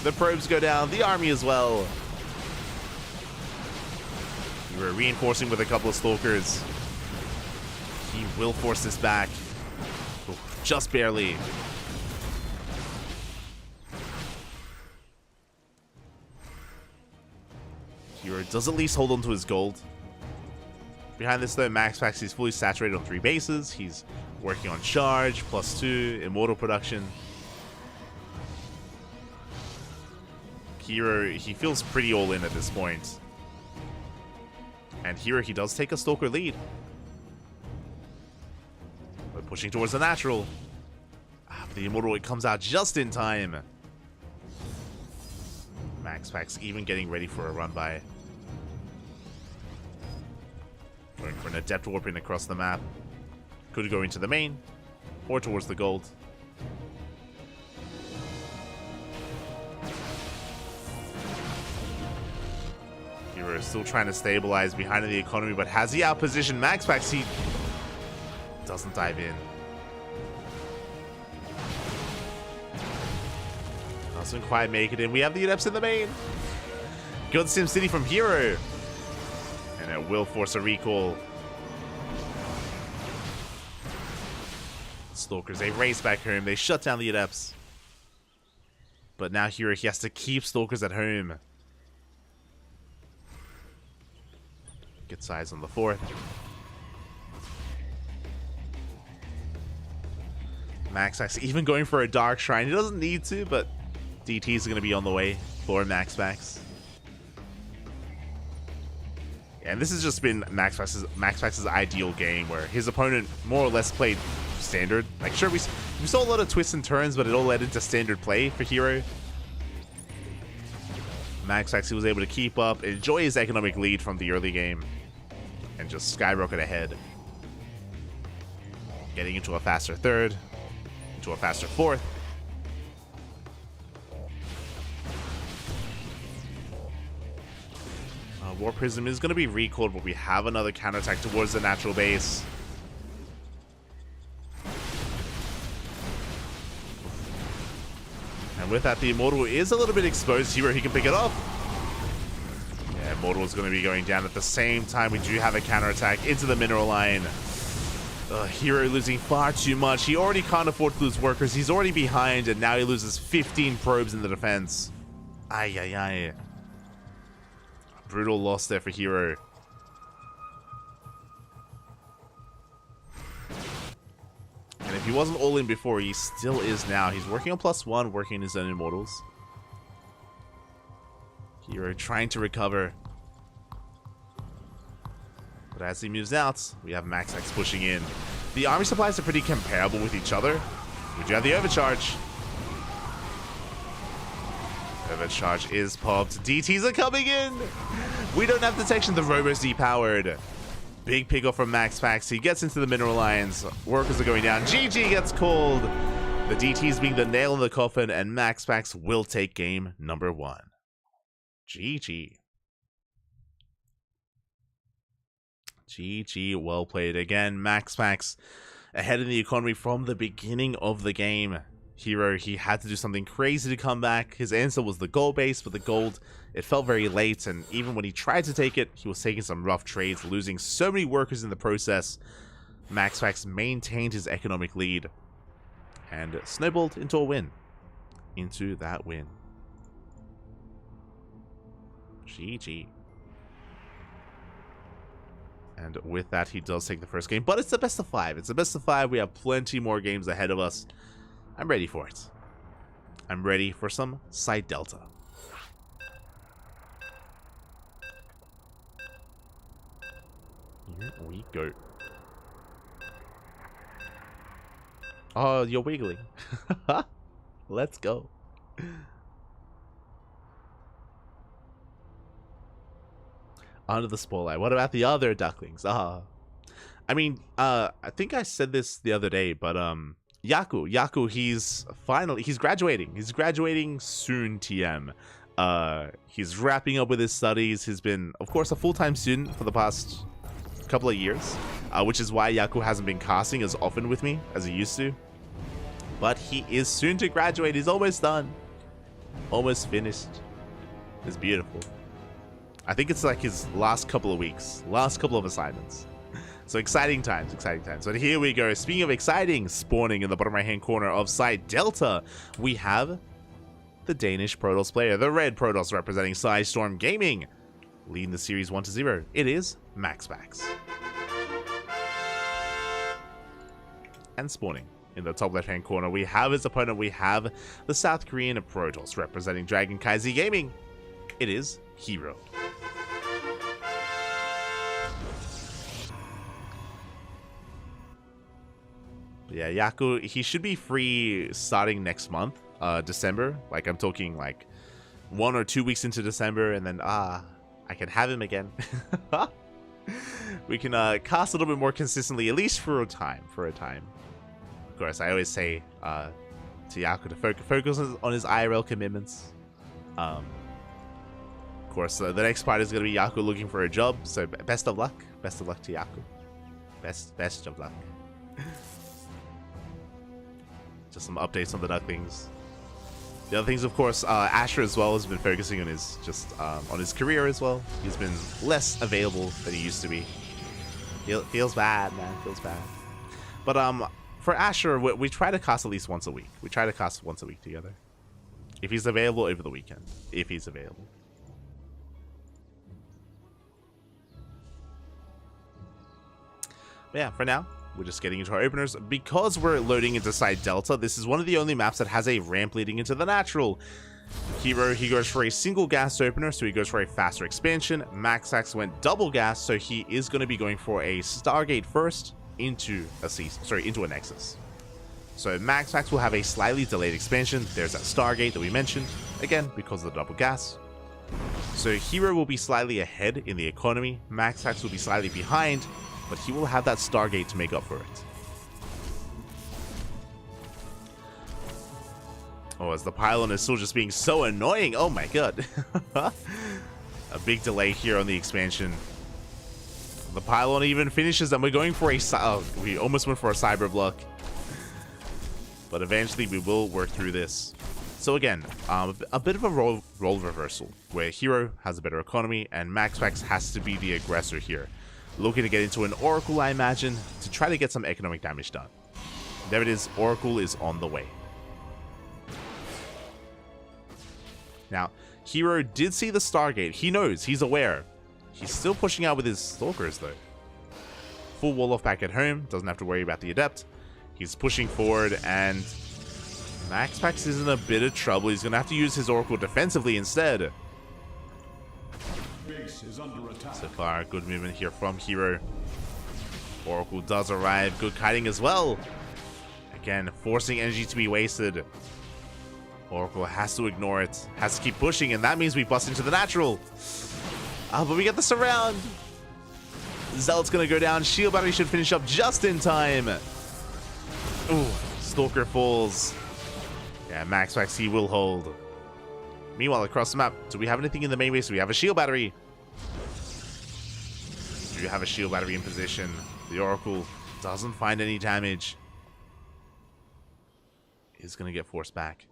The probes go down. The army as well. Hero reinforcing with a couple of Stalkers. He will force this back. Oh, just barely. Hero does at least hold on to his gold. Behind this though, MaxPax is fully saturated on 3 bases. He's working on charge, +2, Immortal production. Hero, he feels pretty all in at this point. And Hero, he does take a Stalker lead. But pushing towards the natural. But the Immortal, it comes out just in time. MaxPax even getting ready for a run by. Going for an Adept warping across the map. Could go into the main or towards the gold. Hero is still trying to stabilize behind the economy, but has he outpositioned MaxPax? He doesn't dive in. Doesn't quite make it in. We have the Adepts in the main. Good SimCity from Hero. And it will force a recall. Stalkers, they race back home. They shut down the Adepts. But now Hero, he has to keep Stalkers at home. Good size on the 4th. MaxPax even going for a Dark Shrine. He doesn't need to, but DT is going to be on the way for MaxPax. And this has just been MaxPax's ideal game, where his opponent more or less played standard. Like, sure, we saw a lot of twists and turns, but it all led into standard play for Hero. MaxPax, he was able to keep up, enjoy his economic lead from the early game. and just skyrocket ahead. Getting into a faster third, into a faster fourth. War Prism is going to be recalled, but we have another counterattack towards the natural base. And with that, the Immortal is a little bit exposed. Hero, he can pick it up. Yeah, Immortal is going to be going down at the same time. We do have a counterattack into the mineral line. Hero losing far too much. He already can't afford to lose workers. He's already behind, and now he loses 15 probes in the defense. Ay, ay, ay. Brutal loss there for Hero. And if he wasn't all in before, he still is now. He's working on +1, working his own Immortals. Hero trying to recover. But as he moves out, we have MaxX pushing in. The army supplies are pretty comparable with each other. We do have the overcharge. Overcharge is popped. DTs are coming in. We don't have detection. The Robo's depowered. Big pick off from MaxX. He gets into the mineral lines. Workers are going down. GG gets called. The DTs being the nail in the coffin, and MaxX will take game number 1. GG. GG, well played. Again, MaxX ahead in the economy from the beginning of the game. Hero, he had to do something crazy to come back. His answer was the gold base, but the gold, it felt very late, and even when he tried to take it, he was taking some rough trades, losing so many workers in the process. MaxX maintained his economic lead and snowballed into a win. Into that win. GG. And with that, he does take the first game, but it's the best of 5. It's the best of 5. We have plenty more games ahead of us. I'm ready for it. I'm ready for some Side Delta. Here we go. Oh, you're wiggling. Let's go. Under the spotlight. What about the other Ducklings? I mean, I think I said this the other day, but Yaku, he's graduating. He's graduating soon, TM. He's wrapping up with his studies. He's been, of course, a full-time student for the past couple of years, which is why Yaku hasn't been casting as often with me as he used to. But he is soon to graduate. He's almost done. Almost finished. It's beautiful. I think it's like his last couple of weeks. Last couple of assignments. So exciting times, exciting times. But here we go. Speaking of exciting, spawning in the bottom right-hand corner of Side Delta, we have the Danish Protoss player, the red Protoss representing Storm Gaming, leading the series 1-0. It is MaxX. And spawning in the top left-hand corner, we have his opponent. We have the South Korean Protoss representing KungFu Gaming. It is Hero. Yeah, Yaku, he should be free starting next month, December. Like, I'm talking like 1 or 2 weeks into December, and then, I can have him again. We can cast a little bit more consistently, at least for a time. Of course, I always say to Yaku to focus on his IRL commitments. Of course, the next part is going to be Yaku looking for a job, so best of luck. Best of luck to Yaku. Best of luck. Just some updates on the Ducklings. The other things, of course, Asher as well has been focusing on his on his career as well. He's been less available than he used to be. Feels bad, man. Feels bad. But for Asher, we try to cast at least once a week. We try to cast once a week together. If he's available over the weekend. If he's available. But yeah, for now, we're just getting into our openers. Because we're loading into Side Delta, this is one of the only maps that has a ramp leading into the natural. Hero, he goes for a single gas opener, so he goes for a faster expansion. MaxX went double gas, so he is going to be going for a Stargate first into a Nexus. So MaxX will have a slightly delayed expansion. There's that Stargate that we mentioned, again, because of the double gas. So Hero will be slightly ahead in the economy, MaxPax will be slightly behind, but he will have that Stargate to make up for it. Oh, as the pylon is still just being so annoying. Oh my god. A big delay here on the expansion. The pylon even finishes and we're going for a... Oh, we almost went for a cyber block. But eventually we will work through this. So again, a bit of a role reversal, where Hero has a better economy and MaxPax has to be the aggressor here. Looking to get into an Oracle, I imagine, to try to get some economic damage done. There it is, Oracle is on the way. Now, Hero did see the Stargate. He knows, he's aware. He's still pushing out with his Stalkers, though. Full wall off back at home, doesn't have to worry about the Adept. He's pushing forward, and MaxPax is in a bit of trouble. He's going to have to use his Oracle defensively instead. Base is under attack. So far, good movement here from Hero. Oracle does arrive. Good kiting as well. Again, forcing energy to be wasted. Oracle has to ignore it. Has to keep pushing, and that means we bust into the natural. But we get the surround. Zealot's going to go down. Shield battery should finish up just in time. Ooh, Stalker falls. Yeah, MaxPax he will hold. Meanwhile, across the map, do we have anything in the main base? Do we have a shield battery? Do you have a shield battery in position? The Oracle doesn't find any damage. Is going to get forced back.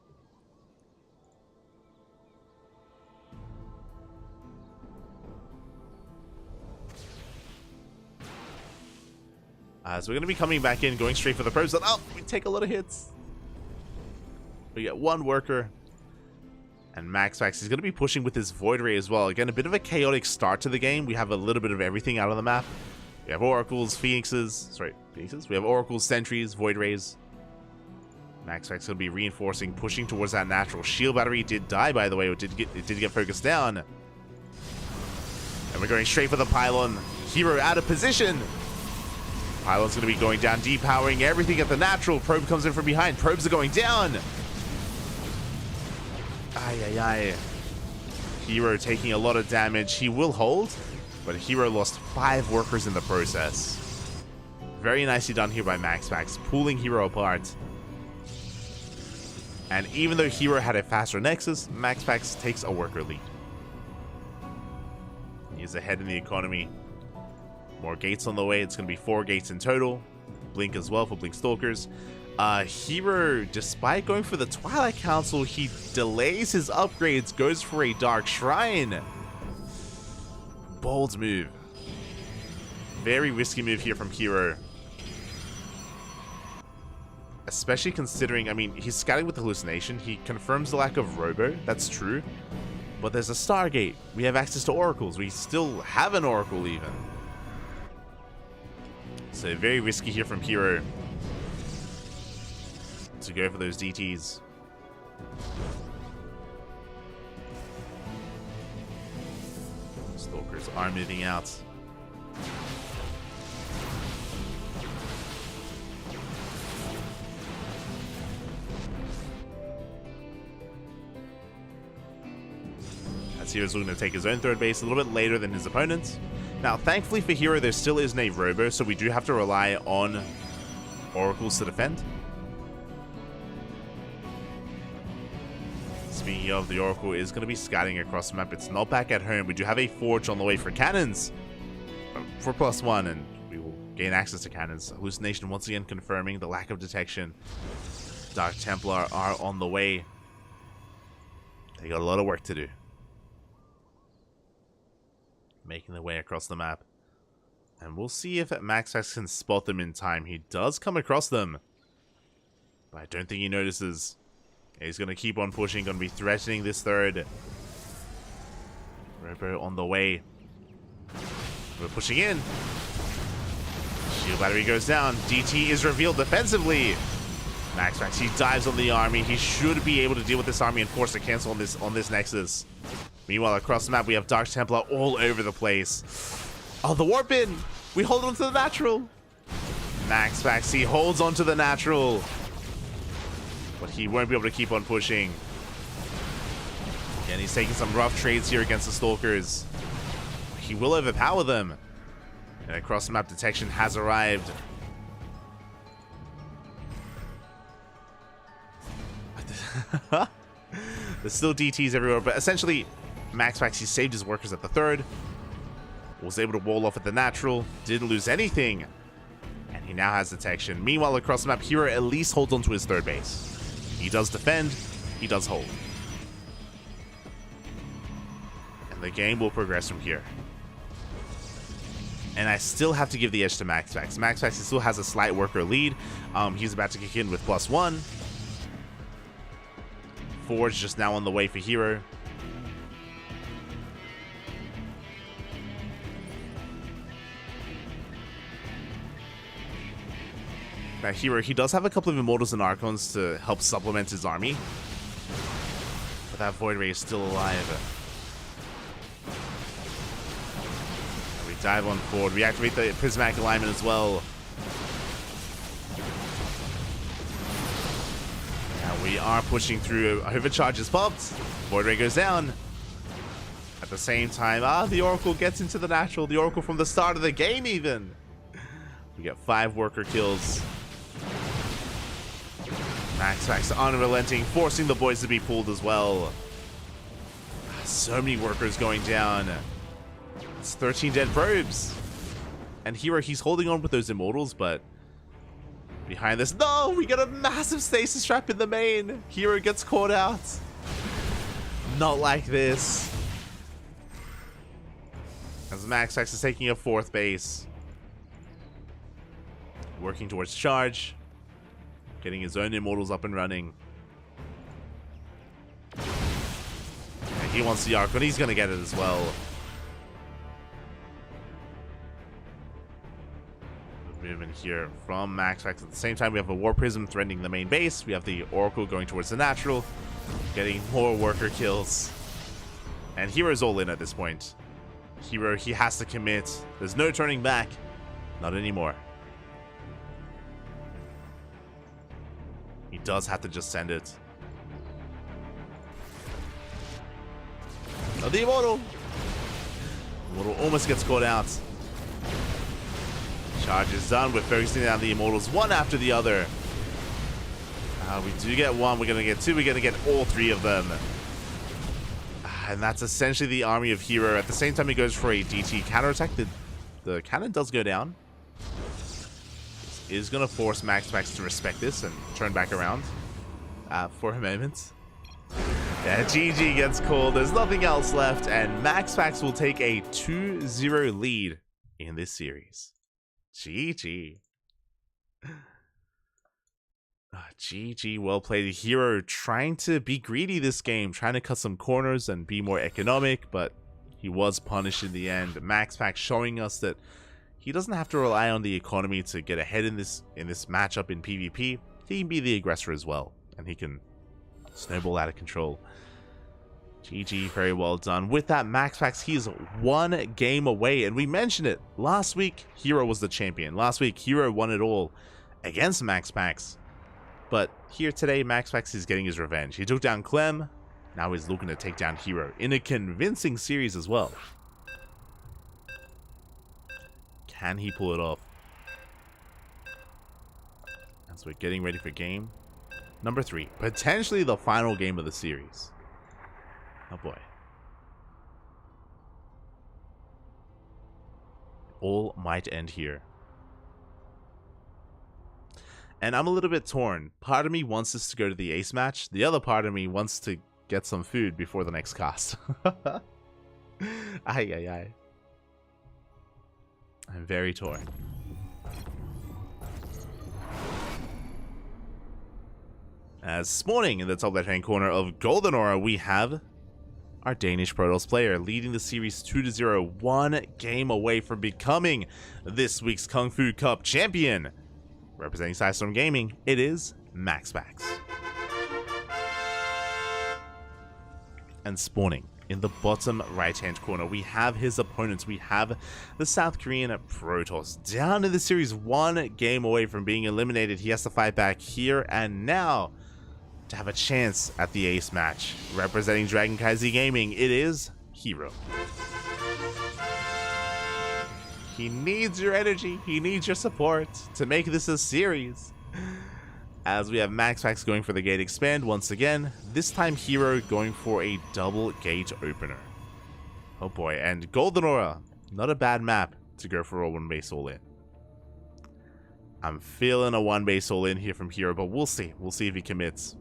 So we're going to be coming back in, going straight for the probes. Oh, we take a lot of hits. We get one worker. And MaxPax is going to be pushing with his Void Ray as well. Again, a bit of a chaotic start to the game. We have a little bit of everything out on the map. We have Oracles, Phoenixes. Sorry, Phoenixes? We have Oracles, Sentries, Void Rays. MaxPax going to be reinforcing, pushing towards that natural. Shield battery did die, by the way. It did get focused down. And we're going straight for the pylon. Hero out of position. Pylon's going to be going down, depowering everything at the natural. Probe comes in from behind. Probes are going down. Ay. Hero taking a lot of damage. He will hold, but Hero lost 5 workers in the process. Very nicely done here by MaxPax, pulling Hero apart. And even though Hero had a faster Nexus, MaxPax takes a worker lead. He's ahead in the economy. More gates on the way. It's going to be 4 gates in total. Blink as well for Blink Stalkers. Hero, despite going for the Twilight Council, he delays his upgrades, goes for a Dark Shrine. Bold move. Very risky move here from Hero. Especially considering, I mean, he's scouting with Hallucination. He confirms the lack of Robo. That's true. But there's a Stargate. We have access to Oracles. We still have an Oracle even. So very risky here from Hero to go for those DTs. Stalkers are moving out. As Hero's looking to take his own third base a little bit later than his opponents. Now, thankfully for Hero, there still isn't a Robo, so we do have to rely on Oracles to defend. Speaking of, the Oracle is going to be scouting across the map. It's not back at home. We do have a Forge on the way for cannons. For +1, and we will gain access to cannons. Hallucination once again confirming the lack of detection. Dark Templar are on the way. They got a lot of work to do. Making their way across the map. And we'll see if MaxPax can spot them in time. He does come across them, but I don't think he notices. He's going to keep on pushing, going to be threatening this third. Robo on the way. We're pushing in. Shield battery goes down. DT is revealed defensively. MaxPax, he dives on the army. He should be able to deal with this army and force a cancel on this Nexus. Meanwhile, across the map, we have Dark Templar all over the place. Oh, the warp in! We hold on to the natural. MaxPax, he holds on to the natural. But he won't be able to keep on pushing. And he's taking some rough trades here against the Stalkers. He will overpower them. And across the map detection has arrived. There's still DTs everywhere, but essentially, MaxPax, he saved his workers at the third. Was able to wall off at the natural. Didn't lose anything. And he now has detection. Meanwhile, across the map, Hero at least holds onto his third base. He does defend. He does hold. And the game will progress from here. And I still have to give the edge to MaxPax. MaxPax still has a slight worker lead. He's about to kick in with +1. Forge just now on the way for Hero. Now Hero, he does have a couple of Immortals and Archons to help supplement his army. But that Void Ray is still alive. And we dive on forward. We activate the Prismatic Alignment as well. We are pushing through. Overcharge is popped. Void Ray goes down. At the same time, the Oracle gets into the natural. The Oracle from the start of the game even. We get 5 worker kills. MaxPax unrelenting, forcing the boys to be pulled as well. So many workers going down. It's 13 dead probes. And Hero, he's holding on with those Immortals, but behind this, no, we get a massive stasis trap in the main. Hero gets caught out. Not like this. As MaxPax is taking a 4th base. Working towards charge. Getting his own Immortals up and running. And he wants the Archon. He's going to get it as well. Movement here from MaxPax. At the same time, we have a War Prism threatening the main base. We have the Oracle going towards the natural, getting more worker kills. And Hero's all in at this point. Hero, he has to commit. There's no turning back. Not anymore. He does have to just send it. Oh, the Immortal! Immortal almost gets caught out. Charge is done. We're focusing down the Immortals one after the other. We do get 1. We're going to get 2. We're going to get all 3 of them. And that's essentially the army of Hero. At the same time, he goes for a DT counterattack. The cannon does go down. This is going to force MaxPax to respect this and turn back around for a moment. Yeah, GG gets called. There's nothing else left. And MaxPax will take a 2-0 lead in this series. GG. GG, well played. Hero trying to be greedy this game, trying to cut some corners and be more economic, but he was punished in the end. MaxPax showing us that he doesn't have to rely on the economy to get ahead in this matchup in PvP. He can be the aggressor as well, and he can snowball out of control. GG, very well done. With that, MaxPax, he's 1 game away, and we mentioned it. Last week, Hero was the champion. Last week, Hero won it all against MaxPax. But here today, MaxPax is getting his revenge. He took down Clem. Now he's looking to take down Hero in a convincing series as well. Can he pull it off? As we're getting ready for game number 3. Potentially the final game of the series. Oh boy. All might end here. And I'm a little bit torn. Part of me wants this to go to the ace match. The other part of me wants to get some food before the next cast. Ay. I'm very torn. As spawning in the top left-hand corner of Golden Aura, we have our Danish Protoss player leading the series 2-0, 1 game away from becoming this week's KungFu Cup champion. Representing Sidestorm Gaming, it is MaxPax. And spawning in the bottom right-hand corner, we have his opponents. We have the South Korean Protoss down in the series, 1 game away from being eliminated. He has to fight back here and now to have a chance at the ace match. Representing Dragon Kaizi Gaming, it is Hero. He needs your energy. He needs your support to make this a series. As we have MaxPax going for the gate expand once again. This time Hero going for a double gate opener. Oh boy, and Golden Aura. Not a bad map to go for a one base all in. I'm feeling a one base all in here from Hero, but we'll see. We'll see if he commits.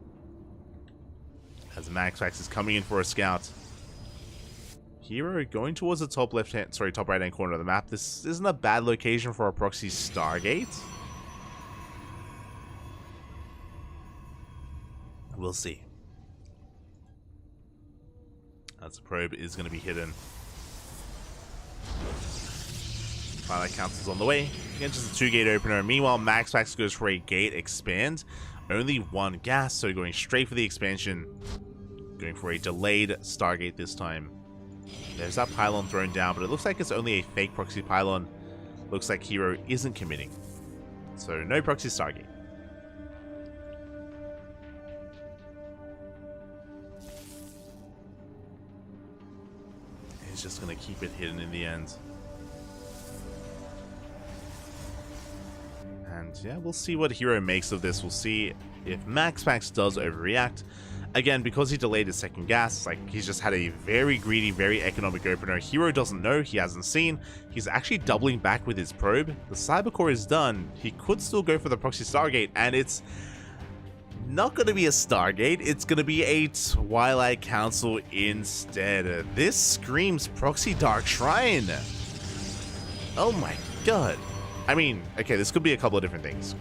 As MaxPax is coming in for a scout. Hero going towards the top right hand corner of the map. This isn't a bad location for a proxy Stargate. We'll see. As the probe is going to be hidden. Twilight Council's on the way. Again, just a 2-gate opener. Meanwhile, MaxPax goes for a gate expand. Only one gas, so going straight for the expansion. Going for a delayed Stargate this time. There's that pylon thrown down, but it looks like it's only a fake proxy pylon. Looks like Hero isn't committing. So no proxy Stargate. He's just going to keep it hidden in the end. And yeah, we'll see what Hero makes of this. We'll see if MaxPax does overreact. Again, because he delayed his second gas, like, he's just had a very greedy, very economic opener. Hero doesn't know, he hasn't seen. He's actually doubling back with his probe. The Cybercore is done. He could still go for the proxy Stargate, and it's not going to be a Stargate. It's going to be a Twilight Council instead. This screams proxy Dark Shrine. Oh my god. I mean, okay, this could be a couple of different things.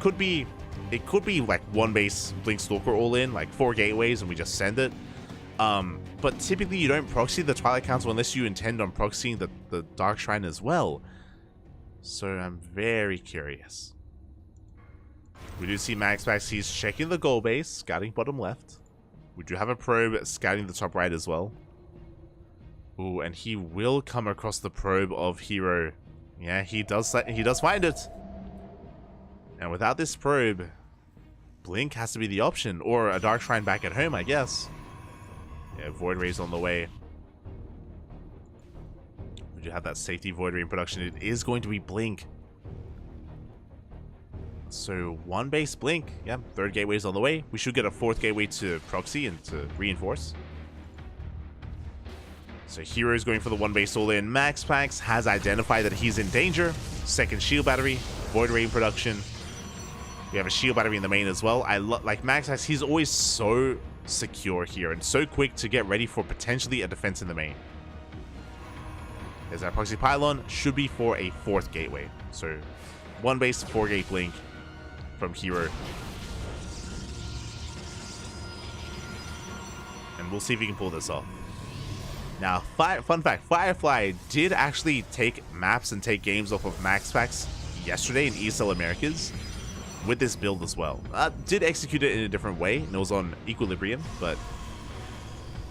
It could be like one base Blink Stalker all in, like 4 gateways, and we just send it. But typically you don't proxy the Twilight Council unless you intend on proxying the Dark Shrine as well. So I'm very curious. We do see MaxPax, he's checking the goal base, scouting bottom left. We do have a probe scouting the top right as well. Ooh, and he will come across the probe of Hero. Yeah, he does find it. And without this probe, Blink has to be the option, or a Dark Shrine back at home, I guess. Yeah, Void Ray's on the way. We do have that safety Void Ray in production. It is going to be Blink. So, one base Blink. Yeah, 3rd gateway's on the way. We should get a 4th gateway to proxy and to reinforce. So, Hero's going for the one base all in. MaxPax has identified that he's in danger. 2nd shield battery. Void Ray in production. We have a shield battery in the main as well. Like MaxPax, he's always so secure here and so quick to get ready for potentially a defense in the main. There's our proxy pylon. Should be for a 4th gateway. So, one base, 4-gate Blink from Hero. And we'll see if he can pull this off. Now, fun fact, Firefly did actually take maps and take games off of MaxPax yesterday in ESL Americas with this build as well. Did execute it in a different way, and it was on Equilibrium, but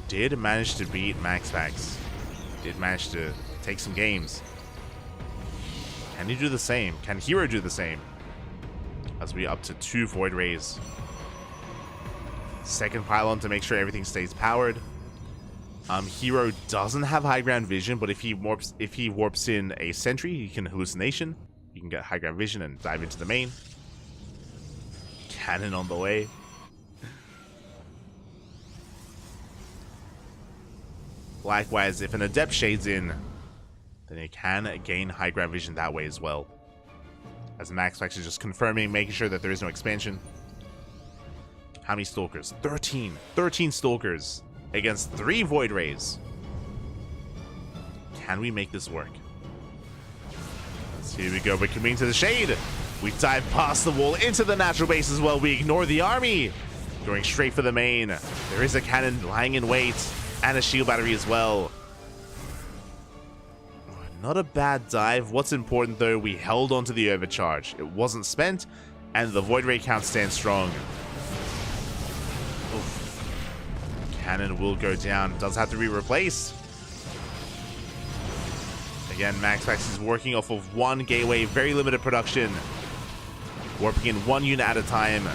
did manage to beat MaxPax. Did manage to take some games. Can he do the same? Can Hero do the same? As we up to 2 Void Rays. 2nd pylon to make sure everything stays powered. Hero doesn't have high ground vision, but if he warps in a sentry, he can hallucination. You can get high ground vision and dive into the main. Cannon on the way. Likewise, if an Adept shades in, then it can gain high ground vision that way as well. As MaxPax is just confirming, making sure that there is no expansion. How many Stalkers? 13. 13 Stalkers against 3 Void Rays. Can we make this work? Here we go, we're coming to the shade. We dive past the wall into the natural base as well. We ignore the army. Going straight for the main. There is a cannon lying in wait. And a shield battery as well. Not a bad dive. What's important though, we held on to the overcharge. It wasn't spent. And the Void Ray count stands strong. Oof. Cannon will go down. Does have to be replaced. Again, MaxPax is working off of 1 gateway. Very limited production. Warping in 1 unit at a time.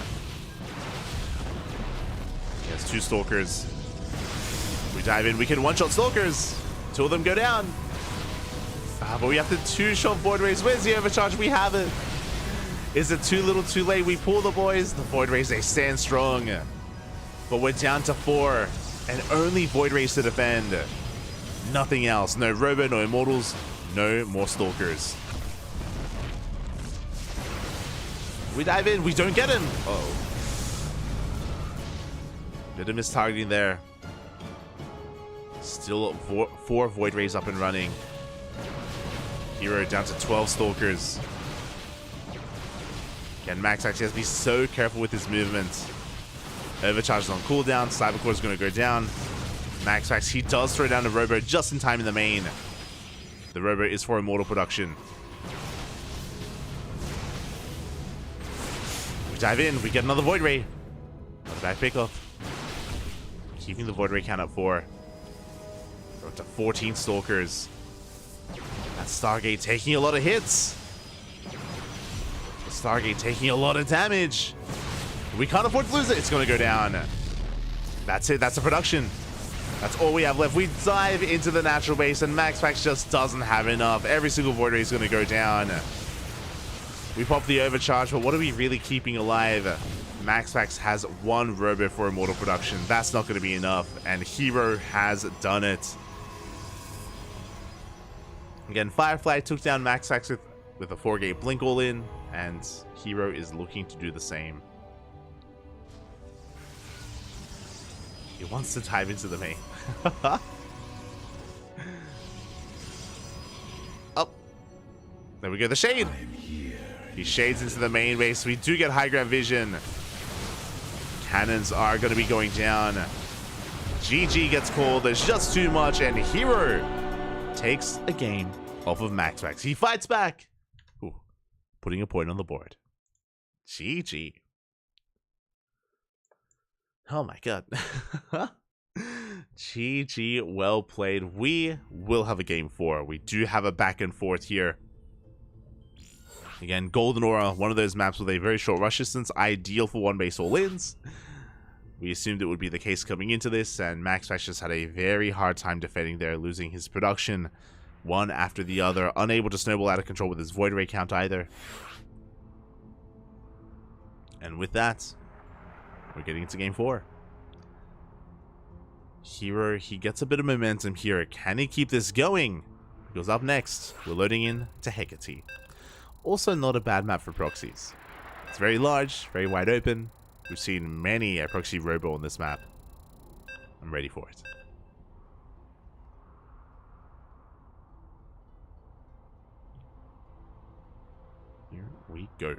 There's 2 Stalkers. We dive in. We can one-shot Stalkers. 2 of them go down. But we have to 2-shot Void Rays. Where's the overcharge? We have it. Is it too little too late? We pull the boys. The Void Rays, they stand strong. But we're down to 4. And only Void Rays to defend. Nothing else. No Robo, no Immortals, no more Stalkers. We dive in. We don't get him. Uh-oh. Bit of mistargeting there. Still 4 Void Rays up and running. Hero down to 12 Stalkers. Again, Max actually has to be so careful with his movements. Overcharge is on cooldown. Cybercore is going to go down. Max, he does throw down the Robo just in time in the main. The Robo is for Immortal production. We dive in. We get another Void Ray. Another back pickup. Keeping the Void Ray count at 4. We're up to 14 Stalkers. That Stargate taking a lot of hits. The Stargate taking a lot of damage. We can't afford to lose it. It's going to go down. That's it. That's the production. That's all we have left. We dive into the natural base, and Max just doesn't have enough. Every single Void Ray is going to go down. We pop the overcharge, but what are we really keeping alive? Max has 1 Robo for Immortal production. That's not going to be enough, and Hero has done it. Again, Firefly took down Max with a 4-gate Blink all in, and Hero is looking to do the same. He wants to dive into the main. Oh. There we go, the Shade. He shades into the main base. We do get high ground vision. Cannons are going to be going down. GG gets called. There's just too much, and Hero takes a game off of Max. He fights back. Ooh, putting a point on the board. GG. Oh my god. GG, well played. We will have a game 4. We do have a back and forth here. Again, Golden Aura, one of those maps with a very short rush distance, ideal for 1-base all-ins. We assumed it would be the case coming into this, and Max just had a very hard time defending there, losing his production one after the other, unable to snowball out of control with his Void Ray count either. And with that, we're getting into game 4. Hero, he gets a bit of momentum here. Can he keep this going? He goes up next. We're loading in to Hecate. Also not a bad map for proxies. It's very large, very wide open. We've seen many a proxy robo on this map. I'm ready for it. Here we go.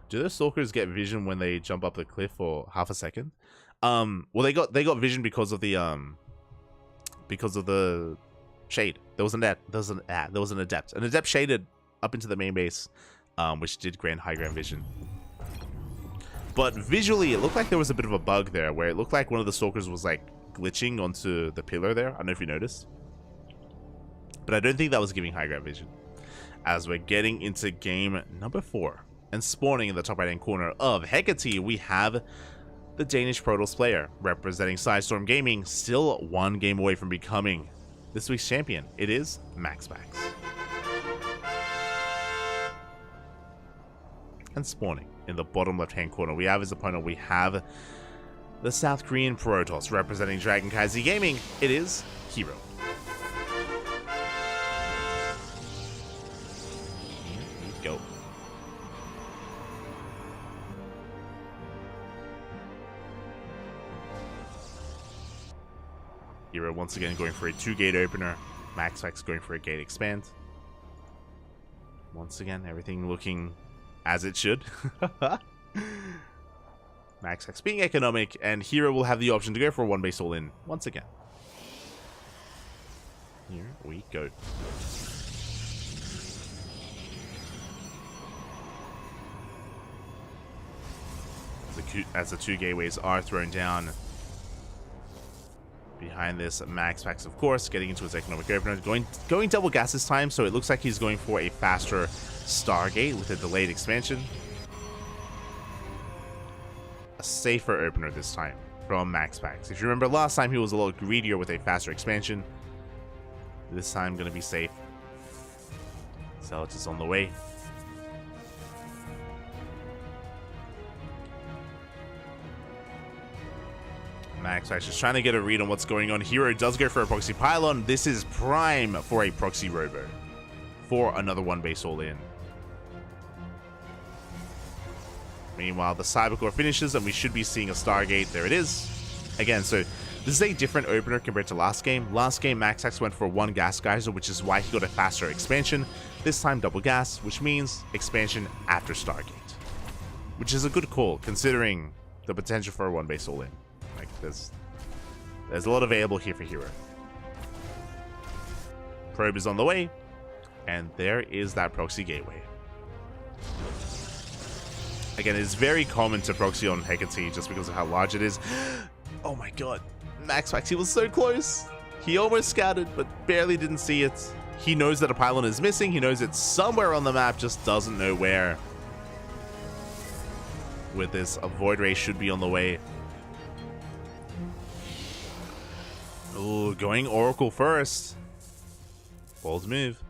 Do those stalkers get vision when they jump up the cliff for half a second? Well, they got vision because of the shade. There was an adept. An adept shaded up into the main base, which did grant high ground vision. But visually, it looked like there was a bit of a bug there, where it looked like one of the stalkers was like glitching onto the pillar there. I don't know if you noticed, but I don't think that was giving high ground vision. As we're getting into game number 4 and spawning in the top right hand corner of Hecate, we have the Danish Protoss player representing Sidestorm Gaming, still one game away from becoming this week's champion. It is Max. And spawning in the bottom left hand corner, we have his opponent. We have the South Korean Protoss representing KranKy Gaming. It is Hero. Here we go. Hero once again going for a 2-gate opener. Max going for a gate expand. Once again, everything looking as it should. Max being economic, and Hero will have the option to go for a 1-base all-in once again. Here we go. As the 2 gateways are thrown down. Behind this, Max, of course, getting into his economic opener. Going double gas this time, so it looks like he's going for a faster Stargate with a delayed expansion. a safer opener this time from MaxPax. If you remember last time, he was a little greedier with a faster expansion. This time, going to be safe. Zealot is on the way. MaxPax just trying to get a read on what's going on. Hero does go for a proxy pylon. This is prime for a proxy robo. For another one base all in. Meanwhile, the Cybercore finishes, and we should be seeing a Stargate. There it is. Again, so this is a different opener compared to last game. Last game, MaxPax went for one gas geyser, which is why he got a faster expansion. This time, double gas, which means expansion after Stargate. Which is a good call, considering the potential for a one base all in. Like, there's a lot available here for Hero. Probe is on the way, and there is that proxy gateway. Again, it's very common to proxy on Hecate just because of how large it is. Oh my god. MaxPax, he was so close. He almost scouted, but barely didn't see it. He knows that a pylon is missing. He knows it's somewhere on the map, just doesn't know where. With this, a Void Ray should be on the way. Ooh, going Oracle first. Bold move.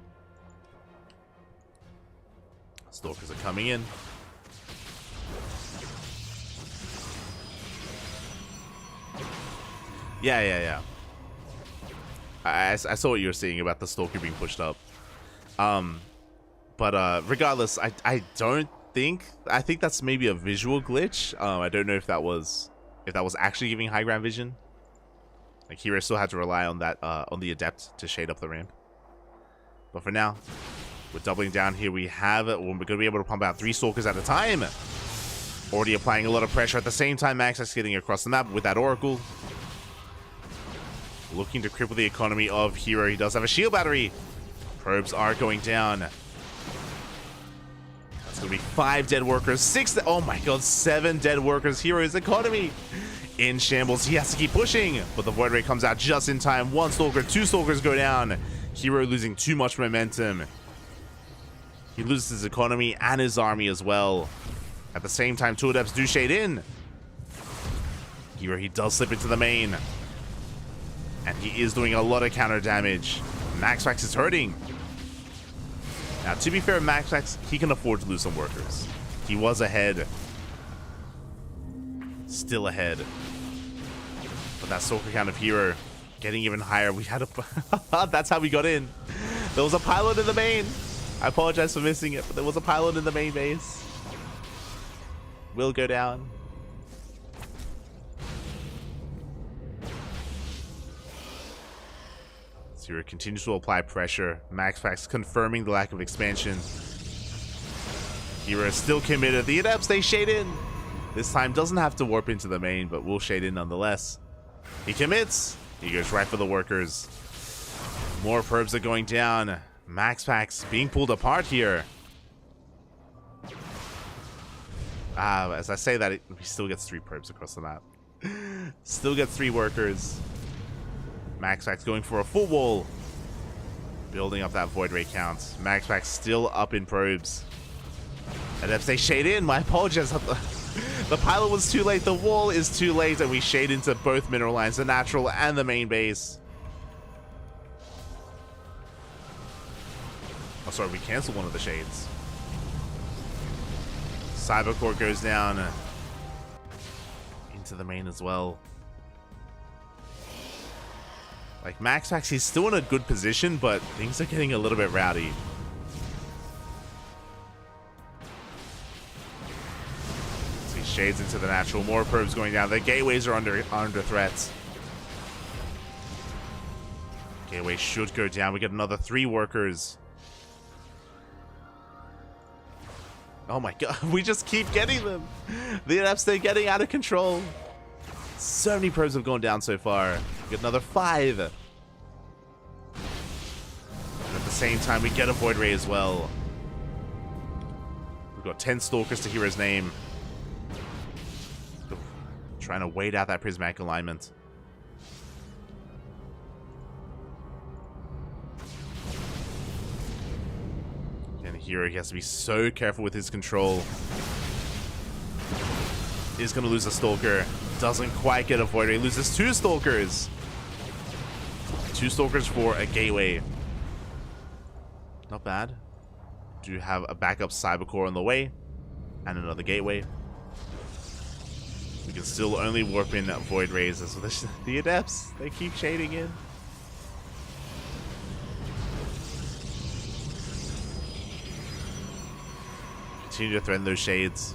Stalkers are coming in. Yeah. I saw what you were saying about the Stalker being pushed up. But regardless, I don't think... I think that's maybe a visual glitch. I don't know if that was actually giving high ground vision. Like, Hero still had to rely on that on the Adept to shade up the ramp. But for now, we're doubling down here. We're going to be able to pump out 3 Stalkers at a time. Already applying a lot of pressure at the same time. MaxPax getting across the map with that Oracle. Looking to cripple the economy of Hero. He does have a shield battery. Probes are going down. That's going to be 5 dead workers. 6. Oh my god, 7 dead workers. Hero's economy in shambles. He has to keep pushing, but the Void Ray comes out just in time. 1 Stalker, 2 Stalkers go down. Hero losing too much momentum. He loses his economy and his army as well. At the same time, 2 Adepts do shade in. Hero, he does slip into the main. And he is doing a lot of counter damage. MaxPax is hurting. Now, to be fair, MaxPax, he can afford to lose some workers. He was ahead. Still ahead. But that Stalker count of Hero getting even higher. We had a... That's how we got in. There was a pylon in the main. I apologize for missing it, but there was a pylon in the main base. Will go down. Hero continues to apply pressure. MaxPax confirming the lack of expansion. Hero is still committed. The Adepts, they shade in. This time doesn't have to warp into the main, but will shade in nonetheless. He commits. He goes right for the workers. More probes are going down. MaxPax being pulled apart here. As I say that, he still gets 3 probes across the map. Still gets 3 workers. MaxPax going for a full wall. Building up that Void Ray count. MaxPax still up in probes. Adepts, they shade in. My apologies. The pilot was too late. The wall is too late. And we shade into both mineral lines. The natural and the main base. Oh, sorry. We canceled one of the shades. Cybercore goes down. Into the main as well. Like, MaxPax, he's still in a good position, but things are getting a little bit rowdy. So he shades into the natural. More probes going down. The gateways are under threat. Gateway should go down. We get another 3 workers. Oh my god, we just keep getting them. The Adepts, they're getting out of control. So many probes have gone down so far. We get another 5. And at the same time, we get a Void Ray as well. We've got 10 Stalkers to Hero's name. Trying to wait out that prismatic alignment. And Hero, he has to be so careful with his control. is going to lose a Stalker. Doesn't quite get a Void Ray. Loses 2 Stalkers. 2 Stalkers for a Gateway. Not bad. Do have a backup Cybercore on the way. And another Gateway. We can still only warp in Void Rays. So the Adepts, they keep shading in. Continue to threaten those shades.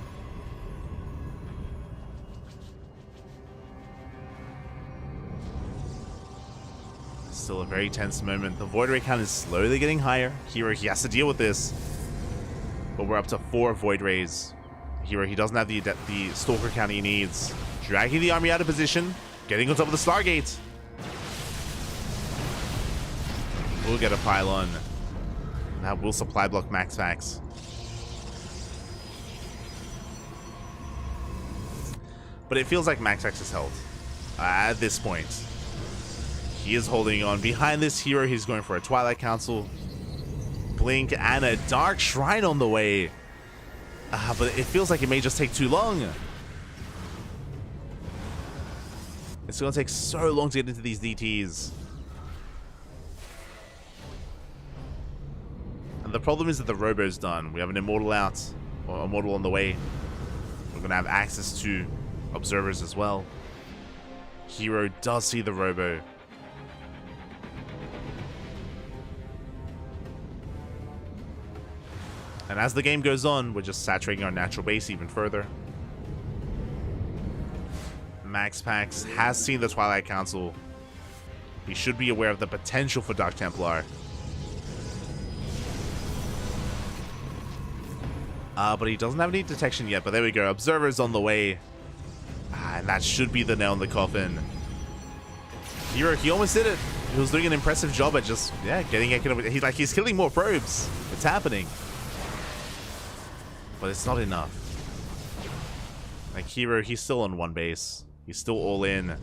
Still a very tense moment. The Void Ray count is slowly getting higher. Hero, he has to deal with this. But we're up to 4 Void Rays. Hero, he doesn't have the Stalker count he needs. Dragging the army out of position. Getting on top of the Stargate. We'll get a pylon. That will supply block Max Fax. But it feels like Max Fax is held at this point. He is holding on. Behind this hero, he's going for a Twilight Council, Blink, and a Dark Shrine on the way. But it feels like it may just take too long. It's going to take so long to get into these DTs. And the problem is that the Robo's done. We have an Immortal out, or Immortal on the way. We're going to have access to Observers as well. Hero does see the Robo. And as the game goes on, we're just saturating our natural base even further. Max Pax has seen the Twilight Council. He should be aware of the potential for Dark Templar. But he doesn't have any detection yet. But there we go. Observer's on the way. And that should be the nail in the coffin. Hero, he almost did it. He was doing an impressive job at just, yeah, getting economic. He's killing more probes. It's happening. But it's not enough. Like, Hero, he's still on 1 base. He's still all in.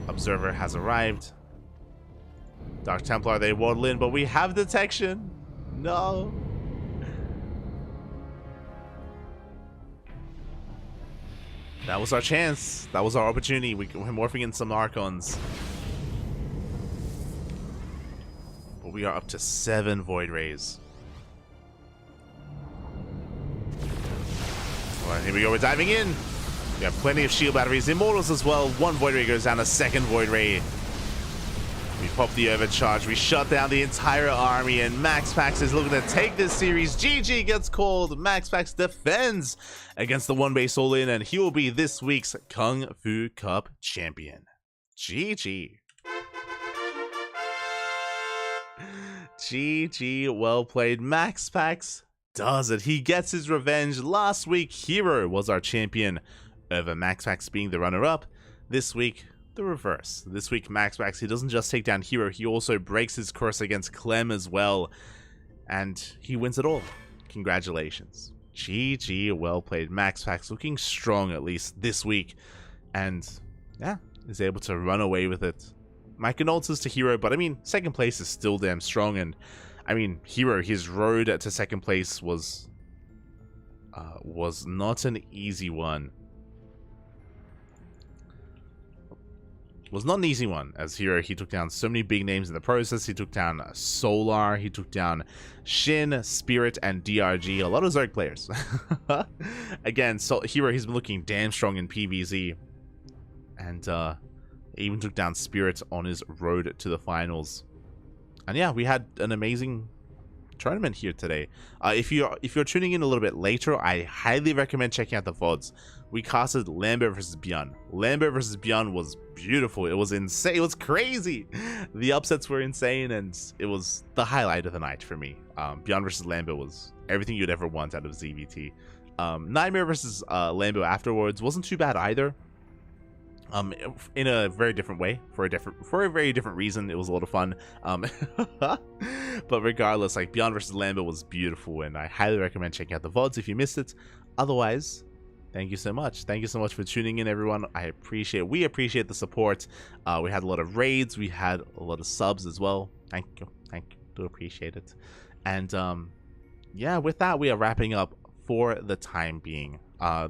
Observer has arrived. Dark Templar, they waddle in, but we have detection. No. That was our chance. That was our opportunity. We're morphing in some Archons. But we are up to 7 Void Rays. Alright, here we go. We're diving in. We have plenty of shield batteries. Immortals as well. 1 Void Ray goes down. A 2nd Void Ray. We pop the overcharge. We shut down the entire army. And Max Pax is looking to take this series. GG gets called. Max Pax defends against the 1 base all in. And he will be this week's Kung Fu Cup champion. GG. GG. Well played. Max Pax does it. He gets his revenge. Last week, Hero was our champion over Max Pax being the runner-up. This week, the reverse. This week, Max Pax, he doesn't just take down Hero, he also breaks his curse against Clem as well. And he wins it all. Congratulations. GG, well played. Max Pax looking strong, at least this week. And, yeah, is able to run away with it. My condolences to Hero, but I mean, 2nd place is still damn strong. And I mean, Hero, his road to 2nd place was not an easy one. Was not an easy one, as Hero, he took down so many big names in the process. He took down Solar, he took down Shin, Spirit, and DRG. A lot of Zerg players. Again, so Hero, he's been looking damn strong in PvZ. And even took down Spirit on his road to the finals. And yeah, we had an amazing tournament here today. If you're tuning in a little bit later, I highly recommend checking out the VODs. We casted Lambert versus Bjorn. Lambert versus Bjorn was beautiful. It was insane. It was crazy. The upsets were insane, and it was the highlight of the night for me. Bjorn versus Lambert was everything you'd ever want out of ZVT. Nightmare versus Lambert afterwards wasn't too bad either. In a very different way, for a very different reason. It was a lot of fun. But regardless, like, Beyond versus Lambert was beautiful, and I highly recommend checking out the VODs if you missed it. Otherwise, thank you so much. Thank you so much for tuning in, everyone. We appreciate the support. We had a lot of raids, we had a lot of subs as well. Thank you. Do appreciate it. And yeah, with that, we are wrapping up for the time being.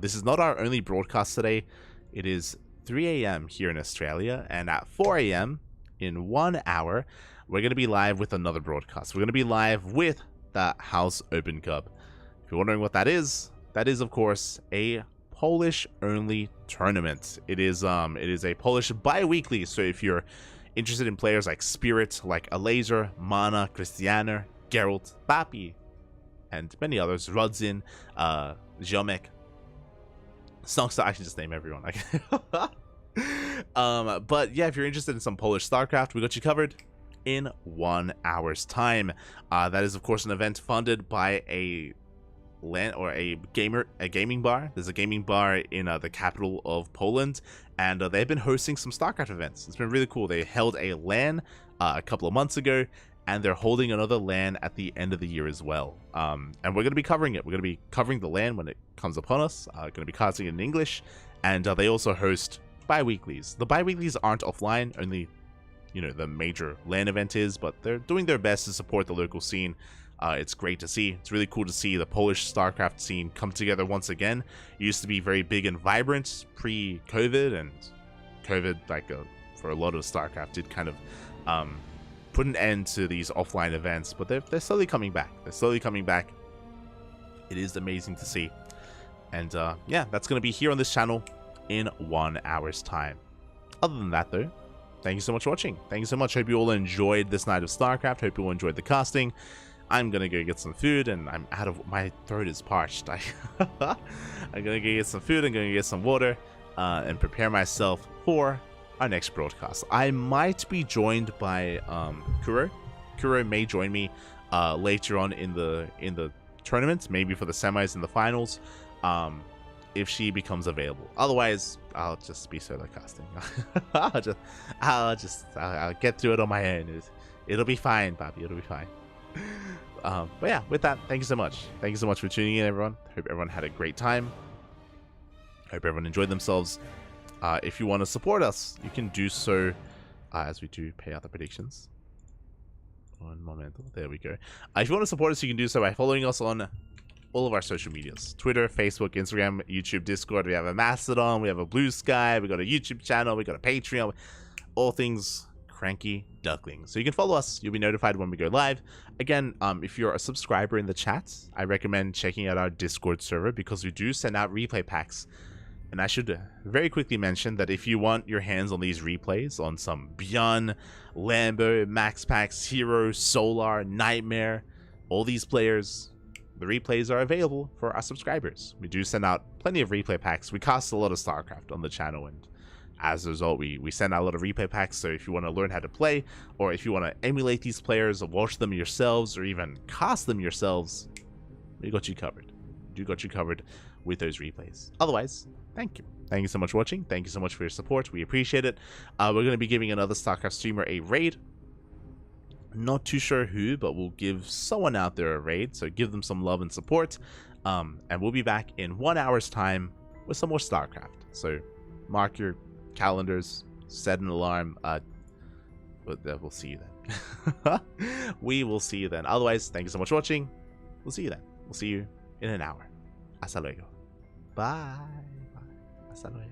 This is not our only broadcast today. It is 3 a.m. here in Australia, and at 4 a.m. in 1 hour, we're going to be live with another broadcast. We're going to be live with the House Open Cup. If you're wondering what that is, of course a Polish-only tournament. It is a Polish bi-weekly. So if you're interested in players like Spirit, like Alazer, Mana, Christiana, Geralt, Papi, and many others, Rodzin, Ziomek, Snoxta, I can just name everyone. But yeah, if you're interested in some Polish StarCraft, we got you covered in 1 hour's time. That is, of course, an event funded by a gaming bar. There's a gaming bar in the capital of Poland, and they've been hosting some StarCraft events. It's been really cool. They held a LAN a couple of months ago, and they're holding another LAN at the end of the year as well. And we're going to be covering it. We're going to be covering the LAN when it comes upon us. Going to be casting it in English, and they also host bi-weeklies. The bi-weeklies aren't offline, only, you know, the major LAN event is, but they're doing their best to support the local scene. It's great to see. It's really cool to see the Polish StarCraft scene come together once again. It used to be very big and vibrant pre-COVID, and COVID, for a lot of StarCraft, did kind of put an end to these offline events, but they're slowly coming back. It is amazing to see. And yeah, that's going to be here on this channel in 1 hour's time. Other than that, though, thank you so much for watching. Thank you so much. Hope you all enjoyed this night of StarCraft. Hope you all enjoyed the casting. I'm gonna go get some food, and my throat is parched. I'm gonna go get some food, I'm gonna get some water, and prepare myself for our next broadcast. I might be joined by Kuro. Kuro may join me later on in the tournament, maybe for the semis and the finals, if she becomes available. Otherwise, I'll just be solo casting. I'll get through it on my own. It'll be fine, Bobby. It'll be fine. But yeah, with that, thank you so much. Thank you so much for tuning in, everyone. Hope everyone had a great time. Hope everyone enjoyed themselves. If you want to support us, you can do so as we do pay out the predictions. One moment. There we go. If you want to support us, you can do so by following us on all of our social medias: Twitter, Facebook, Instagram, YouTube, Discord. We have a Mastodon, we have a Blue Sky, we got a YouTube channel, we got a Patreon, all things CranKy Ducklings. So you can follow us. You'll be notified when we go live. Again, if you're a subscriber in the chat, I recommend checking out our Discord server, because we do send out replay packs. And I should very quickly mention that if you want your hands on these replays, on some Beyond, Lambo, Max Packs, Hero, Solar, Nightmare, all these players, the replays are available for our subscribers. We do send out plenty of replay packs. We cast a lot of StarCraft on the channel, and as a result, we send out a lot of replay packs. So if you want to learn how to play, or if you want to emulate these players, or watch them yourselves, or even cast them yourselves, we got you covered. We got you covered with those replays. Otherwise, thank you. Thank you so much for watching. Thank you so much for your support. We appreciate it. We're going to be giving another StarCraft streamer a raid. Not too sure who, but we'll give someone out there a raid. So give them some love and support. And we'll be back in 1 hour's time with some more StarCraft. So mark your calendars, set an alarm. We'll see you then. We will see you then. Otherwise, thank you so much for watching. We'll see you then. We'll see you in an hour. Hasta luego. Bye. Hasta luego.